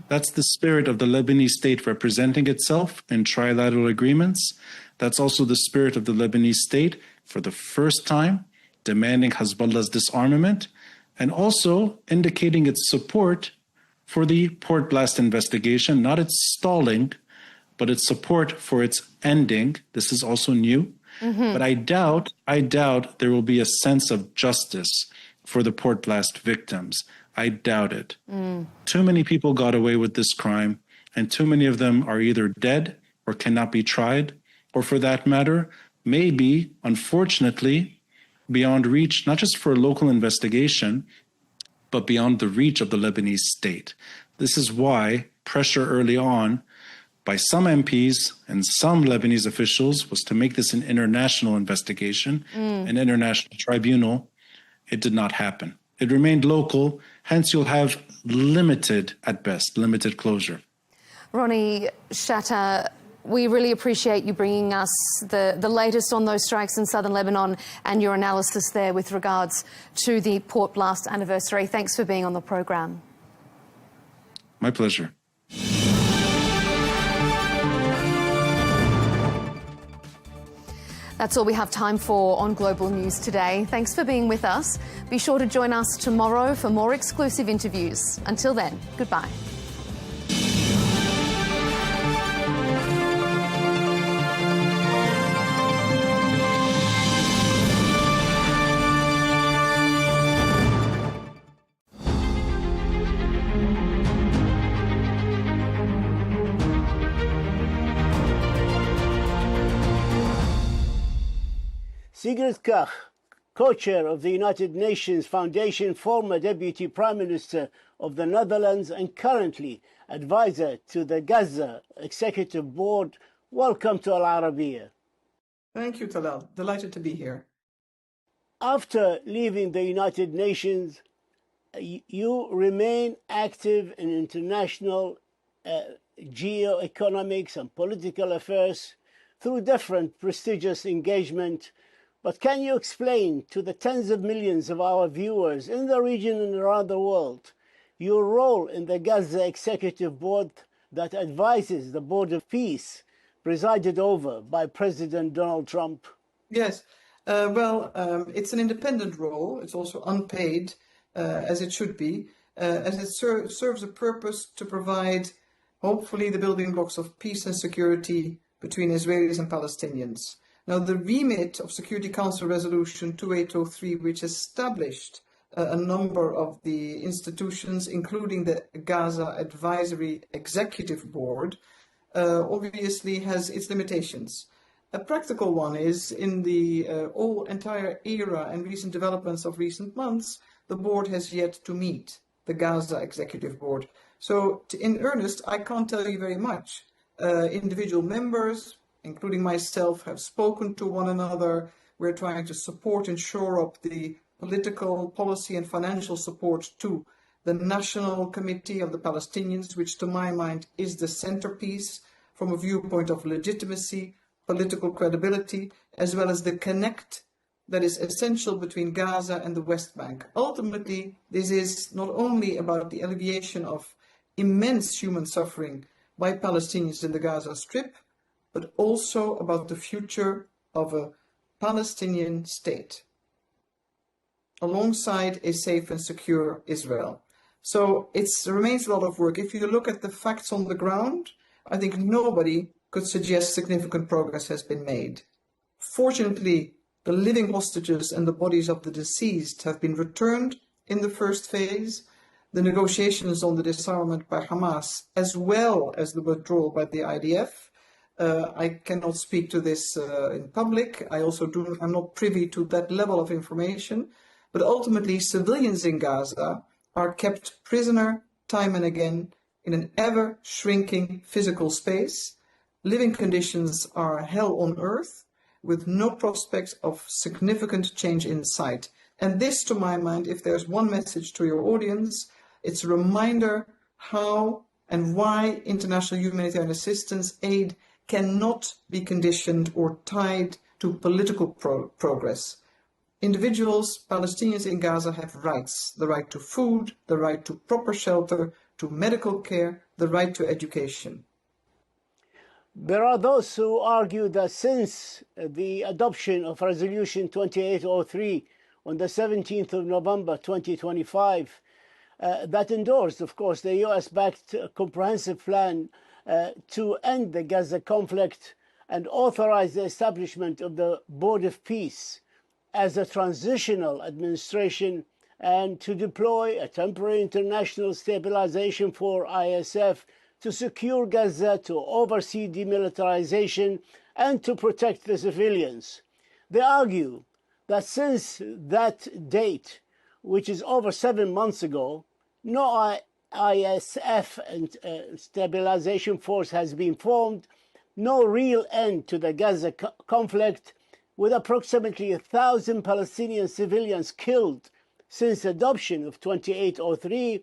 That's the spirit of the Lebanese state representing itself in trilateral agreements. That's also the spirit of the Lebanese state for the first time demanding Hezbollah's disarmament and also indicating its support for the port blast investigation, not its stalling, but its support for its ending. This is also new. But I doubt there will be a sense of justice for the port blast victims. I doubt it. Too many people got away with this crime, and too many of them are either dead or cannot be tried, or for that matter, maybe, unfortunately, beyond reach, not just for a local investigation, but beyond the reach of the Lebanese state. This is why pressure early on by some MPs and some Lebanese officials was to make this an international investigation, an international tribunal. It did not happen. It remained local, hence you'll have limited, at best, limited closure. Ronnie Shatter, we really appreciate you bringing us the latest on those strikes in southern Lebanon and your analysis there with regards to the port blast anniversary. Thanks for being on the program. My pleasure. That's all we have time for on Global News today. Thanks for being with us. Be sure to join us tomorrow for more exclusive interviews. Until then, goodbye. Sigrid Kaag, co-chair of the United Nations Foundation, former Deputy Prime Minister of the Netherlands and currently advisor to the Gaza Executive Board. Welcome to Al Arabiya. Thank you, Talal. Delighted to be here. After leaving the United Nations, you remain active in international geoeconomics and political affairs through different prestigious engagement. But can you explain to the tens of millions of our viewers in the region and around the world your role in the Gaza Executive Board that advises the Board of Peace presided over by President Donald Trump? Yes. It's an independent role. It's also unpaid, as it should be, as it serves a purpose to provide hopefully the building blocks of peace and security between Israelis and Palestinians. Now, the remit of Security Council Resolution 2803, which established a number of the institutions, including the Gaza Advisory Executive Board, obviously has its limitations. A practical one is in the entire era and recent developments of recent months, the board has yet to meet, the Gaza Executive Board. So in earnest, I can't tell you very much. Individual members, including myself, have spoken to one another. We're trying to support and shore up the political, policy and financial support to the National Committee of the Palestinians, which to my mind is the centerpiece from a viewpoint of legitimacy, political credibility, as well as the connect that is essential between Gaza and the West Bank. Ultimately, this is not only about the alleviation of immense human suffering by Palestinians in the Gaza Strip, but also about the future of a Palestinian state alongside a safe and secure Israel. So it remains a lot of work. If you look at the facts on the ground, I think nobody could suggest significant progress has been made. Fortunately, the living hostages and the bodies of the deceased have been returned in the first phase. The negotiations on the disarmament by Hamas, as well as the withdrawal by the IDF. I cannot speak to this in public. I'm not privy to that level of information. But ultimately, civilians in Gaza are kept prisoner time and again in an ever-shrinking physical space. Living conditions are hell on earth, with no prospects of significant change in sight. And this, to my mind, if there's one message to your audience, it's a reminder how and why international humanitarian assistance aid cannot be conditioned or tied to political progress. Individuals, Palestinians in Gaza, have rights: the right to food, the right to proper shelter, to medical care, the right to education. There are those who argue that since the adoption of Resolution 2803 on the 17th of November 2025, that endorsed, of course, the US-backed comprehensive plan to end the Gaza conflict and authorize the establishment of the Board of Peace as a transitional administration and to deploy a temporary international stabilization force ISF to secure Gaza, to oversee demilitarization and to protect the civilians. They argue that since that date, which is over 7 months ago, no ISF and stabilization force has been formed, no real end to the Gaza conflict, with approximately 1,000 Palestinian civilians killed since adoption of 2803.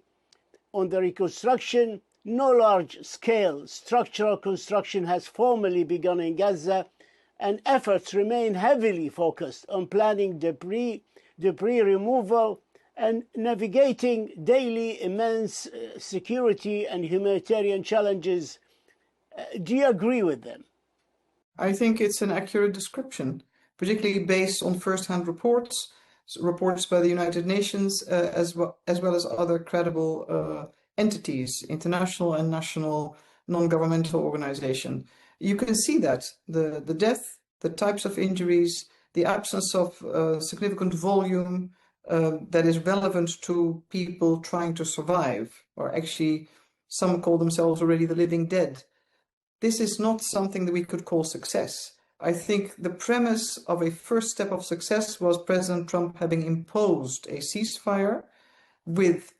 On the reconstruction, no large-scale structural construction has formally begun in Gaza, and efforts remain heavily focused on planning debris removal and navigating daily immense security and humanitarian challenges. Do you agree with them? I think it's an accurate description, particularly based on first-hand reports by the United Nations, as well as other credible entities, international and national non-governmental organizations. You can see that the death, the types of injuries, the absence of significant volume that is relevant to people trying to survive, or actually some call themselves already the living dead. This is not something that we could call success. I think the premise of a first step of success was President Trump having imposed a ceasefire with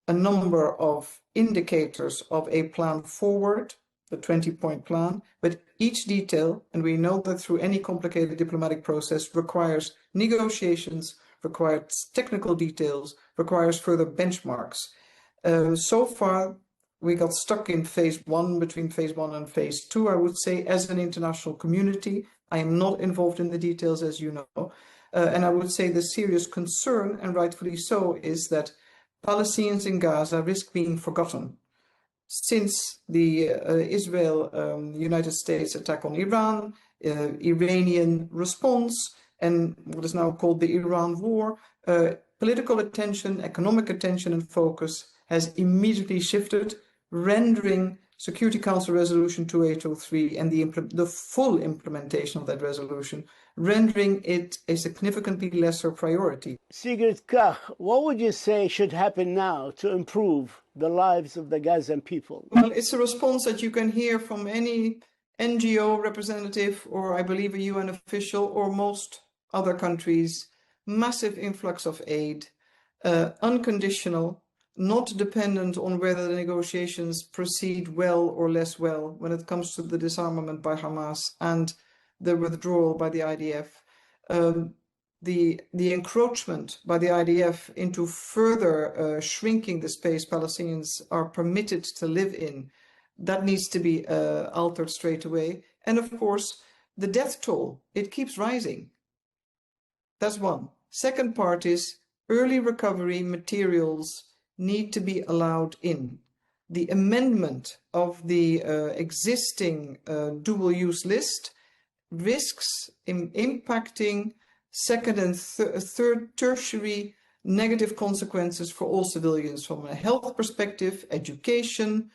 a number of indicators of a plan forward, the 20-point plan, but each detail, and we know that through any complicated diplomatic process, requires negotiations, requires technical details, requires further benchmarks. So far, we got stuck in phase one, between phase one and phase two, I would say, as an international community. I am not involved in the details, as you know. And I would say the serious concern, and rightfully so, is that Palestinians in Gaza risk being forgotten. Since the Israel-United States attack on Iran, Iranian response, and what is now called the Iran war, political attention, economic attention and focus has immediately shifted, rendering Security Council Resolution 2803 and the full implementation of that resolution, rendering it a significantly lesser priority. Sigrid Kach, what would you say should happen now to improve the lives of the Gazan people? Well, it's a response that you can hear from any NGO representative or I believe a UN official or most other countries. Massive influx of aid, unconditional, not dependent on whether the negotiations proceed well or less well when it comes to the disarmament by Hamas and the withdrawal by the IDF. The encroachment by the IDF into further shrinking the space Palestinians are permitted to live in, that needs to be altered straight away. And of course, the death toll, it keeps rising. That's one. Second part is early recovery materials need to be allowed in. The amendment of the existing dual-use list risks impacting second and third tertiary negative consequences for all civilians from a health perspective, education,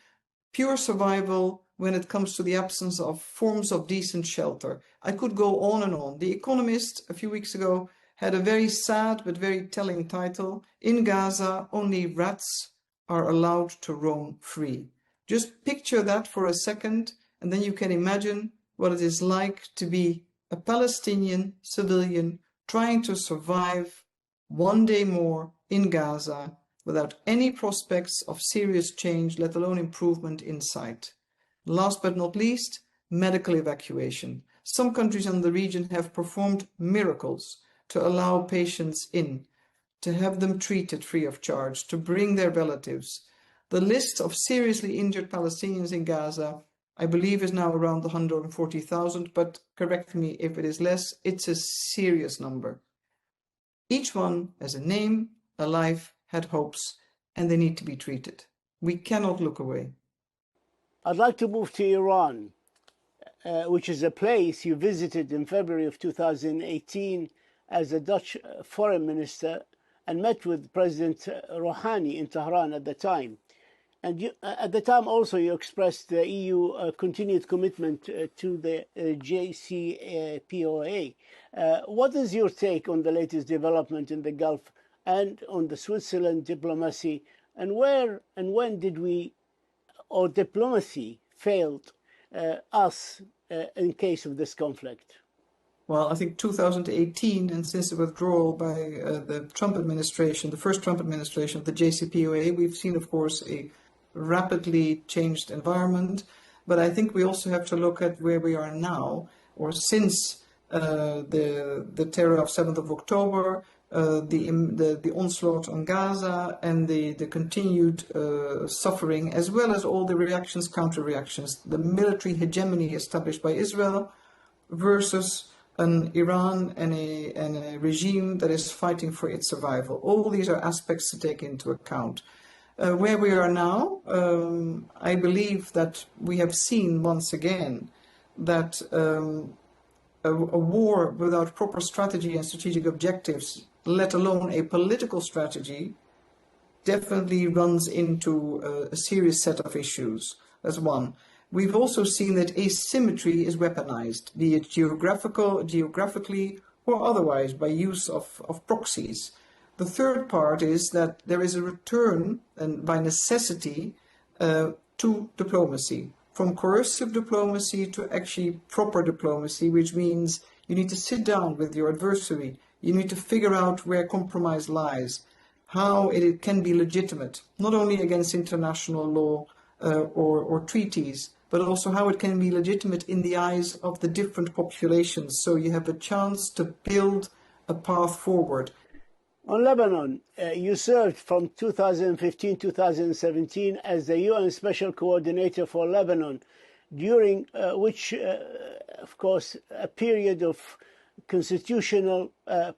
pure survival when it comes to the absence of forms of decent shelter. I could go on and on. The Economist a few weeks ago had a very sad but very telling title, "In Gaza, only rats are allowed to roam free." Just picture that for a second, and then you can imagine what it is like to be a Palestinian civilian trying to survive one day more in Gaza without any prospects of serious change, let alone improvement in sight. Last but not least, medical evacuation. Some countries in the region have performed miracles to allow patients in, to have them treated free of charge, to bring their relatives. The list of seriously injured Palestinians in Gaza, I believe, is now around 140,000, but correct me if it is less. It's a serious number. Each one has a name, a life, had hopes, and they need to be treated. We cannot look away. I'd like to move to Iran, which is a place you visited in February of 2018 as a Dutch foreign minister and met with President Rouhani in Tehran at the time. And you, at the time also you expressed the EU continued commitment to the JCPOA. What is your take on the latest development in the Gulf and on the Switzerland diplomacy, and where and when did we, or diplomacy, failed us in case of this conflict? Well, I think 2018, and since the withdrawal by the Trump administration, the first Trump administration of the JCPOA, we've seen, of course, a rapidly changed environment. But I think we also have to look at where we are now, or since the terror of 7th of October, the onslaught on Gaza, and the continued suffering, as well as all the reactions, counter-reactions, the military hegemony established by Israel versus an Iran and a regime that is fighting for its survival. All these are aspects to take into account. Where we are now, I believe that we have seen once again that a war without proper strategy and strategic objectives, let alone a political strategy, definitely runs into a serious set of issues. That's one. We've also seen that asymmetry is weaponized, be it geographically or otherwise, by use of proxies. The third part is that there is a return, and by necessity, to diplomacy, from coercive diplomacy to actually proper diplomacy, which means you need to sit down with your adversary. You need to figure out where compromise lies, how it can be legitimate, not only against international law or treaties, but also how it can be legitimate in the eyes of the different populations. So you have a chance to build a path forward. On Lebanon, you served from 2015-2017 as the UN Special Coordinator for Lebanon, during which, of course, a period of constitutional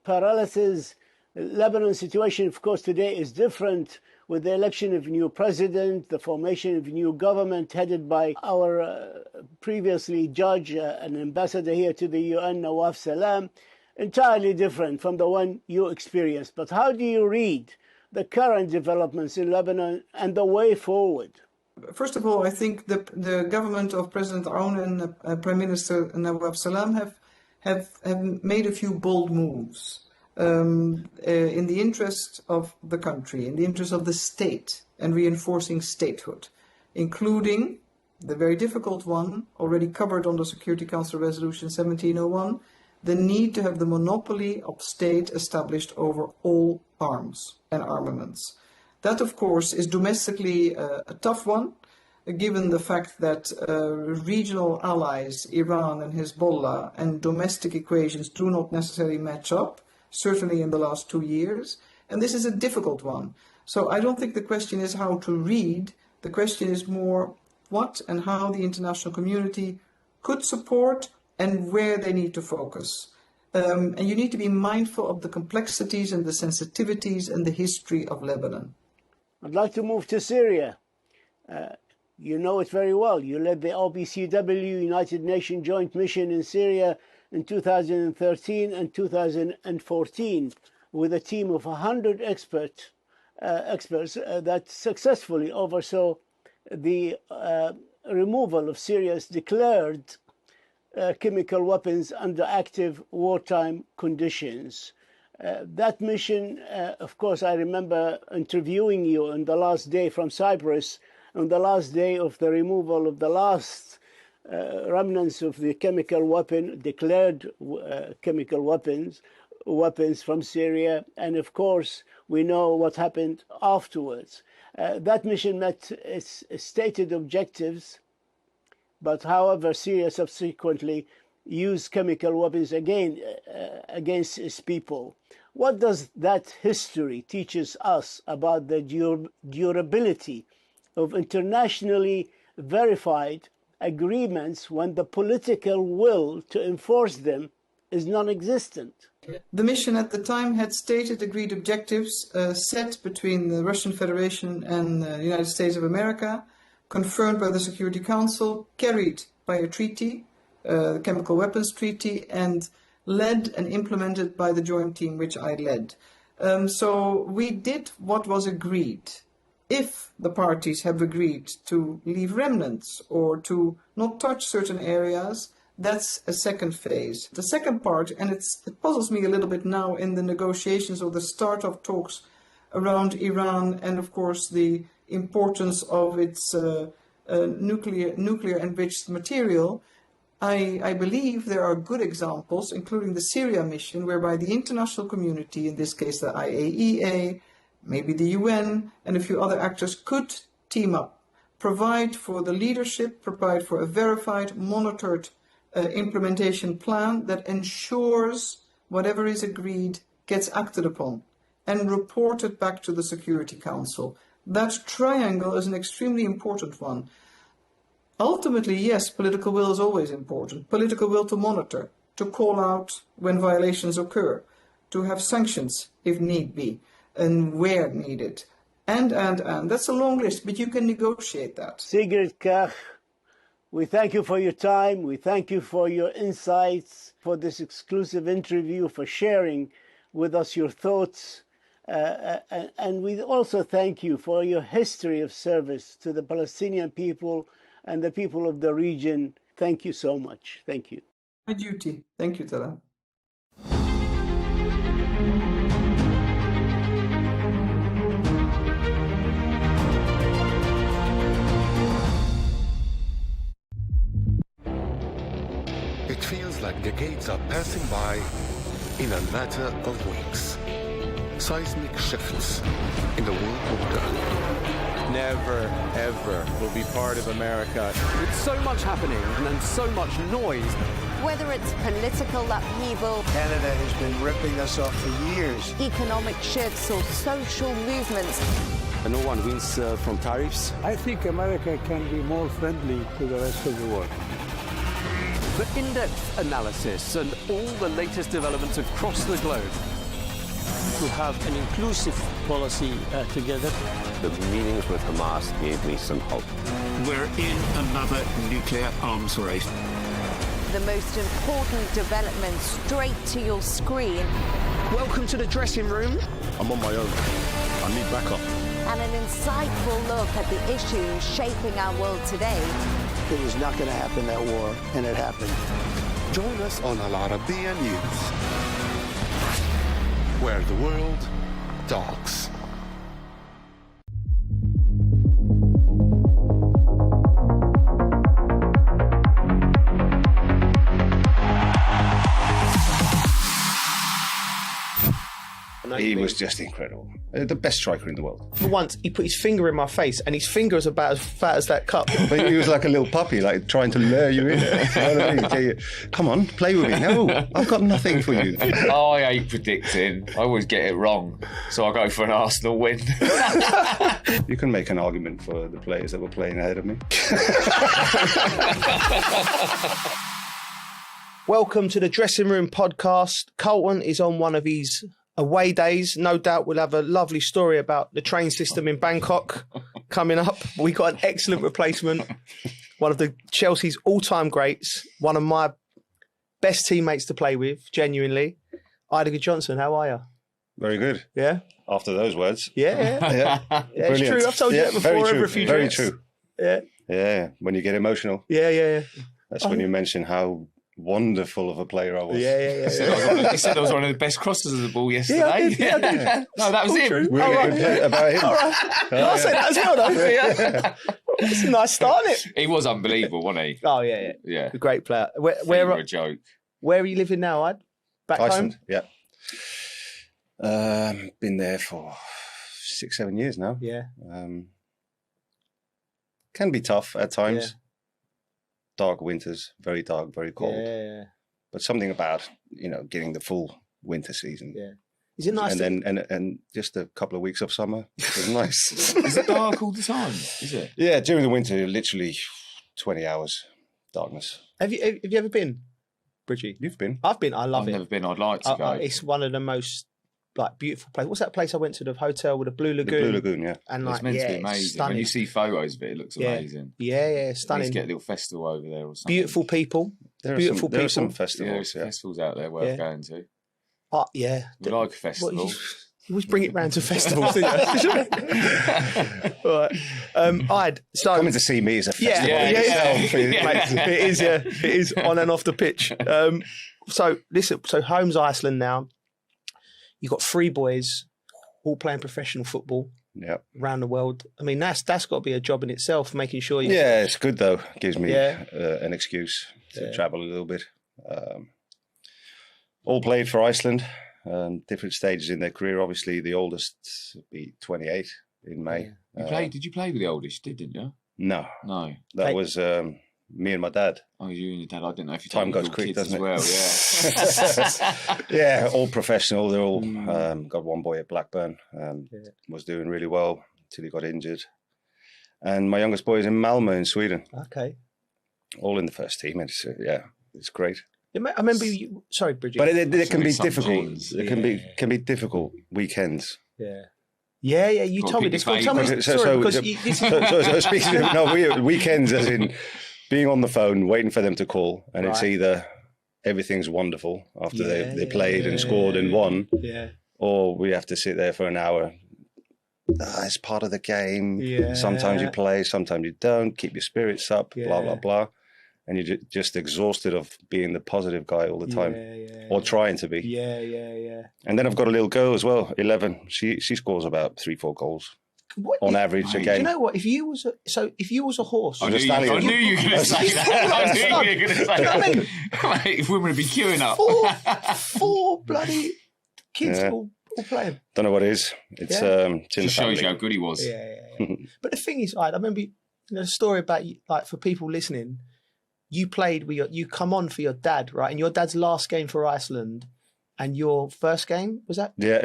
paralysis. Lebanon's situation, of course, today is different, with the election of a new president, the formation of a new government headed by our previously judge and ambassador here to the UN, Nawaf Salam, entirely different from the one you experienced. But how do you read the current developments in Lebanon and the way forward? First of all, I think the government of President Aoun and Prime Minister Nawaf Salam have made a few bold moves in the interest of the country, in the interest of the state, and reinforcing statehood, including the very difficult one, already covered under Security Council Resolution 1701, the need to have the monopoly of state established over all arms and armaments. That, of course, is domestically a tough one, given the fact that regional allies, Iran and Hezbollah, and domestic equations do not necessarily match up, certainly in the last 2 years. And this is a difficult one. So I don't think the question is how to read. The question is more what and how the international community could support and where they need to focus. And you need to be mindful of the complexities and the sensitivities and the history of Lebanon. I'd like to move to Syria. You know it very well. You led the OPCW United Nations Joint Mission in Syria in 2013 and 2014 with a team of 100 experts that successfully oversaw the removal of Syria's declared chemical weapons under active wartime conditions. That mission, of course, I remember interviewing you on the last day from Cyprus, on the last day of the removal of the last remnants of the chemical weapon, declared chemical weapons from Syria. And of course, we know what happened afterwards. That mission met its stated objectives, but however, Syria subsequently used chemical weapons again against its people. What does that history teaches us about the durability of internationally verified agreements when the political will to enforce them is non-existent? The mission at the time had stated agreed objectives set between the Russian Federation and the United States of America, confirmed by the Security Council, carried by a treaty, the Chemical Weapons Treaty, and led and implemented by the joint team which I led. So we did what was agreed. If the parties have agreed to leave remnants or to not touch certain areas, that's a second phase. The second part, and it puzzles me a little bit now in the negotiations or the start of talks around Iran and, of course, the importance of its nuclear enriched material, I believe there are good examples, including the Syria mission, whereby the international community, in this case the IAEA, maybe the UN, and a few other actors could team up, provide for the leadership, provide for a verified, monitored implementation plan that ensures whatever is agreed gets acted upon and reported back to the Security Council. That triangle is an extremely important one. Ultimately, yes, political will is always important. Political will to monitor, to call out when violations occur, to have sanctions if need be, and where needed. And. That's a long list, but you can negotiate that. Sigrid Kaag, we thank you for your time. We thank you for your insights, for this exclusive interview, for sharing with us your thoughts. And we also thank you for your history of service to the Palestinian people and the people of the region. Thank you so much. Thank you. My duty. Thank you, Tala. It feels like decades are passing by in a matter of weeks. Seismic shifts in the world order. Never, ever will be part of America. With so much happening and so much noise. Whether it's political upheaval, Canada has been ripping us off for years. Economic shifts or social movements. And no one wins from tariffs. I think America can be more friendly to the rest of the world. For in-depth analysis and all the latest developments across the globe. To have an inclusive policy together. The meetings with Hamas gave me some hope. We're in another nuclear arms race. The most important development straight to your screen. Welcome to the dressing room. I'm on my own. I need backup. and an insightful look at the issues shaping our world today. It was not going to happen, that war, and it happened. Join us on Arabiya News, where the world talks. He was just incredible. The best striker in the world. For once, he put his finger in my face, and his finger is about as fat as that cup. But he was like a little puppy, like trying to lure you in. You know what I mean? Tell you, come on, play with me. No, I've got nothing for you. I hate predicting. I always get it wrong. So I go for an Arsenal win. You can make an argument for the players that were playing ahead of me. Welcome to the Dressing Room Podcast. Colton is on one of his away days. No doubt we'll have a lovely story about the train system in Bangkok coming up. We got an excellent replacement. One of the Chelsea's all-time greats. One of my best teammates to play with, genuinely. Ellie Johnson, how are you? Very good. Yeah? After those words. Yeah, it's true. I've told you that before over a few drinks. Very true. Yeah. Yeah, when you get emotional. Yeah. That's when you mention how wonderful of a player I was. Yeah. He said I was one of the best crossers of the ball yesterday. Yeah, I did. No, that was him. Really good play about him. All right. I'll say that as well, though. Yeah. It's a nice start, isn't it? He was unbelievable, wasn't he? Oh, yeah. Yeah. A great player. Where a joke. Where are you living now, Ad? Back Iceland, home? yeah. Been there for 6-7 years now. Yeah. Can be tough at times. Yeah. Dark winters, very dark, very cold. Yeah. But something about, getting the full winter season. Yeah. Is it nice? And just a couple of weeks of summer. It was nice. Is it dark all the time? Is it? Yeah, during the winter, literally 20 hours darkness. Have you ever been, Bridgie? You've been? I've been. I love it. I've never been. I'd like to go. It's one of the most beautiful places. What's that place I went to? The hotel with the Blue Lagoon. The Blue Lagoon, yeah. And it's meant to be amazing. Stunning. When you see photos of it, it looks amazing. Yeah, stunning. Let's get a little festival over there or something. Beautiful people. There are some festivals. Yeah, festivals out there worth going to. Yeah. We like a festival. You always bring it round to festivals, don't you? Right. Coming to see me is a festival. It is. Yeah, it is on and off the pitch. So home's Iceland now. You've got 3 boys, all playing professional football. Yep. Around the world. I mean, that's got to be a job in itself, making sure you. Yeah, it's good though. Gives me an excuse to travel a little bit. All played for Iceland. Different stages in their career. Obviously, the oldest will be 28 in May. Did you play with the oldest? Didn't you? No. That was me and my dad. Oh, you and your dad. I didn't know if you time goes quick, doesn't it? Well, yeah. Yeah, all professional. They're all got one boy at Blackburn. Was doing really well until he got injured. And my youngest boy is in Malmö in Sweden. Okay. All in the first team. It's great. I remember you. Sorry, Bridget. But there can be difficult. There can be difficult weekends. Yeah. You told me this. Tell me. So speaking of weekends, as in being on the phone, waiting for them to call, and it's either everything's wonderful after they played and scored and won, or we have to sit there for an hour. It's part of the game. Yeah. Sometimes you play, sometimes you don't. Keep your spirits up. Blah blah blah. And you're just exhausted of being the positive guy all the time, or trying to be. Yeah. And then I've got a little girl as well, 11. She scores about 3-4 goals on average a game. Do you know what? If you was a horse, I knew you were going to say that. I knew you were going to say that. Mate, we're going to be queuing up. Four bloody kids all playing. Don't know what it is. It's just shows you how good he was. Yeah. But the thing is, I remember the story about you, like for people listening. You played with you come on for your dad, right? And your dad's last game for Iceland, and your first game was that? Yeah,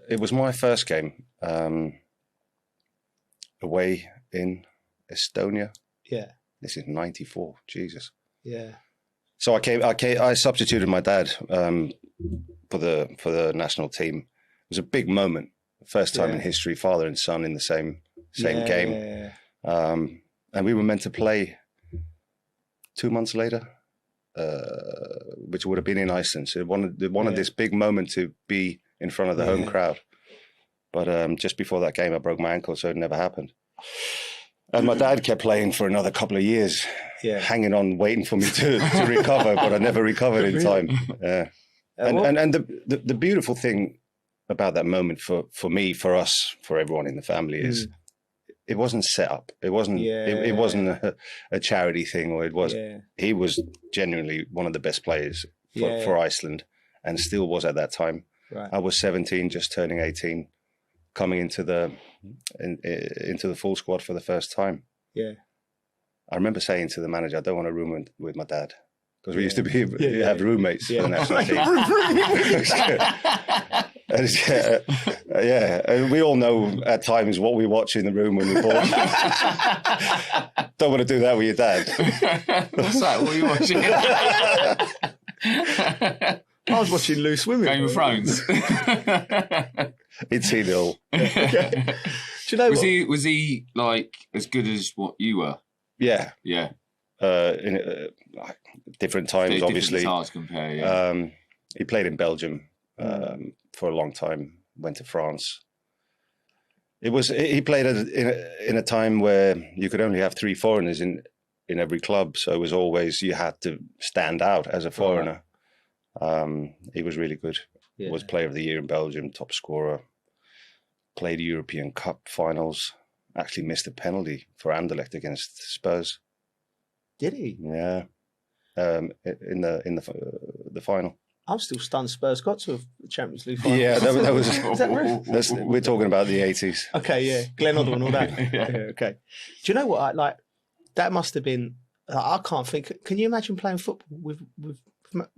it was my first game away in Estonia. Yeah, this is '94. Jesus. Yeah. So I substituted my dad for the national team. It was a big moment, first time in history, father and son in the same game, and we were meant to play 2 months later, which would have been in Iceland. So they wanted this big moment to be in front of the home crowd. But just before that game, I broke my ankle, so it never happened. And my dad kept playing for another couple of years, hanging on, waiting for me to recover, but I never recovered in time. Yeah. And the beautiful thing about that moment for me, for us, for everyone in the family is it wasn't set up. It wasn't. It wasn't a charity thing, or it was. Yeah. He was genuinely one of the best players for Iceland, and still was at that time. Right. I was 17, just turning 18, coming into the full squad for the first time. Yeah. I remember saying to the manager, "I don't want a room with my dad." Because we used to have roommates for the national team. And we all know at times what we watch in the room when we're bored. Don't want to do that with your dad. What's that? What are you watching? I was watching Loose Women. Game of Thrones. He'd seen it all. Do you know was he like as good as what you were? Yeah. Yeah. Like different times, obviously. It's hard to compare, he played in Belgium for a long time, went to France. He played in a time where you could only have 3 foreigners in every club, so it was always you had to stand out as a foreigner. He was really good. Yeah. Was Player of the Year in Belgium, top scorer. Played European Cup finals. Actually missed a penalty for Anderlecht against Spurs. Did he? Yeah, in the final. I'm still stunned Spurs got to a Champions League final. Yeah, that was. Is that real? We're talking about the 80s. Okay, yeah, Glenn Hoddle and all that. yeah, okay. Do you know what? That must have been. I can't think. Can you imagine playing football with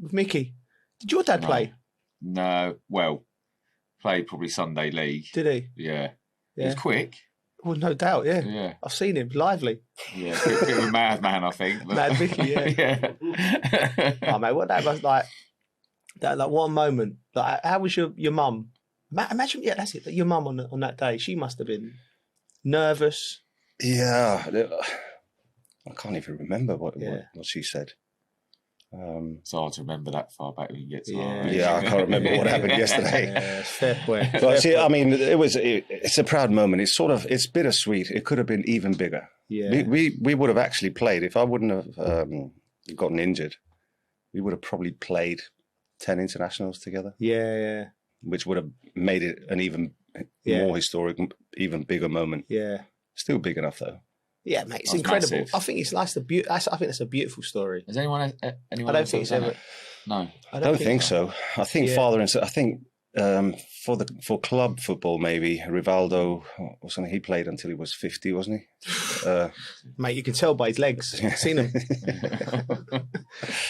Mickey? Did your dad play? No. Well, played probably Sunday League. Did he? Yeah. He was quick. Well, no doubt, yeah. I've seen him, lively. Yeah, a bit of a madman, I think. But... Mad Mickey, yeah. Oh, mate, what that was like, what a moment. Like, how was your mum? Imagine, that's it, your mum on that day, she must have been nervous. Yeah, I can't even remember what she said. It's hard to remember that far back when you get to I can't remember what happened yesterday. Yeah, fair point. But see, I mean, it's a proud moment. It's bittersweet. It could have been even bigger. Yeah. We would have actually played if I wouldn't have gotten injured. We would have probably played 10 internationals together. Yeah. Which would have made it an even more historic, even bigger moment. Yeah. Still big enough though. Yeah, mate, it's incredible. Massive. I think it's nice. I think that's a beautiful story. Has anyone? I don't think it's ever. No, I don't think so. I think father and son. I think for club football maybe Rivaldo or something. He played until he was 50, wasn't he? Mate, you can tell by his legs. I've seen him.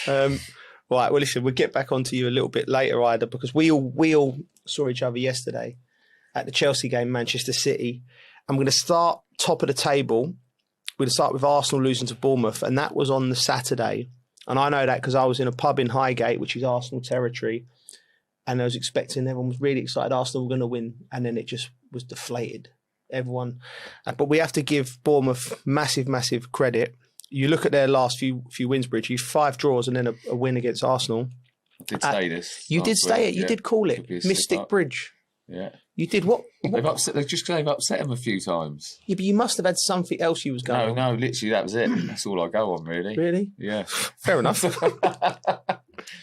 Right. Well, listen, we'll get back onto you a little bit later, Ida, because we all saw each other yesterday at the Chelsea game, Manchester City. I'm going to start top of the table. We're going to start with Arsenal losing to Bournemouth, and that was on the Saturday. And I know that because I was in a pub in Highgate, which is Arsenal territory, and I was expecting, everyone was really excited Arsenal were going to win, and then it just was deflated. Everyone. But we have to give Bournemouth massive, massive credit. You look at their last few wins, Bridge, 5 draws and then a win against Arsenal. I did say this. You did say it. You did call it Mystic Bridge. Yeah. You did what? They've upset him a few times. Yeah, but you must have had something else you was going on. No, literally that was it. That's all I go on, really. Really? Yeah. Fair enough.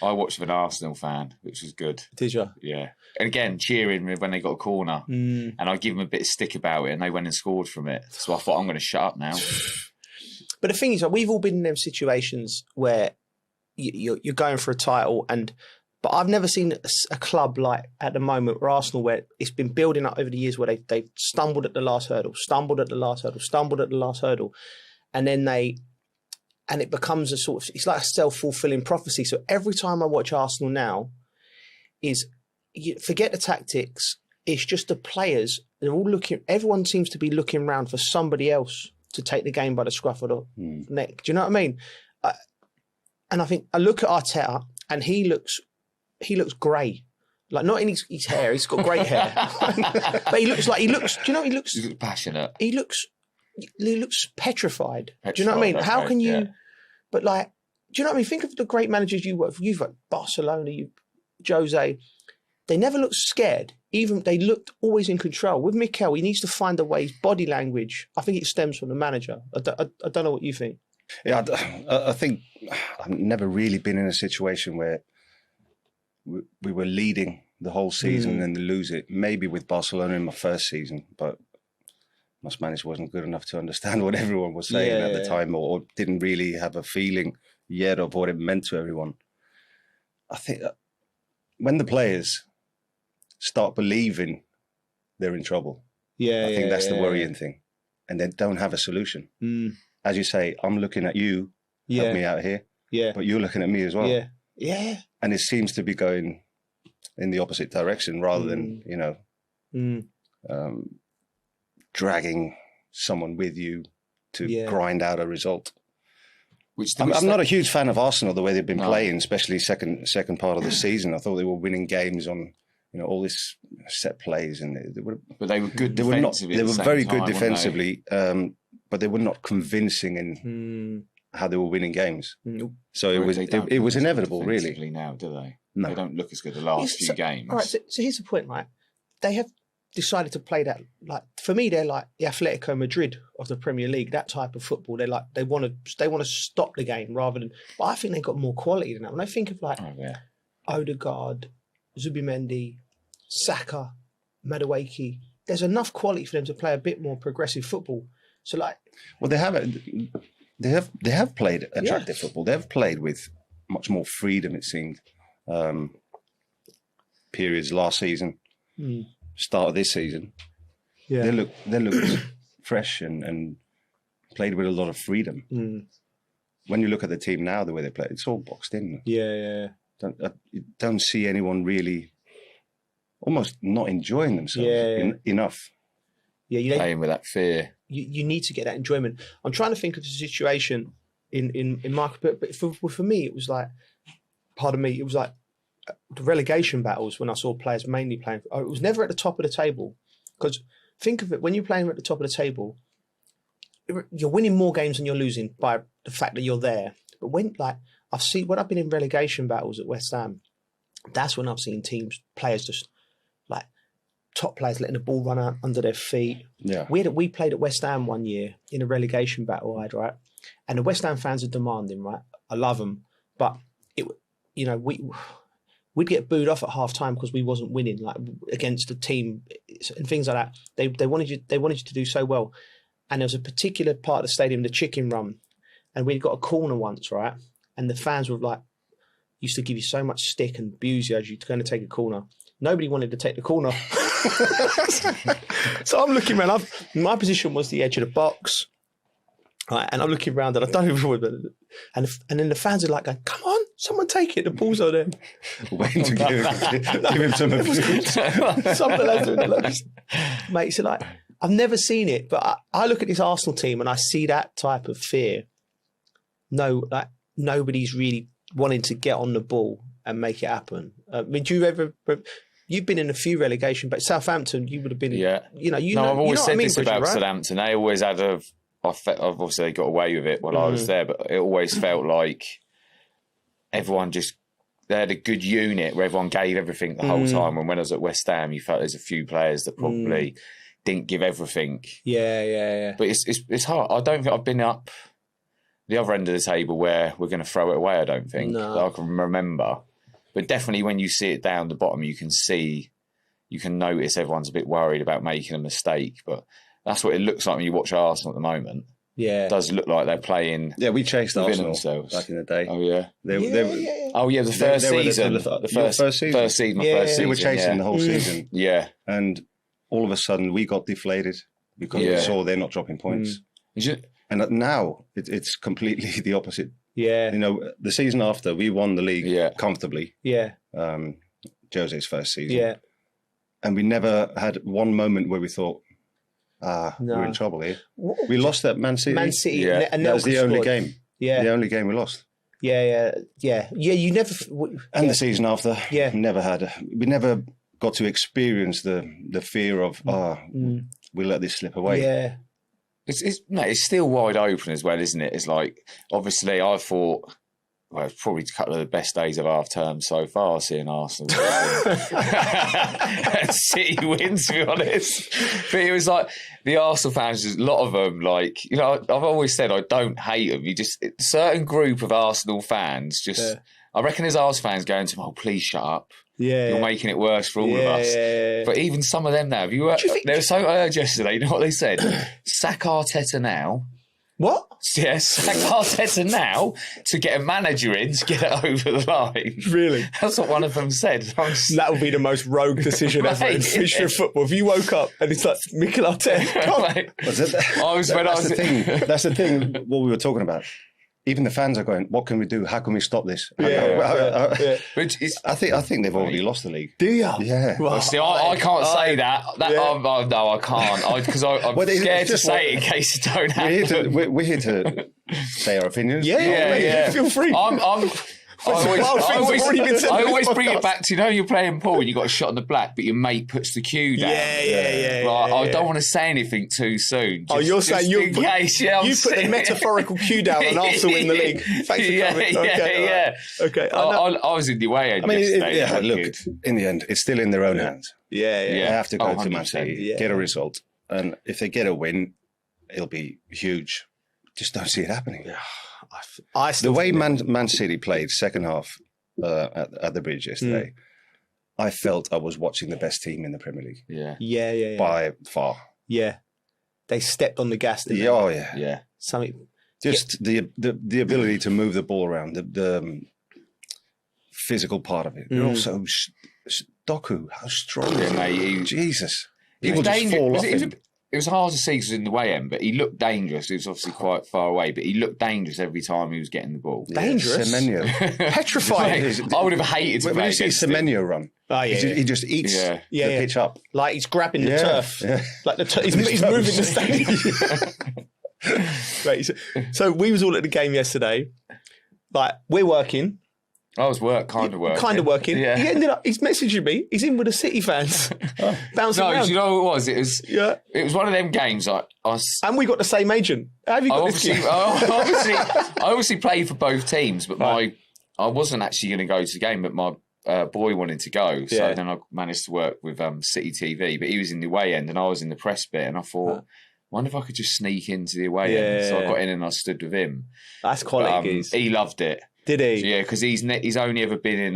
I watched with an Arsenal fan, which was good. Did you? Yeah. And again, cheering when they got a corner. And I give them a bit of stick about it, and they went and scored from it. So I thought, I'm going to shut up now. But the thing is, we've all been in them situations where you're going for a title, but I've never seen a club like at the moment where Arsenal, where it's been building up over the years, where they've stumbled at the last hurdle, and then it becomes a sort of, it's like a self-fulfilling prophecy. So every time I watch Arsenal now, forget the tactics, it's just the players. They're all everyone seems to be looking around for somebody else to take the game by the scruff of the neck. Do you know what I mean? And I think I look at Arteta, and he looks grey. Like, not in his hair, he's got great hair. But he looks, he looks passionate. He looks petrified. Do you know what I mean? How can you, do you know what I mean? Think of the great managers you work for. You've got Barcelona, Jose. They never look scared. even they looked always in control. With Mikel, he needs to find a way. His body language, I think it stems from the manager. I don't know what you think. Yeah, I think I've never really been in a situation where we were leading the whole season and then lose it. Maybe with Barcelona in my first season, but my Spanish wasn't good enough to understand what everyone was saying at the time, or didn't really have a feeling yet of what it meant to everyone. I think when the players start believing they're in trouble, I think that's the worrying thing, and they don't have a solution. As you say, I'm looking at you, help me out here, but you're looking at me as well. And it seems to be going in the opposite direction rather than, you know, dragging someone with you to grind out a result. I'm not a huge fan of Arsenal, the way they've been playing, especially second part of the season. I thought they were winning games on, you know, all this set plays, and but they were good defensively. They were very good defensively, but they were not convincing in how they were winning games. So it was inevitable, really. Now, do they? No. They don't look as good the last few games. All right, so here's the point, right? They have decided to play that, like, for me, they're like the Atletico Madrid of the Premier League, that type of football. They're like, they want to stop the game rather than, but I think they've got more quality than that. When I think of like Odegaard, Zubimendi, Saka, Madueke, there's enough quality for them to play a bit more progressive football. So like, well, they have played attractive football. They've played with much more freedom, it seemed. Periods last season, start of this season, they looked fresh and played with a lot of freedom. When you look at the team now, the way they play, it's all boxed in. Don't see anyone really, almost not enjoying themselves enough. Playing with that fear. You need to get that enjoyment. I'm trying to think of the situation in Mark, but for me, it was like, pardon me, it was like the relegation battles when I saw players mainly playing. It was never at the top of the table, because think of it, when you're playing at the top of the table, you're winning more games than you're losing by the fact that you're there. But when I've been in relegation battles at West Ham, that's when I've seen players just like top players letting the ball run out under their feet. We played at West Ham one year in a relegation battle, right? And the West Ham fans are demanding, right? I love them, but we'd get booed off at half time because we wasn't winning, like against the team and things like that. They wanted you to do so well. And there was a particular part of the stadium, the chicken run, and we'd got a corner once, right? And the fans were like, used to give you so much stick and abuse you as you're going to take a corner. Nobody wanted to take the corner. So I'm looking around. My position was the edge of the box. Right, and I'm looking around and I don't even remember. And then the fans are like, come on, someone take it. The ball's on there. Waiting to give him some abuse. Some of the lads doing it like this. Mate, so like, I've never seen it, but I look at this Arsenal team and I see that type of fear. No, like nobody's really wanting to get on the ball and make it happen. I mean, you've been in a few relegation, but Southampton, you would have been. I've always said this about Southampton. They always had obviously they got away with it while I was there, but it always felt like everyone they had a good unit where everyone gave everything the whole time. And when I was at West Ham, you felt there's a few players that probably didn't give everything. But it's hard. I don't think I've been up the other end of the table where we're going to throw it away. I don't think that I can remember. But definitely when you see it down the bottom, you can notice everyone's a bit worried about making a mistake. But that's what it looks like when you watch Arsenal at the moment. It does look like they're playing. Yeah, we chased Arsenal themselves back in the day. Oh yeah. The first season. The first season. We were chasing the whole season. And all of a sudden we got deflated because we saw they're not dropping points. And now it's completely the opposite. The season after we won the league comfortably. Jose's first season. And we never had one moment where we thought, we're in trouble here. We lost at Man City. And that was the only game. The only game we lost. You never. And the season after, we never got to experience the fear of we let this slip away. It's still wide open as well, isn't it? It's like, obviously I thought well, it's probably a couple of the best days of half term so far, seeing Arsenal and City win, to be honest. But it was like the Arsenal fans, a lot of them, like, you know, I've always said I don't hate them. You just, a certain group of Arsenal fans just, I reckon there's Arsenal fans going to them, oh, please shut up. Yeah, you're making it worse for all of us. Yeah. But even some of them now, have you heard, they were so urged yesterday, you know what they said? Sack Arteta now. What? Yes, sack Arteta now to get a manager in to get it over the line. Really? That's what one of them said. That would be the most rogue decision ever in the history of football. If you woke up and it's like, Mikel Arteta. That's the thing, what we were talking about. Even the fans are going, what can we do? How can we stop this? I think they've already lost the league. Do you? Yeah. Well, see, I can't say that. No, I can't. Because I'm scared to say it in case it don't happen. We're here to say our opinions. Yeah. Feel free. I always bring it back to, you know, you're playing pool and you got a shot in the black, but your mate puts the cue down. I don't want to say anything too soon. You're saying you put the metaphorical cue down and Arsenal win the league. Thanks for coming. Okay. I was in the way end yesterday. Look, in the end, it's still in their own hands. They have to go to Man City, get a result, and if they get a win, it'll be huge. Just don't see it happening. The way Man City played second half at the Bridge yesterday, I felt I was watching the best team in the Premier League. Yeah. By far. Yeah. They stepped on the gas, didn't they? Oh, yeah. Yeah. Something. Just the ability to move the ball around, the physical part of it. And also, Doku, how strong is he? Jesus. He will just fall off him. It was hard to see because he was in the way end, but he looked dangerous. He was obviously quite far away, but he looked dangerous every time he was getting the ball. Dangerous? Semenyo. Petrifying. I would have hated to play against him. When you see Semenyo run, he just eats the pitch up. Like he's grabbing the turf. Yeah. Like he's moving the stadium. Right, so we was all at the game yesterday. Like, we're working. I was kind of working. Yeah. He ended up, he's messaging me. He's in with the City fans. Bouncing around. No, do you know what it was? It was one of them games. And we got the same agent. How have you got this? I obviously played for both teams, but I wasn't actually going to go to the game, but my boy wanted to go. So then I managed to work with City TV, but he was in the away end and I was in the press bit, and I thought, wonder if I could just sneak into the away end. So I got in and I stood with him. That's quality. He loved it. Did he? So, yeah, because he's only ever been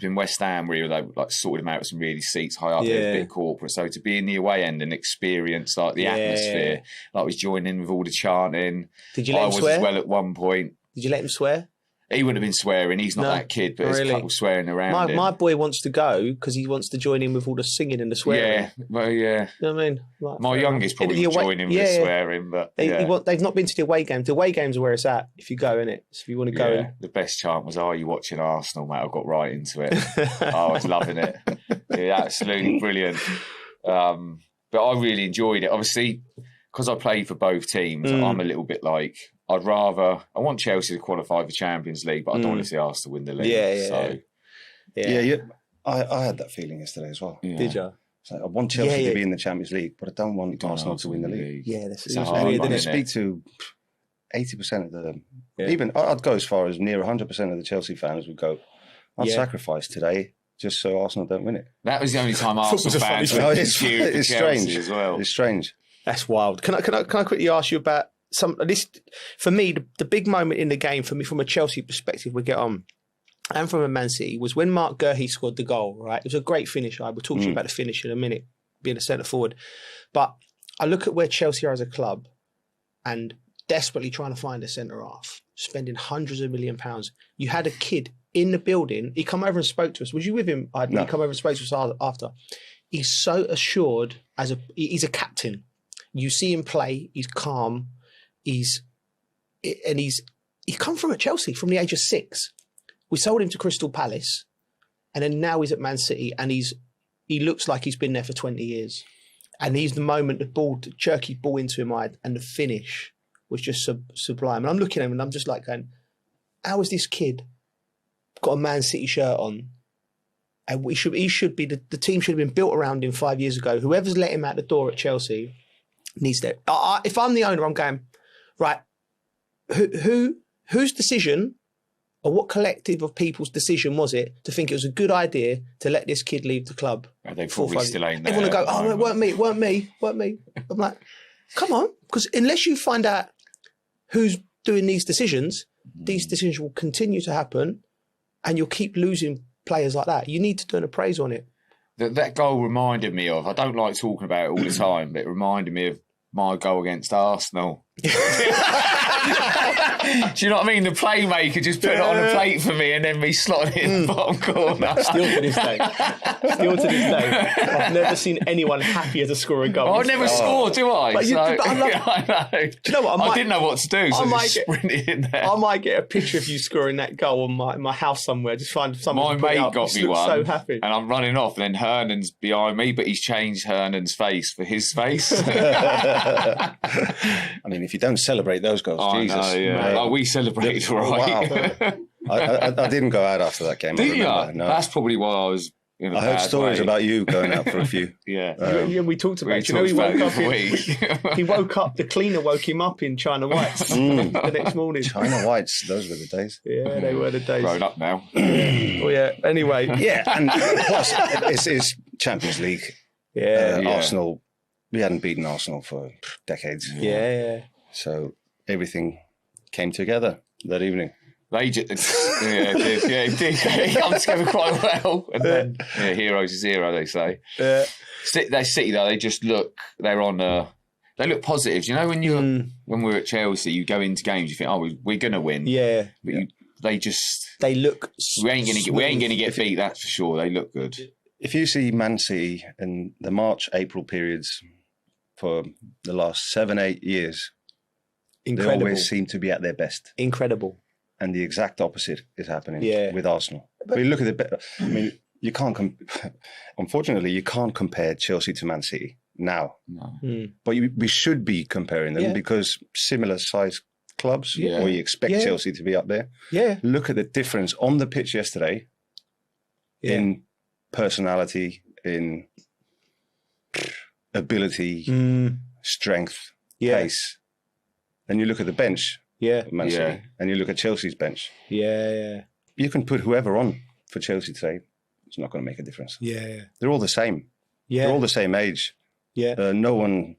in West Ham, where he like sorted him out with some really seats high up there, a bit corporate. So to be in the away end and experience like the atmosphere, like was joining in with all the chanting. Did you let him swear? I was as well at one point. Did you let him swear? He wouldn't have been swearing. He's not that kid, but there's a couple swearing around him. My boy wants to go because he wants to join in with all the singing and the swearing. Yeah, well, yeah. You know what I mean? Like, my youngest probably would join in with the swearing, but they've not been to the away games. The away games are where it's at if you go, innit? So if you want to go. Yeah, the best chant was, "Are you watching Arsenal, mate?" I got right into it. I was loving it. Yeah, absolutely brilliant. But I really enjoyed it. Obviously, because I played for both teams, I'm a little bit like, I want Chelsea to qualify for Champions League, but I don't want to see Arsenal win the league. I had that feeling yesterday as well. Yeah. Did you? So I want Chelsea to be in the Champions League, but I don't want Arsenal to win the league. Yeah, that's weird. Didn't speak to 80% of the even I'd go as far as near 100% of the Chelsea fans would go, I'd sacrifice today just so Arsenal don't win it. That was the only time Arsenal fans went to cheer for Chelsea as well. It's strange. That's wild. Can I quickly ask you about this? For me, the big moment in the game for me, from a Chelsea perspective, we get on, and from a Man City, was when Mark Guehi scored the goal. Right, it was a great finish. I will talk to you about the finish in a minute, being a centre forward. But I look at where Chelsea are as a club, and desperately trying to find a centre half, spending hundreds of £1 million. You had a kid in the building. He come over and spoke to us. Was you with him? No. He come over and spoke to us after. He's so assured he's a captain. You see him play. He's calm. He's come from at Chelsea from the age of 6. We sold him to Crystal Palace, and then now he's at Man City, and he looks like he's been there for 20 years. And he's the moment the jerky ball into him, and the finish was just sublime. And I'm looking at him and I'm just like going, how has this kid got a Man City shirt on? And he should be, the team should have been built around him 5 years ago. Whoever's let him out the door at Chelsea needs that. If I'm the owner, I'm going, right, whose decision or what collective of people's decision was it to think it was a good idea to let this kid leave the club? They probably still ain't there. Everyone will go, oh, it weren't me. I'm like, come on, because unless you find out who's doing these decisions will continue to happen, and you'll keep losing players like that. You need to do an appraisal on it. That goal reminded me of, I don't like talking about it all the time, but it reminded me of my goal against Arsenal. Do you know what I mean? The playmaker just put it on a plate for me and then me slotting it in the bottom corner. Still to this day, I've never seen anyone happier to score a goal. I never score, do I? But I Do know. you know what? I didn't know what to do, so I just sprinted in there. I might get a picture of you scoring that goal on my house somewhere. Just find someone. My mate got me one, so happy, and I'm running off. And then Hernan's behind me, but he's changed Hernan's face for his face. I mean, if you don't celebrate those goals, Jesus. Know, yeah. Like we celebrated, right? Wow. I didn't go out after that game. Did you? No. That's probably why I was. I heard stories about you going out for a few. Yeah, we talked about. He woke up. The cleaner woke him up in China Whites the next morning. China Whites, those were the days. Yeah, they were the days. Grown up now. Oh yeah. Anyway, yeah, and plus it's Champions League. Yeah, Arsenal. We hadn't beaten Arsenal for decades. Yeah. So everything came together that evening. They just, it did. It comes together quite well. And then, heroes is hero, they say. Yeah. They City though, they look positive. You know, when we're at Chelsea, you go into games, you think, oh, we're gonna win. Yeah. But they look. We ain't gonna get beat. That's for sure. They look good. If you see Man City in the March-April periods for the last 7-8 years, incredible. They always seem to be at their best. Incredible. And the exact opposite is happening with Arsenal. But you look at it. I mean, you can't. Unfortunately, you can't compare Chelsea to Man City now. No. But we should be comparing them because similar size clubs. Yeah. Or you expect Chelsea to be up there. Yeah. Look at the difference on the pitch yesterday. In personality, in ability, strength, pace. Then you look at the bench. Man City, and you look at Chelsea's bench. Yeah. You can put whoever on for Chelsea today. It's not going to make a difference. Yeah. They're all the same. Yeah. They're all the same age. Yeah. No one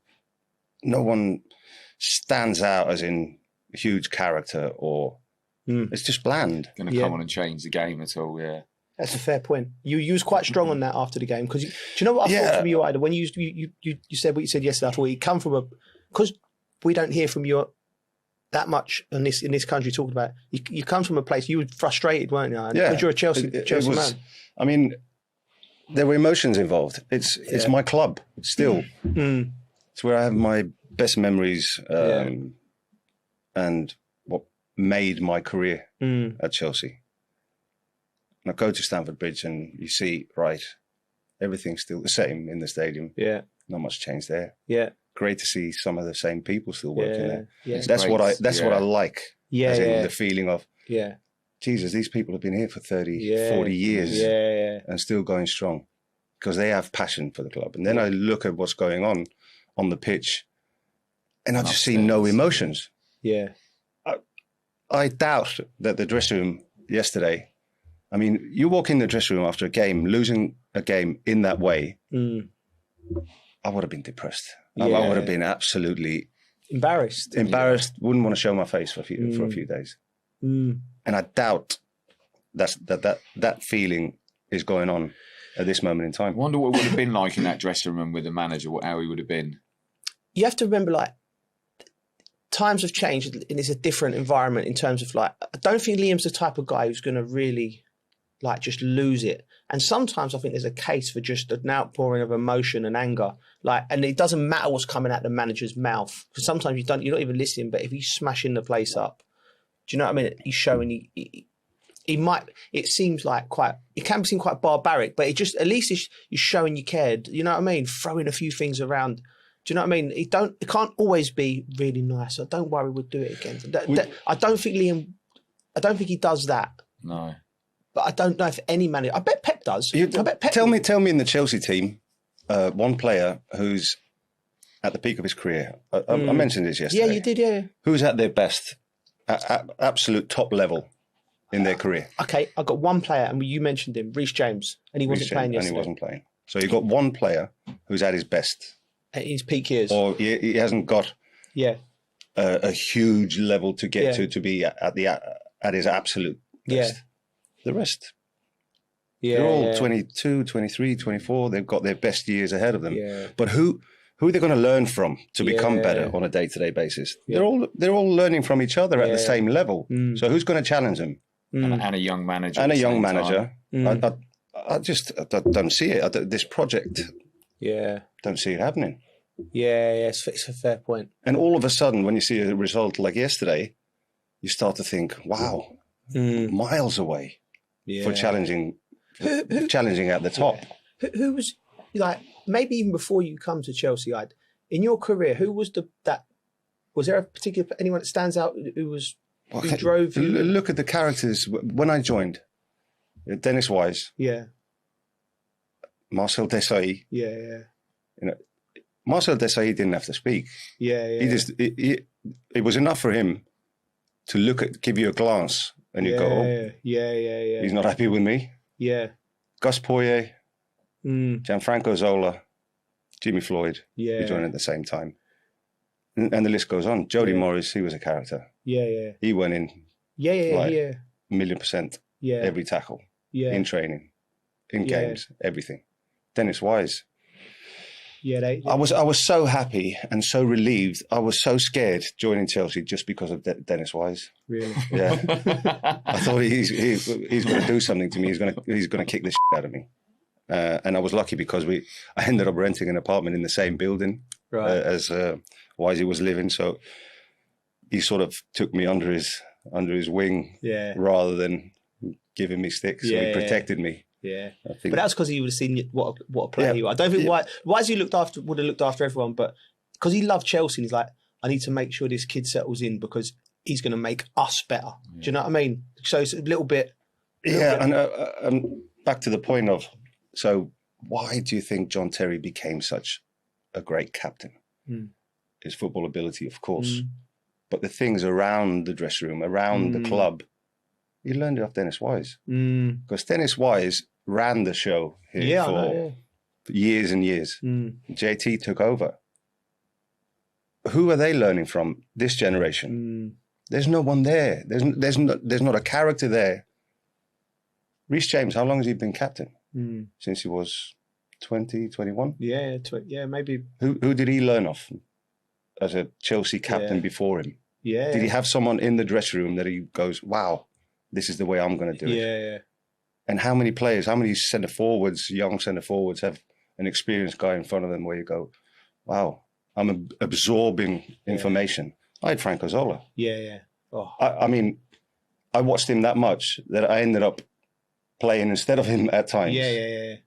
stands out as in huge character or it's just bland. Going to come on and change the game at all, yeah. That's a fair point. You was quite strong on that after the game because do you know what I thought from you, Ida? When you said what you said yesterday, I thought you come from because we don't hear from you that much in this country talking about it. You come from a place you were frustrated, weren't you? Because you're a Chelsea man. I mean, there were emotions involved. It's my club still. It's where I have my best memories and what made my career at Chelsea. And I go to Stamford Bridge and you see, right, everything's still the same in the stadium. Yeah. Not much change there. Yeah. Great to see some of the same people still working there. Yeah. That's what I like. Yeah. As in the feeling of, yeah, Jesus, these people have been here for 30, 40 years and still going strong because they have passion for the club. And then I look at what's going on the pitch and I just see no emotions. Yeah. I doubt that the dressing room yesterday, I mean, you walk in the dressing room after a game, losing a game in that way, I would have been depressed. I would have been absolutely embarrassed. Wouldn't want to show my face for a few days. And I doubt that feeling is going on at this moment in time. I wonder what it would have been like in that dressing room with the manager, how he would have been. You have to remember, like, times have changed and it's a different environment in terms of, like, I don't think Liam's the type of guy who's going to really, like, just lose it. And sometimes I think there's a case for just an outpouring of emotion and anger. Like, and it doesn't matter what's coming out the manager's mouth. Because sometimes you're not even listening, but if he's smashing the place up, do you know what I mean? He's showing he might, it seems like it can seem quite barbaric, but at least you're showing you cared. You know what I mean? Throwing a few things around. Do you know what I mean? It can't always be really nice. So don't worry, we'll do it again. I don't think he does that. No. But I don't know if any manager. I bet Pep does. Tell me in the Chelsea team, one player who's at the peak of his career. I mentioned this yesterday. Yeah, you did. Yeah. Who's at their best, at absolute top level, in their career. Okay, I got one player, and you mentioned him, Reece James, and he wasn't playing yesterday. And he wasn't playing. So you've got one player who's at his best. At his peak years. Or he hasn't got a huge level to get to be at his absolute best. Yeah. The rest. Yeah, they're all 22, 23, 24. They've got their best years ahead of them. Yeah. But who are they going to learn from to become better on a day-to-day basis? Yeah. They're all learning from each other at the same level. So who's going to challenge them? And a young manager. And a young manager. I don't see it. This project. Yeah. Don't see it happening. Yeah, it's a fair point. And all of a sudden, when you see a result like yesterday, you start to think, wow, miles away for challenging at the top. Who was, like, maybe even before you come to Chelsea, in your career, who was was there a particular, anyone that stands out who drove you? Look at the characters. When I joined, Dennis Wise. Yeah. Marcel Desailly. Yeah. Marcel Desailly didn't have to speak. Yeah. It was enough for him to give you a glance and you go, yeah. He's not happy with me. Yeah. Gus Poyet, Gianfranco Zola, Jimmy Floyd, who joined at the same time. And the list goes on. Jody Morris, he was a character. Yeah. He went in. Yeah. 1,000,000% every tackle. Yeah. In training, in games, everything. Dennis Wise. Yeah, I was so happy and so relieved. I was so scared joining Chelsea just because of Dennis Wise. Really? Yeah. I thought he's going to do something to me. He's going to kick the shit out of me. And I was lucky because I ended up renting an apartment in the same building as Wisey was living. So he sort of took me under his wing rather than giving me sticks. So he protected me. Yeah, but that's because he would have seen what a player you are. I don't think Wisey would have looked after everyone, but because he loved Chelsea, he's like, I need to make sure this kid settles in because he's going to make us better. Do you know what I mean? So it's a little bit. And back to the point of, so why do you think John Terry became such a great captain? His football ability, of course, but the things around the dressing room, around the club. He learned it off Dennis Wise. Because Dennis Wise ran the show here for years and years. JT took over. Who are they learning from? This generation. There's no one there. There's not a character there. Reece James, how long has he been captain? Since he was 20, 21? Yeah, maybe. Who did he learn off as a Chelsea captain before him? Yeah. Did he have someone in the dressing room that he goes, wow, this is the way I'm going to do it? Yeah. And how many players, how many young centre forwards have an experienced guy in front of them where you go, wow, I'm absorbing information. I had Franco Zola. Yeah. Oh. I mean, I watched him that much that I ended up playing instead of him at times. Yeah.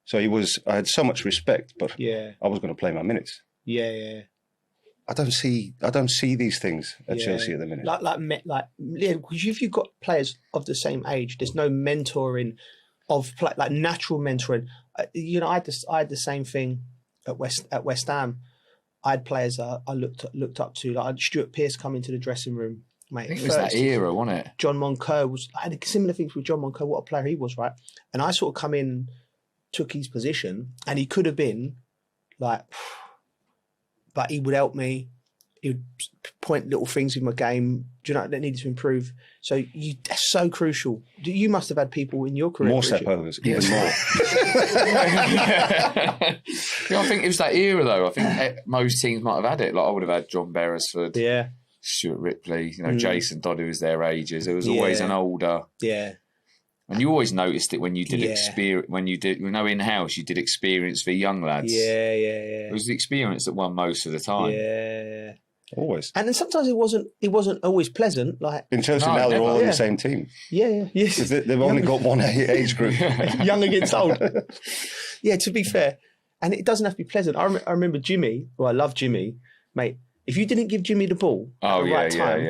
So I had so much respect, but I was going to play my minutes. Yeah. I don't see these things at Chelsea at the minute. Because if you've got players of the same age, there's no mentoring like natural mentoring. I had the same thing at West Ham. I had players I looked up to. Like Stuart Pearce come into the dressing room. Mate, I think it was that era, wasn't it? John Moncur I had similar things with John Moncur. What a player he was, right? And I sort of come in, took his position, and he could have been like. But he would help me. He would point little things in my game, that needed to improve. So that's so crucial. You must have had people in your career. More step overs, even more. I think it was that era, though. I think most teams might have had it. Like I would have had John Beresford, Stuart Ripley, Jason Dodd, who was their ages. It was always an older. Yeah. And you always noticed it when you did experience, in-house, you did experience for young lads. Yeah. It was the experience that won most of the time. Yeah. Always. And then sometimes it wasn't always pleasant. Like in Chelsea now, they're all in the same team. Yeah. Yes. They've only got one age group. Young against old. Yeah, to be fair. And it doesn't have to be pleasant. I remember Jimmy, I love Jimmy, mate. If you didn't give Jimmy the ball at the right time,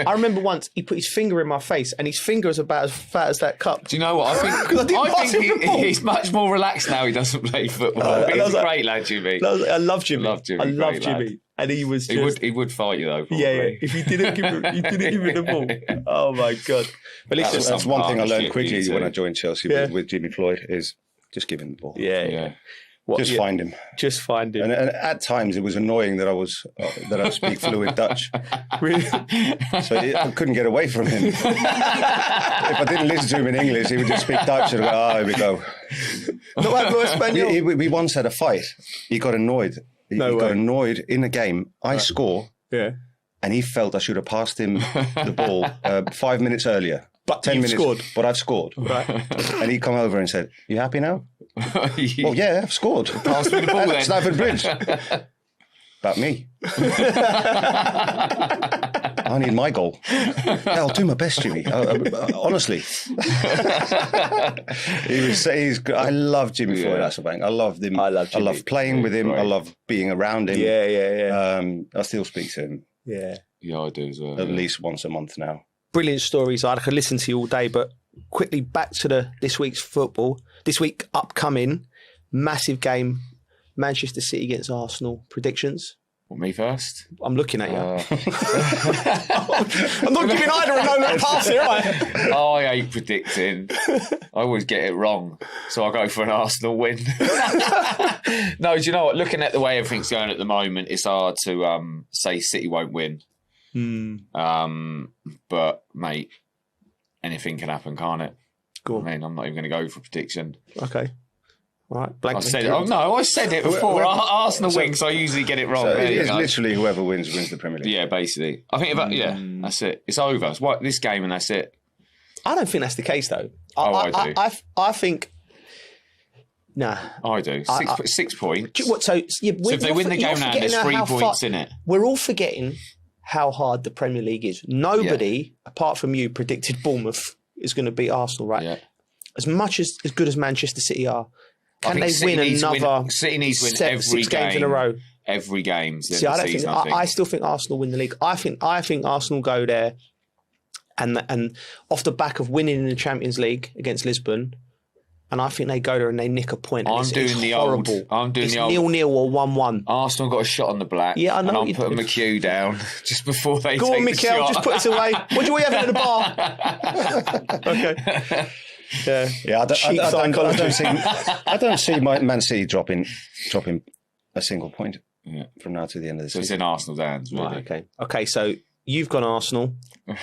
I remember once he put his finger in my face, and his finger is about as fat as that cup. Do you know what? I think he's much more relaxed now. He doesn't play football. He's a great lad, Jimmy. I love Jimmy. I love Jimmy. Lad. And he was. He would fight you though. Probably. Yeah. If you didn't give him the ball, oh my god! But listen, that's one thing I learned quickly when I joined Chelsea with Jimmy Floyd is just give him the ball. Yeah. Find him. Just find him. And at times it was annoying that I speak fluent Dutch. Really? So I couldn't get away from him. If I didn't listen to him in English, he would just speak Dutch and go, here we go. No hablo español. We once had a fight. He got annoyed. He got annoyed in a game. I score. Yeah. And he felt I should have passed him the ball 5 minutes earlier. But 10 minutes, scored. But I've scored. Right. And he come over and said, "You happy now?" Well, yeah, I've scored. Pass me the ball then. Stamford Bridge. About me. I need my goal. Yeah, I'll do my best, Jimmy. Honestly. I love Jimmy Floyd Hasselbank. I love him. I love playing with him. I love being around him. Yeah. I still speak to him. Yeah. Yeah, I do as well. At least once a month now. Brilliant stories. I could listen to you all day, but quickly back to this week's football. This week upcoming, massive game, Manchester City against Arsenal. Predictions? Want me first? I'm looking at you. I'm not giving either a no-look pass here, am I? I hate predicting. I always get it wrong. So I'll go for an Arsenal win. No, do you know what? Looking at the way everything's going at the moment, it's hard to say City won't win. But, mate, anything can happen, can't it? Go on. I mean, I'm not even going to go for prediction. Okay. All right. Blank I said it. Oh, no, I said it before. Arsenal win, so I usually get it wrong. So it's literally whoever wins the Premier League. Yeah, basically. I think that's it. It's over. It's this game and that's it. I don't think that's the case, though. I do. I think... Nah. I do. 6 points. So if they win the game now, there's 3 points in it. We're all forgetting how hard the Premier League is. Nobody, apart from you, predicted Bournemouth is going to beat Arsenal, right? Yeah. As good as Manchester City are, can they City win another City needs to win every 6 games in a row? Every game. See, I still think Arsenal win the league. I think Arsenal go there and off the back of winning in the Champions League against Lisbon, and I think they go there and they nick a point. I'm doing the old 0-0 or 1-1. Arsenal got a shot on the black. Yeah, I know. And I'm putting McHugh down just before they go take on, the Mikel, shot. just put it away. What do we have at the bar? Okay. Yeah, I don't see Man City dropping a single point from now to the end of the season. So it's in Arsenal's hands, really. Right, okay, so you've gone Arsenal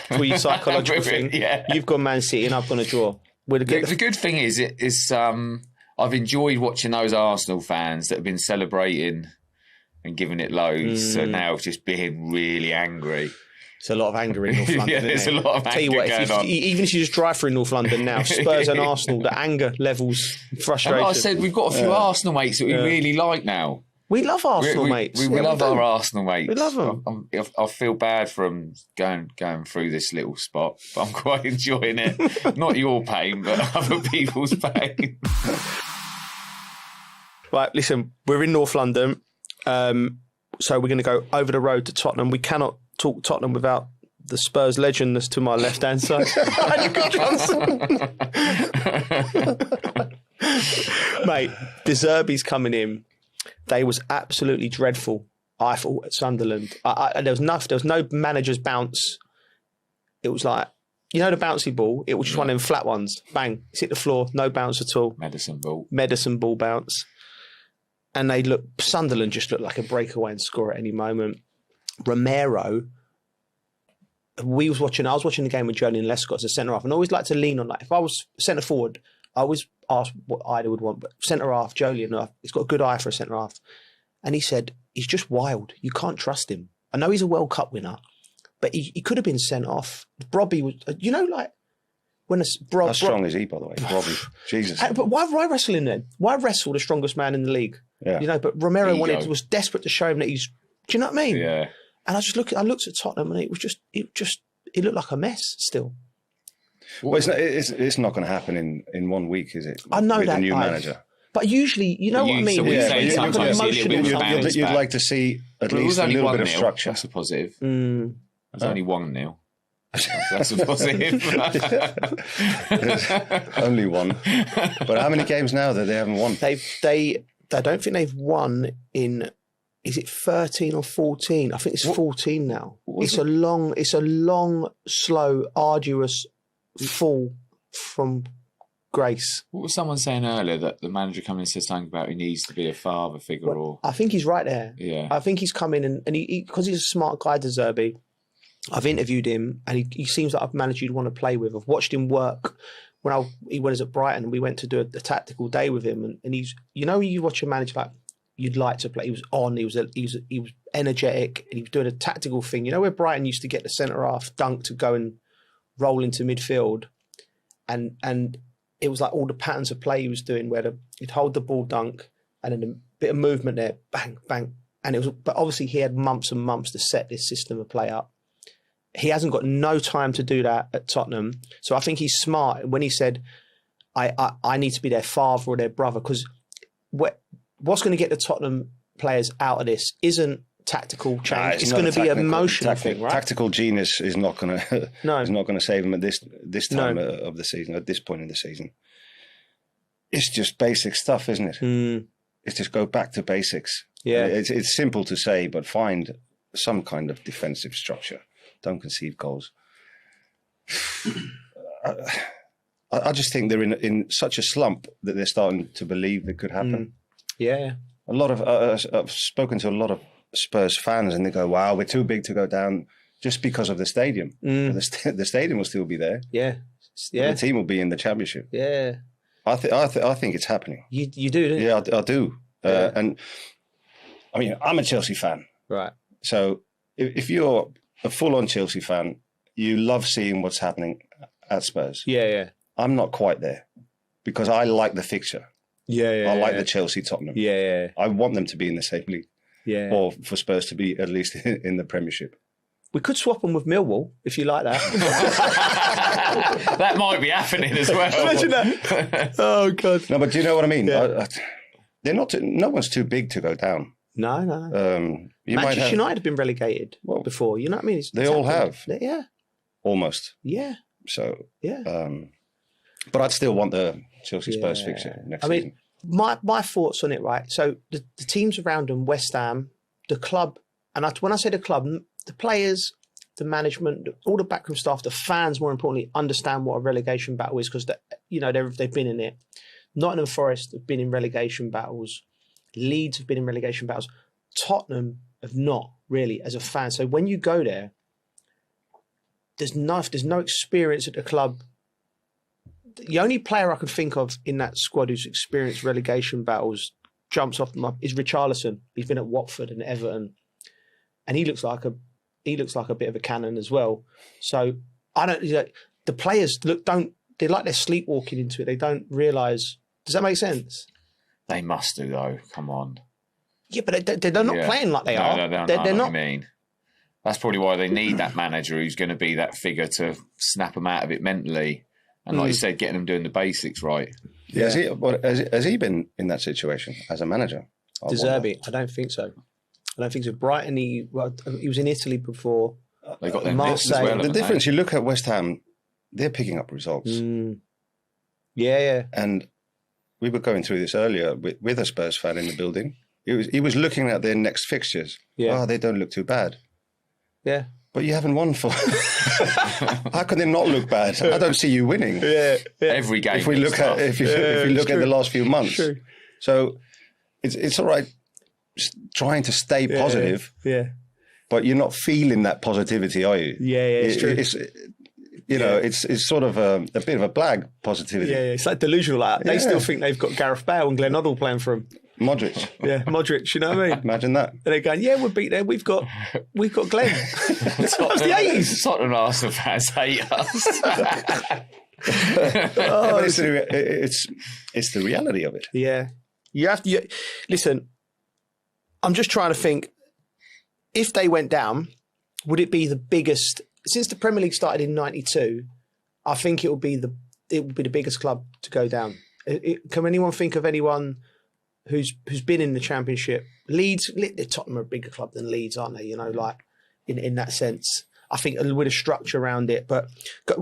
for your psychological thing. Yeah. You've gone Man City and I've gone a draw. The good thing is, I've enjoyed watching those Arsenal fans that have been celebrating and giving it loads, so now just being really angry. There's a lot of anger in North London. Yeah, there's a lot of anger going on. Even if you just drive through North London now, Spurs and Arsenal, the anger levels, frustration. And like I said, we've got a few Arsenal mates that we really like now. We love Arsenal mates. We love our Arsenal mates. We love them. I feel bad for them going through this little spot, but I'm quite enjoying it. Not your pain, but other people's pain. Right, listen, we're in North London, so we're going to go over the road to Tottenham. We cannot talk Tottenham without the Spurs legend that's to my left-hand side. Mate, De Zerbi's coming in. They was absolutely dreadful, I thought, at Sunderland. There was no manager's bounce. It was like, you know the bouncy ball? It was just one of them flat ones. Bang, it's hit the floor, no bounce at all. Medicine ball bounce. And Sunderland just looked like a breakaway and score at any moment. Romero, I was watching the game with Julian Lescott as a centre half, and I always like to lean on that. If I was centre forward, I always ask what Ida would want, but centre half, Julian, he's got a good eye for a centre half. And he said, he's just wild. You can't trust him. I know he's a World Cup winner, but he could have been sent off. Brobby was, when how strong is he, by the way? Robbie, Jesus. But why wrestle him then? Why wrestle the strongest man in the league? Yeah. But Romero was desperate to show him that he's. Do you know what I mean? Yeah. And I looked at Tottenham and it looked like a mess still. Well, it's not going to happen in 1 week, is it? I know with that. With a new manager. But usually, you know what I mean? So we say sometimes a little bit of you'd like to see at least a little bit of structure. That's a positive. There's only 1-0. That's a positive. Only one. But how many games now that they haven't won? I don't think they've won in. Is it 13 or 14? I think it's 14 now. It's a long, slow, arduous fall from grace. What was someone saying earlier that the manager coming and said something about he needs to be a father figure? Or I think he's right there. Yeah. I think he's come in and he because he's a smart guy, De Zerbi. I've interviewed him and he seems like a manager you'd want to play with. I've watched him work when he was at Brighton and we went to do a tactical day with him and he's, you know, you watch a manager like you'd like to play. He was on. He was energetic, and he was doing a tactical thing. You know where Brighton used to get the centre half dunk to go and roll into midfield, and it was like all the patterns of play he was doing, where he'd hold the ball, dunk, and then a bit of movement there, bang, bang, and it was. But obviously, he had months and months to set this system of play up. He hasn't got no time to do that at Tottenham, so I think he's smart when he said, "I need to be their father or their brother," because what's going to get the Tottenham players out of this isn't tactical change. It's going to be an emotional thing, right? Tactical genius is not going to is not going to save them at this time of the season. At this point in the season, it's just basic stuff, isn't it? It's just go back to basics. Yeah, it's simple to say, but find some kind of defensive structure. Don't concede goals. I just think they're in such a slump that they're starting to believe it could happen. Yeah, a lot of I've spoken to a lot of Spurs fans, and they go, "Wow, we're too big to go down just because of the stadium. The stadium will still be there. Yeah, the team will be in the Championship. Yeah, I think it's happening. You do, don't you? Yeah, I do. Yeah. And I mean, I'm a Chelsea fan, right? So if you're a full-on Chelsea fan, you love seeing what's happening at Spurs. Yeah. I'm not quite there because I like the fixture. Yeah. I like the Chelsea Tottenham. Yeah. I want them to be in the same league. Yeah. Or for Spurs to be at least in the Premiership. We could swap them with Millwall if you like that. That might be happening as well. Imagine that. Oh God. No, but do you know what I mean? Yeah. They're not. No one's too big to go down. No. Manchester United have been relegated before. You know what I mean? They all have. Yeah. Almost. Yeah. So. Yeah. But I'd still want the Chelsea Spurs fixture next season. My thoughts on it, right? So the teams around them, West Ham, the club, and when I say the club, the players, the management, all the backroom staff, the fans, more importantly, understand what a relegation battle is because they've been in it. Nottingham Forest have been in relegation battles. Leeds have been in relegation battles. Tottenham have not really as a fan. So when you go there, there's no experience at the club. The only player I can think of in that squad who's experienced relegation battles jumps off is Richarlison. He's been at Watford and Everton, and he looks like a bit of a cannon as well. So the players they're like they're sleepwalking into it. They don't realise. Does that make sense? They must do though. Come on. Yeah, but they're not playing like they are. No, they're not. I mean, that's probably why they need that manager who's going to be that figure to snap them out of it mentally. And like you said, getting them doing the basics right. Yeah. Has he been in that situation as a manager? De Zerbi? I don't think so. Brighton, he was in Italy before. They got their nets as well. The difference, you look at West Ham, they're picking up results. Yeah. And we were going through this earlier with a Spurs fan in the building. He was looking at their next fixtures. Yeah. Oh, they don't look too bad. Yeah. But you haven't won for. How can they not look bad? I don't see you winning. Yeah. Every game. If we look at at the last few months, true. So it's all right. Trying to stay positive. Yeah. But you're not feeling that positivity, are you? Yeah. It's true. It's sort of a bit of a blag positivity. Yeah. It's like delusional. They still think they've got Gareth Bale and Glenn Hoddle playing for them. Modric. Yeah, Modric, you know what I mean? Imagine that. And they're going, yeah, we'll beat them. We've got Glenn. That was the 80s. Tottenham Arsenal fans hate us. But it's the reality of it. Yeah. You have to listen, I'm just trying to think, if they went down, would it be the biggest since the Premier League started in 92, I think it would be the biggest club to go down. Can anyone think of anyone who's been in the Championship? Leeds, Tottenham are a bigger club than Leeds, aren't they? You know, like in that sense. I think with a structure around it. But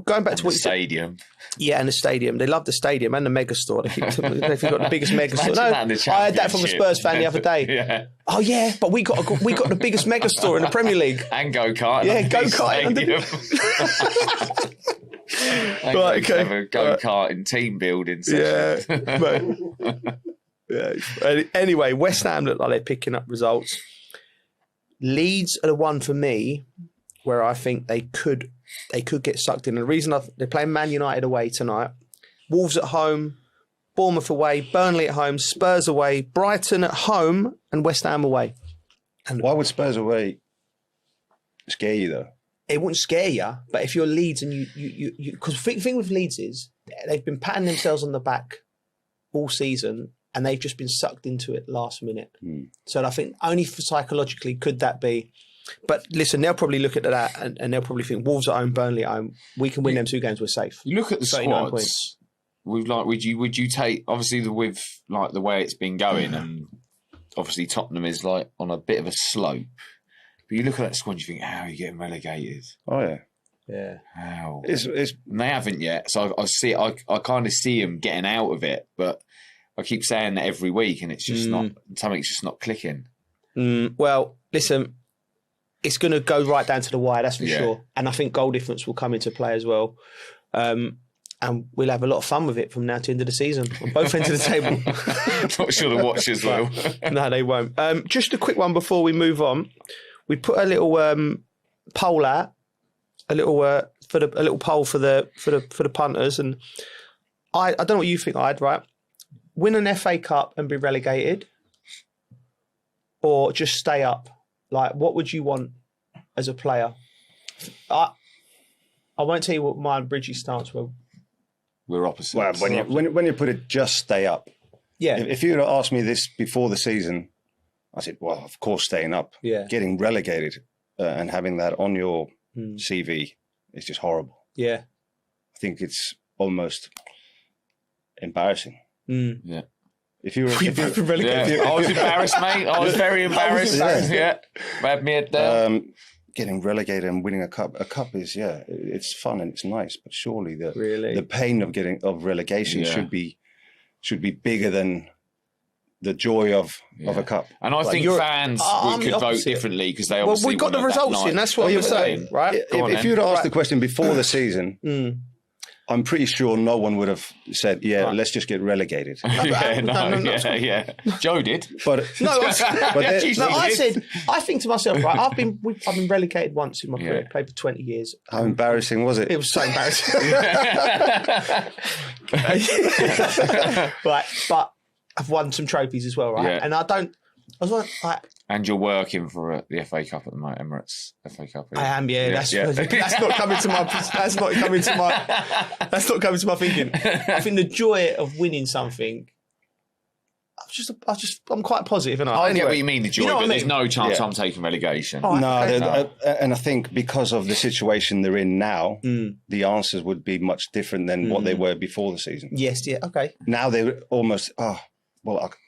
going back to what you said, stadium. Yeah, and the stadium. They love the stadium and the megastore. They've got the biggest megastore. No, I heard that from a Spurs fan the other day. Yeah. Oh yeah, but we got the biggest megastore in the Premier League. And go-kart. Yeah, go-kart. Right, okay. Have a go-kart in team building session. Yeah. Anyway, West Ham look like they're picking up results. Leeds are the one for me where I think they could get sucked in. And the reason they're playing Man United away tonight, Wolves at home, Bournemouth away, Burnley at home, Spurs away, Brighton at home, and West Ham away. And why would Spurs away scare you though? It wouldn't scare you, but if you're Leeds and you because the thing with Leeds is they've been patting themselves on the back all season and they've just been sucked into it last minute. So I think only for psychologically could that be. But listen, they'll probably look at that and they'll probably think Wolves at home, Burnley at home. We can win them 2 games. We're safe. You look at the squads. Points. Would you take obviously with like the way it's been going, and obviously Tottenham is like on a bit of a slope. But you look at that squad, you think, how are you getting relegated? Oh yeah. How? And they haven't yet, so I kind of see them getting out of it, but I keep saying that every week, and it's just not something's just not clicking. Well, listen. It's going to go right down to the wire, that's for sure. And I think goal difference will come into play as well. And we'll have a lot of fun with it from now to the end of the season on both ends of the table. Not sure the watchers will. No, they won't. Just a quick one before we move on. We put a little poll out, a little poll for the punters, and I don't know what you think, right? Win an FA Cup and be relegated, or just stay up. Like, what would you want as a player? I won't tell you what my and Bridgie's stance were. We're opposite. Well, when you put it, just stay up. Yeah. If you had asked me this before the season, I said, well, of course, staying up. Yeah. Getting relegated and having that on your CV is just horrible. Yeah. I think it's almost embarrassing. Yeah. If you were relegated. I was embarrassed, mate. I was very embarrassed. Yeah. Had me head down. Getting relegated and winning a cup is it's fun and it's nice, but surely the pain of relegation should be bigger than the joy of a cup. And I think fans could vote differently because they obviously we got the results in. That's what you're saying, right? If you'd asked the question before the season. I'm pretty sure no one would have said, let's just get relegated. Joe did. But I think to myself, right, I've been relegated once in my career, played for 20 years. How embarrassing was it? It was so embarrassing. Right, but I've won some trophies as well, right? Yeah. And I was like... And you're working for the FA Cup at the moment, Emirates FA Cup. I am, That's not coming to my. That's not coming to my thinking. I think the joy of winning something. I'm quite positive, and I get what you mean, the joy, but there's no chance I'm taking relegation. And I think because of the situation they're in now, the answers would be much different than what they were before the season. Yes, okay. Now they're almost. I'll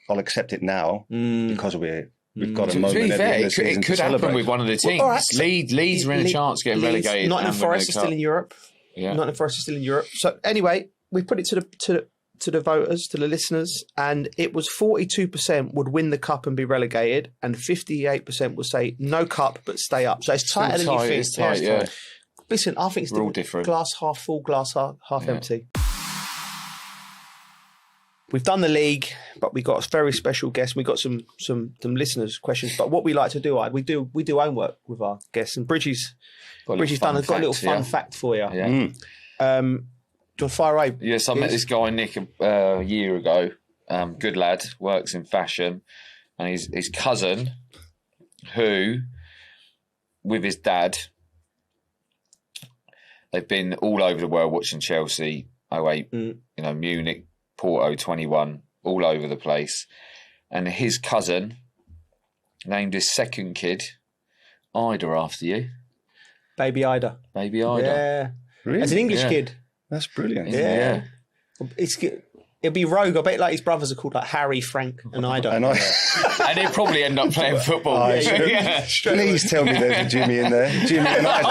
accept it now because we've got a moment at the end of the season it could happen with one of the teams. Right. Leeds are in a chance of getting relegated. Nottingham Forest is still in Europe. Yeah. Nottingham Forest is still in Europe. So anyway, we put it to the voters, to the listeners, and it was 42% would win the cup and be relegated, and 58% would say no cup but stay up. So it's tighter than you think. It's tight, yeah. Listen, I think it's all different. Glass half full, glass half empty. We've done the league, but we got a very special guest. We got some listeners' questions. But what we like to do, we do homework with our guests. And Bridgie's got a little fun fact for you. Yeah. Do you want to fire away? Yes, I met this guy Nick a year ago. Good lad, works in fashion, and his cousin, who, with his dad, they've been all over the world watching Chelsea 08, Munich. Porto 21, all over the place. And his cousin named his second kid Ida after you. Baby Ida. Baby Ida. Yeah. Really? As an English kid. That's brilliant. Yeah. It's It'd be rogue. I bet like his brothers are called like Harry, Frank, and Ida. And he'll probably end up playing football. Please tell me there's a Jimmy in there. Jimmy and Ida.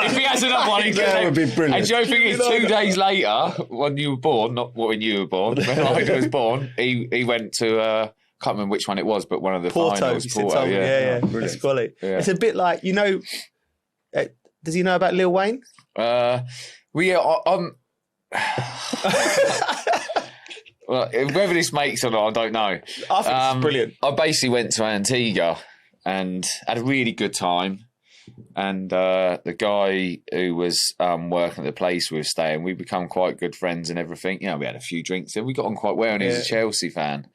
If he has another one, that would be brilliant. And Joe think it's 2 days later, when you were born, not when you were born, when Ida was born, he went to, can't remember which one it was, but one of the Porto. finals. He said something. Yeah. That's quality. Yeah. It's a bit like, does he know about Lil Wayne? Well, whether this makes or not, I don't know. I think it's brilliant. I basically went to Antigua and had a really good time. And the guy who was working at the place we were staying, we become quite good friends and everything. You know, we had a few drinks and we got on quite well. And he was a Chelsea fan.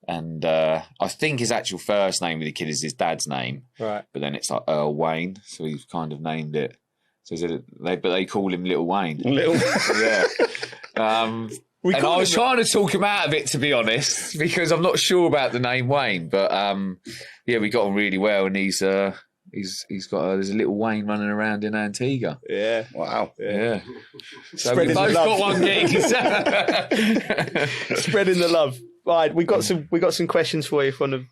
And I think his actual first name of the kid is his dad's name. Right. But then it's like Earl Wayne. So he's kind of named it. So they call him Little Wayne. Yeah. And I was trying to talk him out of it, to be honest, because I'm not sure about the name Wayne. But we got on really well, and he's got there's a little Wayne running around in Antigua. Yeah. Wow. Yeah. So we both got one gig. Spreading the love. Right, we got some questions for you from the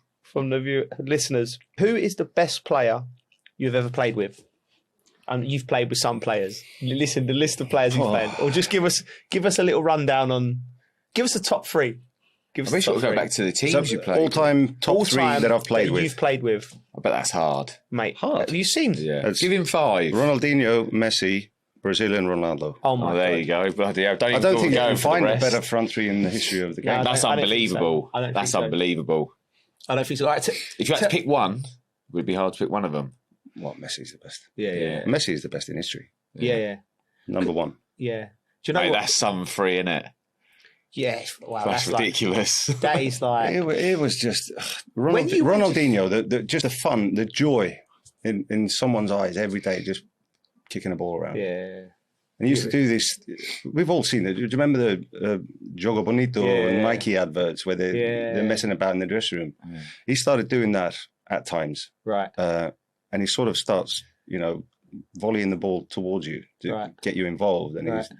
listeners. Who is the best player you've ever played with? And you've played with some players. Listen, the list of players you've played, or just give us a little rundown on. Give us the top 3. I wish I could go back to the teams you played. All-time top 3 that I've played with. You've played with. I bet that's hard, mate. Hard. Have you seen? Yeah. Give him 5. Ronaldinho, Messi, Brazilian Ronaldo. Oh my! There you go. Bloody hell. I don't think you can find a better front 3 in the history of the game. That's unbelievable. That's unbelievable. I don't think so. Right, if you had to pick one, it would be hard to pick one of them. What, Messi's the best? Yeah. Messi is the best in history. Yeah. Number 1. Yeah. Do you know Mate, what? that's some 3, isn't it? Yeah. Wow. That's ridiculous. Like, that is like. It was just Ronaldinho. Just the fun, the joy in someone's eyes every day, just kicking the ball around. Yeah. And he used to do this. We've all seen it. Do you remember the Jogo Bonito and Nike adverts where they're messing about in the dressing room? Yeah. He started doing that at times. Right. And he sort of starts, volleying the ball towards you to get you involved. And he's,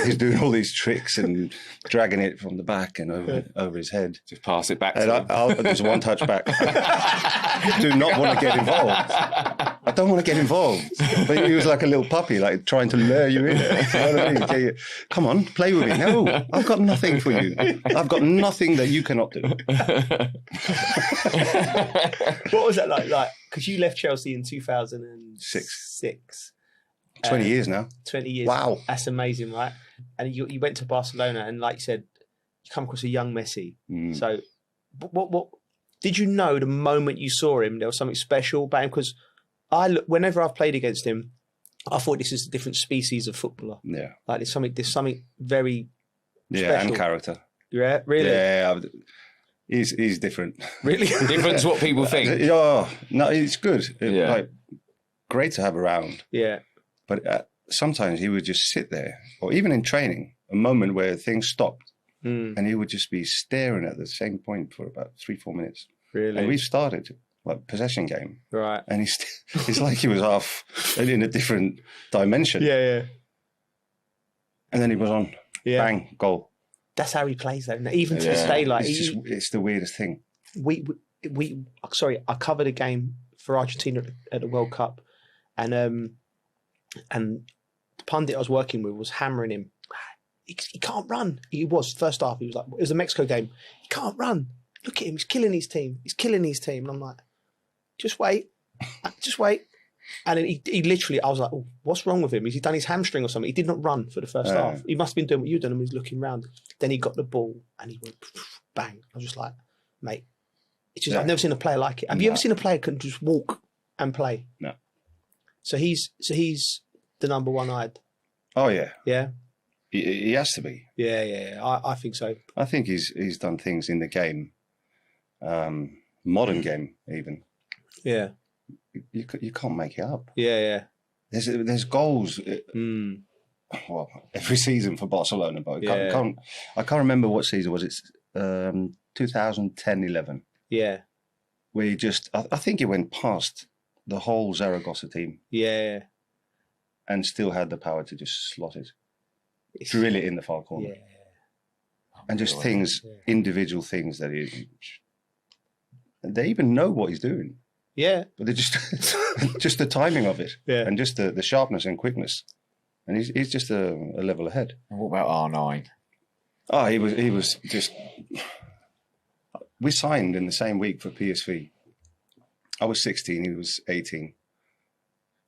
he's doing all these tricks and dragging it from the back and over his head. Just pass it back to him. There's one touch back. Do not want to get involved. I don't want to get involved. But he was like a little puppy, like trying to lure you in. You know what I mean? Come on, play with me. No, I've got nothing for you. I've got nothing that you cannot do. What was that like? Because you left Chelsea in 2006. 20 years now. 20 years. Wow. That's amazing, right? And you went to Barcelona and, like you said, you come across a young Messi. So what did you know the moment you saw him there was something special about him? Because whenever I've played against him, I thought this is a different species of footballer. Yeah. Like there's something very special. And character. Yeah, really? Yeah. He's different. Really? Different to what people think. No, it's good. Like, great to have around. Yeah. But sometimes he would just sit there, or even in training, a moment where things stopped, and he would just be staring at the same point for about 3-4 minutes. Really? And we've started like possession game, right? And it's like he was half in a different dimension. Yeah. And then he was on, bang, goal. That's how he plays, though. Even to this day, like it's the weirdest thing. I covered a game for Argentina at the World Cup, and the pundit I was working with was hammering him. He can't run. He was first half. He was like, it was a Mexico game. He can't run. Look at him. He's killing his team. And I'm like, just wait. And then he literally, I was like, oh, what's wrong with him? Has he done his hamstring or something? He did not run for the first half. He must have been doing what you've done and he was looking around. Then he got the ball and he went bang. I was just like, mate, it's just, I've never seen a player like it. Have you ever seen a player can just walk and play? No. So he's the number one eyed. Oh yeah. Yeah. He has to be. Yeah. I think so. I think he's done things in the game, modern game even. Yeah. You can't make it up. Yeah. There's goals. Well, every season for Barcelona, but I can't remember what season was it. 2010-11. Yeah. Where he just, I think he went past the whole Zaragoza team. Yeah. And still had the power to just slot it. Drill it in the far corner. Yeah. and just things, individual things that they even know what he's doing. Yeah, but they just the timing of it, and just the sharpness and quickness, and he's just a level ahead. And what about R9? Oh, he was just. We signed in the same week for PSV. I was 16, he was 18.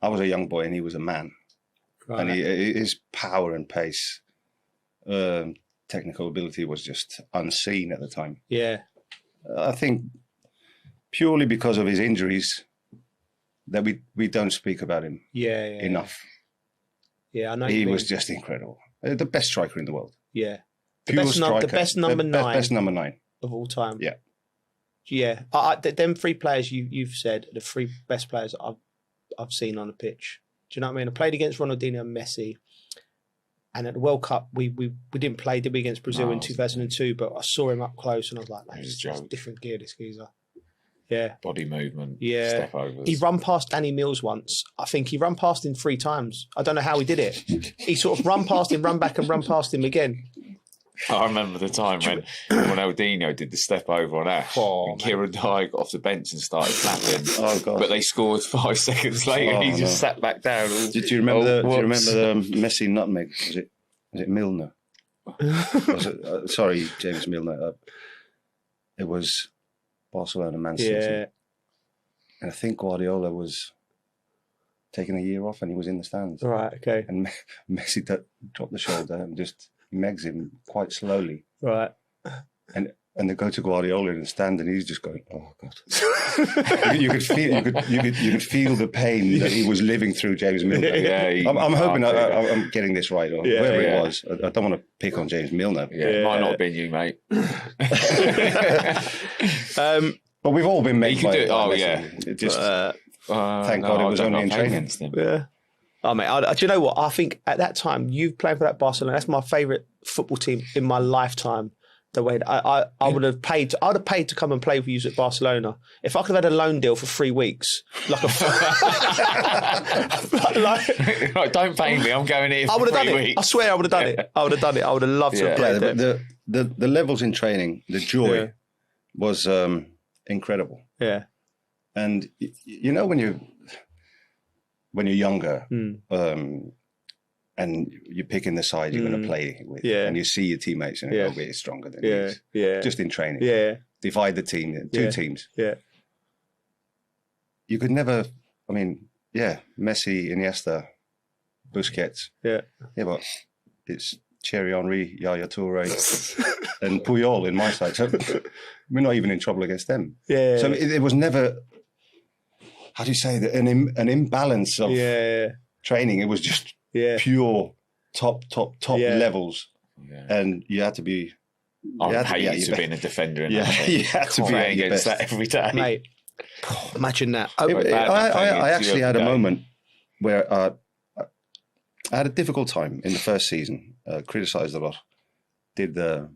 I was a young boy and he was a man. Right. And his power and pace, technical ability was just unseen at the time. Yeah. I think purely because of his injuries that we don't speak about him enough. Yeah, I know. He was just incredible. The best striker in the world. Yeah. The best number nine of all time. Yeah. Yeah. Them three players you've said are the three best players I've seen on the pitch. Do you know what I mean? I played against Ronaldinho and Messi. And at the World Cup, we didn't play, did we, against Brazil in 2002, but I saw him up close and I was like, man, it's just different gear, this geezer. Yeah. Body movement, yeah. step overs. He run past Danny Mills once. I think he run past him 3 times. I don't know how he did it. He sort of run past him, run back and run past him again. I remember the time when Ronaldinho did the step over on Ash and Kieran Dyer got off the bench and started clapping. Oh God! But they scored 5 seconds later and he just sat back down. Do you remember the Messi nutmeg? Was it Milner? Sorry, James Milner. It was Barcelona, Man City. Yeah. And I think Guardiola was taking a year off and he was in the stands. Right, okay. And Messi dropped the shoulder and just megs him quite slowly. Right. And they go to Guardiola in the stand and he's just going, oh God. you could feel the pain that he was living through, James Milner. Yeah, I'm hoping I'm getting this right, or whoever it was. I don't want to pick on James Milner. Yeah, it might not have been you, mate. But we've all been made by it. Oh, yeah. Thank God it was only in training. Yeah. Oh, mate, do you know what? I think at that time, you playing for that Barcelona, that's my favourite football team in my lifetime. The way that I would have paid, I would have paid to come and play for you at Barcelona. If I could have had a loan deal for 3 weeks, like don't pay me, I'm going here for I would have 3 done weeks. it. I swear I would have done it. I would have done it. I would have loved to have played there. The levels in training, the joy was incredible. Yeah. And you know when you're younger, and you're picking the side you're going to play with, and you see your teammates and they're a bit stronger than you. Just in training. Divide the team in 2 teams. Yeah. You could never, Messi, Iniesta, Busquets. Yeah. Yeah, but it's Thierry Henry, Yaya Toure, and Puyol in my side. So we're not even in trouble against them. Yeah. So it was never, how do you say that, an imbalance of training. It was just pure top levels, and you had to be. I'm hated to being a defender in that. You had to be against that every day, mate. Imagine that. I actually had a moment where I had a difficult time in the first season. Criticised a lot. Did the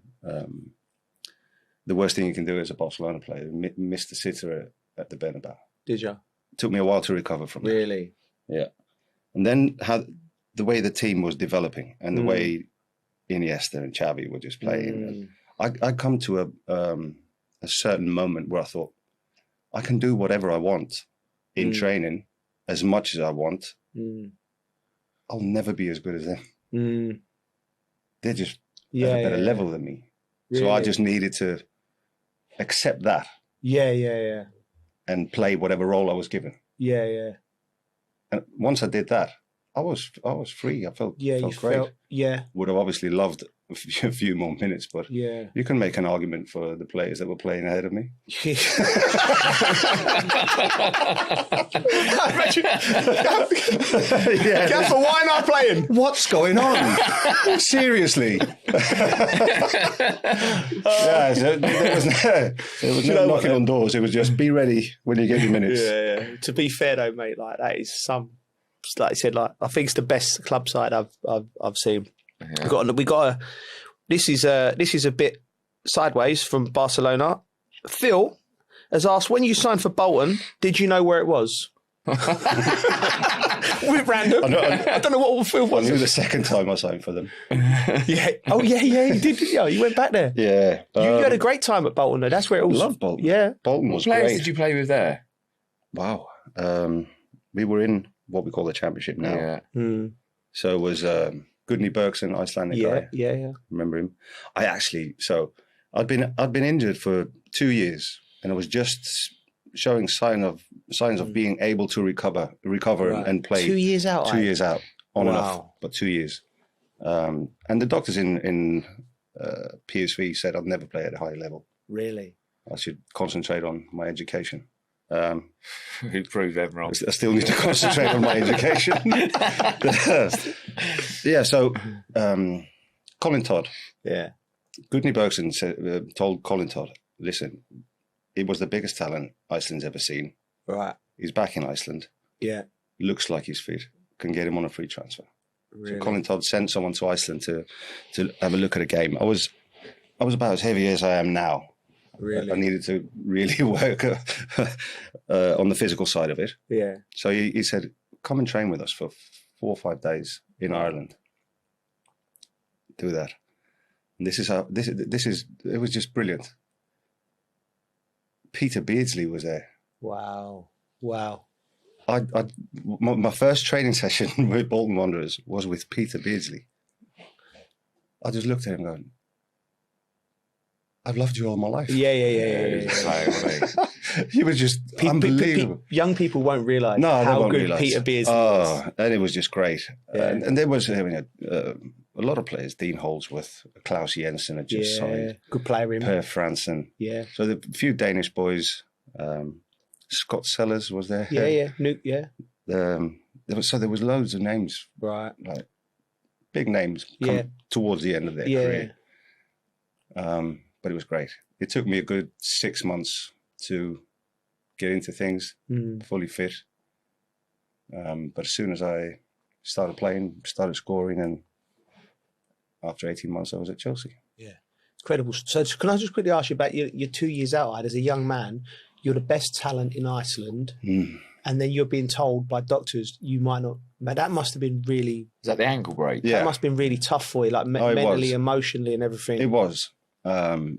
worst thing you can do as a Barcelona player. Missed the sitter at the Bernabeu. Did you? Took me a while to recover from it. Really? Yeah. And then the way the team was developing and the way Iniesta and Xavi were just playing, I come to a certain moment where I thought, I can do whatever I want in training as much as I want. I'll never be as good as them. They're just at a better level than me. Really? So I just needed to accept that. Yeah. And play whatever role I was given. Yeah. And once I did that, I was free. I felt great. Would have obviously loved a few more minutes, but you can make an argument for the players that were playing ahead of me. Gaffer, why am I playing? What's going on? Seriously. So there was no knocking on doors. It was just be ready when you get your minutes. Yeah. To be fair though, mate, like that is like I said, like I think it's the best club side I've seen. Yeah. This is a bit sideways from Barcelona. Phil has asked, when you signed for Bolton, did you know where it was? We're random. I don't know what all Phil I was. knew the second time I signed for them. Yeah. Oh, yeah, you did. Yeah, you went back there. Yeah. You had a great time at Bolton, though. That's where it all. Love Bolton. Yeah. Bolton What was players great. did you play with there? Wow. We were in what we call the championship now. Yeah. So it was Gudni Bergson, Icelandic guy. Yeah. Remember him? I'd been injured for 2 years, and I was just showing signs of being able to recover Right. and play. 2 years out. 2 years out, on and Wow. off, but 2 years. And the doctors in PSV said I'd never play at a high level. Really? I should concentrate on my education. Who proved them wrong? I still need to concentrate on my education. Yeah, so Colin Todd. Yeah. Gudni Bergson told Colin Todd, listen, he was the biggest talent Iceland's ever seen. Right. He's back in Iceland. Yeah. Looks like he's fit. Can get him on a free transfer. Really? So Colin Todd sent someone to Iceland to have a look at a game. I was about as heavy as I am now. Really? I needed to really work on the physical side of it. Yeah. So he said, come and train with us for 4 or 5 days in Ireland. Do that. And this is it was just brilliant. Peter Beardsley was there. Wow. My first training session with Bolton Wanderers was with Peter Beardsley. I just looked at him going, I've loved you all my life. Yeah. He was just unbelievable. Young people won't realise They how won't good realise. Peter Beardsley is. And it was just great. Yeah. And there was a lot of players. Dean Holdsworth, Klaus Jensen had just signed. Good player, him. Per Fransen. Yeah. So a few Danish boys. Scott Sellers was there. Yeah. There was loads of names. Right. Like big names come towards the end of their career. But it was great. It took me a good 6 months to get into things, fully fit. But as soon as I started playing, started scoring, and after 18 months, I was at Chelsea. Yeah. Incredible. So can I just quickly ask you about your 2 years out? As a young man, you're the best talent in Iceland. And then you're being told by doctors you might not. Man, that must have been really. Is that the ankle break? Yeah. That must have been really tough for you, like mentally, emotionally, and everything. It was. And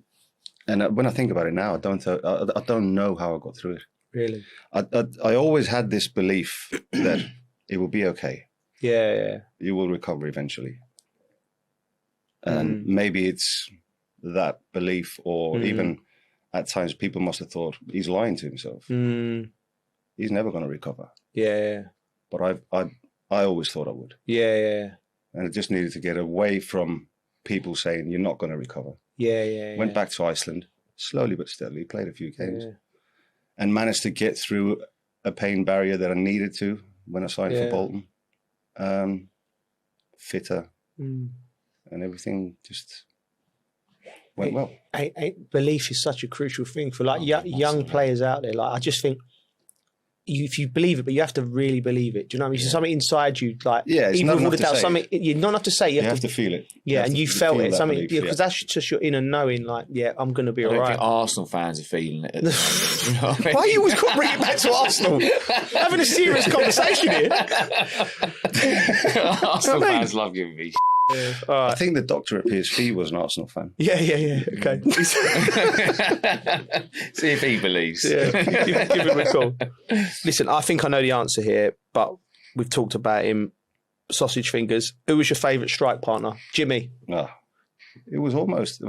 when I think about it now, I don't know how I got through it. Really? I always had this belief that it will be okay. Yeah. You will recover eventually. And maybe it's that belief, or even at times people must have thought he's lying to himself. He's never going to recover. Yeah. But I always thought I would. Yeah. And I just needed to get away from people saying you're not going to recover. Yeah. Went back to Iceland, slowly but steadily, played a few games, and managed to get through a pain barrier that I needed to when I signed for Bolton. Fitter, and everything just went well. Belief is such a crucial thing for young players out there. Like I just think, if you believe it, but you have to really believe it. Do you know what I mean? It's something inside you, like it's not enough to say. Something you not enough to say. You have to feel it. Yeah, and you felt it. Something because that's just your inner knowing. Like, I'm going to be all right. I don't think Arsenal fans are feeling it. You know what I mean? Why are you always got to bring it back to Arsenal? Having a serious conversation here. Arsenal fans love giving me. I think the doctor at PSV was an Arsenal fan. Yeah. Okay. See if he believes. Yeah, give him a call. Listen, I think I know the answer here, but we've talked about him. Sausage fingers. Who was your favourite strike partner? Jimmy. It was almost.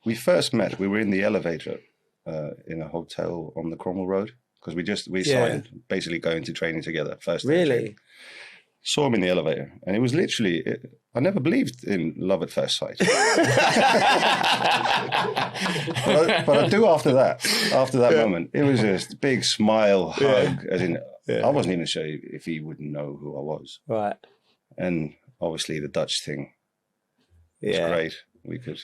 We first met. We were in the elevator in a hotel on the Cromwell Road because we signed basically going to training together. First. Really. Saw him in the elevator, and it was literally. I never believed in love at first sight, but I do after that. After that moment, it was just a big smile, hug. As in, I wasn't even sure if he would know who I was. Right. And obviously, the Dutch thing was great. We could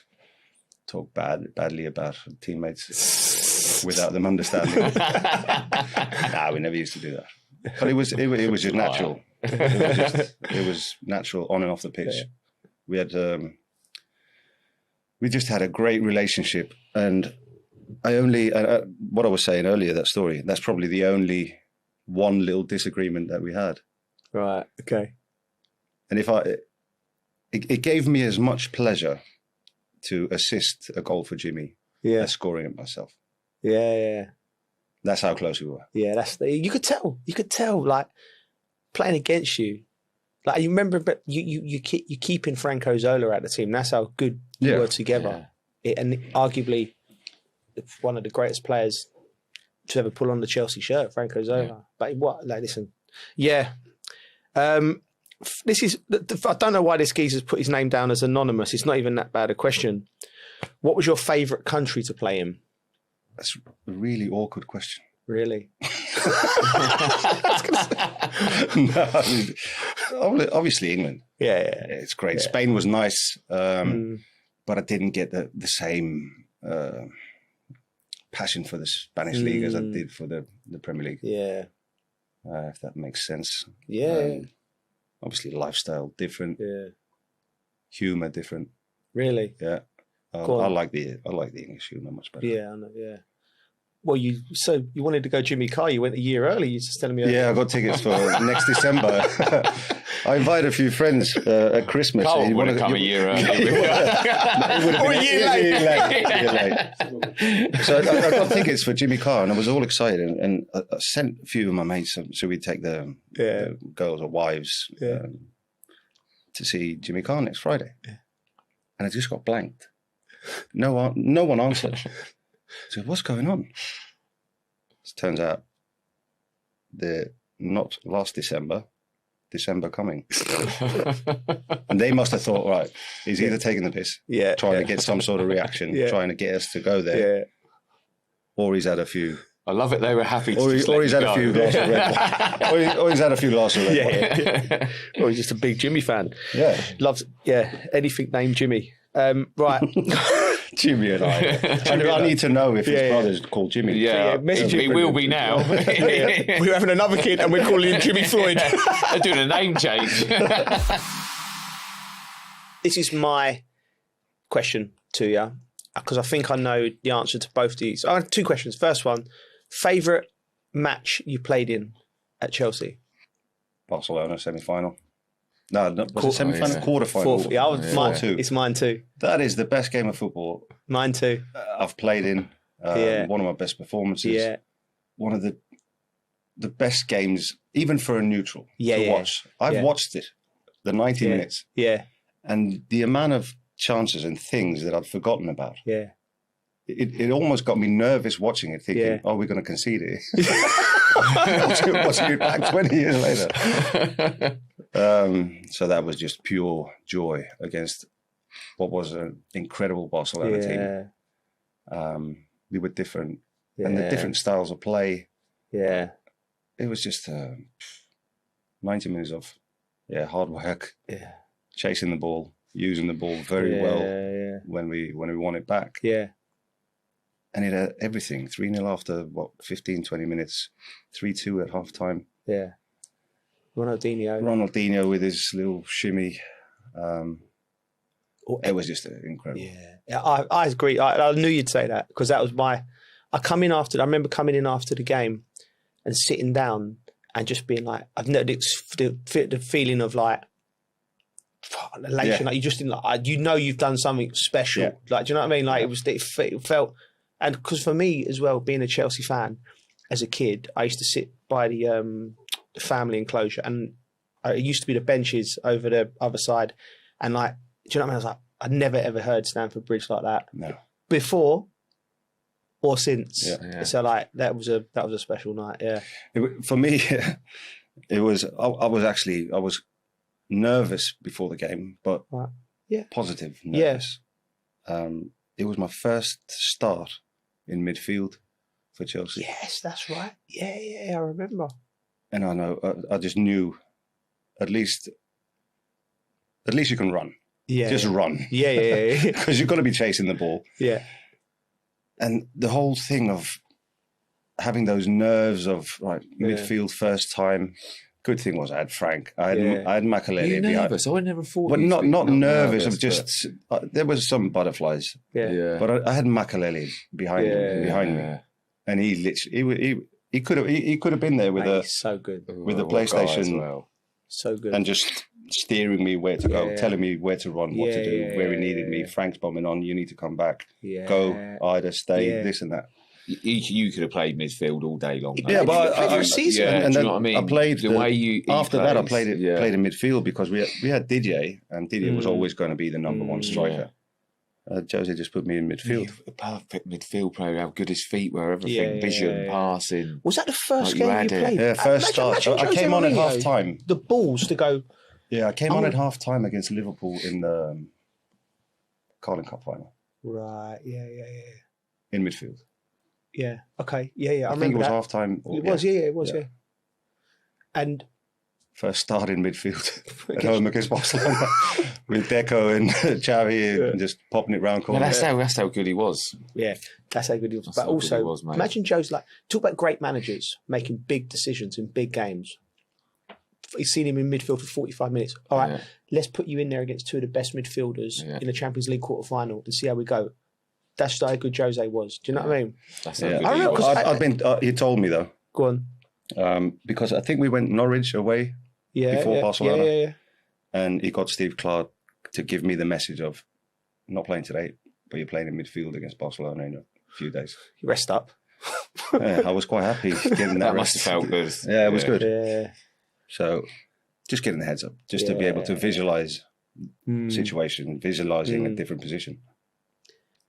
talk badly about teammates without them understanding. We never used to do that. But it was just natural. It was natural on and off the pitch. We had we just had a great relationship, and I only what I was saying earlier, that story, that's probably the only one little disagreement that we had. Right. Okay. And it gave me as much pleasure to assist a goal for Jimmy as scoring it myself. Yeah. That's how close we were. Yeah, you could tell, like, playing against you. Like, you remember, but you keeping Franco Zola out of the team. That's how good you were together. And arguably one of the greatest players to ever pull on the Chelsea shirt, Franco Zola. Yeah. But listen. Yeah. This is, I don't know why this geezer's put his name down as anonymous. It's not even that bad a question. What was your favourite country to play in? That's a really awkward question. Really? No, obviously England. Yeah. It's great. Yeah. Spain was nice, but I didn't get the same passion for the Spanish league as I did for the Premier League. Yeah. If that makes sense. Yeah. Obviously, lifestyle different. Yeah. Humour different. Really? Yeah. I like the English humour much better. Yeah, I know. Yeah. Well, you wanted to go Jimmy Carr. You went a year early. You just telling me. Yeah, I got tickets for next December. I invited a few friends at Christmas. Carl would have come a year early. Or a year late. So I got tickets for Jimmy Carr, and I was all excited. And I sent a few of my mates, so we'd take the girls or wives to see Jimmy Carr next Friday. Yeah. And I just got blanked. No one answered. So what's going on? It turns out they're not last December coming. And they must have thought, right, he's either taking the piss, trying to get some sort of reaction, trying to get us to go there, or he's had a few. I love it. They were happy to or he's had a few glasses of Red Bull. or he's had a few glasses of Red Bull. Yeah. Or he's just a big Jimmy fan. Yeah. Loves anything named Jimmy. Right. Jimmy and I need to know if his brother's called Jimmy. Yeah, he will be now. We're having another kid and we're calling him Jimmy Floyd. They're doing a name change. This is my question to you, because I think I know the answer to both these. I have two questions. First one, favourite match you played in at Chelsea? Barcelona semi-final. No, was it semi-final? Quarter-final. It's mine too. That is the best game of football. Mine too. I've played in. One of my best performances. Yeah. One of the best games, even for a neutral, to watch. I've watched it, the 90 minutes. Yeah. And the amount of chances and things that I'd forgotten about. Yeah. It almost got me nervous watching it, thinking, we're going to concede it. Watching it back 20 years later. So that was just pure joy against what was an incredible Barcelona team. We were different, and the different styles of play. Yeah, it was just 90 minutes of hard work. Yeah, chasing the ball, using the ball very well when we want it back. Yeah. And it had everything. 3-0 after, 15, 20 minutes. 3-2 at half-time. Yeah. Ronaldinho with his little shimmy. It was just incredible. Yeah, I agree. I knew you'd say that, because that was I remember coming in after the game and sitting down and just being like, I've never the feeling of like, elation. Like you just didn't you've done something special. Yeah. Like, do you know what I mean? Like it felt. And because for me as well, being a Chelsea fan, as a kid, I used to sit by the family enclosure, and it used to be the benches over the other side. And like, do you know what I mean? I was like, I'd never ever heard Stamford Bridge like that. No. Before or since. Yeah. So like that was a special night. Yeah. For me, it was. I was nervous before the game, but positive nervous. Yeah. It was my first start in midfield for Chelsea. Yes, that's right. Yeah, I remember. And I know, I just knew, at least you can run. Yeah. Just run. Yeah. Because you've got to be chasing the ball. Yeah. And the whole thing of having those nerves of midfield first time. Good thing was I had Frank. I had Makelele behind. So I never thought. But not nervous. Of just there was some butterflies. Yeah. But I had Makelele behind me, and he literally He could have been there with so good with a PlayStation, well. So good, and just steering me where to go, telling me where to run, what to do, where he needed me. Frank's bombing on. You need to come back. Go, Ida, stay, this and that. You could have played midfield all day long. Yeah, but I season. and do then you know what I mean? I played the way you after that. I plays, played in midfield because we had DJ, and DJ was always going to be the number one striker. Jose just put me in midfield. A perfect midfield player. How good his feet were, everything, vision, passing. Was that the first game you played? Yeah, first start. I came on at half time. The balls to go. Yeah, I came on at half time against Liverpool in the Carling Cup final. Right. Yeah. In midfield. Yeah. Okay. Yeah. I think it was half time. It was. It was. Yeah. And first start in midfield at home against Barcelona with Deco and Xavi and just popping it round corners. Well, that's how good he was. Yeah, that's how good he was. But also, imagine Joe's talk about great managers making big decisions in big games. He's seen him in midfield for 45 minutes. All right, let's put you in there against two of the best midfielders in the Champions League quarter-final and see how we go. That's how good Jose was. Do you know what I mean? That's how good he was. He told me, though. Go on. Because I think we went Norwich away before Barcelona. Yeah. And he got Steve Clark to give me the message of, not playing today, but you're playing in midfield against Barcelona in a few days. You rest up. I was quite happy getting that must have felt good. Yeah, it was good. Yeah. So just getting the heads up, just to be able to visualise situation, visualising a different position.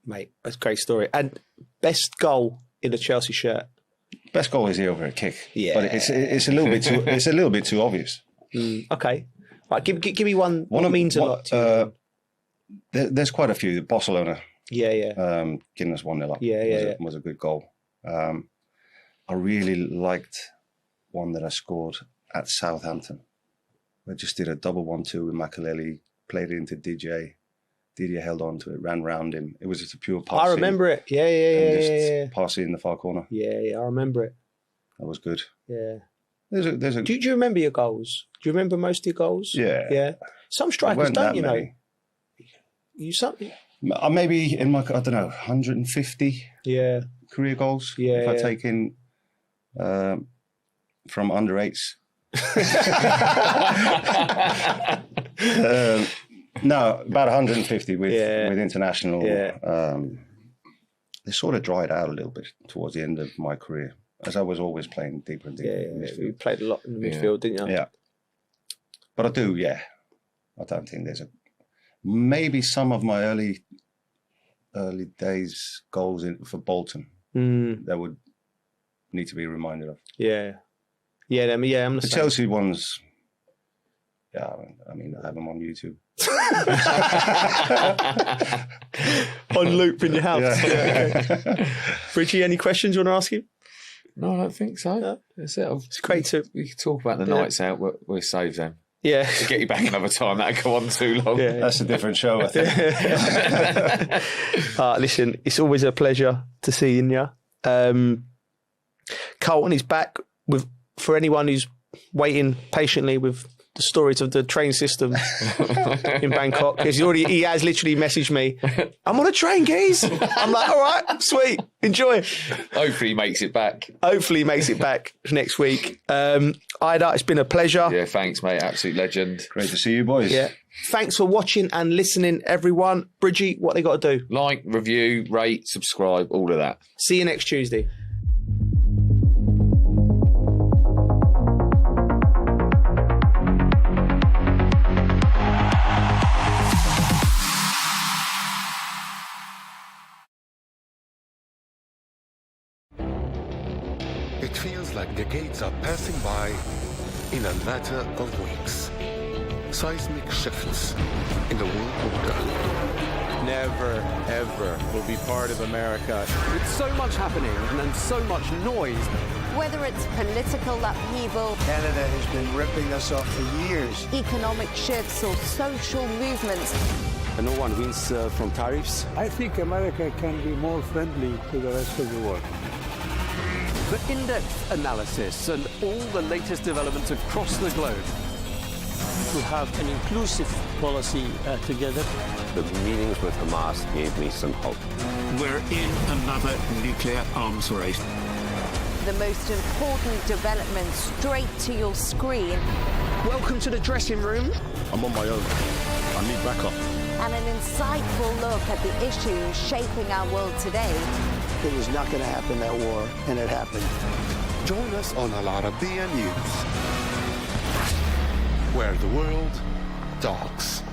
Mate, that's a great story. And best goal in a Chelsea shirt? Best goal is the overhead kick. Yeah, but it's a little bit too obvious. Okay, right. Give me one. What means a lot to you? There's quite a few. Barcelona. Yeah. Getting us 1-0 up. Was a good goal. I really liked one that I scored at Southampton. I just did a double 1-2 with Makelele, played it into DJ. DJ held on to it, ran round him. It was just a pure pass. I remember it. Yeah. Pass it in the far corner. Yeah, I remember it. That was good. Yeah. There's a. Do you remember your goals? Do you remember most of your goals? Yeah. Some strikers don't, you know. You something. Maybe in my, I don't know, 150. Yeah. Career goals. Yeah. If I take in from under 8s. No, about 150 with international. Yeah. They sort of dried out a little bit towards the end of my career, as I was always playing deeper and deeper in the midfield. You played a lot in the midfield, didn't you? Yeah. But I do, I don't think there's maybe some of my early days goals for Bolton that would need to be reminded of. Yeah. I'm the same. Chelsea ones. Yeah, I mean, I have them on YouTube. On loop in your house. Yeah. Okay. Bridgie, any questions you want to ask him? No, I don't think so. No. That's it. It's great to... We can talk about the nights out. We're saved then. Yeah. To get you back another time, that'll go on too long. Yeah. That's a different show, I think. Listen, it's always a pleasure to see you. Carlton is back for anyone who's waiting patiently with the stories of the train system in Bangkok, because he has literally messaged me, I'm on a train, guys. I'm like, all right, sweet, enjoy. Hopefully he makes it back. Hopefully he makes it back next week. Ida, it's been a pleasure. Yeah, thanks, mate. Absolute legend. Great to see you, boys. Yeah. Thanks for watching and listening, everyone. Bridgie, what they got to do? Like, review, rate, subscribe, all of that. See you next Tuesday. It feels like decades are passing by in a matter of weeks. Seismic shifts in the world order. Never, ever will be part of America. With so much happening and so much noise. Whether it's political upheaval, Canada has been ripping us off for years. economic shifts or social movements, No one wins from tariffs. I think America can be more friendly to the rest of the world. For in-depth analysis and all the latest developments across the globe. To have an inclusive policy together. The meetings with Hamas gave me some hope. We're in another nuclear arms race. the most important developments straight to your screen. Welcome to the dressing room. I'm on my own. I need backup. And an insightful look at the issues shaping our world today. It was not going to happen, that war, and it happened. Join us on Arabiya News, where the world talks.